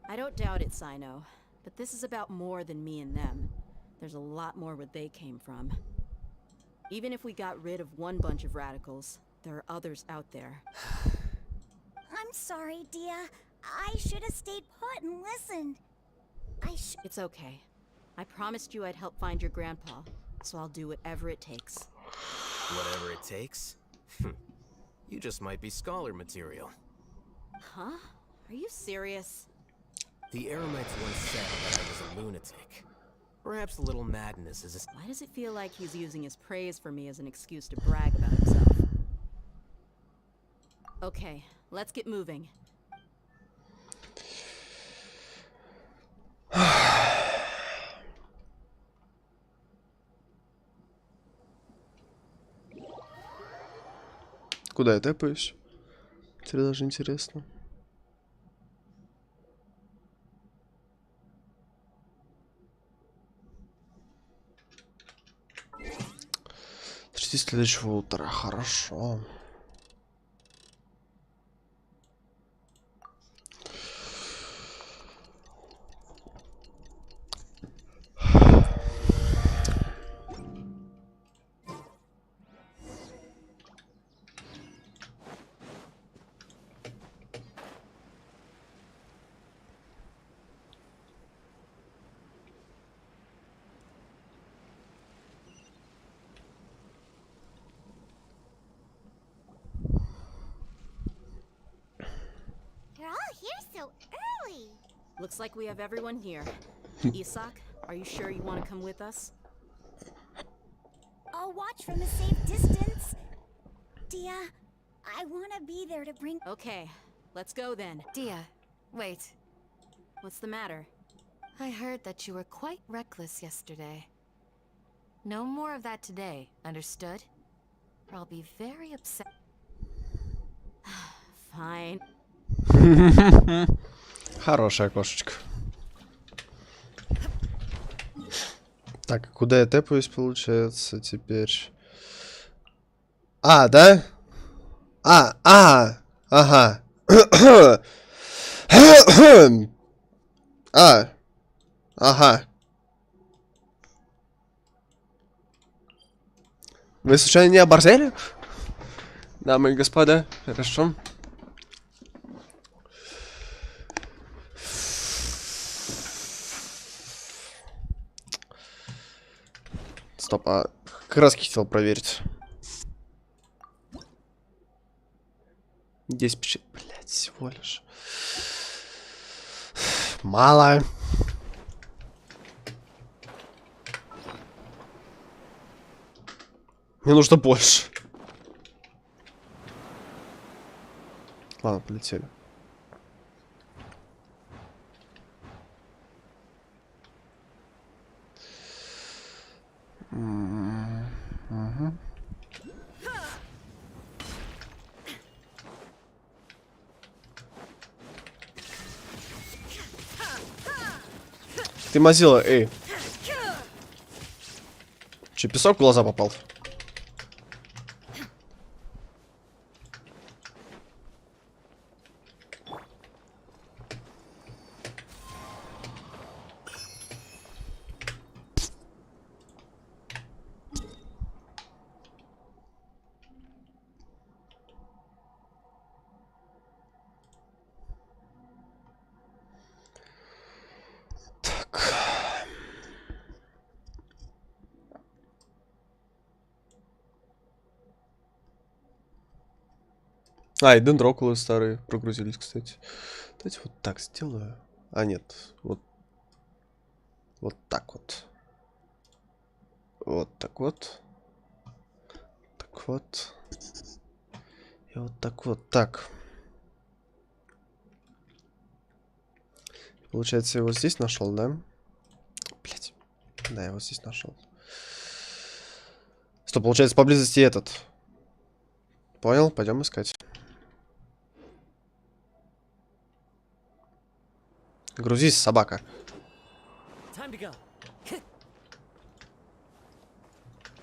I don't doubt it, Sino. But this is about more than me and them. There's a lot more where they came from. Even if we got rid of one bunch of radicals, there are others out there. I'm sorry, Dia. I should have stayed put and listened. It's okay. I promised you I'd help find your grandpa, so I'll do whatever it takes. Whatever it takes? You just might be scholar material. Huh? Are you serious? The Eremites once said that I was a lunatic. Perhaps a little madness is a... Why does it feel like he's using his praise for me as an excuse to brag about himself? Okay, let's get moving. Куда я тэпаюсь? Теперь даже интересно. Жди следующего утра. Хорошо. Looks like we have everyone here. Isak, are you sure you want to come with us? I'll watch from a safe distance. Dia, I want to be there to bring... Okay, let's go then. Dia, wait. What's the matter? I heard that you were quite reckless yesterday. No more of that today, understood? Or I'll be very upset. Fine. Хорошая кошечка. Так, куда я тэпаюсь, получается, теперь? А, да? Ага. Ага. Вы случайно не оборзели? Дамы и господа, хорошо. Стоп, а краски хотел проверить. 10 печать, блядь, всего лишь. Мало. Мне нужно больше. Ладно, полетели. Угу. Ты мазила, эй. Че, песок в глаза попал? А, и дендрокулы старые прогрузились, кстати. Давайте вот так сделаю. А, нет. Вот. Вот так вот. Вот так вот. Так вот. И вот так вот. Так. Получается, я его здесь нашел, да? Блять. Да, я его здесь нашел. Что, получается, поблизости этот. Понял? Пойдем искать. Грузись, собака. Time to go.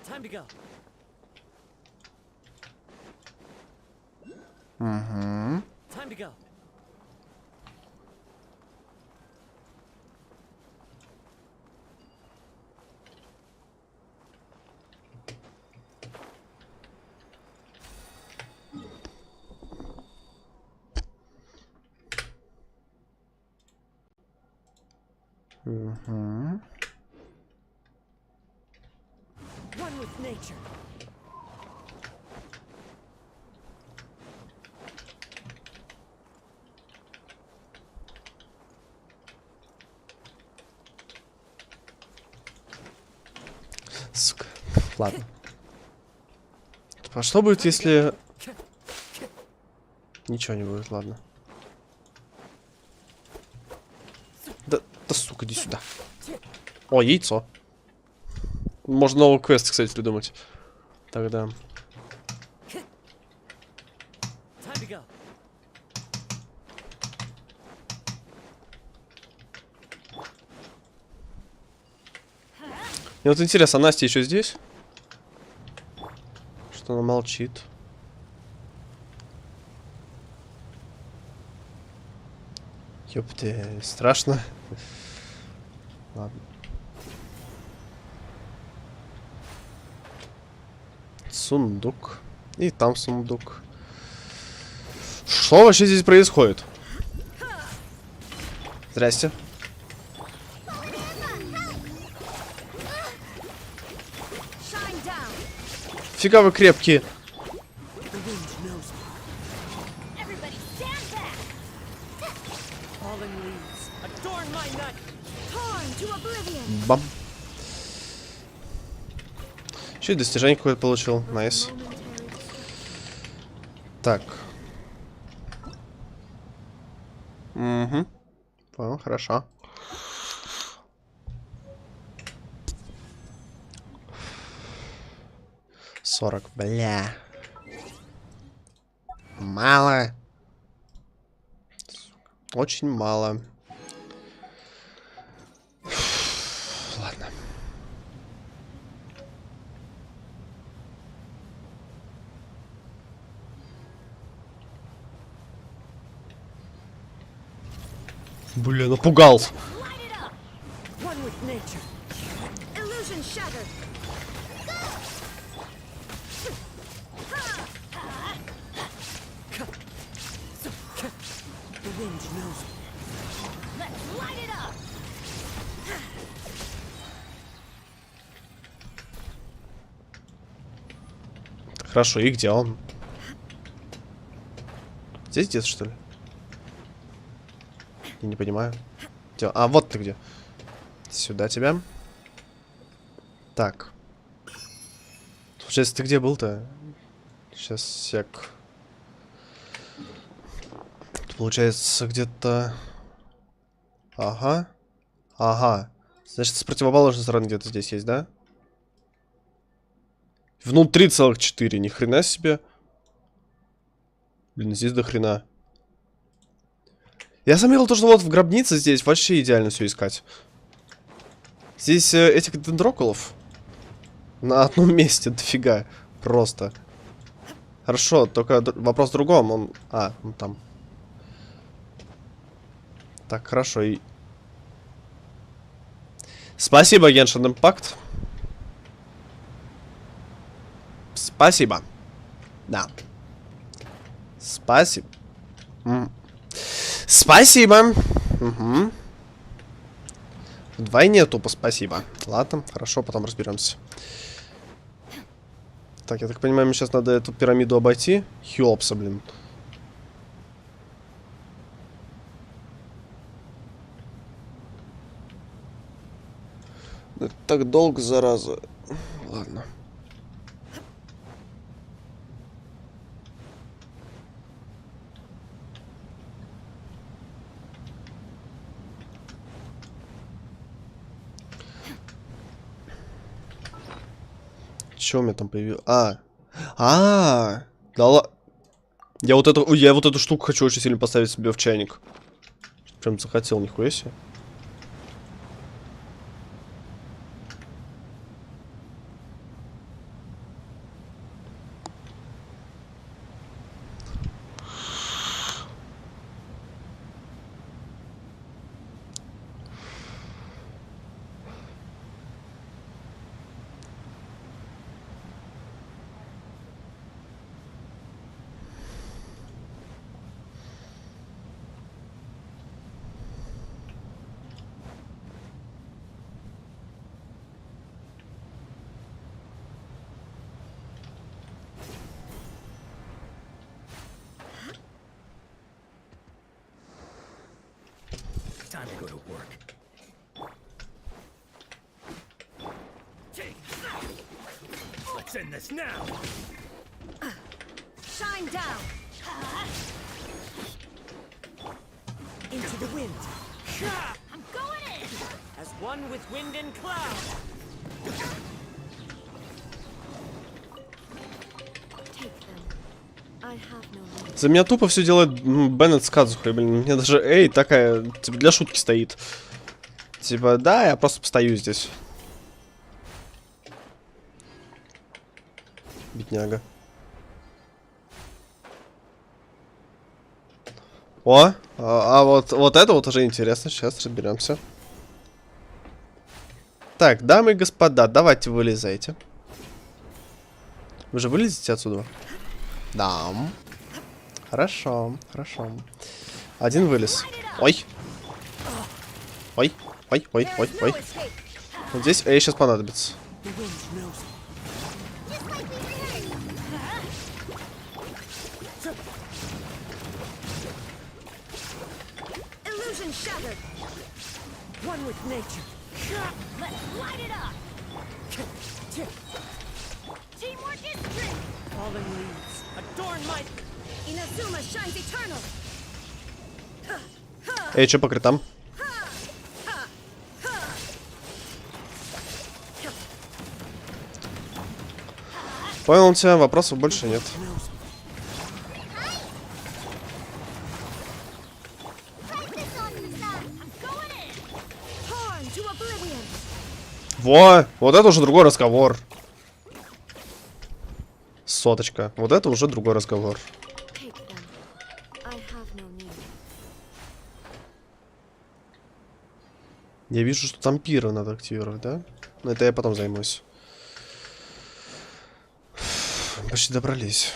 Time to go. Угу. Time to go. Угу. One with nature. Сука. Ладно. А что будет, если... Ничего не будет, ладно. Да, сука, иди сюда. О, яйцо. Можно новый квест, кстати, придумать. Тогда. Мне вот интересно, Настя еще здесь? Что она молчит? Ёпте, страшно. Ладно. Сундук. И там сундук. Что вообще здесь происходит? Здрасте. Фига вы крепкие. Бам. Еще и достижение какое-то получил. Найс. Так. Угу. Понял, хорошо. $40, бля. Мало. Очень мало. Ладно. Бля, напугал. Хорошо, и где он? Здесь где-то, что ли? Я не понимаю. Где? А, вот ты где. Сюда тебя. Так. Получается, ты где был-то? Сейчас сек. Получается, где-то... Ага. Ага. Значит, с противоположной стороны где-то здесь есть, да? Внутри целых 4. Ни хрена себе. Блин, здесь до хрена. Я заметил то, что вот в гробнице здесь вообще идеально все искать. Здесь этих дендроколов на одном месте дофига. Просто. Хорошо, только вопрос в другом. Он... А, он там. Так, хорошо. И... Спасибо, Genshin Impact. Спасибо. Да. Спасибо. Спасибо. Угу. Вдвойне тупо спасибо. Ладно, хорошо, потом разберемся. Так, я так понимаю, мне сейчас надо эту пирамиду обойти. Хёпса, блин. Это так долго, зараза. Ладно. Что у меня там появилось? Да ладно. Я вот эту штуку хочу очень сильно поставить себе в чайник. Прям захотел, нихуя себе. Time to go to work. Let's end this now. Shine down. Into the wind. I'm going in. As one with wind and cloud. Take them. I have no need. За меня тупо все делает Беннет с Кадзухой, блин. Мне даже эй такая, типа, для шутки стоит. Типа, да, я просто постою здесь. Бедняга. О, вот это вот уже интересно. Сейчас разберемся. Так, дамы и господа, давайте вылезайте. Вы же вылезете отсюда? Да. Хорошо, хорошо. Один вылез. Ой. Ой, ой, ой, ой, ой. Вот здесь эй сейчас понадобится. Illusion shattered. One with nature. Let's light it up. Teamwork is strength. Fallen leaves adorn my... Inazuma shines eternal. Эй, что по критам? Понял тебя, вопросов больше нет. Во! Вот это уже другой разговор. Соточка. Вот это уже другой разговор. Я вижу, что там пира надо активировать, да? Но это я потом займусь. Почти добрались.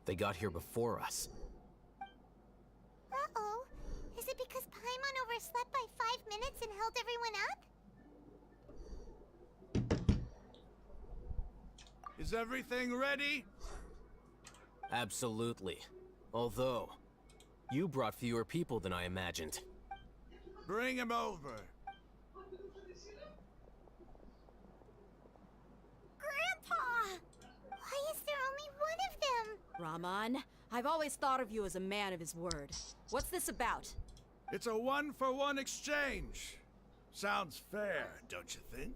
They got here before us. Uh-oh. Is it because Paimon overslept by 5 minutes and held everyone up? Is everything ready? Absolutely. Although, you brought fewer people than I imagined. Bring him over. Grandpa! Why is there only one of them? Raman, I've always thought of you as a man of his word. What's this about? It's a one-for-one exchange. Sounds fair, don't you think?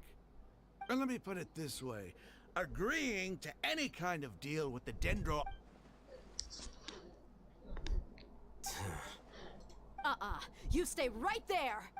And let me put it this way. Agreeing to any kind of deal with the Dendro... You stay right there!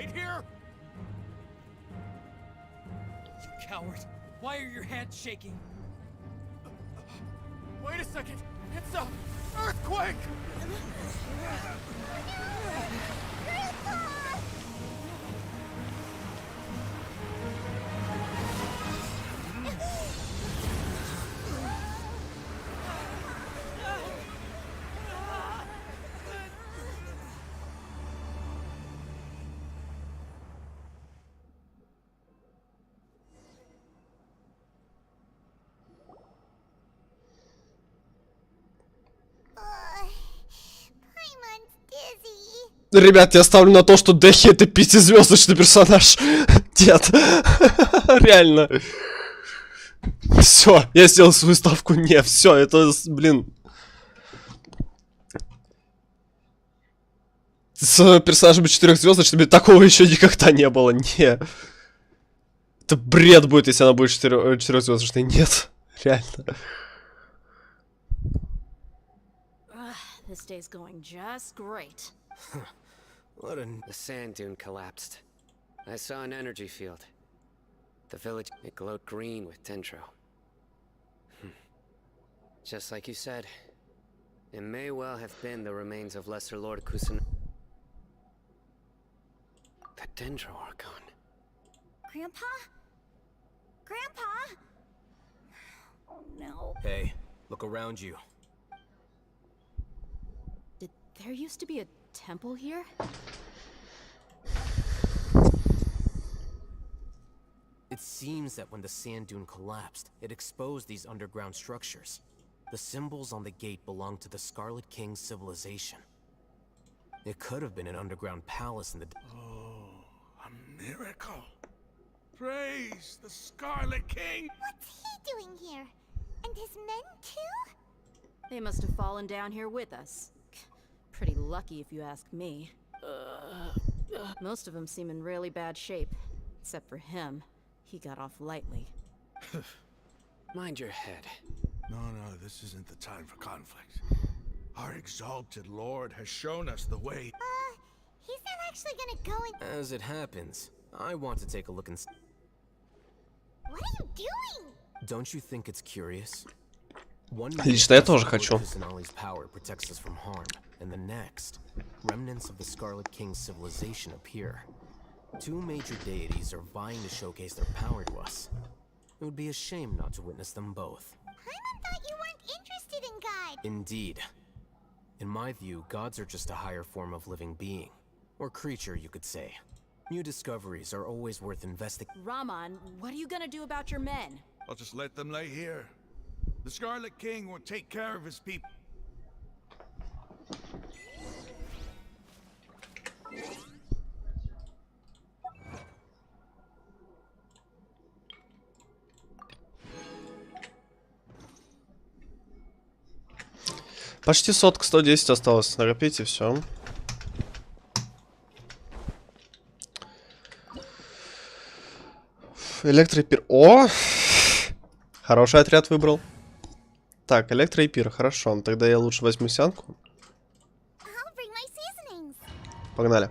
right here? You coward! Why are your hands shaking? Wait a second! It's a earthquake! Ребят, я ставлю на то, что Дэхи это 5-звездочный персонаж. Нет. Реально. Все, я сделал свою ставку. Не, все, это, блин. С персонажами 4-звездочными такого еще никогда не было. Не. Это бред будет, если она будет 4-звездочной. Нет. Реально. This day's going just great. What a... The sand dune collapsed. I saw an energy field. The village, it glowed green with dendro. Just like you said, it may well have been the remains of Lesser Lord Kusan. The dendro are gone. Grandpa? Grandpa? Oh no. Hey, look around you. Did there used to be a temple here? It seems that when the sand dune collapsed, it exposed these underground structures. The symbols on the gate belong to the Scarlet King's civilization. It could have been an underground palace in the... Oh, a miracle. Praise the Scarlet King. What's he doing here? And his men too? They must have fallen down here with us. Pretty lucky if you ask me. Most of them seem in really bad shape. Except for him. He got off lightly. Mind your head. No, this isn't the time for conflict. Our exalted lord has shown us the way. He's not actually gonna go in. As it happens, I want to take a look and... What are you doing? Don't you think it's curious? Лично я тоже хочу. Power protects us from harm, and the next, remnants of the Scarlet King's civilization appear. Two major deities are vying to showcase their power to us. It would be a shame not to witness them both. Paimon thought you weren't interested in God. Indeed. In my view, gods are just a higher form of living being. Or creature, you could say. New discoveries are always worth investing. Raman, what are you gonna do about your men? I'll just let them lay here. The Scarlet King will take care of his people. Почти сотка, 110 осталось накопить и все. Электропир. О! Хороший отряд выбрал. Так, электро и пир, хорошо. Тогда я лучше возьму сянку. Погнали.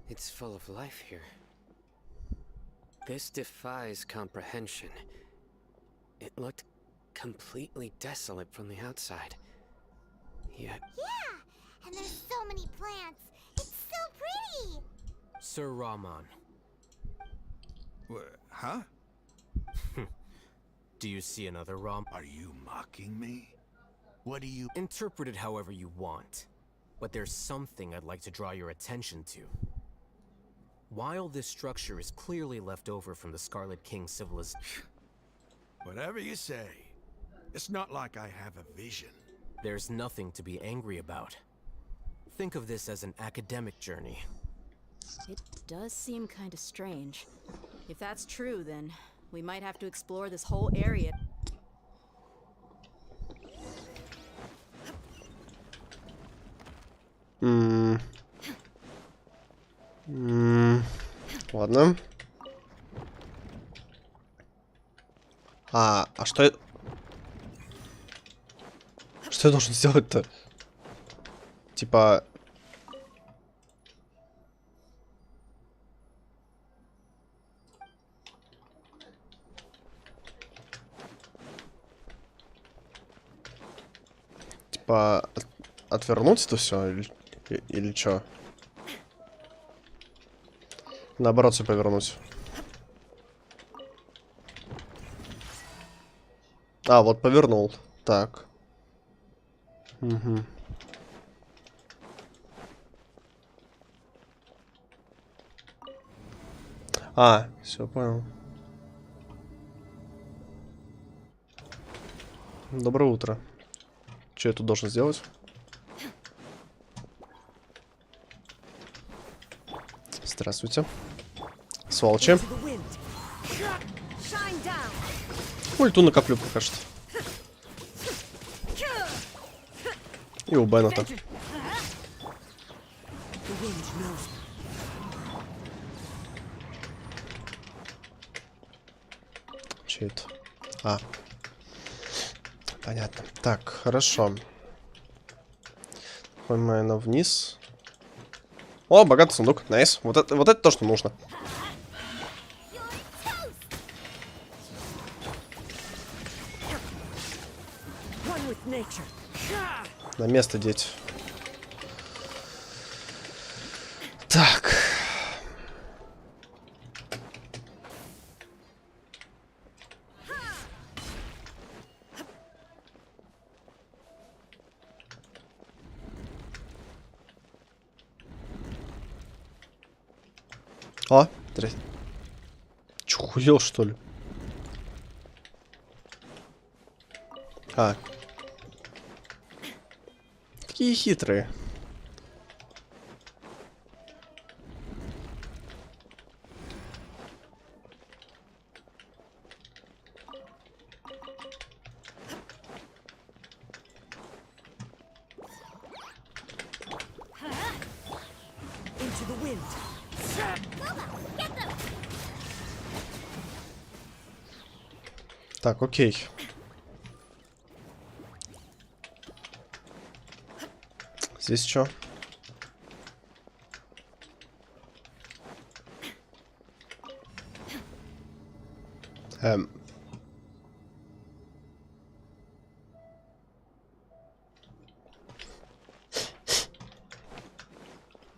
It's full of life here. This defies comprehension. It looked completely desolate from the outside. Yet... Yeah! And there's so many plants. It's so pretty! Sir Raman. Huh? Do you see another Ram? Are you mocking me? What do you... Interpret it however you want. But there's something I'd like to draw your attention to. While this structure is clearly left over from the Scarlet King civilization... Whatever you say. It's not like I have a vision. There's nothing to be angry about. Think of this as an academic journey. It does seem kind of strange. If that's true, then we might have to explore this whole area. Ладно. А что я... Что я должен сделать-то? Типа... Типа... Отвернуть это все? Или что? Наоборот, все повернуть. А, вот повернул. Так. Угу. А, все, понял. Доброе утро. Что я тут должен сделать? Здравствуйте. Сволочи. Ульту накоплю пока что. И у Бена-то. Че это? А. Понятно. Так, хорошо. Поймаем вниз. О, богатый сундук. Найс. Вот это то, что нужно. На место деть. Так. О, здрасте. Чё, хуел, что ли? А. Какие хитрые. Так, окей. Здесь что?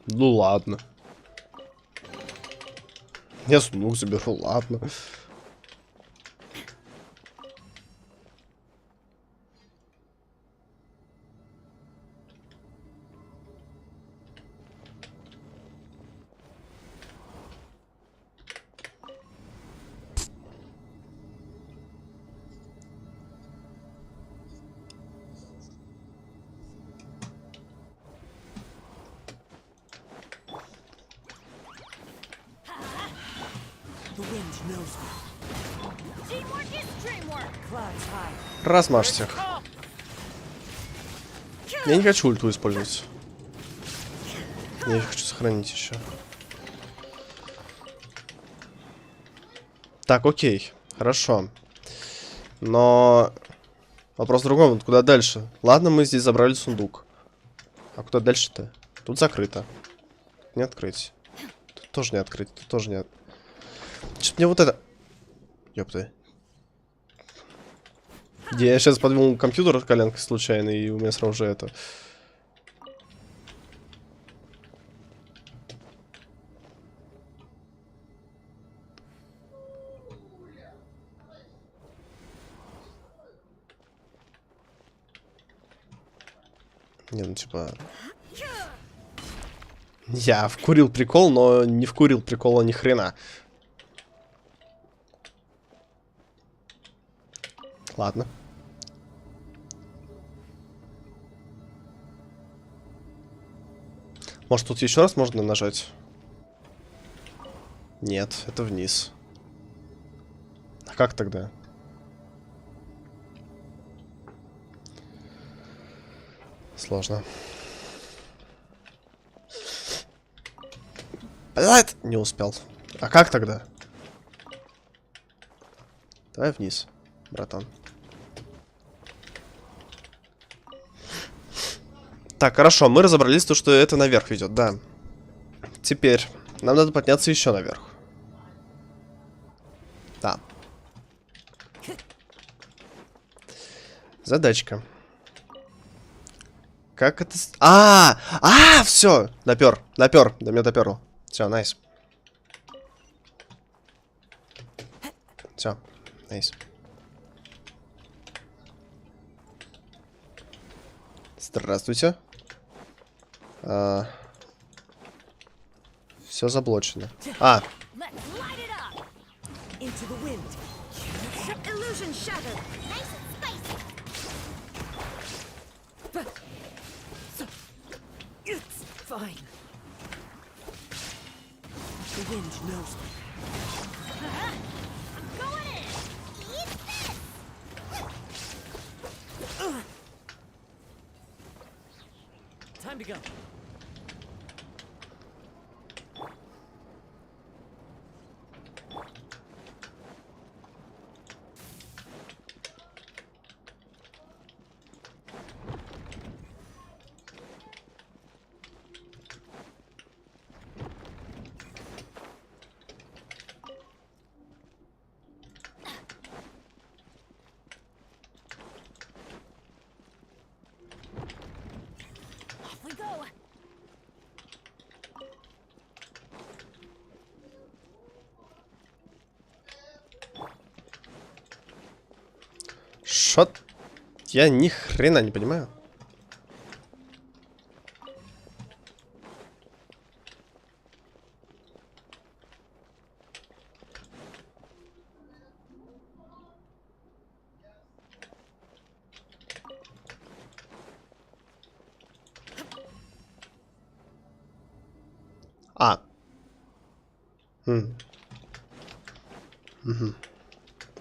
Ну ладно. Я сундук заберу, ладно. Размажьте. Я не хочу ульту использовать. Я их хочу сохранить еще. Так, окей. Хорошо. Но... Вопрос в другом. Куда дальше? Ладно, мы здесь забрали сундук. А куда дальше-то? Тут закрыто. Не открыть. Тут тоже не открыть. Тут тоже не... Что-то мне вот это... Ёпта. Я сейчас подвинул компьютер от коленкой случайно, и у меня сразу же это... Не, ну типа... Я вкурил прикол, но не вкурил прикола ни хрена. Ладно. Может, тут еще раз можно нажать? Нет, это вниз. А как тогда? Сложно. Блядь, не успел. А как тогда? Давай вниз, братан. Так, хорошо, мы разобрались, то, что это наверх ведет, да. Теперь нам надо подняться еще наверх. Да. Задачка. Как это... Все! Допер. До меня доперло. Все, найс. Все, найс. Здравствуйте. Все заблочено. Fine. The wind knows me. I'm going in. Eat this. Time to go. Шот? Я ни хрена не понимаю.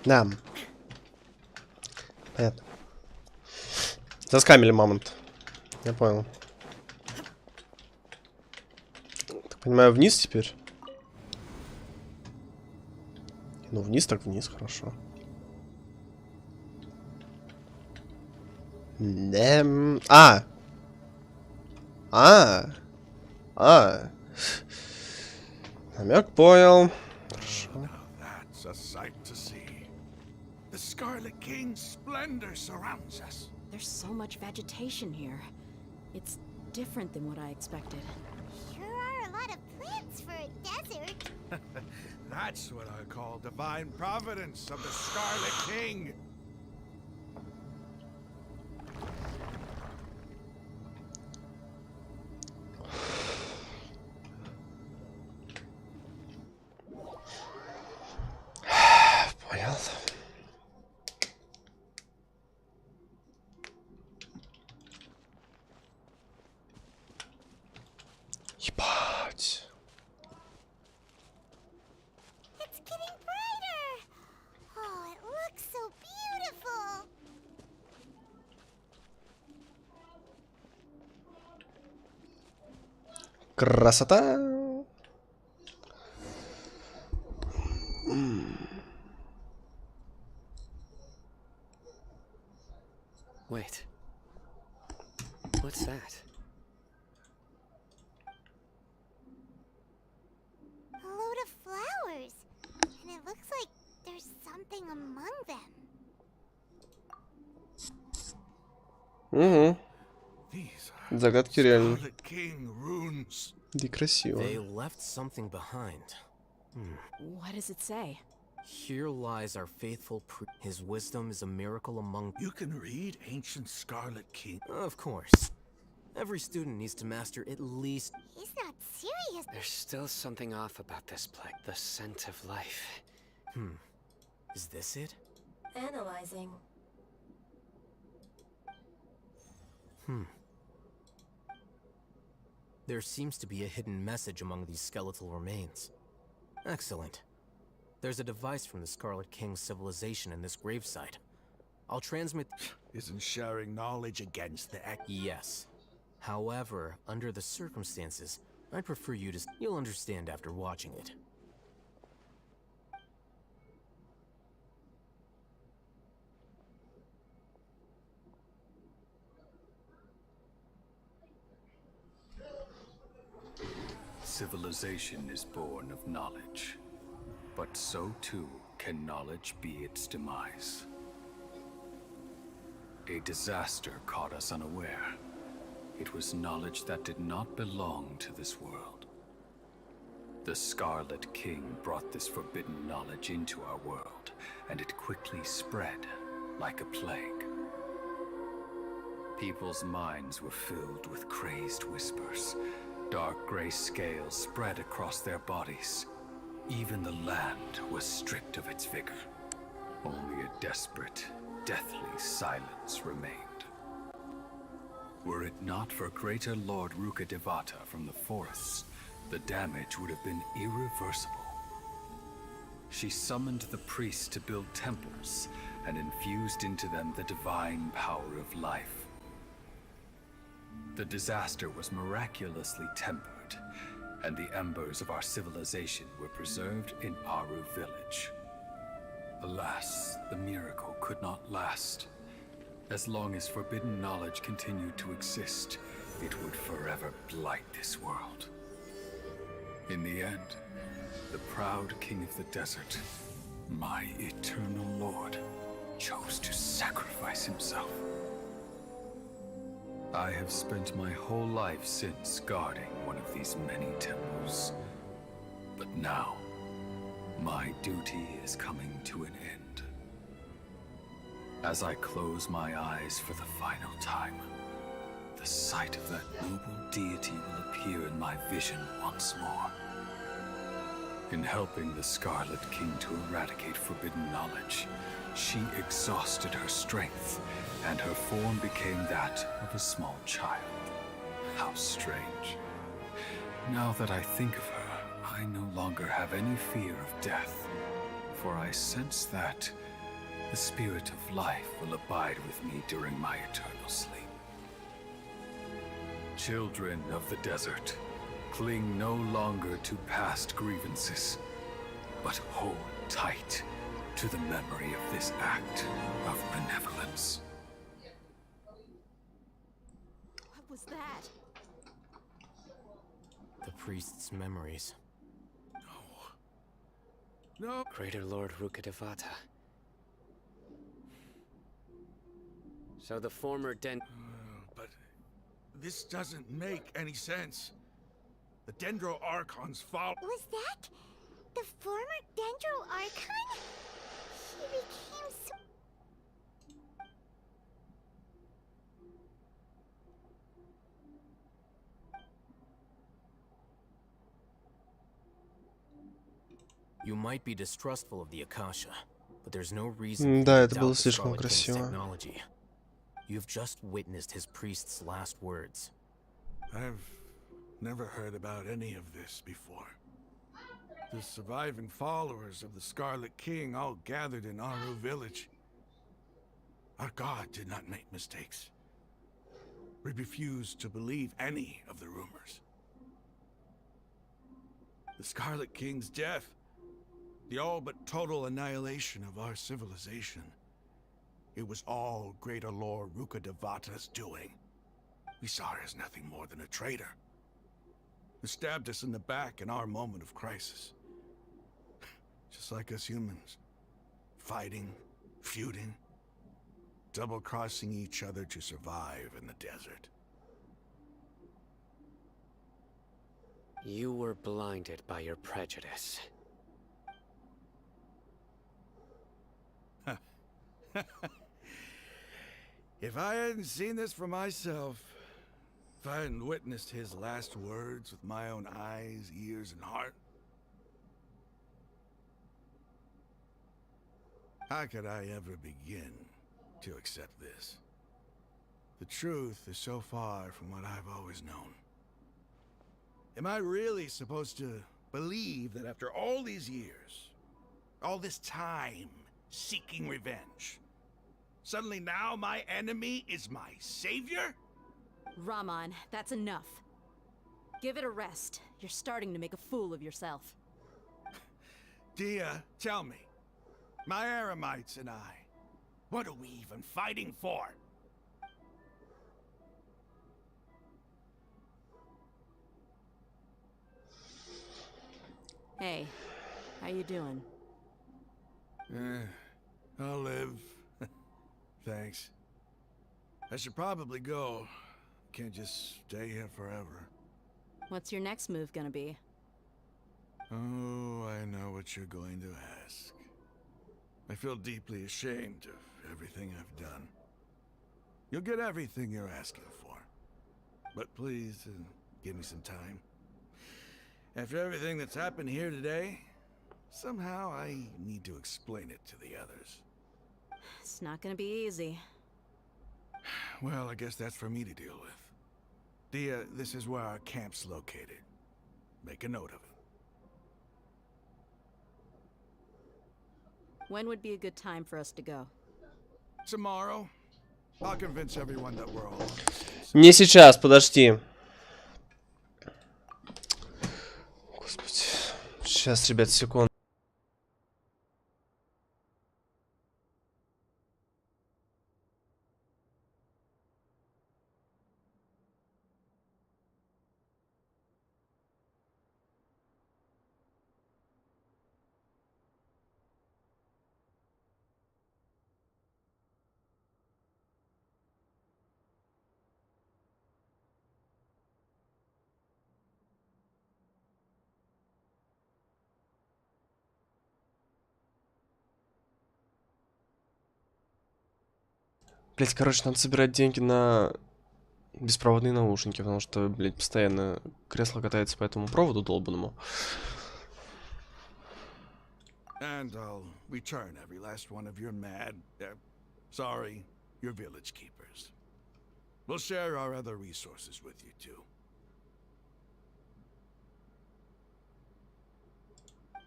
Да. Понятно. Заскамили мамонт. Я понял. Так понимаю, вниз теперь? Ну, вниз так вниз, хорошо. Намек понял. Хорошо. That's a sight to see. The Scarlet King's splendor surrounds us. There's so much vegetation here. It's different than what I expected. Sure are a lot of plants for a desert. That's what I call divine providence of the Scarlet King. Понял. Ебать. It's getting brighter. Oh, it looks so beautiful. Красота. Wait. What's that? A load of flowers. And it looks like there's something among them. Угу. Загадки реально. Scarlet King runes. Да и красиво. They left something behind. What does it say? Here lies our faithful his wisdom is a miracle among... You can read ancient Scarlet King. Of course. Every student needs to master at least... He's not serious. There's still something off about this place. The scent of life. Is this it? Analyzing. There seems to be a hidden message among these skeletal remains. Excellent. There's a device from the Scarlet King's civilization in this gravesite. I'll transmit... Isn't sharing knowledge against the act? Yes. However, under the circumstances, I'd prefer you to... You'll understand after watching it. Civilization is born of knowledge, but so too can knowledge be its demise. A disaster caught us unaware. It was knowledge that did not belong to this world. The Scarlet King brought this forbidden knowledge into our world, and it quickly spread like a plague. People's minds were filled with crazed whispers. Dark gray scales spread across their bodies. Even the land was stripped of its vigor. Only a desperate, deathly silence remained. Were it not for greater Lord Rukkhadevata from the forests, the damage would have been irreversible. She summoned the priests to build temples and infused into them the divine power of life. The disaster was miraculously tempered, and the embers of our civilization were preserved in Aru village. Alas, the miracle could not last. As long as forbidden knowledge continued to exist, it would forever blight this world. In the end, the proud king of the desert, my eternal lord, chose to sacrifice himself. I have spent my whole life since guarding one of these many temples. But now, my duty is coming to an end. As I close my eyes for the final time, the sight of that noble deity will appear in my vision once more. In helping the Scarlet King to eradicate forbidden knowledge, she exhausted her strength, and her form became that of a small child. How strange. Now that I think of her, I no longer have any fear of death, for I sense that the spirit of life will abide with me during my eternal sleep. Children of the desert, cling no longer to past grievances, but hold tight to the memory of this act of benevolence. What was that? The priest's memories. No. Greater Lord Rukkhadevata. So the former but this doesn't make any sense. The Dendro Archon's fault. Was that the former Dendro Archon? He became so... You might be distrustful of the Akasha, but there's no reason Да, to это doubt было the слишком Scarlet King's красиво. technology. You've just witnessed his priest's last words. I've never heard about any of this before. The surviving followers of the Scarlet King all gathered in Aru village. Our god did not make mistakes. We refused to believe any of the rumors. The Scarlet King's death, the all but total annihilation of our civilization, it was all Greater Lord Rukkhadevata's doing. We saw her as nothing more than a traitor, who stabbed us in the back in our moment of crisis. Just like us humans. Fighting, feuding, double-crossing each other to survive in the desert. You were blinded by your prejudice. If I hadn't seen this for myself, if I hadn't witnessed his last words with my own eyes, ears, and heart, how could I ever begin to accept this? The truth is so far from what I've always known. Am I really supposed to believe that after all these years, all this time seeking revenge, suddenly now my enemy is my savior? Rahman, that's enough. Give it a rest. You're starting to make a fool of yourself. Dia, tell me, my Aramites and I, what are we even fighting for? Hey, how you doing? I'll live. Thanks. I should probably go. Can't just stay here forever. What's your next move gonna be? Oh, I know what you're going to ask. I feel deeply ashamed of everything I've done. You'll get everything you're asking for. But please, give me some time. After everything that's happened here today, somehow I need to explain it to the others. It's not gonna be easy. Well, I guess that's for me to deal with. Dia, this is where our camp's located. Make a note of it. When would be a good time for us to go? Tomorrow. I'll convince everyone that we're all on the same side. Не сейчас, подожди. Господи. Сейчас, ребят, секунду. Блять, короче, надо собирать деньги на беспроводные наушники, потому что, блять, постоянно кресло катается по этому проводу долбанному. And I'll return every last one of your your village keepers. We'll share our other resources with you too.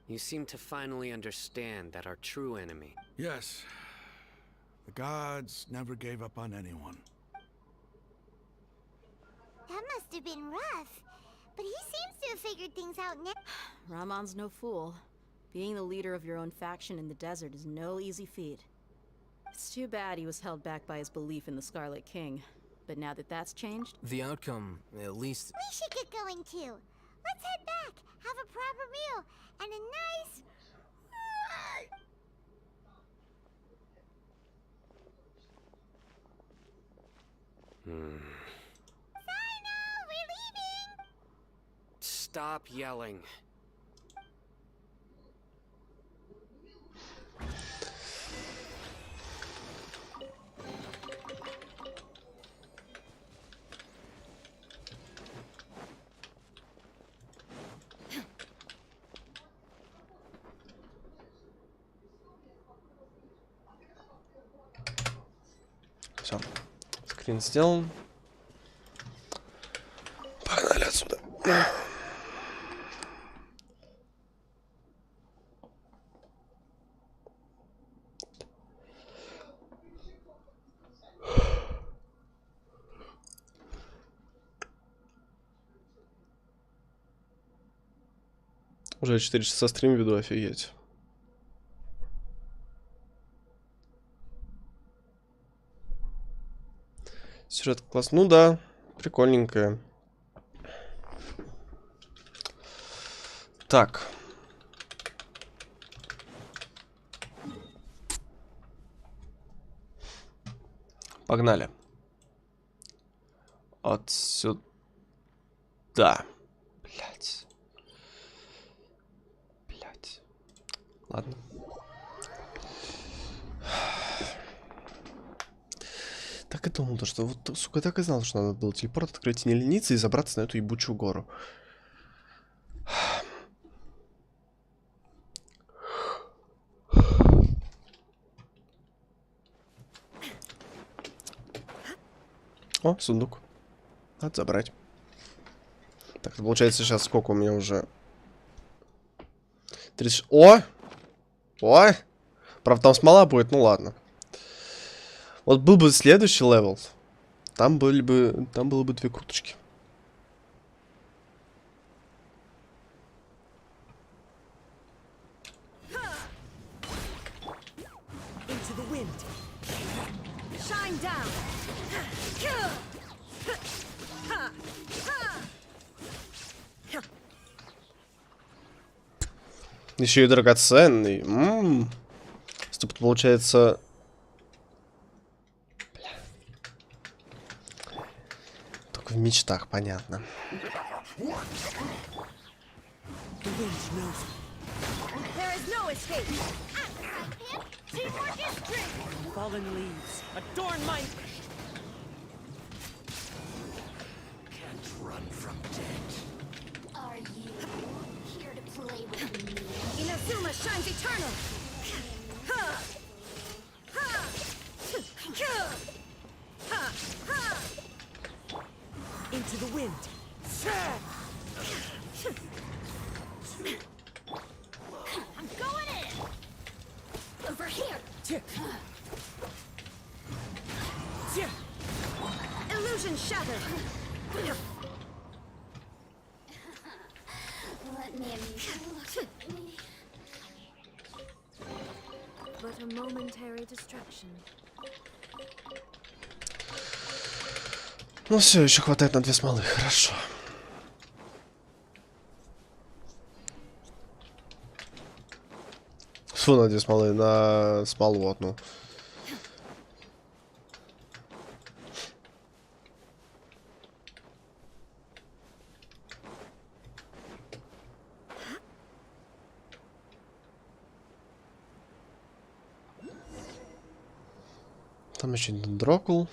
You seem to finally understand that our true enemy... Yes. The gods never gave up on anyone. That must have been rough. But he seems to have figured things out now. Rahman's no fool. Being the leader of your own faction in the desert is no easy feat. It's too bad he was held back by his belief in the Scarlet King. But now that that's changed... The outcome, at least... We should get going too. Let's head back, have a proper meal, and a nice... we're leaving! Stop yelling. Все. Скрин сделан. Погнали отсюда. Уже 4 часа стрим веду, офигеть. Сюжет класс. Ну да, прикольненькая. Так. Погнали. Отсюда. Блять. Блять. Ладно. Так и думал, что вот, сука, так и знал, что надо было телепорт открыть, не лениться и забраться на эту ебучую гору. О, сундук. Надо забрать. Так, получается сейчас сколько у меня уже? 30... О! О! Правда, там смола будет, ну ладно. Вот был бы следующий левел. Там было бы 2 курточки. Еще и драгоценный. Стоп, получается... Бля. Только в мечтах, понятно. Fallen leaves adorn my... Can't run from dead. Are you here to play with me? Inazuma shines eternal! Into the wind! I'm going in! Over here! Illusion shattered! Let me amuse you. But a momentary distraction. Ну все, еще хватает на 2 смолы, хорошо. Фу, на 2 смолы, на смолу одну. Там еще один дрогл.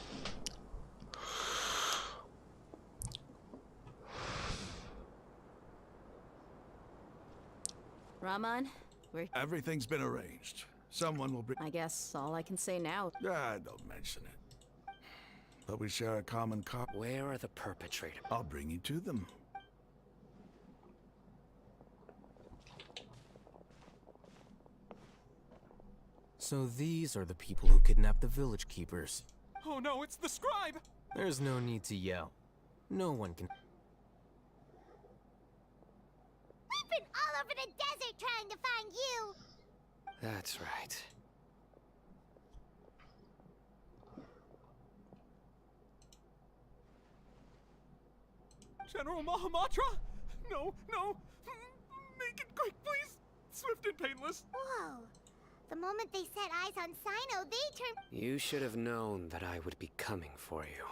Raman, we're... Everything's been arranged. Someone will bring... I guess all I can say now... don't mention it. But we share a common Where are the perpetrators? I'll bring you to them. So these are the people who kidnapped the village keepers. Oh no, it's the scribe! There's no need to yell. No one can... We've been all over the desert trying to find you! That's right. General Mahamatra? No, no! Make it quick, please! Swift and painless. Whoa. The moment they set eyes on Sino, they turned... You should have known that I would be coming for you.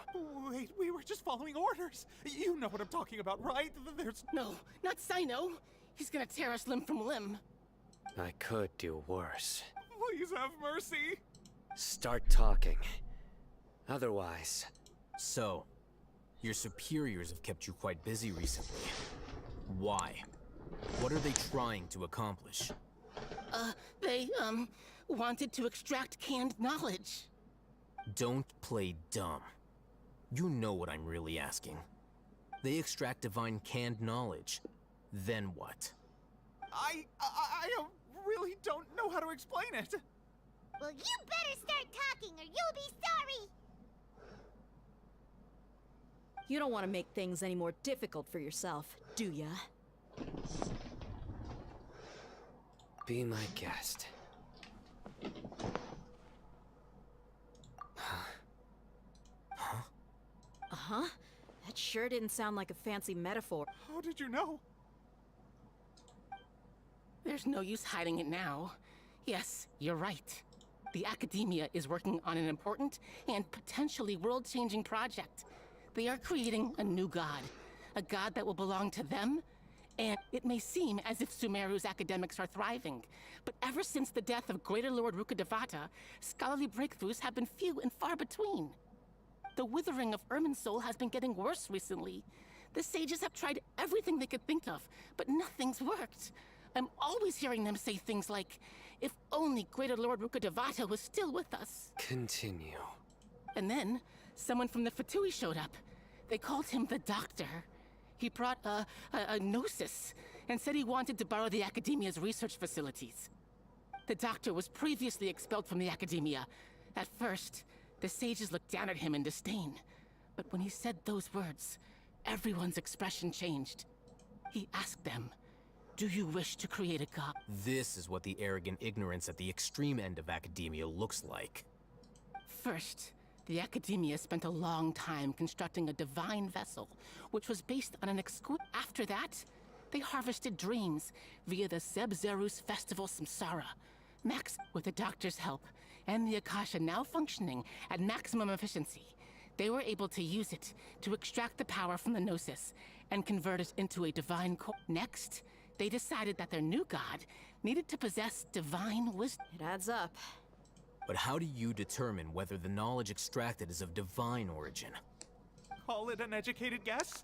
Wait, we were just following orders. You know what I'm talking about, right? There's... No, not Sino. He's gonna tear us limb from limb. I could do worse. Please have mercy. Start talking. Otherwise... So, your superiors have kept you quite busy recently. Why? What are they trying to accomplish? They, wanted to extract canned knowledge. Don't play dumb. You know what I'm really asking. They extract divine canned knowledge. Then what? I really don't know how to explain it. Well, you better start talking or you'll be sorry! You don't want to make things any more difficult for yourself, do ya? Be my guest. Uh-huh. That sure didn't sound like a fancy metaphor. How did you know? There's no use hiding it now. Yes, you're right. The Academia is working on an important and potentially world-changing project. They are creating a new god. A god that will belong to them. And it may seem as if Sumeru's academics are thriving, but ever since the death of Greater Lord Rukkhadevata, scholarly breakthroughs have been few and far between. The withering of Irminsul has been getting worse recently. The sages have tried everything they could think of, but nothing's worked. I'm always hearing them say things like, if only Greater Lord Rukkhadevata was still with us. Continue. And then, someone from the Fatui showed up. They called him the Doctor. He brought a gnosis and said he wanted to borrow the Academia's research facilities. The doctor was previously expelled from the Academia. At first, the sages looked down at him in disdain. But when he said those words, everyone's expression changed. He asked them, "Do you wish to create a god?" This is what the arrogant ignorance at the extreme end of academia looks like. First, the Academia spent a long time constructing a divine vessel, which was based on an exquisite... After that, they harvested dreams via the Zeb-Zerus Festival Samsara. Max, with the doctor's help, and the Akasha now functioning at maximum efficiency, they were able to use it to extract the power from the Gnosis and convert it into a divine core. Next, they decided that their new god needed to possess divine wisdom. It adds up. But how do you determine whether the knowledge extracted is of divine origin? Call it an educated guess?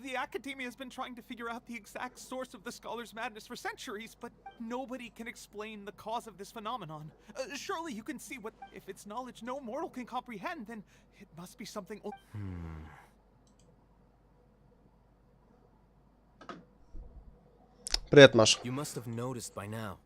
The Academia has been trying to figure out the exact source of the scholar's madness for centuries, but nobody can explain the cause of this phenomenon. Surely you can see what... If it's knowledge no mortal can comprehend, then it must be something... Привет, Маш. You must have noticed by now.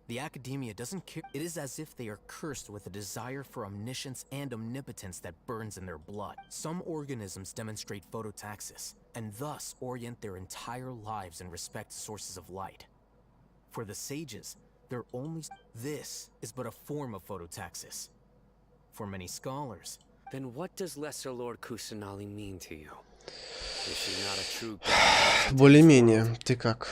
The Academia doesn't care. It is as if they are cursed with a desire for omniscience and omnipotence that burns in their blood. Some organisms demonstrate phototaxis, and thus orient their entire lives in respect to sources of light. For the sages, their only... This is but a form of phototaxis. For many scholars... Then what does Lesser Lord Kusanali mean to you? Is she not a true god? Более-менее. Ты как?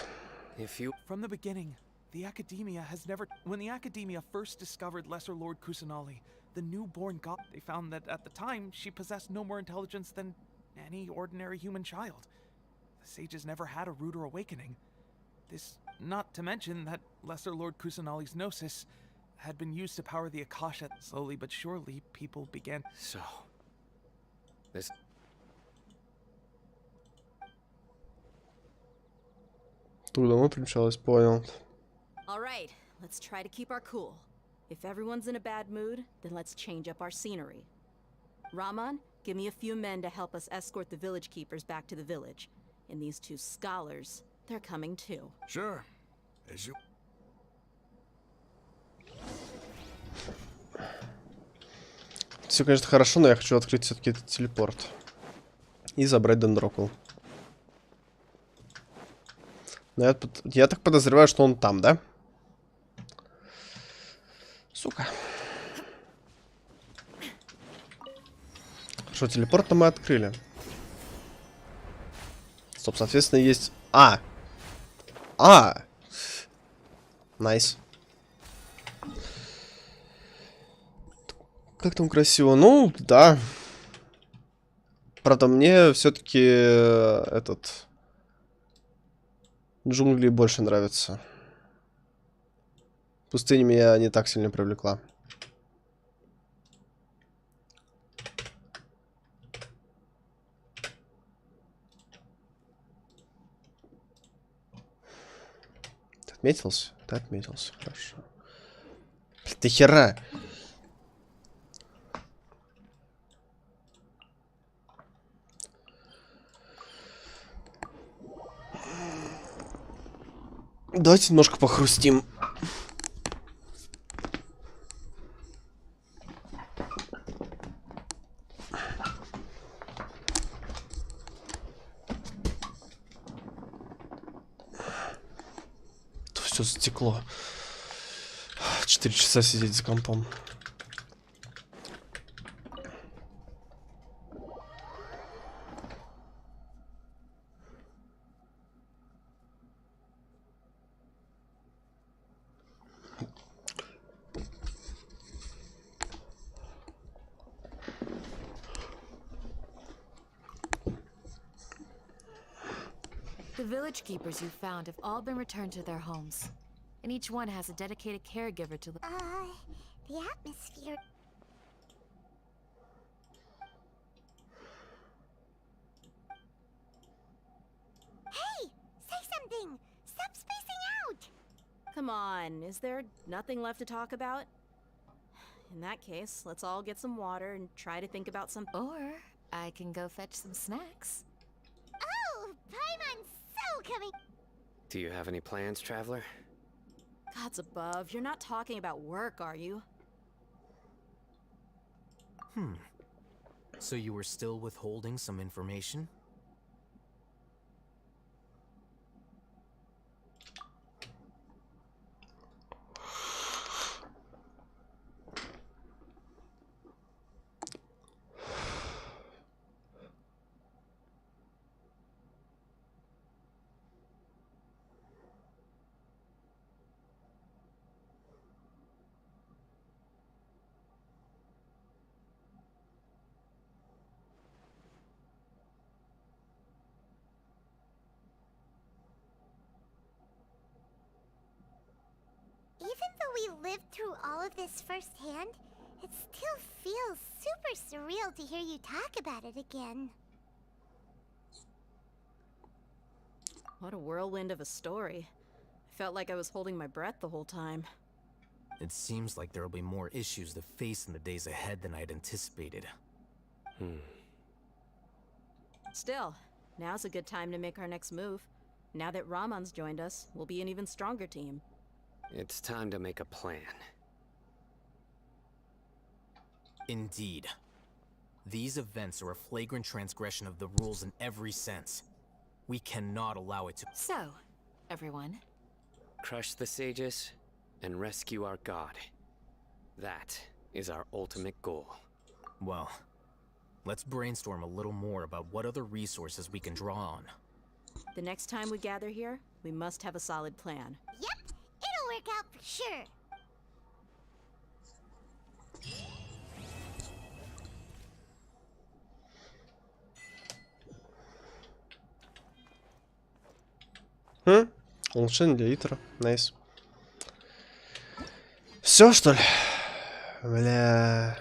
From the beginning, the Academia has never... When the Academia first discovered Lesser Lord Kusanali, the newborn god, they found that at the time, she possessed no more intelligence than any ordinary human child. The sages never had a ruder awakening. This, not to mention that Lesser Lord Kusanali's Gnosis had been used to power the Akasha. Slowly but surely, people began... So... This... Тут давно примчалась, понял. All right, let's try to keep our cool. If everyone's in a bad mood, then let's change up our scenery. Rahman, give me a few men to help us escort the village keepers back to the village. And these two scholars, they're coming too. Sure. As you... Все, конечно, хорошо, но я хочу открыть все-таки этот телепорт. И забрать дендрокл. Но я так подозреваю, что он там, да? Сука. Хорошо, телепорт-то мы открыли. Стоп, соответственно, есть... Найс. Как там красиво. Ну, да. Правда, мне все-таки этот... Джунгли больше нравятся. Пустыня меня не так сильно привлекла. Ты отметился? Ты отметился, хорошо. Ты хера! Давайте немножко похрустим. То все затекло. 4 часа сидеть за компом. The village keepers you found have all been returned to their homes, and each one has a dedicated caregiver to look. The atmosphere. Hey! Say something! Stop spacing out! Come on, is there nothing left to talk about? In that case, let's all get some water and try to think about some... Or I can go fetch some snacks. Oh, Paimon's so coming. Do you have any plans, traveler? Gods above, you're not talking about work, are you? So you were still withholding some information? Even though we lived through all of this firsthand, it still feels super surreal to hear you talk about it again. What a whirlwind of a story. I felt like I was holding my breath the whole time. It seems like there will be more issues to face in the days ahead than I'd anticipated. Still, now's a good time to make our next move. Now that Ramon's joined us, we'll be an even stronger team. It's time to make a plan. Indeed. These events are a flagrant transgression of the rules in every sense. We cannot allow it to— So, everyone. Crush the sages and rescue our god. That is our ultimate goal. Well, let's brainstorm a little more about what other resources we can draw on. The next time we gather here, we must have a solid plan. Yep, it'll work out for sure. Улучшение для литра. Найс. Все, что ли? Бля.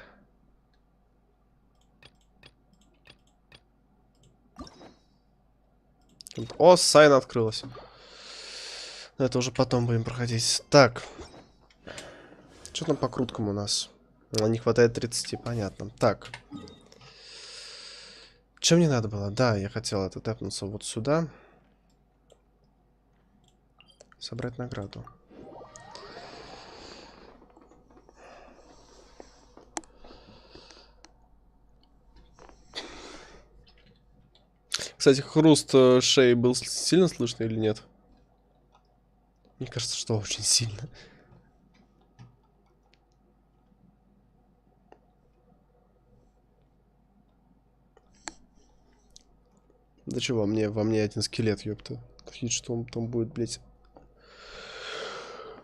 О, сайн открылась. Это уже потом будем проходить. Так. Что там по круткам у нас? Не хватает 30, понятно. Так. Чем мне надо было? Да, я хотел это тэпнуться вот сюда. Собрать награду. Кстати, хруст шеи был сильно слышно или нет? Мне кажется, что очень сильно. Да чего, во мне один скелет, ёпта. Вид, что он там будет, блядь,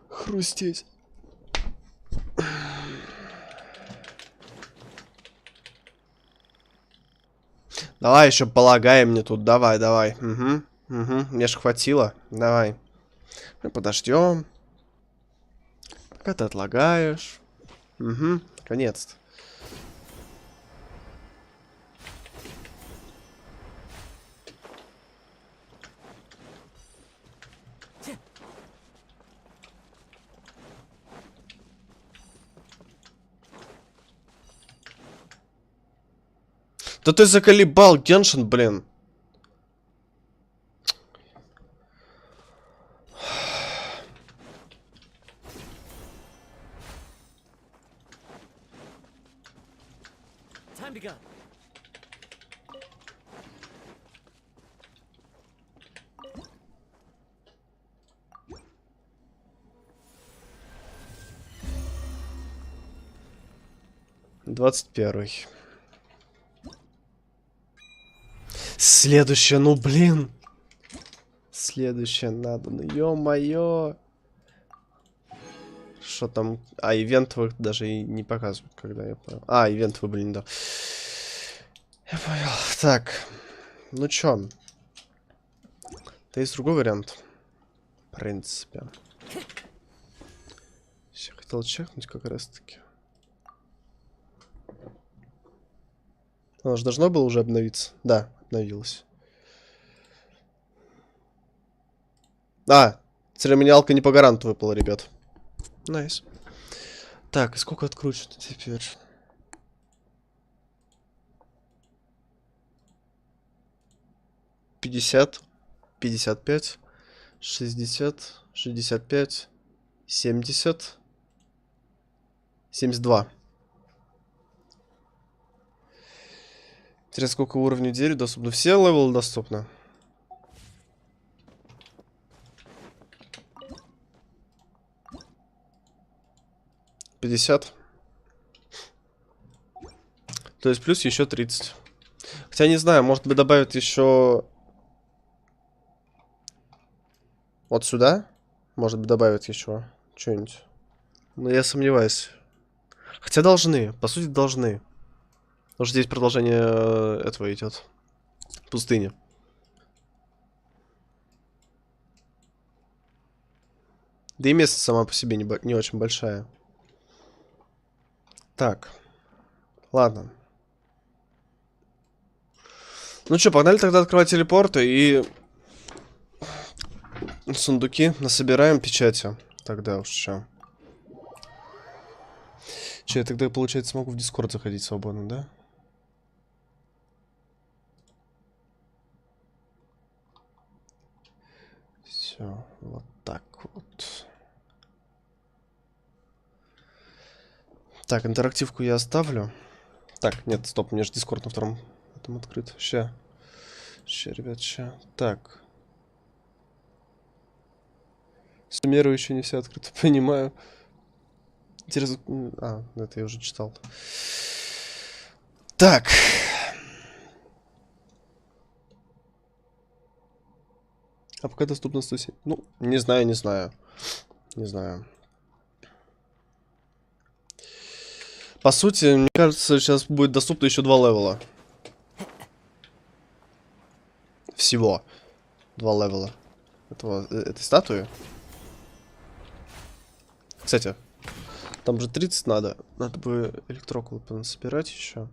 хрустеть. Давай еще полагаем мне тут. Давай, давай. Угу. Мне ж хватило. Давай. Мы подождем. Пока ты отлагаешь. Угу. Наконец-то. Да ты заколебал, Геншин, блин. Time to go. Двадцать первый. Следующее, ну блин. Следующее надо, ну ё-моё. Что там? А, ивентовых даже и не показывают, когда я понял. А, ивентовый, блин, да. Я понял. Так. Ну чё? Да есть другой вариант. В принципе. Я хотел чекнуть как раз таки. Оно же должно было уже обновиться. Да, обновилось. А, церемониалка не по гаранту выпала, ребят. Найс. Так, и сколько откручено теперь? 50. 55, 60, 65, 70, 72. Интересно, сколько уровней двери доступно? Все левелы доступны. $50. То есть плюс еще 30. Хотя не знаю, может быть добавят еще вот сюда. Может быть добавят еще что-нибудь. Но я сомневаюсь. Хотя должны, по сути должны. Потому что здесь продолжение этого идет. Пустыни. Да и место сама по себе не очень большая. Так. Ладно. Ну что, погнали тогда открывать телепорты и сундуки насобираем печати. Тогда уж что. Че, я тогда, получается, смогу в Дискорд заходить свободно, да? Все, вот так вот. Так, интерактивку я оставлю. Так, нет, стоп, у меня же Дискорд на втором этом открыт. Ща, ребят, ща. Так. Суммирую еще не все открыто, понимаю. Интересно... А, это я уже читал. Так. А пока доступно 107. Ну, не знаю. Не знаю. По сути, мне кажется, сейчас будет доступно еще 2 левела. Всего. 2 левела. Этой статуи. Кстати, там же 30 надо. Надо бы электрокулы собирать еще.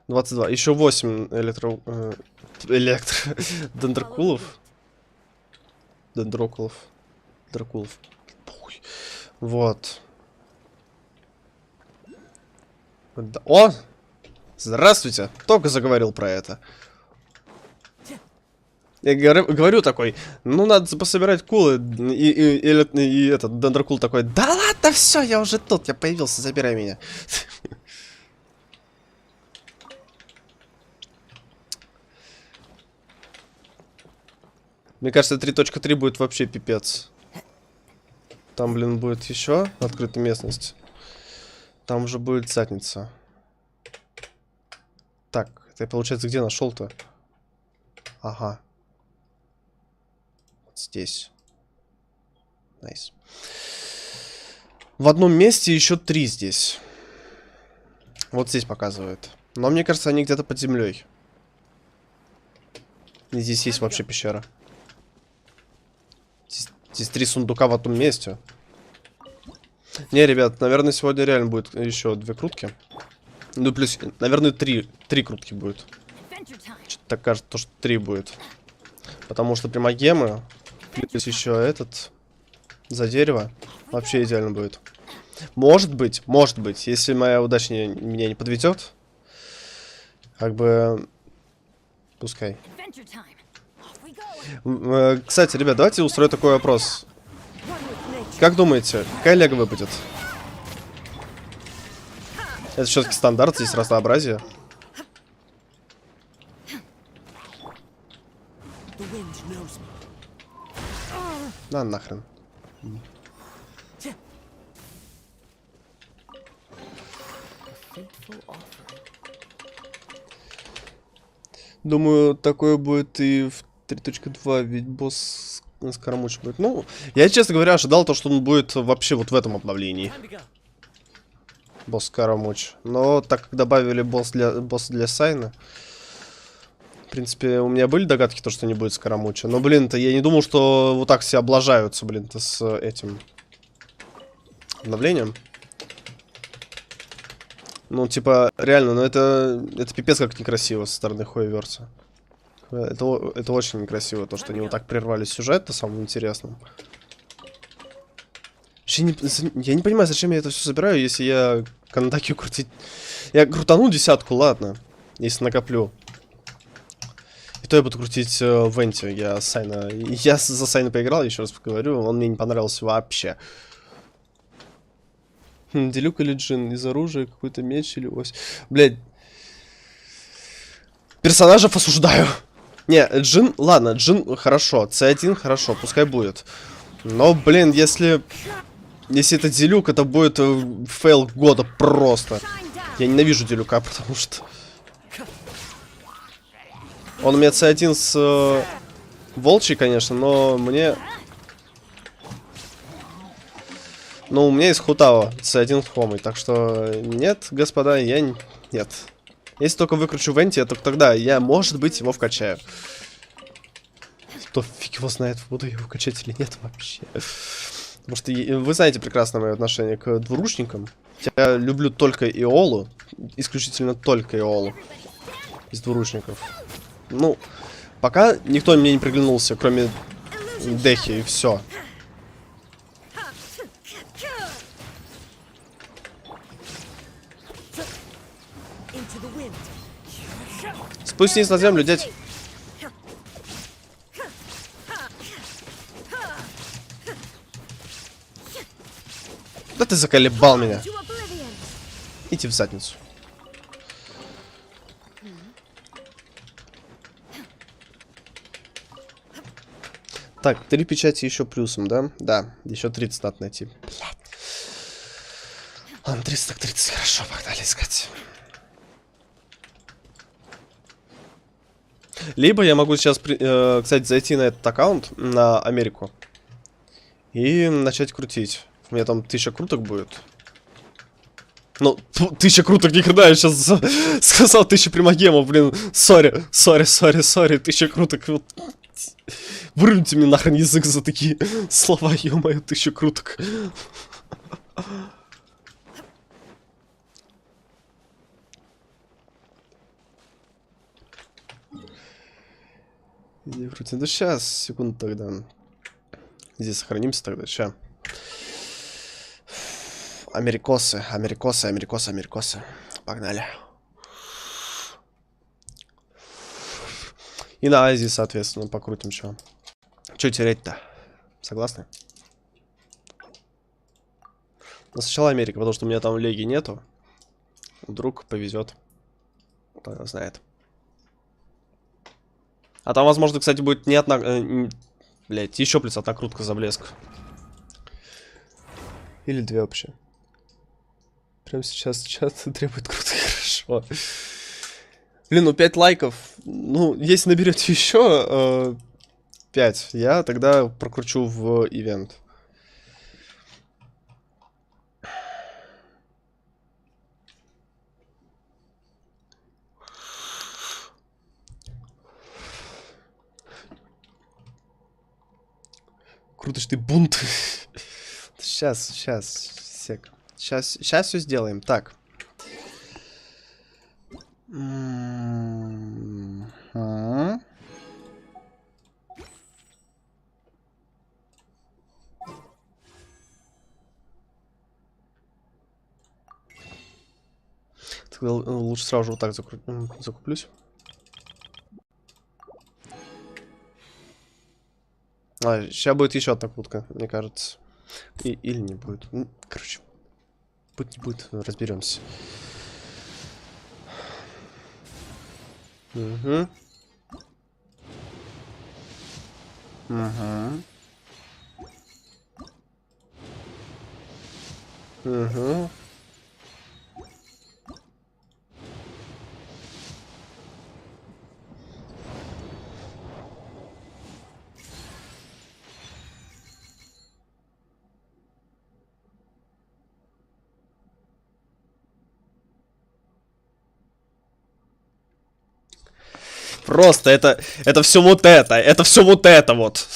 22. Еще 8 дендрокулов. Дракулов. Вот. О! Здравствуйте! Только заговорил про это. Я говорю такой, ну надо пособирать кулы. И этот дендрокул такой, да ладно, все, я уже тут, я появился, забирай меня. Мне кажется, 3.3 будет вообще пипец. Там, блин, будет еще открытая местность. Там уже будет задница. Так, это я, получается, где нашел-то? Ага. Вот здесь. Найс. В одном месте еще 3 здесь. Вот здесь показывает. Но мне кажется, они где-то под землей. И здесь есть вообще пещера. Здесь 3 сундука в одном месте. Не, ребят, наверное, сегодня реально будет еще 2 крутки. Ну, плюс, наверное, 3 крутки будет. Что-то так кажется, что 3 будет. Потому что примагемы, плюс еще этот, за дерево, вообще идеально будет. Может быть, если моя удача меня не подведет, как бы, пускай. Кстати, ребят, давайте устрою такой вопрос. Как думаете, какая лего выпадет? Это все-таки стандарт, здесь разнообразие. На нахрен. Думаю, такое будет и в 3.2, ведь босс скоромуч будет. Ну, я, честно говоря, ожидал то, что он будет вообще вот в этом обновлении. Босс скоромуч. Но так как добавили босс для Сайна, в принципе, у меня были догадки, то, что не будет скоромуча. Но, блин-то, я не думал, что вот так все облажаются, блин-то, с этим обновлением. Ну, типа, реально, ну это пипец как некрасиво со стороны Хуеверса. Это очень некрасиво, то, что они вот так прервали сюжет на самом интересном. Я не понимаю, зачем я это все собираю, если я контакию крутить... Я крутану 10-ку, ладно, если накоплю. И что я буду крутить в Энте? Я за Сайна поиграл, еще раз говорю, он мне не понравился вообще. Делюк или Джин? Из оружия какой-то меч или ось? Блядь. Персонажев осуждаю. Не, Джин, ладно, Джин хорошо, С1 хорошо, пускай будет. Но, блин, если это Делюк, это будет фейл года просто. Я ненавижу Делюка, потому что... Он у меня С1 с волчий, конечно, но мне... Ну, у меня есть Хутао, С1 хомый, так что нет, господа, нет. Если только выкручу Венти, то тогда я, может быть, его вкачаю. Кто фиг его знает, буду его качать или нет вообще. Потому что вы знаете прекрасно мое отношение к двуручникам. Я люблю только Иолу, исключительно только Иолу из двуручников. Ну, пока никто мне не приглянулся, кроме Дехи, и все. Спустись на землю, дядь. Да ты заколебал меня. Иди в задницу. Так, 3 печати еще плюсом, да? Да, еще 30 надо найти. Блядь. Ладно, 30 так 30, хорошо, погнали искать. Либо я могу сейчас, кстати, зайти на этот аккаунт, на Америку, и начать крутить. У меня там 1000 круток будет. Ну, 1000 круток никогда, я сейчас сказал 1000 примагемов, блин. Сори, 1000 круток. Вырвите мне нахрен язык за такие слова, ё-моё, 1000 круток. Иди крути. Да сейчас, секунду тогда. Здесь сохранимся тогда, ща. Америкосы. Погнали. И на Азии, соответственно, покрутим, чё. Чё терять-то? Согласны? Но сначала Америка, потому что у меня там леги нету. Вдруг повезет. Кто знает. А там, возможно, кстати, будет не одна... блять, еще плюс одна крутка за блеск. Или 2 вообще. Прямо сейчас чат требует крутых, хорошо. Блин, ну 5 лайков. Ну, если наберете еще 5, я тогда прокручу в ивент. Крутишь ты бунт. Сейчас, сек. Сейчас все сделаем. Так. Тогда лучше сразу же вот так закуплюсь. Сейчас будет еще одна крутка, мне кажется. Или не будет. Короче. Будет, не будет, разберемся. Угу. Угу. Угу. Просто это все вот это. Это все вот это вот.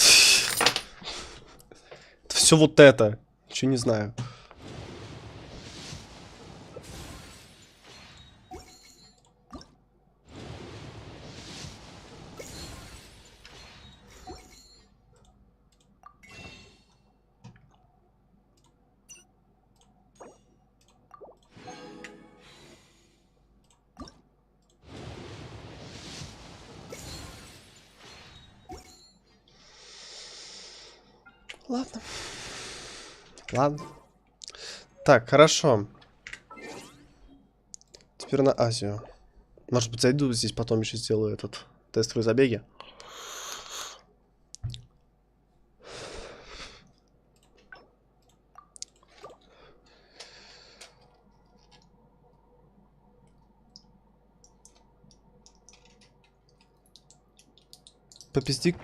Это все вот это. Ничего не знаю. Ладно. Ладно. Так, хорошо. Теперь на Азию. Может быть, зайду здесь, потом еще сделаю этот тестовые забеги. Попизди.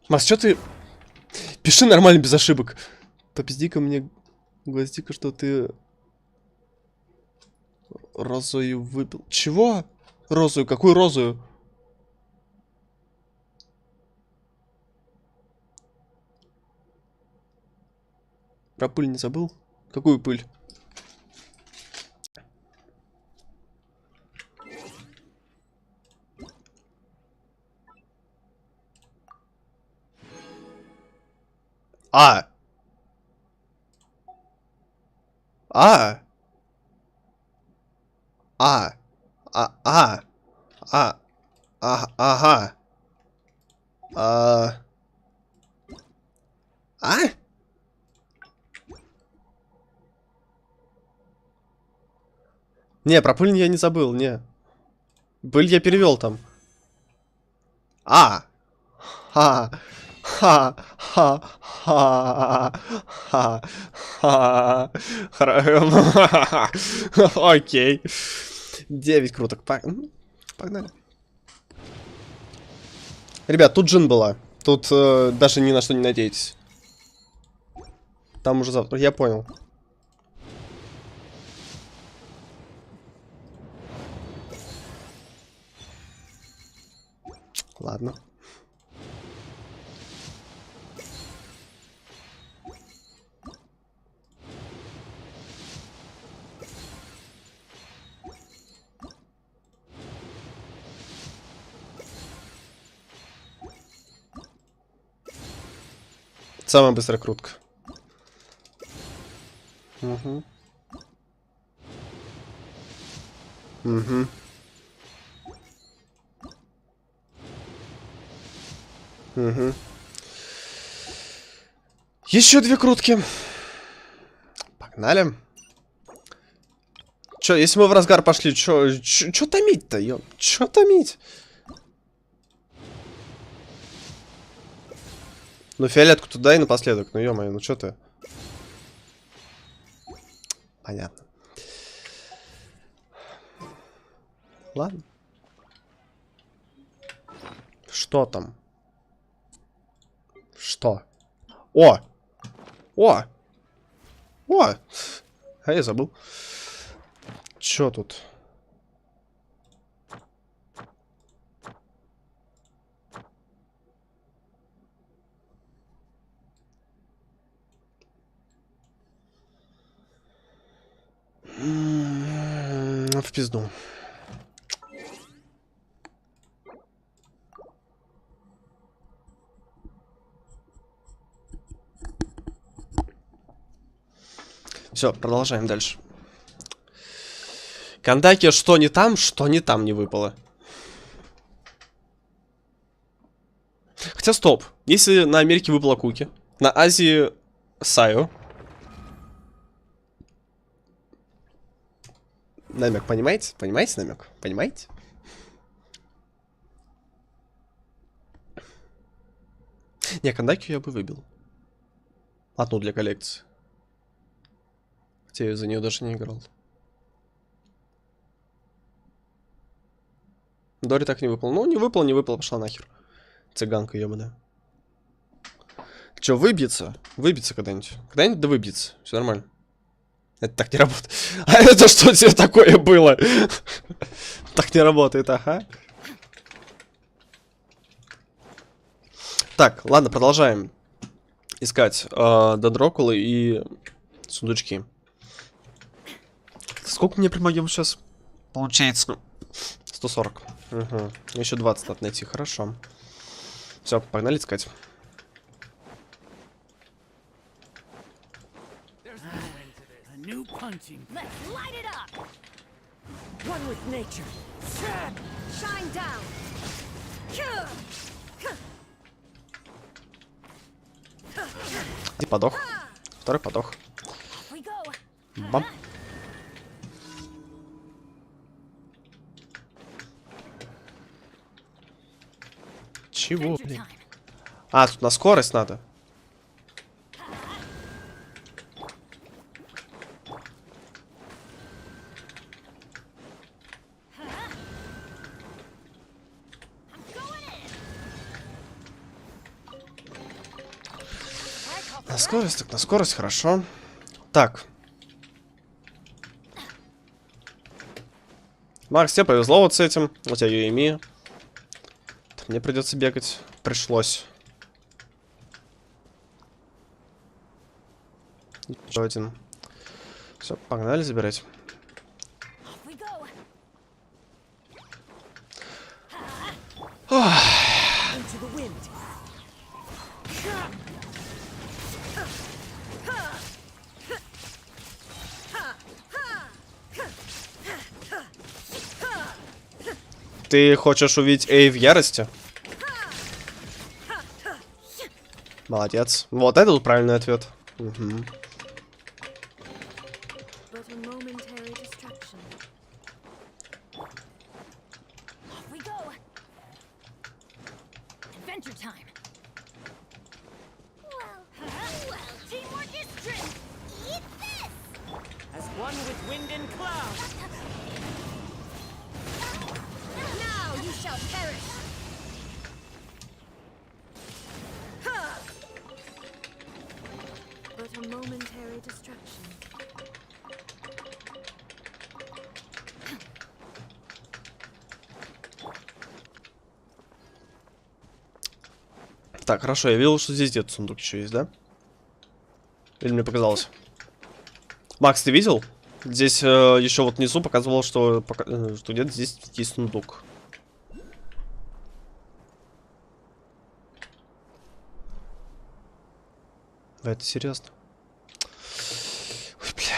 Макс, что ты... Пиши нормально, без ошибок. Попизди-ка мне, Гвоздика, что ты... Розою выпил. Чего? Розою? Какую розою? Про пыль не забыл? Какую пыль? А! А! А! Ага. Не, про пыль я не забыл, не. Пыль я перевел там. Ха. Ха. Ха. Окей. 9 круток. Погнали. Ребят, тут джин была. Тут даже ни на что не надейтесь. Там уже завтра. Я понял. Ладно. Самая быстрая крутка. Угу. Угу. Угу. Еще 2 крутки. Погнали. Чё, если мы в разгар пошли, чё томить-то, ё? Чё томить? Ну, фиолетку туда и напоследок. Ну, ё-моё, ну чё ты? Понятно. Ладно. Что там? Что? О! О! О! А я забыл. Чё тут? В пизду. Все, продолжаем дальше. Кандаки, что не там не выпало. Хотя стоп. Если на Америке выпала Куки, на Азии Саю. Намек, понимаете? Понимаете намек? Понимаете? Не, Кандаки я бы выбил. Одну для коллекции. Хотя я за нее даже не играл. Дори так не выпал. Ну, не выпал, пошла нахер. Цыганка ебаная. Че, выбьется? Выбьется когда-нибудь. Когда-нибудь да выбьется. Все нормально. Это так не работает. А это что тебе такое было? Так не работает, ага. Так, ладно, продолжаем искать дендрокулы и сундучки. Сколько мне примагим сейчас? Получается 140. Угу. Еще 20 надо найти, хорошо. Все, погнали искать. New punching. Let's light it up. One with nature. Shine down. И подох. Второй подох. Бам. Чего, блин? А, тут на скорость надо. На скорость, так на скорость, хорошо. Так. Макс, тебе повезло вот с этим. У тебя UMI. Мне придется бегать. Пришлось. Еще один. Все, погнали забирать. Ох. Ты хочешь увидеть Эй в ярости? Молодец. Вот это вот правильный ответ. Угу. Так, хорошо, я видел, что здесь где-то сундук еще есть, да? Или мне показалось? Макс, ты видел? Здесь еще вот внизу показывало, что где-то здесь есть сундук. Да, это серьезно? Ой, бля.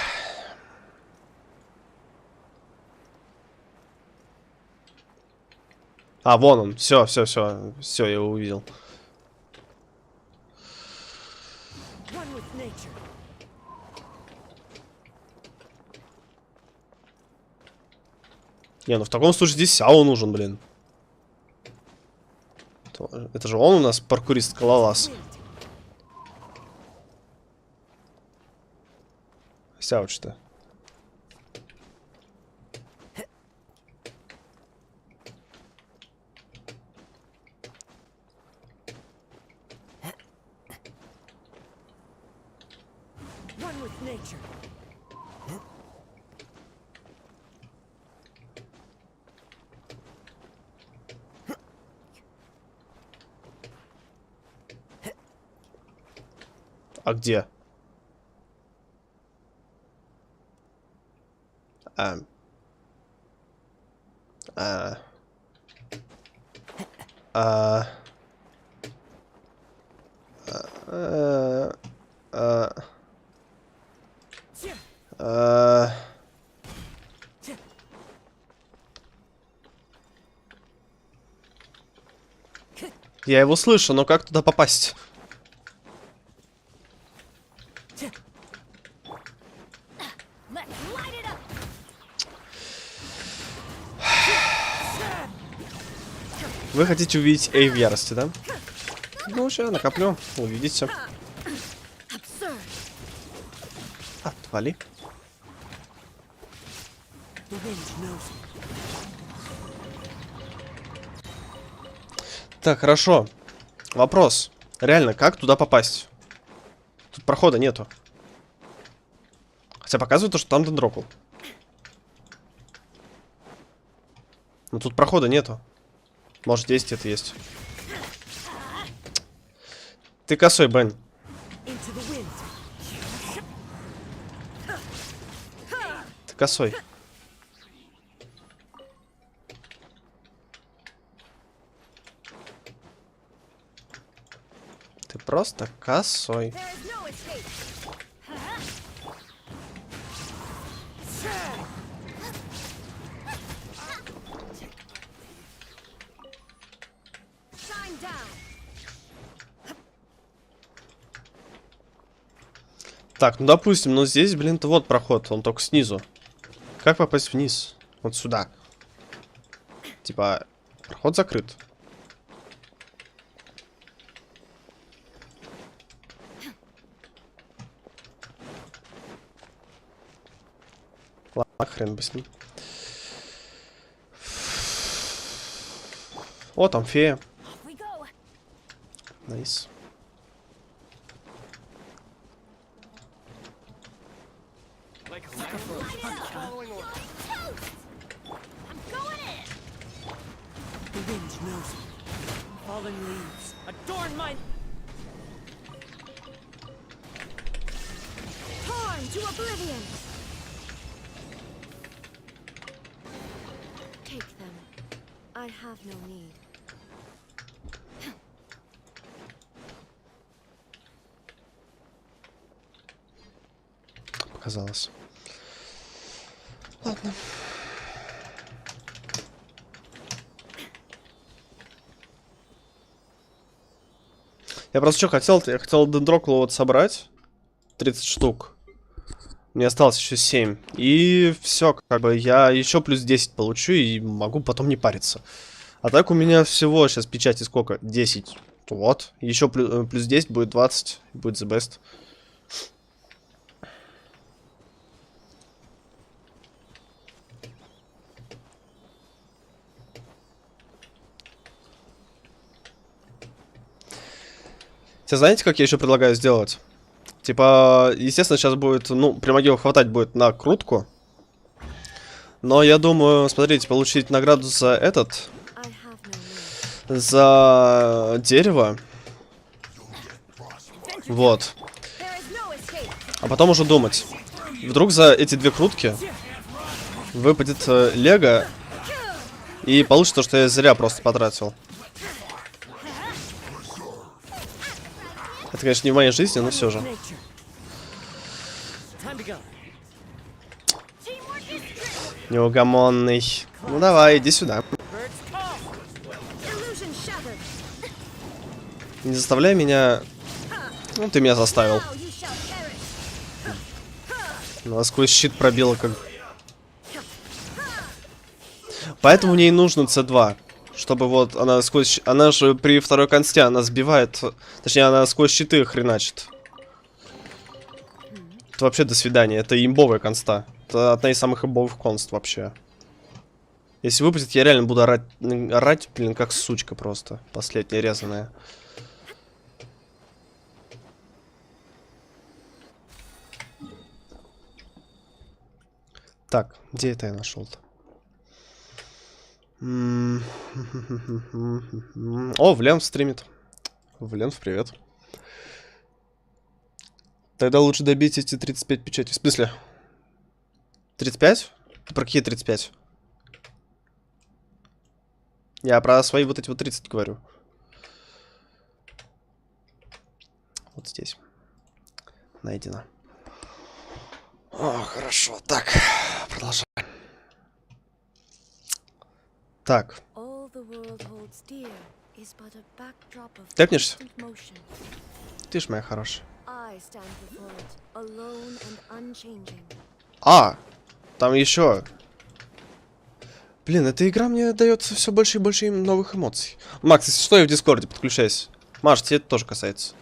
А, вон он. Все, я его увидел. Не, ну в таком случае здесь Сяо нужен, блин. Это же он у нас паркурист-скалолаз. Сяо что? А где? Я его слышу, но как туда попасть? Вы хотите увидеть Эй в ярости, да? Ну, сейчас накоплю, увидите. Отвали. Так, хорошо. Вопрос. Реально, как туда попасть? Тут прохода нету. Хотя показывает то, что там дендропл. Но тут прохода нету. Может, здесь где-то есть. Ты косой, Бен. Ты косой. Ты просто косой. Так, ну допустим, но здесь, блин-то вот проход, он только снизу. Как попасть вниз? Вот сюда. Типа, проход закрыт. Ладно, хрен бы с ним. О, там фея. Найс. The wind knows me. Fallen leaves adorn my... Torn to oblivion. Take them. I have no need. Показалось. Ладно. Я просто что хотел? Я хотел дендрокулу вот собрать. 30 штук. Мне осталось еще 7. И все, как бы я еще плюс 10 получу и могу потом не париться. А так у меня всего сейчас печати сколько? 10. Вот. Еще плюс 10 будет 20. Будет the best. Знаете, как я еще предлагаю сделать? Типа, естественно, сейчас будет, ну, примагива хватать будет на крутку. Но я думаю, смотрите, получить награду за этот. За дерево. Вот. А потом уже думать. Вдруг за эти две крутки выпадет лего. И получится то, что я зря просто потратил. Это, конечно, не в моей жизни, но все же. Неугомонный. Ну давай, иди сюда. Не заставляй меня... Ну, ты меня заставил. Она сквозь щит пробила как... Поэтому мне и нужно С2. Чтобы вот она сквозь... Она же при второй консте, она сбивает... Точнее, она сквозь щиты хреначит. Это вообще до свидания. Это имбовая конста. Это одна из самых имбовых конст вообще. Если выпадет, я реально буду орать, блин, как сучка просто. Последняя резаная. Так, где это я нашел-то? О, Вленв стримит. Вленв, привет. Тогда лучше добить эти 35 печатей. В смысле? 35? Ты про какие 35? Я про свои вот эти вот 30 говорю. Вот здесь. Найдено. О, хорошо. Так, продолжаем. Так. Тэпнешься? Ты ж моя хорошая. А, там еще. Блин, эта игра мне дает все больше и больше новых эмоций. Макс, если что, я в Дискорде, подключайся. Маш, тебе это тоже касается.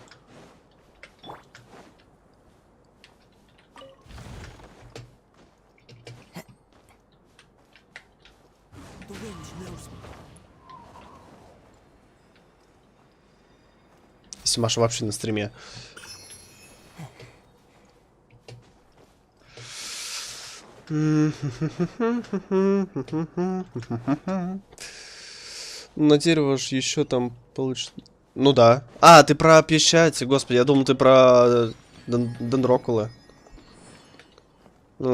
Если Маша вообще на стриме. На дерево ж еще там получится. Ну да. А, ты про печати, господи, я думал, ты про дендрокулы.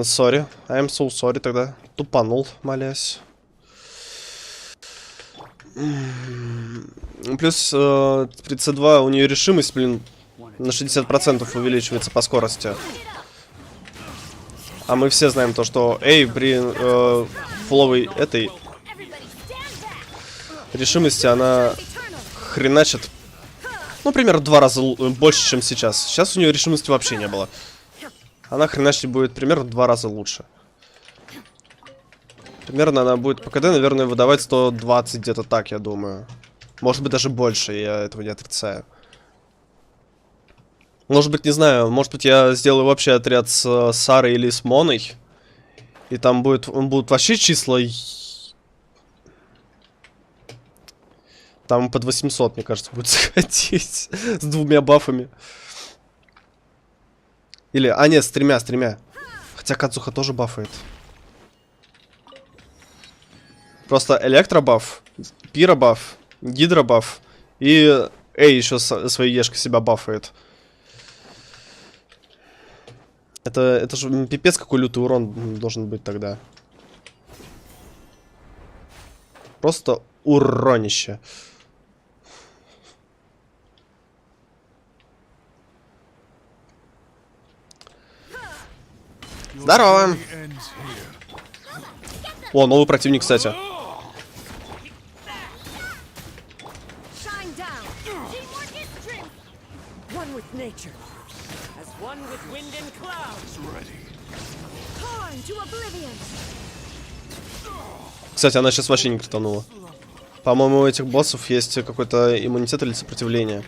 Сори. I'm so sorry тогда. Тупанул, молясь. Плюс при C2 у нее решимость, блин, на 60% увеличивается по скорости. А мы все знаем то, что при фуловой этой решимости она хреначит, ну, примерно в 2 раза больше, чем сейчас. Сейчас у нее решимости вообще не было. Она хреначить будет примерно в 2 раза лучше. Примерно она будет по КД, наверное, выдавать 120 где-то так, я думаю. Может быть, даже больше, я этого не отрицаю. Может быть, не знаю, может быть, я сделаю вообще отряд с Сарой или с Моной. И там будут вообще числа... Там под 800, мне кажется, будет сходить. С 2 бафами. Или... А, нет, с 3. Хотя Кацуха тоже бафает. Просто электробаф, пиробаф, гидробаф. И еще своей ешкой себя бафает. Это же пипец какой лютый урон должен быть тогда. Просто уронище. Здорово! О, новый противник, кстати. Кстати, она сейчас вообще не кританула. По-моему, у этих боссов есть какой-то иммунитет или сопротивление.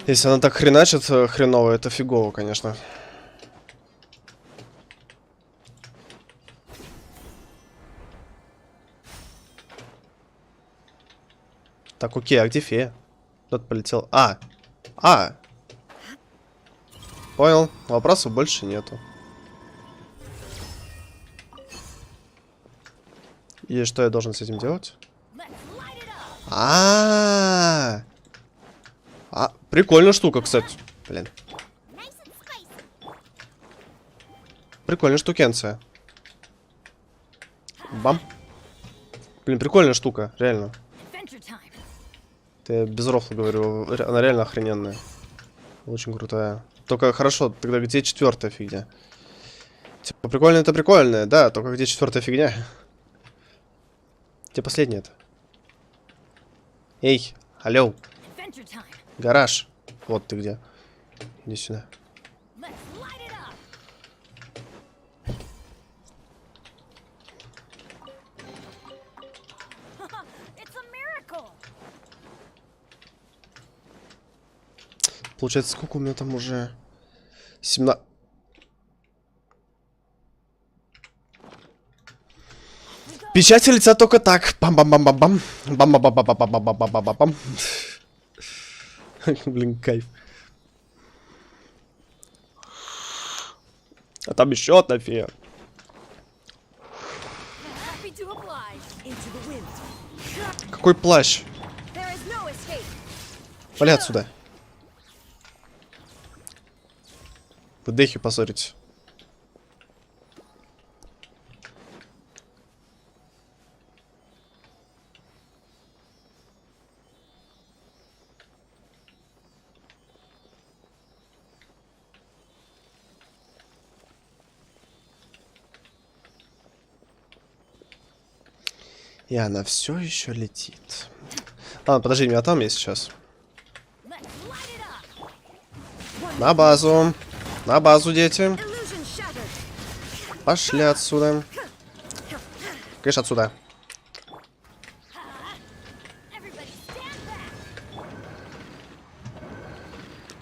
Если она так хреначит хреново, это фигово, конечно. Так, окей, а где фея? Кто-то полетел. Понял. Вопросов больше нету. И что я должен с этим делать? Прикольная штука, кстати. Блин. Прикольная штукенция. Бам. Блин, прикольная штука, реально. Я без рофла говорю, она реально охрененная. Очень крутая. Только хорошо, тогда где 4-я фигня? Типа, прикольно это прикольное, да, только где 4-я фигня? Где последняя-то? Эй, алло. Гараж. Вот ты где. Иди сюда. Получается, сколько у меня там уже? 17. Печати летят только так. Бам-бам-бам-бам-бам. Бам-бам-бам-бам-бам-бам-бам-бам. Блин, кайф. А там еще одна фея. Какой плащ? Вали отсюда. Вы дехи поссорите. И она все еще летит. Ладно, подожди, меня там есть сейчас. На базу. На базу, дети. Пошли отсюда. Конечно, отсюда.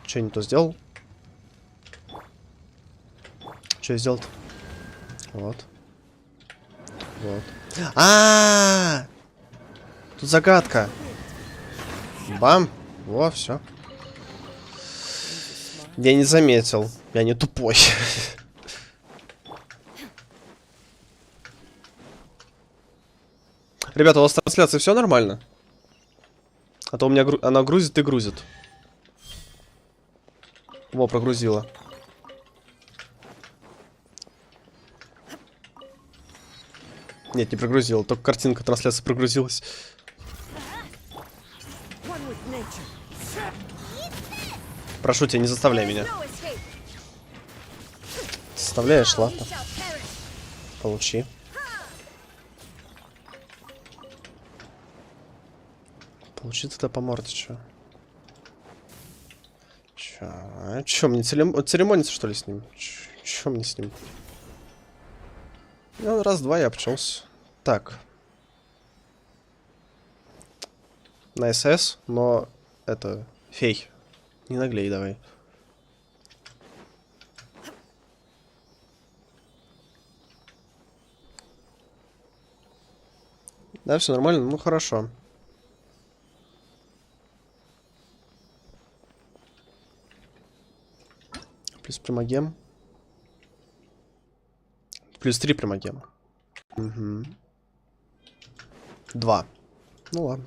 Че я не то сделал? Че я сделал-то? Вот. Вот. Тут загадка. Бам. Во, все. Я не заметил. Я не тупой. Ребята, у вас трансляция все нормально? А то у меня она грузит и грузит. Во, прогрузила. Нет, не прогрузила, только картинка трансляции прогрузилась. Прошу тебя, не заставляй меня. Заставляешь, ладно. Получи. Получи тогда по морде, чё? Чё, мне церемониться, что ли, с ним? Чё мне с ним? Ну, раз-два я обчелся. Так. На СС, но это... Фей. Не наглей давай. Да, все нормально? Ну, хорошо. Плюс примагем. Плюс 3 примагема. Угу. 2. Ну ладно.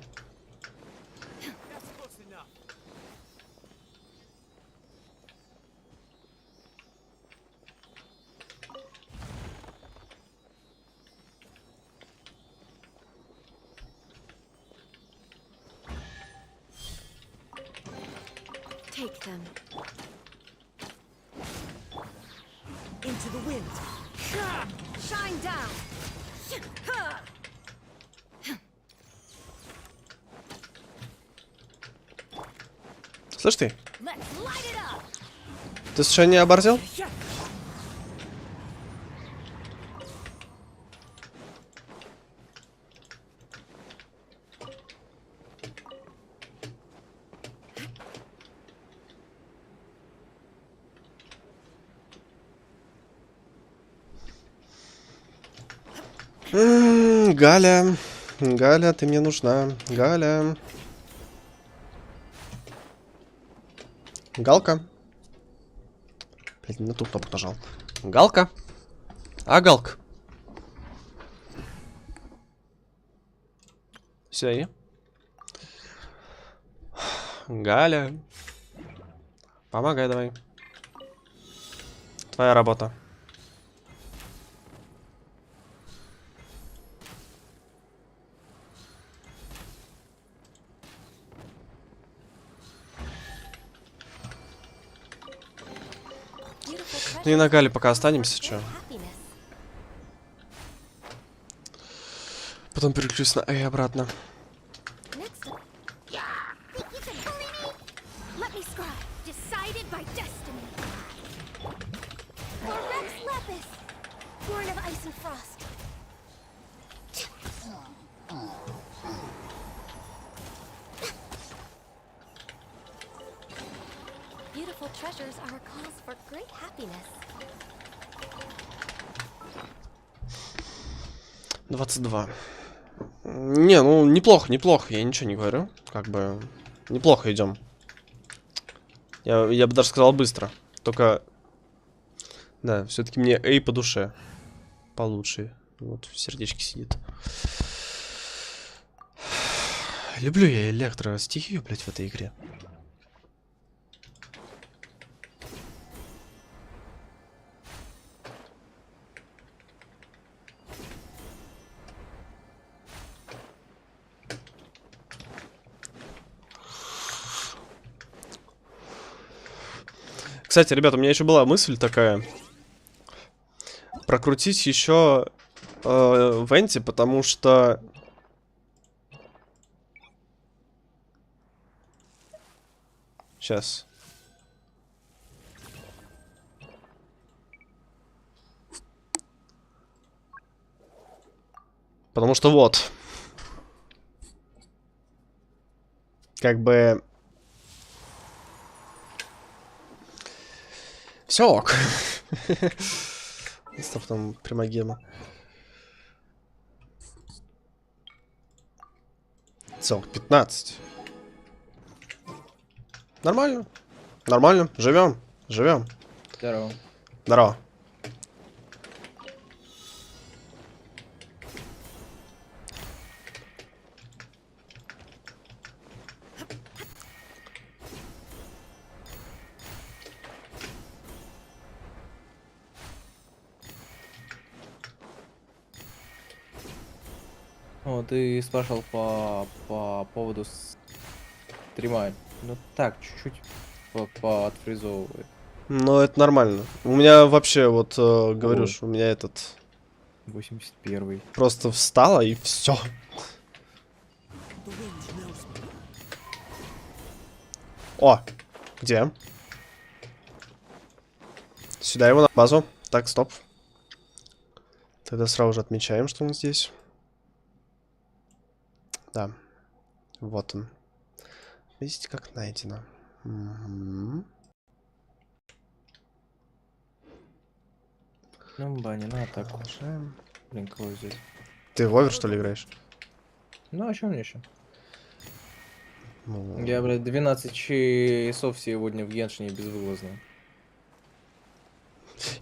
Take them. Into the wind. Shine down. Слышь ты? Ты случайно не оборзел? Галя, Галя, ты мне нужна. Галя. Галка. Блин, на ту кнопку нажал. Галка. А, Галка. Все, и? Галя. Помогай давай. Твоя работа. Ну и на Гале пока останемся, чё. Потом переключусь на Эй обратно. Beautiful treasures are a cause for great happiness. 22. Не, ну неплохо, неплохо, я ничего не говорю. Как бы неплохо идем. Я бы даже сказал быстро. Только, да, все-таки мне Эй по душе. Получше. Вот в сердечке сидит. Люблю я электростихию, блядь, в этой игре. Кстати, ребята, у меня еще была мысль такая. Прокрутить еще Венти, потому что... Сейчас. Потому что вот. Как бы... Все ок. Стоп, там примагема. Целых 15. Нормально. Нормально. Живем. Живем. Здорово. Здорово. О, ты спрашивал по поводу стрима. Ну так, чуть-чуть отфризовывает. Ну, это нормально. У меня вообще, вот, говорю, что у меня этот... 81-й. Просто встала и все. О! Где? Сюда его на базу. Так, стоп. Тогда сразу же отмечаем, что он здесь. Да. Вот он. Видите, как найдено. Угу. Ну, баня, на атаку. Блин, кого взять? Ты в овер, что ли, играешь? Ну, а что мне еще? Ну... Я, блядь, 12 часов сегодня в Геншине безвылазно.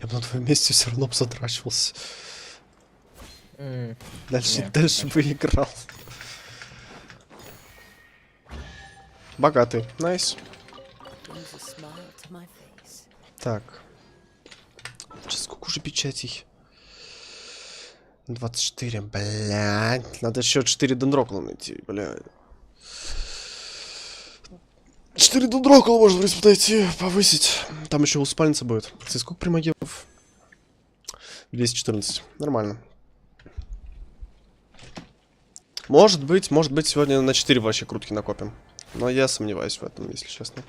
Я бы на твоем месте все равно бы затрачивался. Дальше Не, бы играл. Богатый. Найс. Так. Сейчас сколько уже печатей? 24, блядь. Надо еще 4 дендрокола найти, блядь. 4 дендрокола можно, в принципе, найти, повысить. Там еще успальница будет. Кстати, сколько примагеров? 214. Нормально. Может быть, сегодня на 4 вообще крутки накопим. Но я сомневаюсь в этом, если честно.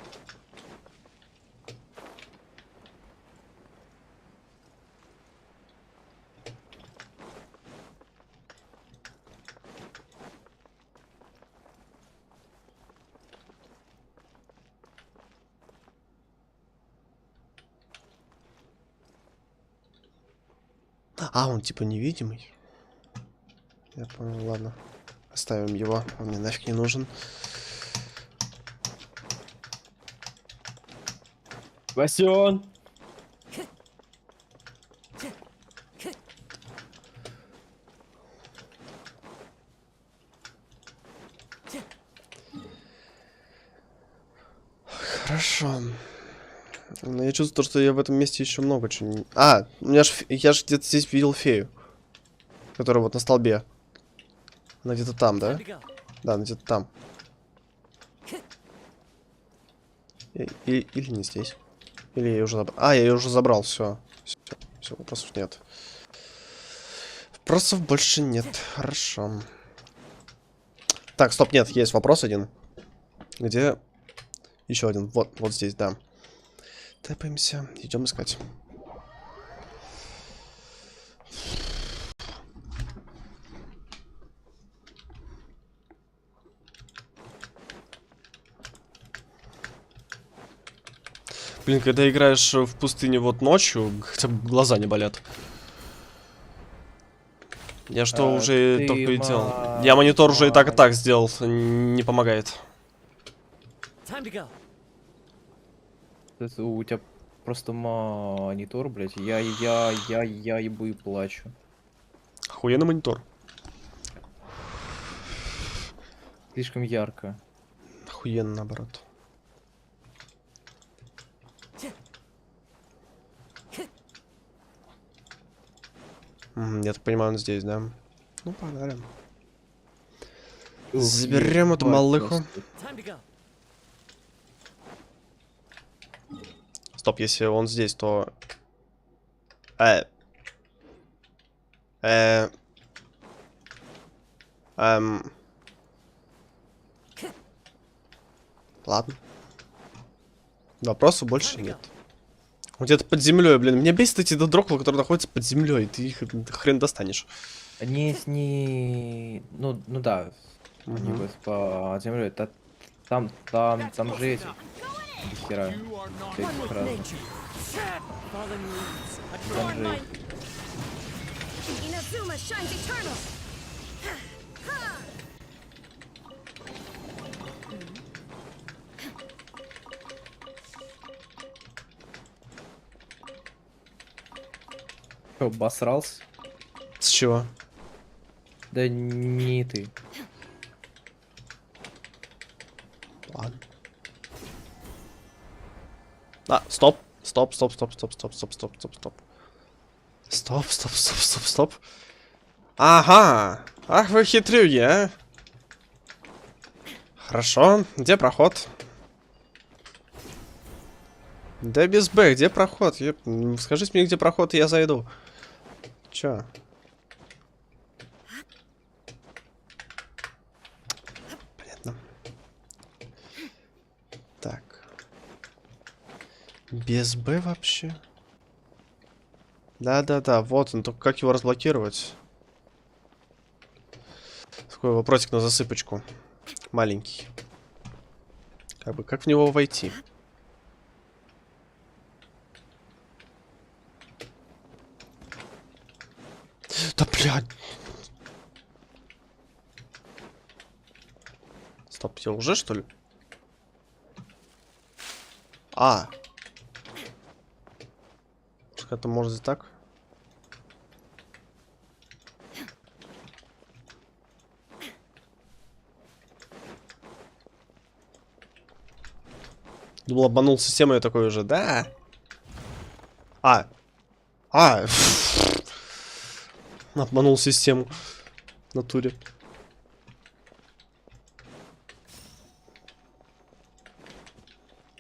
А, он типа невидимый. Я понял, ладно. Оставим его, он мне нафиг не нужен. Васен! Хорошо. Но я чувствую, что я в этом месте еще много чего не... А, я ж где-то здесь видел фею. Которая вот на столбе. Она где-то там, да? Да, она где-то там. Или не здесь. Или я ее уже забрал. А, я ее уже забрал, все. Все, вопросов нет. Вопросов больше нет. Хорошо. Так, стоп, нет, есть вопрос один. Где? Еще один. Вот здесь, да. Тэпаемся. Идем искать. Блин, когда играешь в пустыне вот ночью, хотя бы глаза не болят. Я что уже только и делал. Я монитор уже и так сделал. Не помогает. Это у тебя просто монитор, блядь. Я ебу и плачу. Охуенный монитор. Слишком ярко. Охуенно, наоборот. Я так понимаю, он здесь, да? Ну, погнали. Заберем эту малыху. Стоп, если он здесь, то... Ладно. Вопросов больше нет. Где-то под землей, блин. Меня бесит эти додрокла, которые находятся под землей. Ты их хрен достанешь. Не... Ну да. Они вот под землей. Там же эти. Хера. Этих разных. Там же... Что, обосрался? С чего? Да не ты. Ладно. А, стоп. Стоп. Ага. Ах, вы хитрюги, а. Хорошо. Где проход? Да без Б, где проход? Скажите мне, где проход, и я зайду. Чё? Понятно. Так. Без Б вообще? Да-да-да, вот он. Только как его разблокировать? Такой вопросик на засыпочку. Маленький. Как в него войти? Да блядь. Стоп, я уже что ли? А. Это может и так? Думал, обманул систему, я такой уже, да? Обманул систему. В натуре.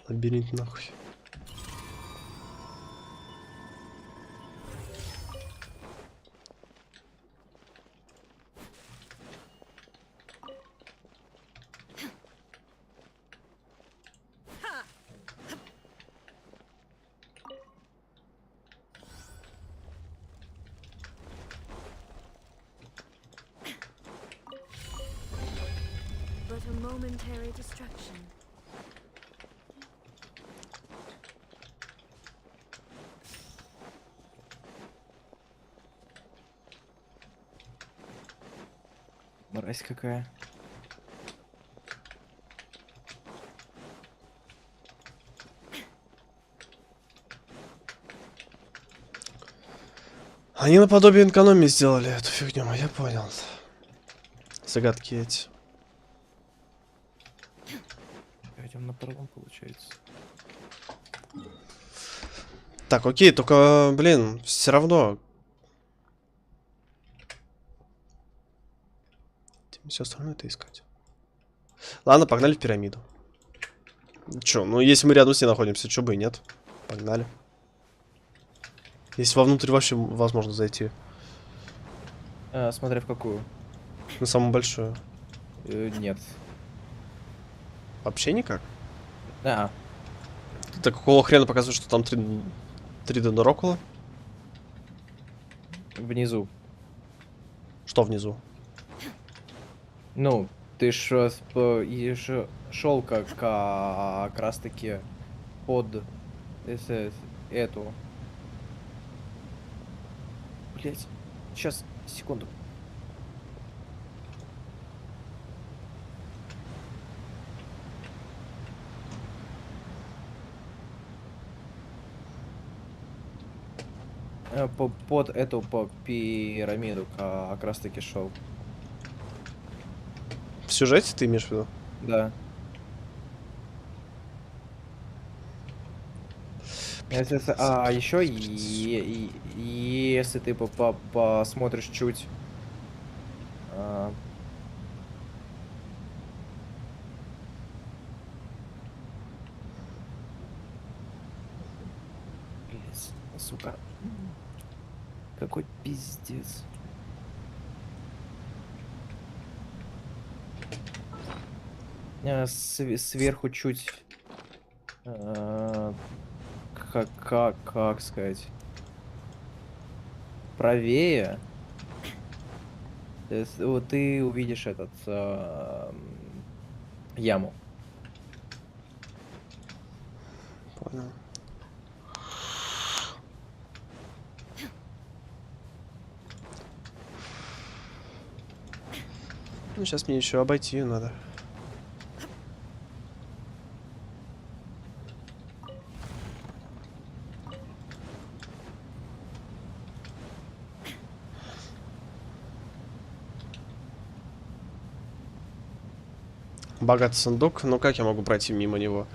Лабиринт нахуй. But a momentary distraction. Мразь какая. Они наподобие экономии сделали эту фигню, я понял. Загадки эти. Пойдем на пролом, получается. Так, окей, только, блин, все равно. Все остальное-то искать. Ладно, погнали в пирамиду. Чё, ну если мы рядом с ней находимся, чё бы и нет. Погнали. Если вовнутрь вообще возможно зайти. Смотря в какую. На самую большую. Нет. Вообще никак? Да. Ты какого хрена показываешь, что там 3D нароколо? Внизу. Что внизу? Ну, ты ж шел как раз таки под эту. Блять. Сейчас, секунду. Под эту пирамиду как раз таки шел. В сюжете ты имеешь в виду? Да. А еще если ты посмотришь чуть сука, какой пиздец. Сверху чуть как сказать, правее, вот ты увидишь этот яму. Понял. Ну, сейчас мне еще обойти ее надо. Богатый сундук. Ну как я могу пройти мимо него?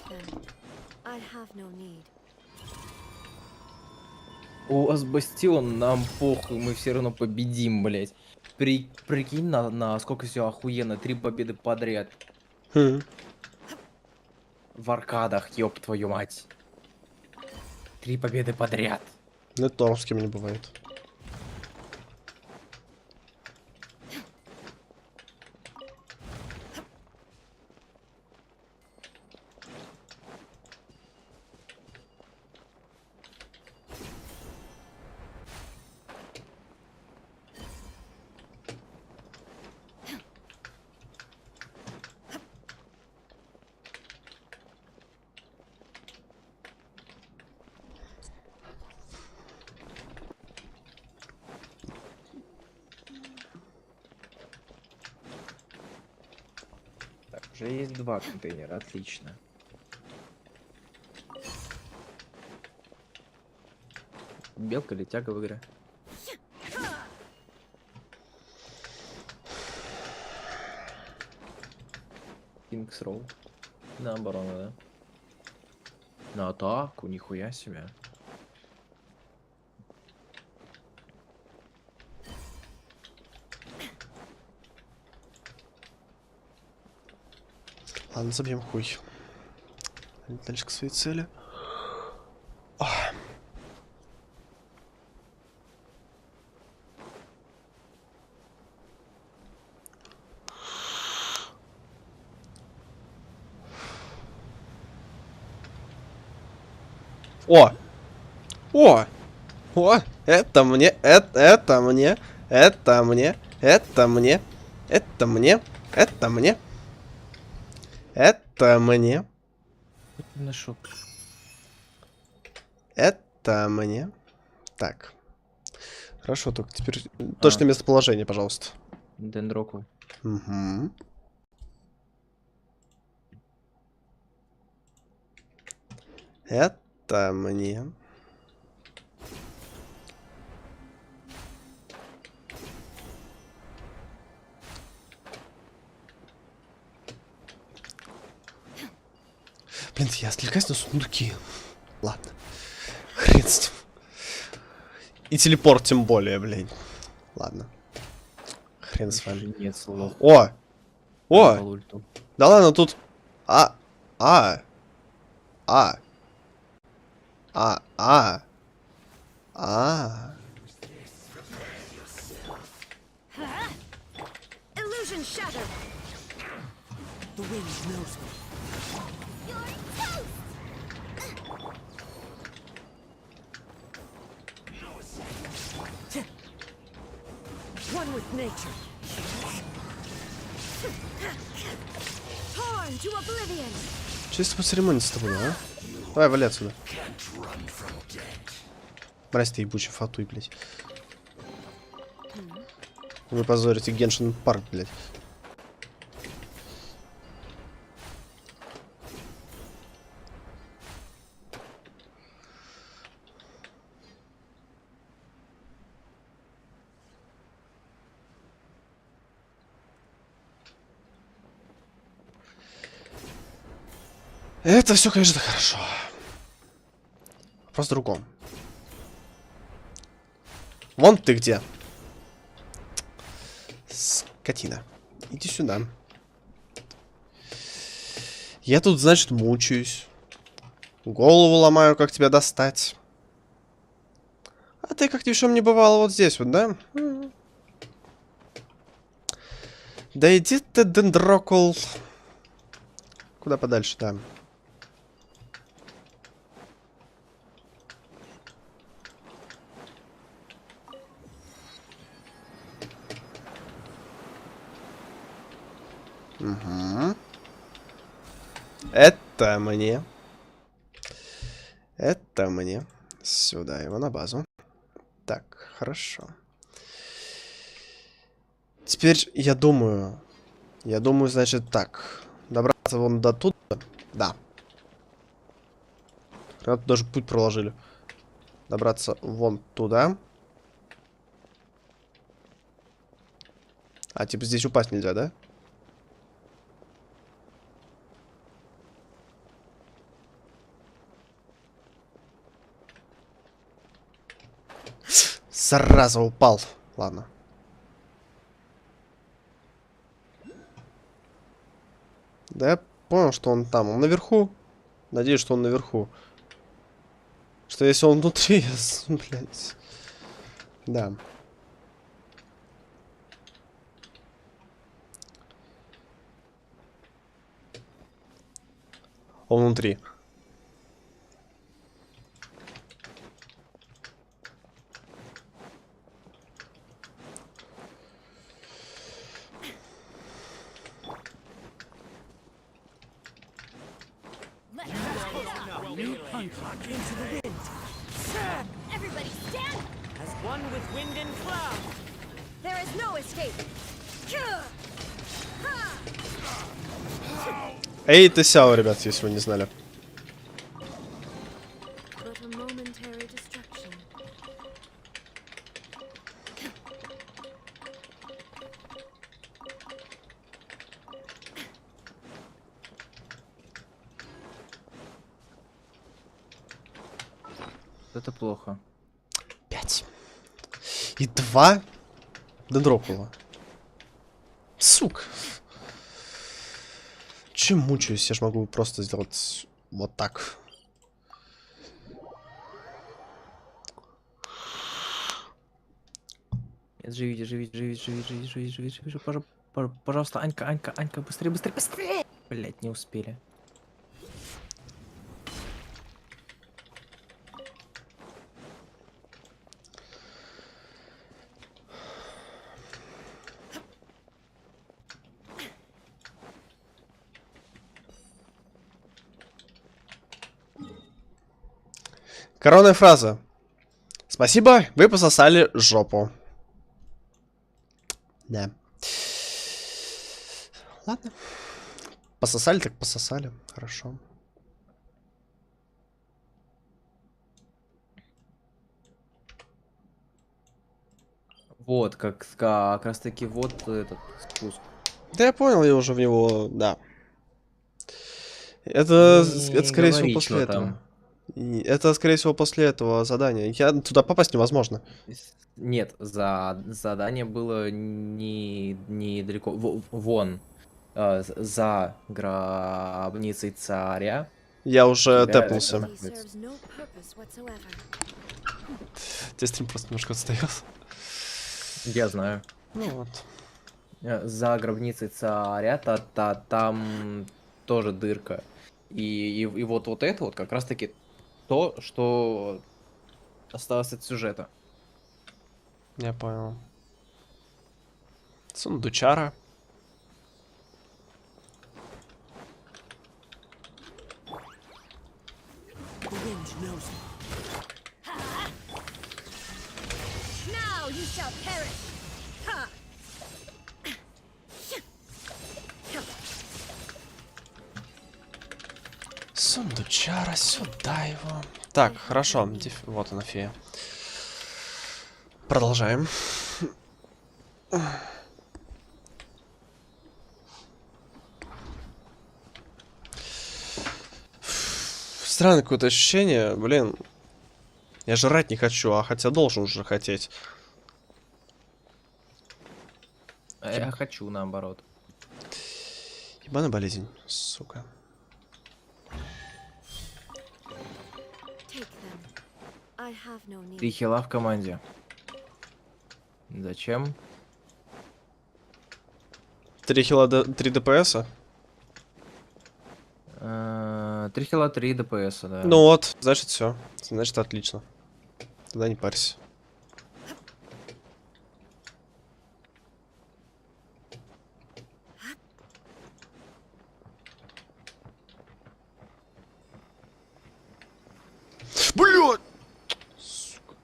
them. I have no need. У вас бастион, нам похуй, мы все равно победим, блять. Прикинь, на сколько все охуенно, 3 победы подряд. В аркадах, ёб твою мать. 3 победы подряд. Ну, то с кем не бывает. Так, уже есть 2 контейнера, отлично. Белка или тяга в игре? Кингс Ролл. На оборону, да? На атаку, нихуя себе. Ладно, забьем хуй. Дальше к своей цели. О! О! О! Это мне, это мне, это мне, это мне, это мне, это мне. Это мне. Нашел. Это мне. Так. Хорошо, только теперь точное местоположение, пожалуйста. Дендроку. Угу. Это мне. Блин, я отвлекаюсь на сундуки. Ладно. Хрен с ним. И телепорт тем более, блин. Ладно. Хрен с вами. Нет слов. О! О! Да ладно, тут... А! Illusion shattered. The wind knows me. One with nature. Torn to oblivion. Чисто по церемонии с тобой, а? Давай, валяй отсюда. Брась ты ебучий фатуй, блядь. Вы позорите Геншин парк, блядь. Это все, конечно, хорошо. Вопрос в другом. Вон ты где. Скотина. Иди сюда. Я тут, значит, мучаюсь. Голову ломаю, как тебя достать. А ты, как ни в чем не бывало, вот здесь вот, да? Да иди ты, дендрокул. Куда подальше, да. Угу. Это мне. Это мне. Сюда его на базу. Так, хорошо. Теперь я думаю, значит, так. Добраться вон до туда. Да. Тут даже путь проложили. Добраться вон туда. А, типа здесь упасть нельзя, да? Зараза, упал. Ладно. Да я понял, что он там. Он наверху. Надеюсь, что он наверху. Что если он внутри, блядь. Да. Он внутри. Into the wind. Everybody stand! As one with wind and cloud. There is no escape! Эй, ты сяо, ребят, если вы не знали. But a momentary distraction. Это плохо. 5. И 2 дропнуло. Сука. Чем мучаюсь? Я же могу просто сделать вот так. Нет, живи, пожалуйста, Анька, быстрее. Блять, не успели. Коронная фраза. Спасибо, вы пососали жопу. Да. Ладно. Пососали так пососали. Хорошо. Вот, как раз таки вот этот спуск. Да я понял, я уже в него, да. Это скорее всего, после этого. Это, скорее всего, после этого задания. Туда попасть невозможно. Нет, задание было недалеко. Вон. За гробницей царя. Я уже тэпнулся. Тебе стрим просто немножко отстает. Я знаю. Ну вот. За гробницей царя, там тоже дырка. И вот это вот как раз таки то, что осталось от сюжета. Я понял. Сундучара. The wind knows it. Now you shall perish! Ha! Сундучара, сюда его. Так, хорошо. Вот она, фея. Продолжаем. Странное какое-то ощущение, блин. Я жрать не хочу, а хотя должен уже хотеть. А я хочу наоборот. Ебаная болезнь, сука. Ты хила в команде. Зачем? 3 хила, 3 ДПСа? 3 хила, 3 ДПСа, да. Ну вот, значит все. Значит отлично. Тогда не парься. Блядь! Сука.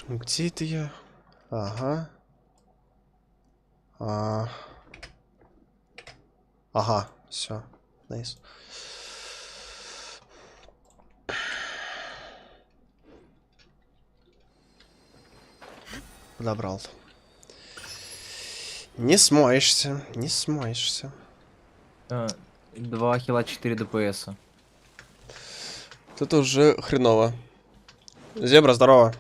Где это я? Ага. Ага, все. Найс. Подобрал. Не смоешься, не смоешься. 2 хила 4 ДПС. Это уже хреново. Зебра, здорово.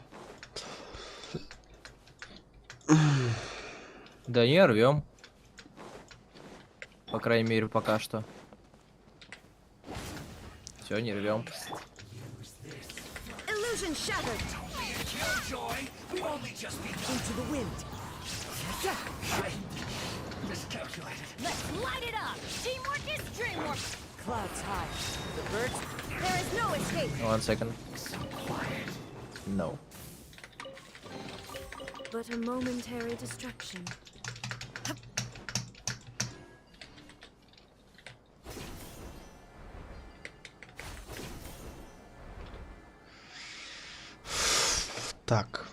Да не рвем. По крайней мере, пока что. Все, не рвем. Illusion shattered. Into the wind. Let's light it up! Teamwork is dreamwork! Clouds high. The birds. There is no escape. 1 second. No. But a momentary distraction. Так.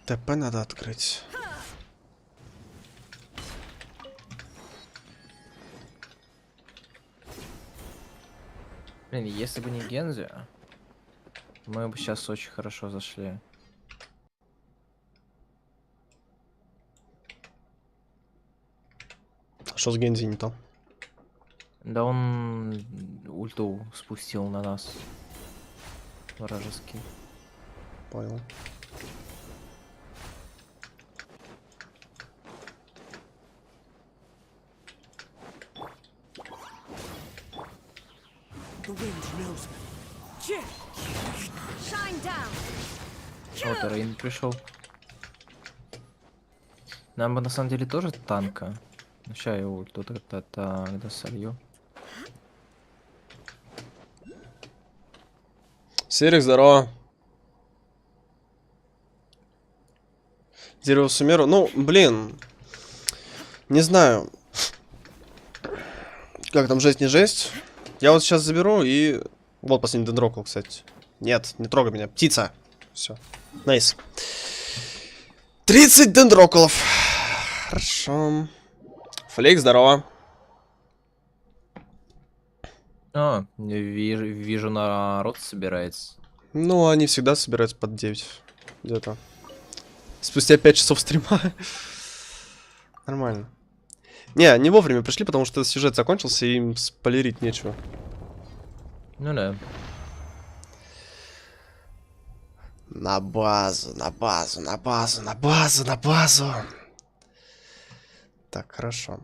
ТП надо открыть. Блин, если бы не Гензи, мы бы сейчас очень хорошо зашли. Что с Гензи не то? Да он ульту спустил на нас. Вражеский. Понял. The wind knows me. Shine down! Вот Рейн пришел. Нам бы на самом деле тоже танка. Ну, ща я ульту тогда солью. Серик, здорово. Дерево Сумеру. Ну, блин. Не знаю. Как там, жесть, не жесть? Я вот сейчас заберу и... Вот последний дендрокл, кстати. Нет, не трогай меня. Птица. Все. Найс. 30 дендроклов. Хорошо. Флейк, здорово. А, вижу, народ собирается. Ну, они всегда собираются под 9. Где-то. Спустя 5 часов стрима. Нормально. Не вовремя пришли, потому что сюжет закончился, и им спойлерить нечего. Ну да. На базу, на базу, на базу, на базу, на базу. Так, хорошо.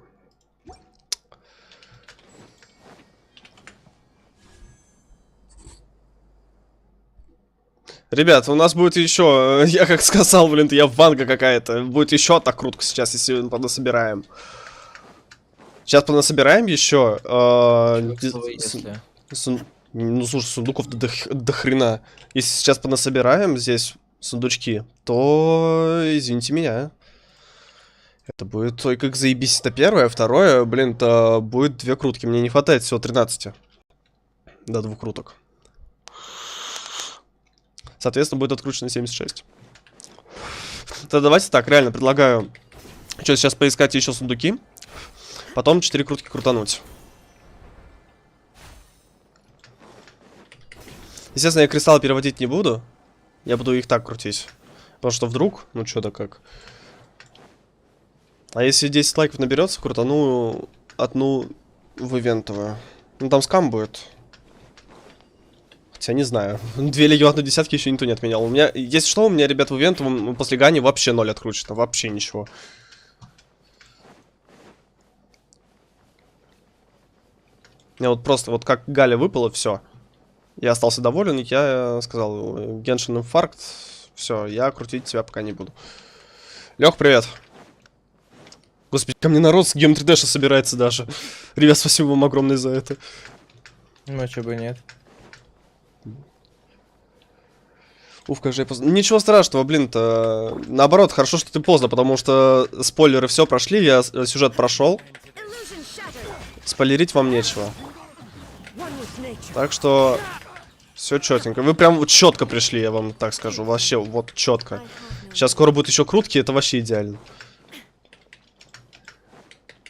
Ребят, у нас будет еще, я как сказал, блин, я ванга какая-то. Будет еще одна крутка сейчас, если понасобираем. Сейчас понасобираем еще. Ну, слушай, сундуков до хрена. Если сейчас понасобираем здесь сундучки, то извините меня. Это будет, ой, как заебись, это первое. Второе, блин, это будет 2 крутки. Мне не хватает всего 13 до 2 круток. Соответственно, будет откручено 76. Тогда давайте так, реально предлагаю что сейчас поискать еще сундуки. Потом 4 крутки крутануть. Естественно, я кристаллы переводить не буду. Я буду их так крутить. Потому что вдруг, ну что-то как. А если 10 лайков наберется, крутану одну в ивентовую. Ну там скам будет. Хотя не знаю. 2 легионные десятки еще никто не отменял. У меня, если что, у меня, ребят, в ивентовом после Гани вообще 0 откручено. Вообще ничего. Я вот просто, вот как Галя выпала, все. Я остался доволен, и я сказал, Геншин инфаркт, все, я крутить тебя пока не буду. Лех, привет. Господи, ко мне народ с Гем 3D собирается даже. Ребят, спасибо вам огромное за это. Ну, чего бы нет. Уф, как же я поздно. Ничего страшного, блин-то. Наоборот, хорошо, что ты поздно, потому что спойлеры все прошли, я сюжет прошел. Спойлерить вам нечего. Так что все четенько. Вы прям вот четко пришли, я вам так скажу. Вообще, вот четко. Сейчас скоро будет еще крутки, это вообще идеально.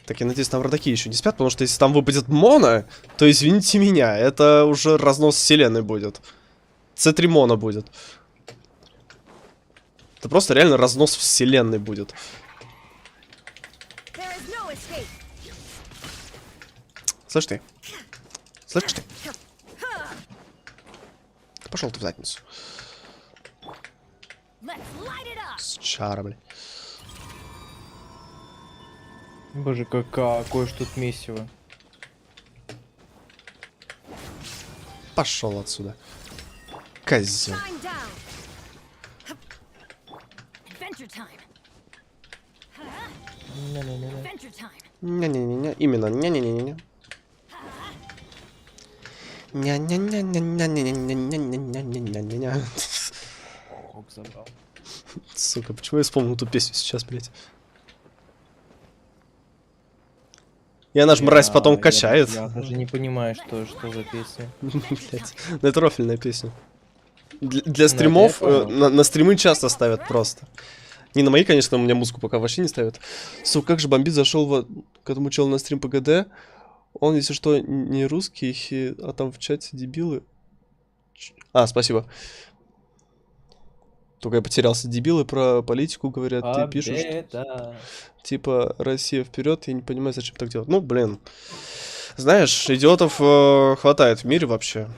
Так, я надеюсь, там родаки еще не спят, потому что если там выпадет моно, то извините меня, это уже разнос вселенной будет. C3 моно будет. Это просто реально разнос вселенной будет. Слышь ты? Слышишь ты? Пошел ты в задницу. Сучара, блин. Боже, какое ж тут месиво. Пошел отсюда. Козел. Не-не-не-не. Именно. Не-не-не-не. Не-не-не-не-не-не-не-не-не-не-не-не-не. Сука, почему я вспомнил эту песню сейчас, блядь? И она ж мразь потом качает. Я даже не понимаю, что за песня. Блядь, ну это рофельная песня. Для стримов, на стримы часто ставят просто. Не на мои, конечно, у меня музыку пока вообще не ставят. Сука, как же бомбит зашел к этому челу на стрим ПГД. Он, если что, не русский, а там в чате дебилы. А, спасибо. Только я потерялся. Дебилы про политику говорят, ты пишешь, что, типа, Россия вперед, я не понимаю, зачем так делать. Ну, блин. Знаешь, идиотов хватает в мире вообще.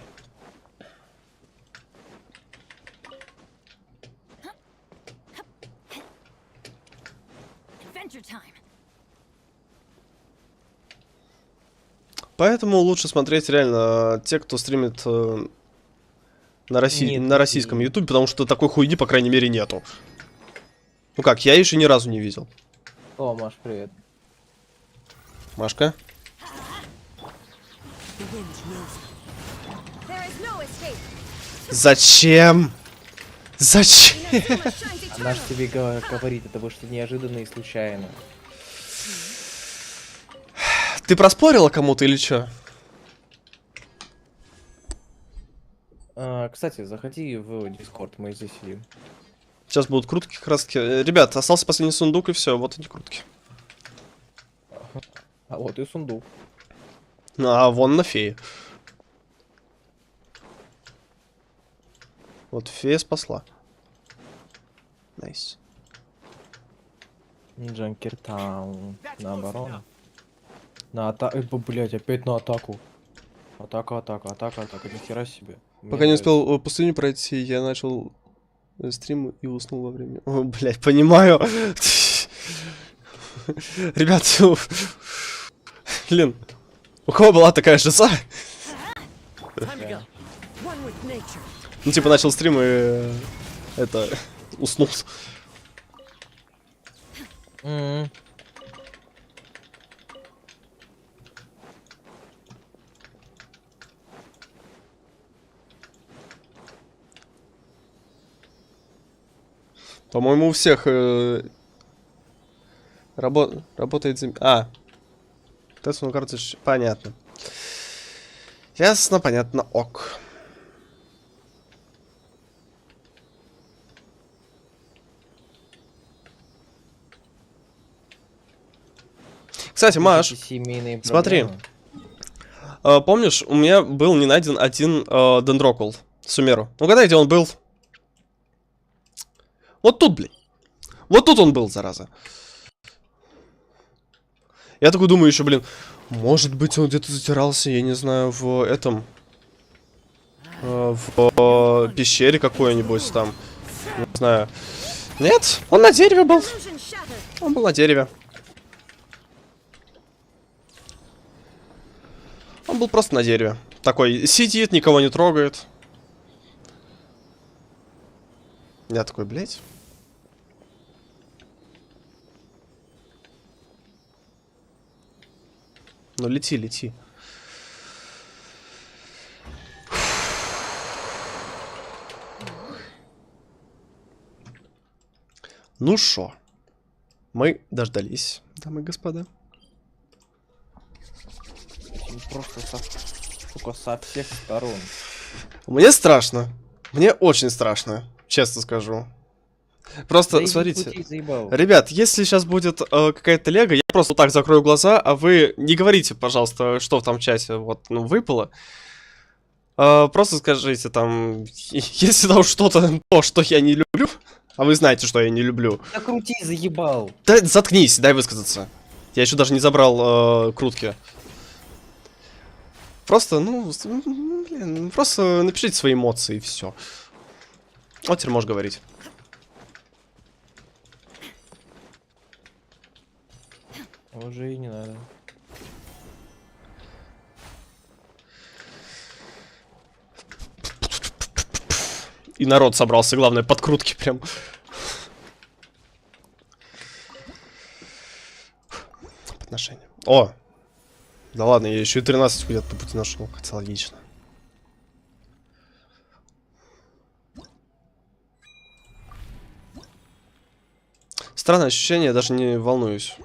Поэтому лучше смотреть реально те, кто стримит на российском ютубе, потому что такой хуйни, по крайней мере, нету. Ну как, я еще ни разу не видел. О, Маш, привет. Машка? Зачем? Зачем? Она же тебе говорит, это вышло неожиданно и случайно. Ты проспорила кому-то или чё? Кстати, заходи в Discord, мы здесь сидим. Сейчас будут крутки как раз таки. Ребят, остался последний сундук и все, вот эти крутки. А вот и сундук. А вон на фее. Вот фея спасла. Найс. Джанкертаун. На оборону. На атаку. Блять, опять на атаку. Атака. Нихера себе. Пока не успел пустыню пройти, я начал стрим и уснул во время. О, блять, понимаю. Ребят, блин, у кого была такая жиза? Ну, типа, начал стрим и это уснул. По-моему, у всех работает... А, тест на карточке. Понятно. Ясно, понятно, ок. Кстати, Маш, смотри. Помнишь, у меня был не найден один дендрокул Сумеру. Ну, угадай, где он был? Вот тут, блин. Вот тут он был, зараза. Я такой думаю еще, блин, может быть, он где-то затирался, я не знаю, в этом... в пещере какой-нибудь там. Не знаю. Нет, он на дереве был. Он был на дереве. Он был просто на дереве. Такой сидит, никого не трогает. Я такой, блядь. Ну лети, лети. Ну шо, мы дождались, дамы и господа. Просто сука, со всех сторон. Мне страшно. Мне очень страшно, честно скажу. Просто, смотрите, ребят, если сейчас будет какая-то лего, я просто вот так закрою глаза, а вы не говорите, пожалуйста, что в том чате вот, ну, выпало. Просто скажите там, если там что-то, то, что я не люблю, А вы знаете, что я не люблю. Да крути, заебал. Да заткнись, дай высказаться. Я еще даже не забрал крутки. Просто, ну, блин, просто напишите свои эмоции и все. Вот теперь можешь говорить. Уже и не надо. И народ собрался, главное, подкрутки прям. Подношение. О! Да ладно, я еще и 13 где-то по пути нашел, хотя логично. Странное ощущение, я даже не волнуюсь.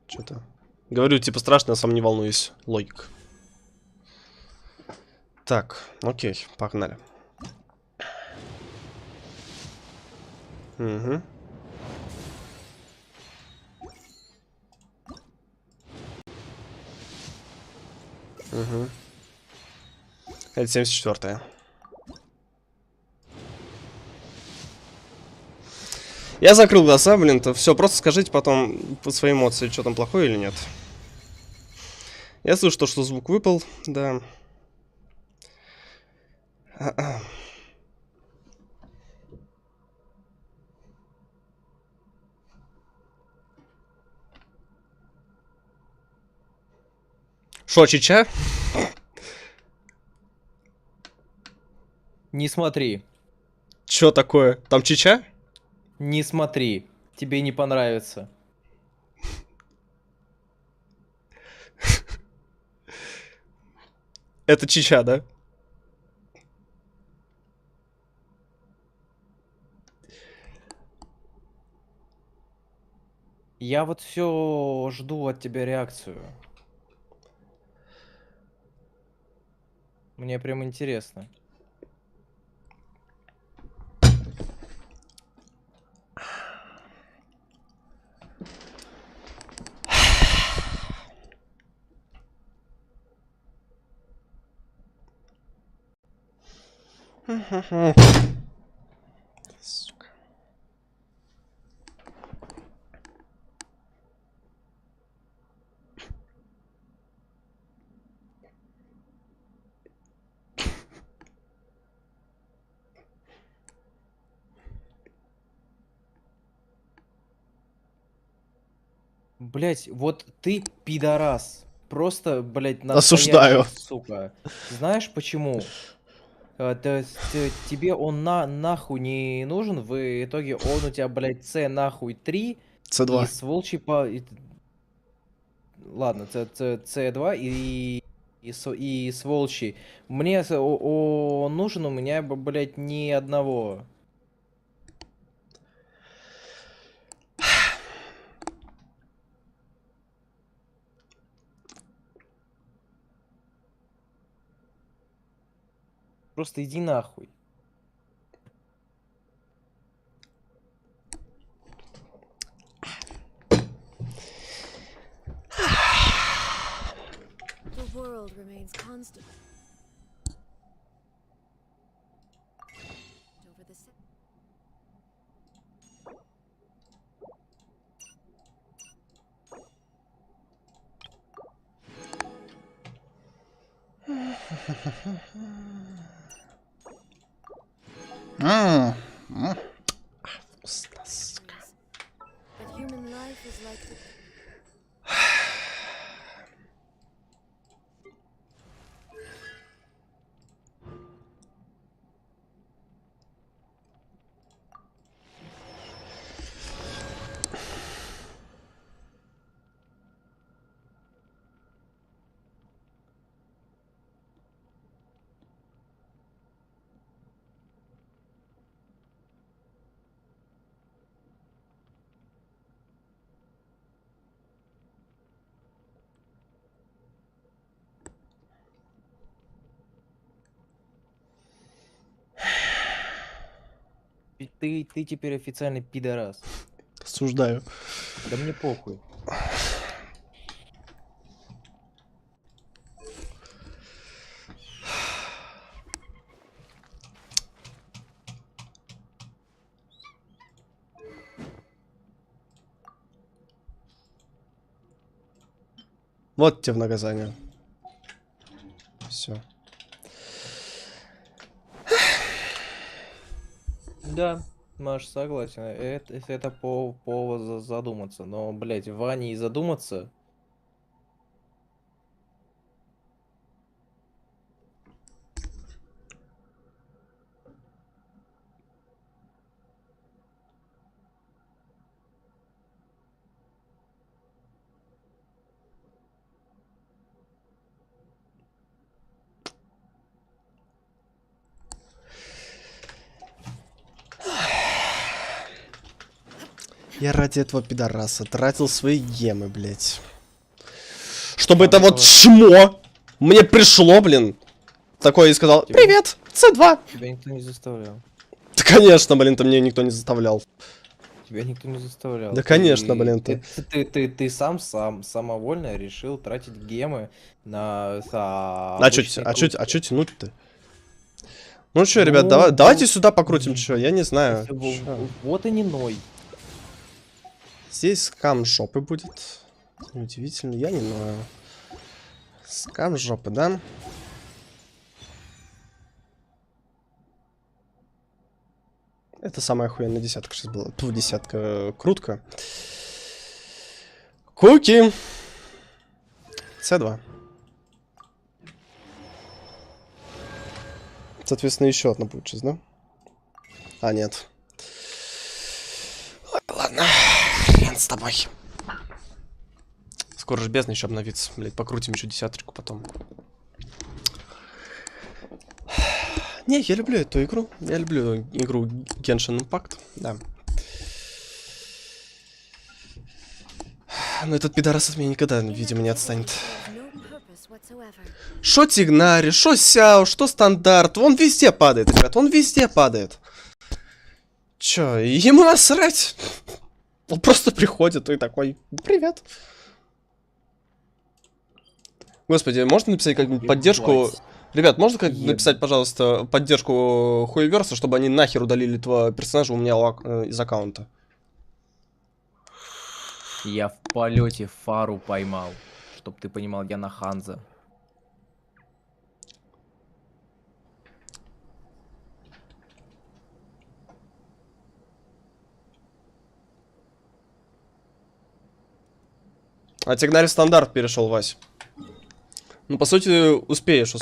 Что-то. Говорю, типа страшно, а сам не волнуюсь. Логика. Так, окей, погнали. Угу. Угу. Это 74-я. Я закрыл глаза, блин, то все, просто скажите потом по своей эмоции, что там плохое или нет. Я слышу то, что звук выпал, да. Шо, чича? Не смотри. Чё такое? Там чича? Не смотри. Тебе не понравится. Это чича, да? Я вот все жду от тебя реакцию. Мне прям интересно. Сука. Блять, вот ты пидорас. Просто, блять, Осуждаю. настоящий, сука. Знаешь почему? Тебе он нахуй не нужен, в итоге он у тебя, блядь, С нахуй 3 С2. и с волчьей по... Ладно, С2 и с волчьей. Мне он нужен, у меня, блядь, ни одного. Просто иди нахуй. The world remains constant. Over the But human life is like the... Ты теперь официальный пидорас. Осуждаю. Да мне похуй. Вот тебе в наказание. Все. Да, Маш, согласен. Это повод задуматься. Но, блядь, Ване и задуматься. Я ради этого пидораса тратил свои гемы, блядь. Чтобы это вот чмо мне пришло, блин. Такое и сказал: привет, С2. Тебя никто не заставлял. Да, конечно, блин, то мне никто не заставлял. Тебя никто не заставлял. Да, конечно, блин, ты. Ты самовольно решил тратить гемы на... А чё тянуть-то? Ну чё, ребят, давайте сюда покрутим, чё, я не знаю. Вот и не ной. Здесь скам жопы будет. Удивительно, я не знаю. Скам жопы, да? Это самая охуенная десятка сейчас была. Ту, десятка крутка. Куки. С2. Соответственно, еще одна будет сейчас, да? А, нет. Ладно. Хрен с тобой. Скоро же бездна еще обновится. Блять, покрутим еще десяточку потом. Не, я люблю эту игру. Я люблю игру Genshin Impact. Да. Но этот пидорас от меня никогда, видимо, не отстанет. Шо Тигнари, шо Сяо, что стандарт. Он везде падает, ребят. Он везде падает. Чё, ему насрать. Он просто приходит и такой: привет. Господи, можно написать как-нибудь поддержку? Ребят, можно как написать, пожалуйста, поддержку хуеверса, чтобы они нахер удалили твоего персонажа у меня из аккаунта? Я в полете фару поймал. Чтоб ты понимал, я на Ханза. А Тигнари в стандарт перешел, Вась. Ну, по сути, успеешь.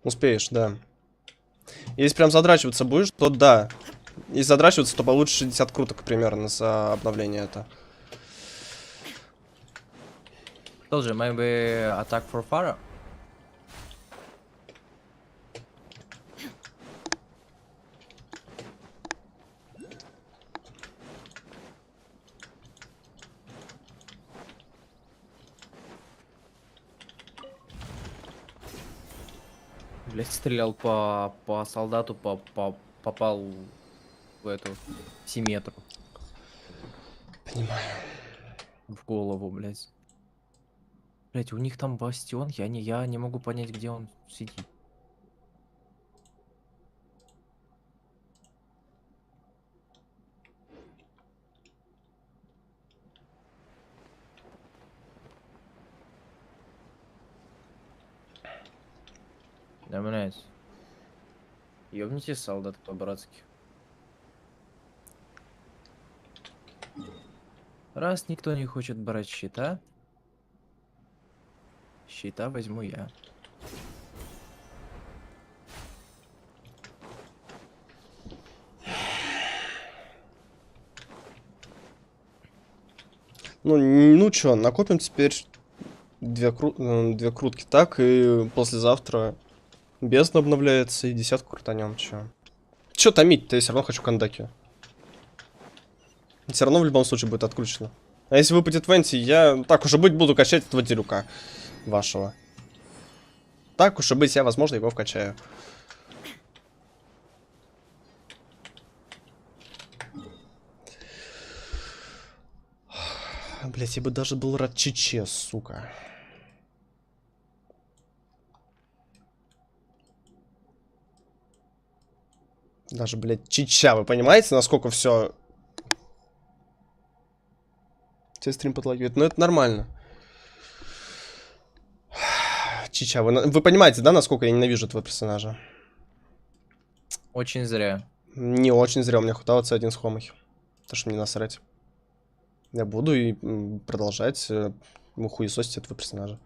Успеешь, да. Если прям задрачиваться будешь, то да. Если задрачиваться, то получишь 60 круток примерно за обновление это. Тоже, maybe attack for fire? Блять, стрелял по солдату, попал в эту симметру. Понимаю. В голову, блять. Блять, у них там бастион, я не могу понять, где он сидит. Да, блять. Ёбните солдат по-братски. Раз никто не хочет брать щита, щита возьму я. Ну чё, накопим теперь две крутки. Так, и послезавтра бездна обновляется, и десятку крутанем. Чё томить-то, я все равно хочу кандаки. Все равно в любом случае будет отключено. А если выпадет Венти, я, так уж и быть, буду качать этого делюка вашего. Так уж и быть, я, возможно, его вкачаю. Блять, я бы даже был рад Чече, сука. Даже, блядь, Чича, вы понимаете, насколько все... Тебе стрим подлагивает, но это нормально. Чича, вы понимаете, да, насколько я ненавижу этого персонажа? Очень зря. Не очень зря, у меня хватало C1 с хомой. Потому что мне насрать. Я буду и продолжать хуесосить этого персонажа.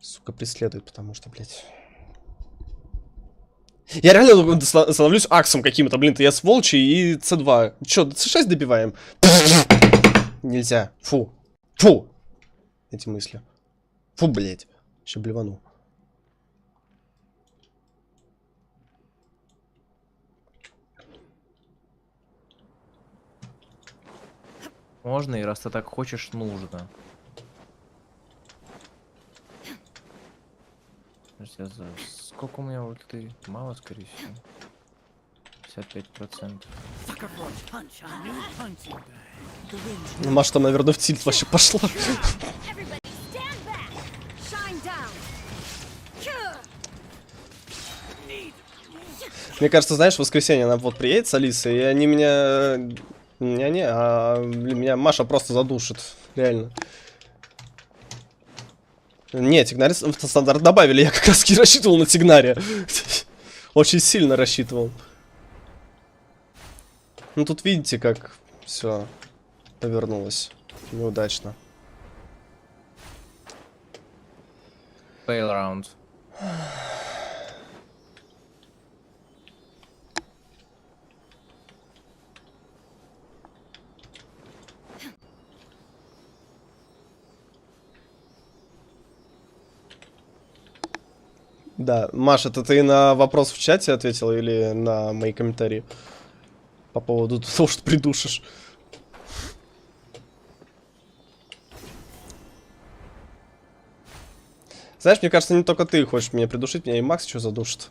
Сука, преследует, потому что, блядь... Я реально становлюсь аксом каким-то, блин, я сволочь и C2. Чё, C6 добиваем? Нельзя. Фу. Фу. Эти мысли. Фу, блядь. Еще блевану. Можно, и раз ты так хочешь, нужно. Сколько у меня ульты? Мало, скорее всего. 55%. Маш там, наверное, в тильт вообще пошла. Мне кажется, знаешь, в воскресенье она вот приедет с Алисой, и они меня... меня Маша просто задушит. Реально. Нет, Тигнаре в стандарт добавили, я как раз и рассчитывал на Тигнаре. Очень сильно рассчитывал. Ну тут видите, как все повернулось неудачно. Fail round. Да, Маша, это ты на вопрос в чате ответила или на мои комментарии? По поводу того, что придушишь. Знаешь, мне кажется, не только ты хочешь меня придушить, меня и Макс что задушит.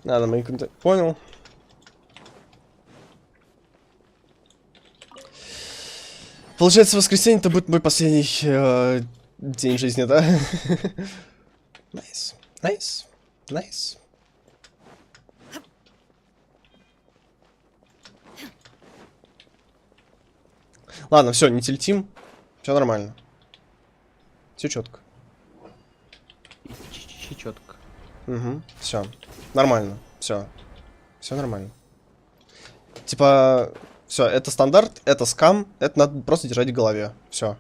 Надо мои комментарии. Понял. Получается, воскресенье это будет мой последний день жизни, да? Найс. Найс. Найс. Ладно, все, не тильтим. Все нормально. Все четко. Четко. Угу, все. Нормально, все. Все нормально. Типа, все, это стандарт, это скам, это надо просто держать в голове. Все.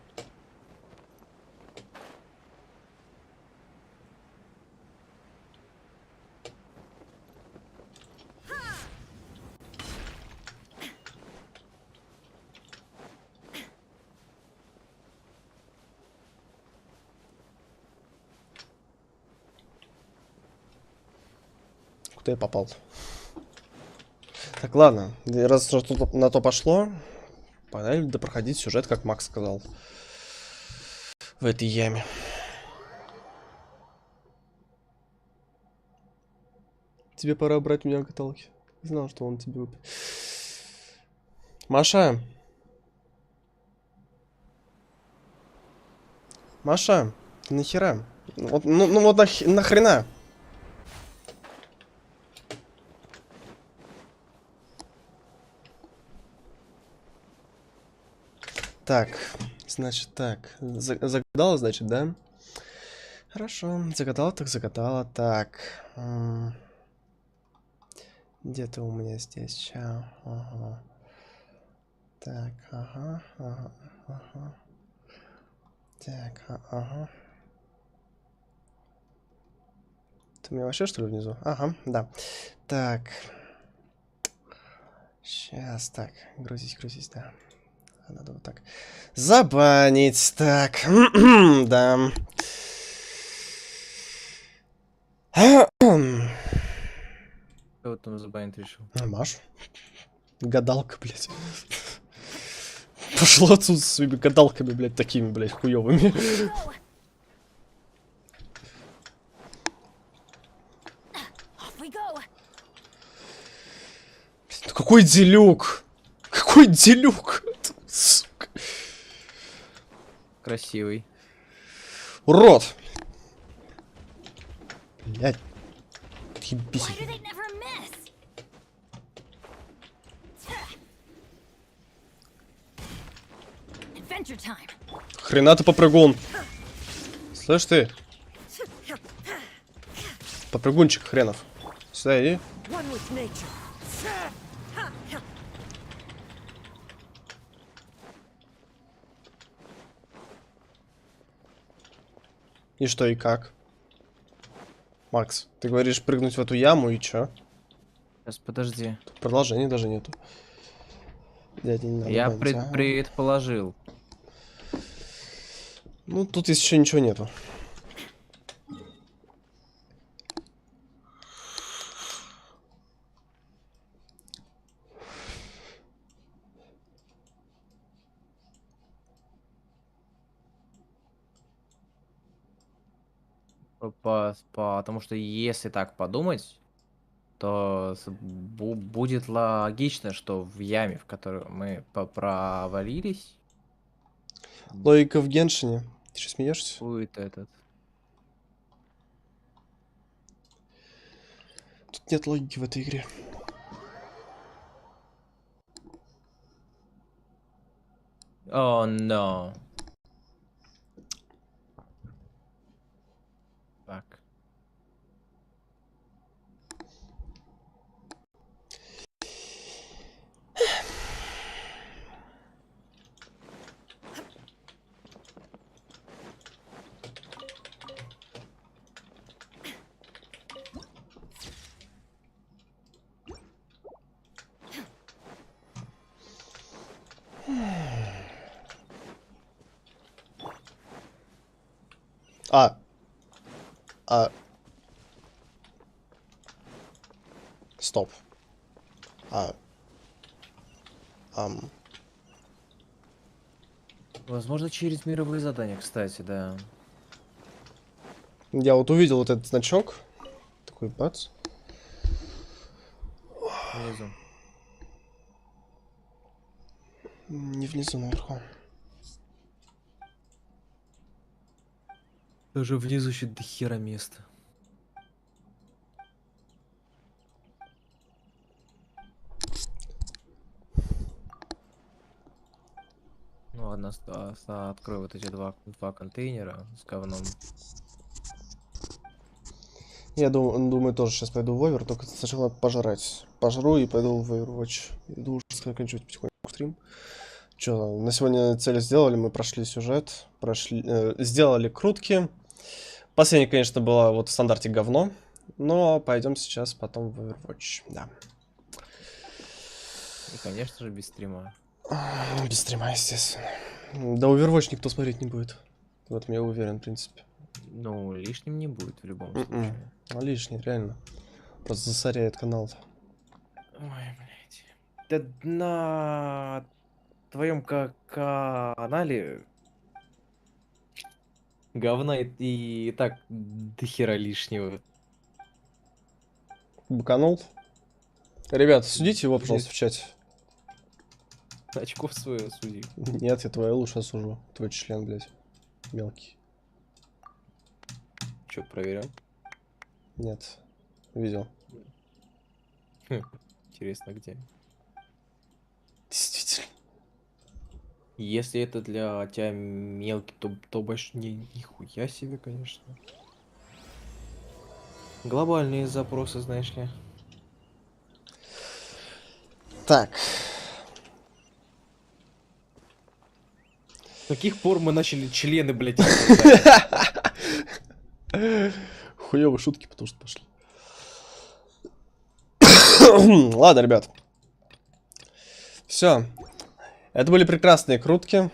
Куда я попал? Так, ладно. Раз на то пошло, погнали допроходить сюжет, как Макс сказал. В этой яме. Тебе пора брать меня в каталоге. Не знал, что он тебе выпадет. Маша. Маша, нахера? Вот, ну вот нахрена? Так, значит так. Загадала, значит, да? Хорошо, загадала, так загадала. Так. Где-то у меня здесь. Чао. Ага. Так, ага, ага, ага. Так, ага. Ты у меня вообще, что ли, внизу? Ага, да. Так. Сейчас, так. Грузись, да. Надо вот так. Забанить. Так. Да. Кто вот там забанить решил? Маш. Гадалка, блядь. Пошла отсюда со своими гадалками, блядь, такими, блядь, хуёвыми. Какой делюк! Какой делюк! Сука. Красивый. Урод! Блядь. Ебись. Хрена ты попрыгун. Слышь ты? Попрыгунчик хренов. Сюда иди. И что, и как? Макс, ты говоришь прыгнуть в эту яму и чё? Сейчас, подожди. Тут продолжения даже нету. Дядя, не надо Я банить, ага. предположил. Ну, тут еще ничего нету. Потому что если так подумать, то будет логично, что в яме, в которую мы провалились, Логика в Геншине. Ты что, смеешься? будет этот. Тут нет логики в этой игре. О, но. Так. Стоп. Возможно, через мировые задания, кстати, да. Я вот увидел вот этот значок. Такой бац. Внизу. Не внизу, наверху. Даже внизу еще до хера места. Ну ладно, открою вот эти два контейнера с говном. Я думаю, тоже сейчас пойду в овер, только сначала пожрать. Пожру и пойду в Overwatch. Иду уже заканчивать потихоньку стрим. Че, на сегодня цели сделали, мы прошли сюжет, сделали крутки. Последняя, конечно, была вот в стандарте говно, но пойдем сейчас потом в Overwatch, да. И, конечно же, без стрима. Без стрима, естественно. Да, Overwatch никто смотреть не будет. В этом я уверен, в принципе. Ну, лишним не будет в любом случае. А лишний, реально. Просто засоряет канал. Ой, блядь. Да на твоем канале говна и так дохера лишнего. Баканул? Ребят, судите его, пожалуйста, в чате. Очков свое суди. Нет, я твое лучше осужу. Твой член, блядь. Мелкий. Че, проверял? Нет. Видел. Интересно, где? Действительно. Если это для тебя мелкий, то больше нихуя себе, конечно. Глобальные запросы, знаешь ли. Так. С каких пор мы начали члены, блядь? Хуёвые шутки, потому что пошли. Ладно, ребят. Все. Это были прекрасные крутки.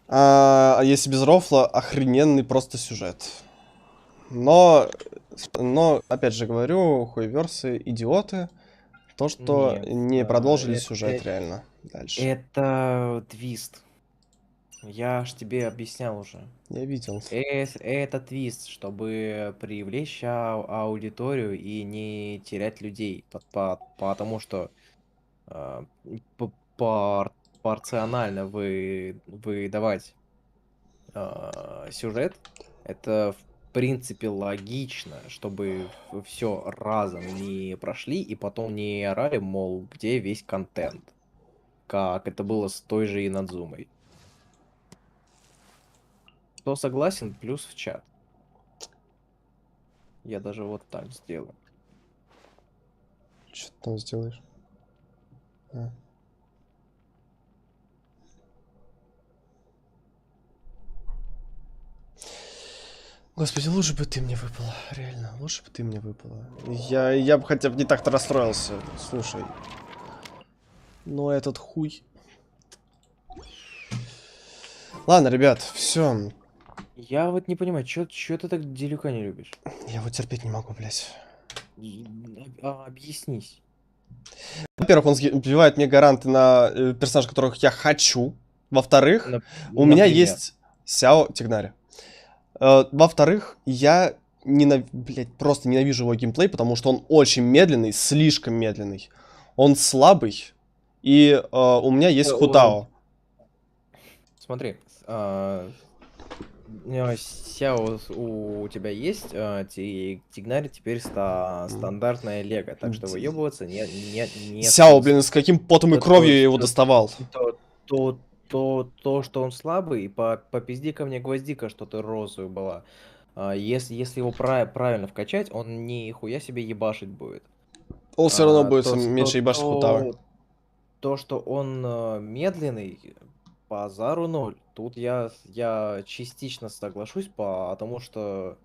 Если без рофла, охрененный просто сюжет. Но опять же говорю, хуеверсы, идиоты. То, что не продолжили сюжет реально дальше. Это твист. Я ж тебе объяснял уже. Я видел. Это твист, чтобы привлечь аудиторию и не терять людей. Потому что а, порционально выдавать сюжет, это в принципе логично, чтобы все разом не прошли и потом не орали, мол, где весь контент, как это было с той же Инадзумой. Кто согласен, плюс в чат. Я даже вот так сделаю. Что ты там сделаешь? А. Господи, лучше бы ты мне выпала. Реально, лучше бы ты мне выпала. Я бы хотя бы не так-то расстроился. Слушай. Но этот хуй. Ладно, ребят, все. Я вот не понимаю, чё ты так Делюка не любишь? Я вот терпеть не могу, блядь. Объяснись. Во-первых, он сбивает мне гаранты на персонажей, которых я хочу. Во-вторых, у меня есть Сяо Тигнари. Во-вторых, я просто ненавижу его геймплей, потому что он очень медленный, слишком медленный. Он слабый. И у меня есть Хутао. Смотри, Сяо у тебя есть, Тигнари теперь стандартная лего, так что выебываться не Сяо, блин, с каким потом и кровью я его доставал. То, что он слабый, по пизде ко мне гвоздика, что ты розовую была. Если его правильно вкачать, он нихуя себе ебашить будет. Он все равно будет меньше ебашить Хутао. То, что он медленный, базару ноль. Тут я частично соглашусь, потому что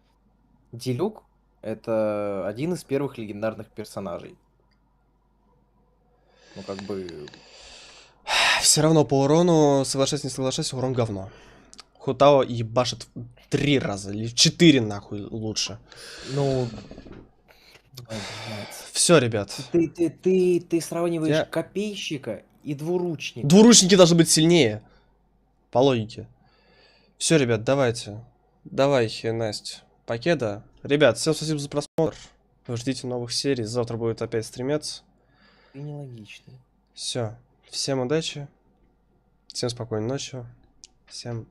Делюк — это один из первых легендарных персонажей. Ну, как бы... Все равно по урону, соглашайся, не соглашайся, урон говно. Хутао ебашит 3 раза или 4 нахуй лучше. Ну... Все, ребят. Ты сравниваешь копейщика и двуручника. Двуручники должны быть сильнее. По логике. Все, ребят, давайте. Давай, Настя. Покеда. Ребят, всем спасибо за просмотр. Ждите новых серий. Завтра будет опять стримец. Ты нелогичный. Все. Всем удачи. Всем спокойной ночи. Всем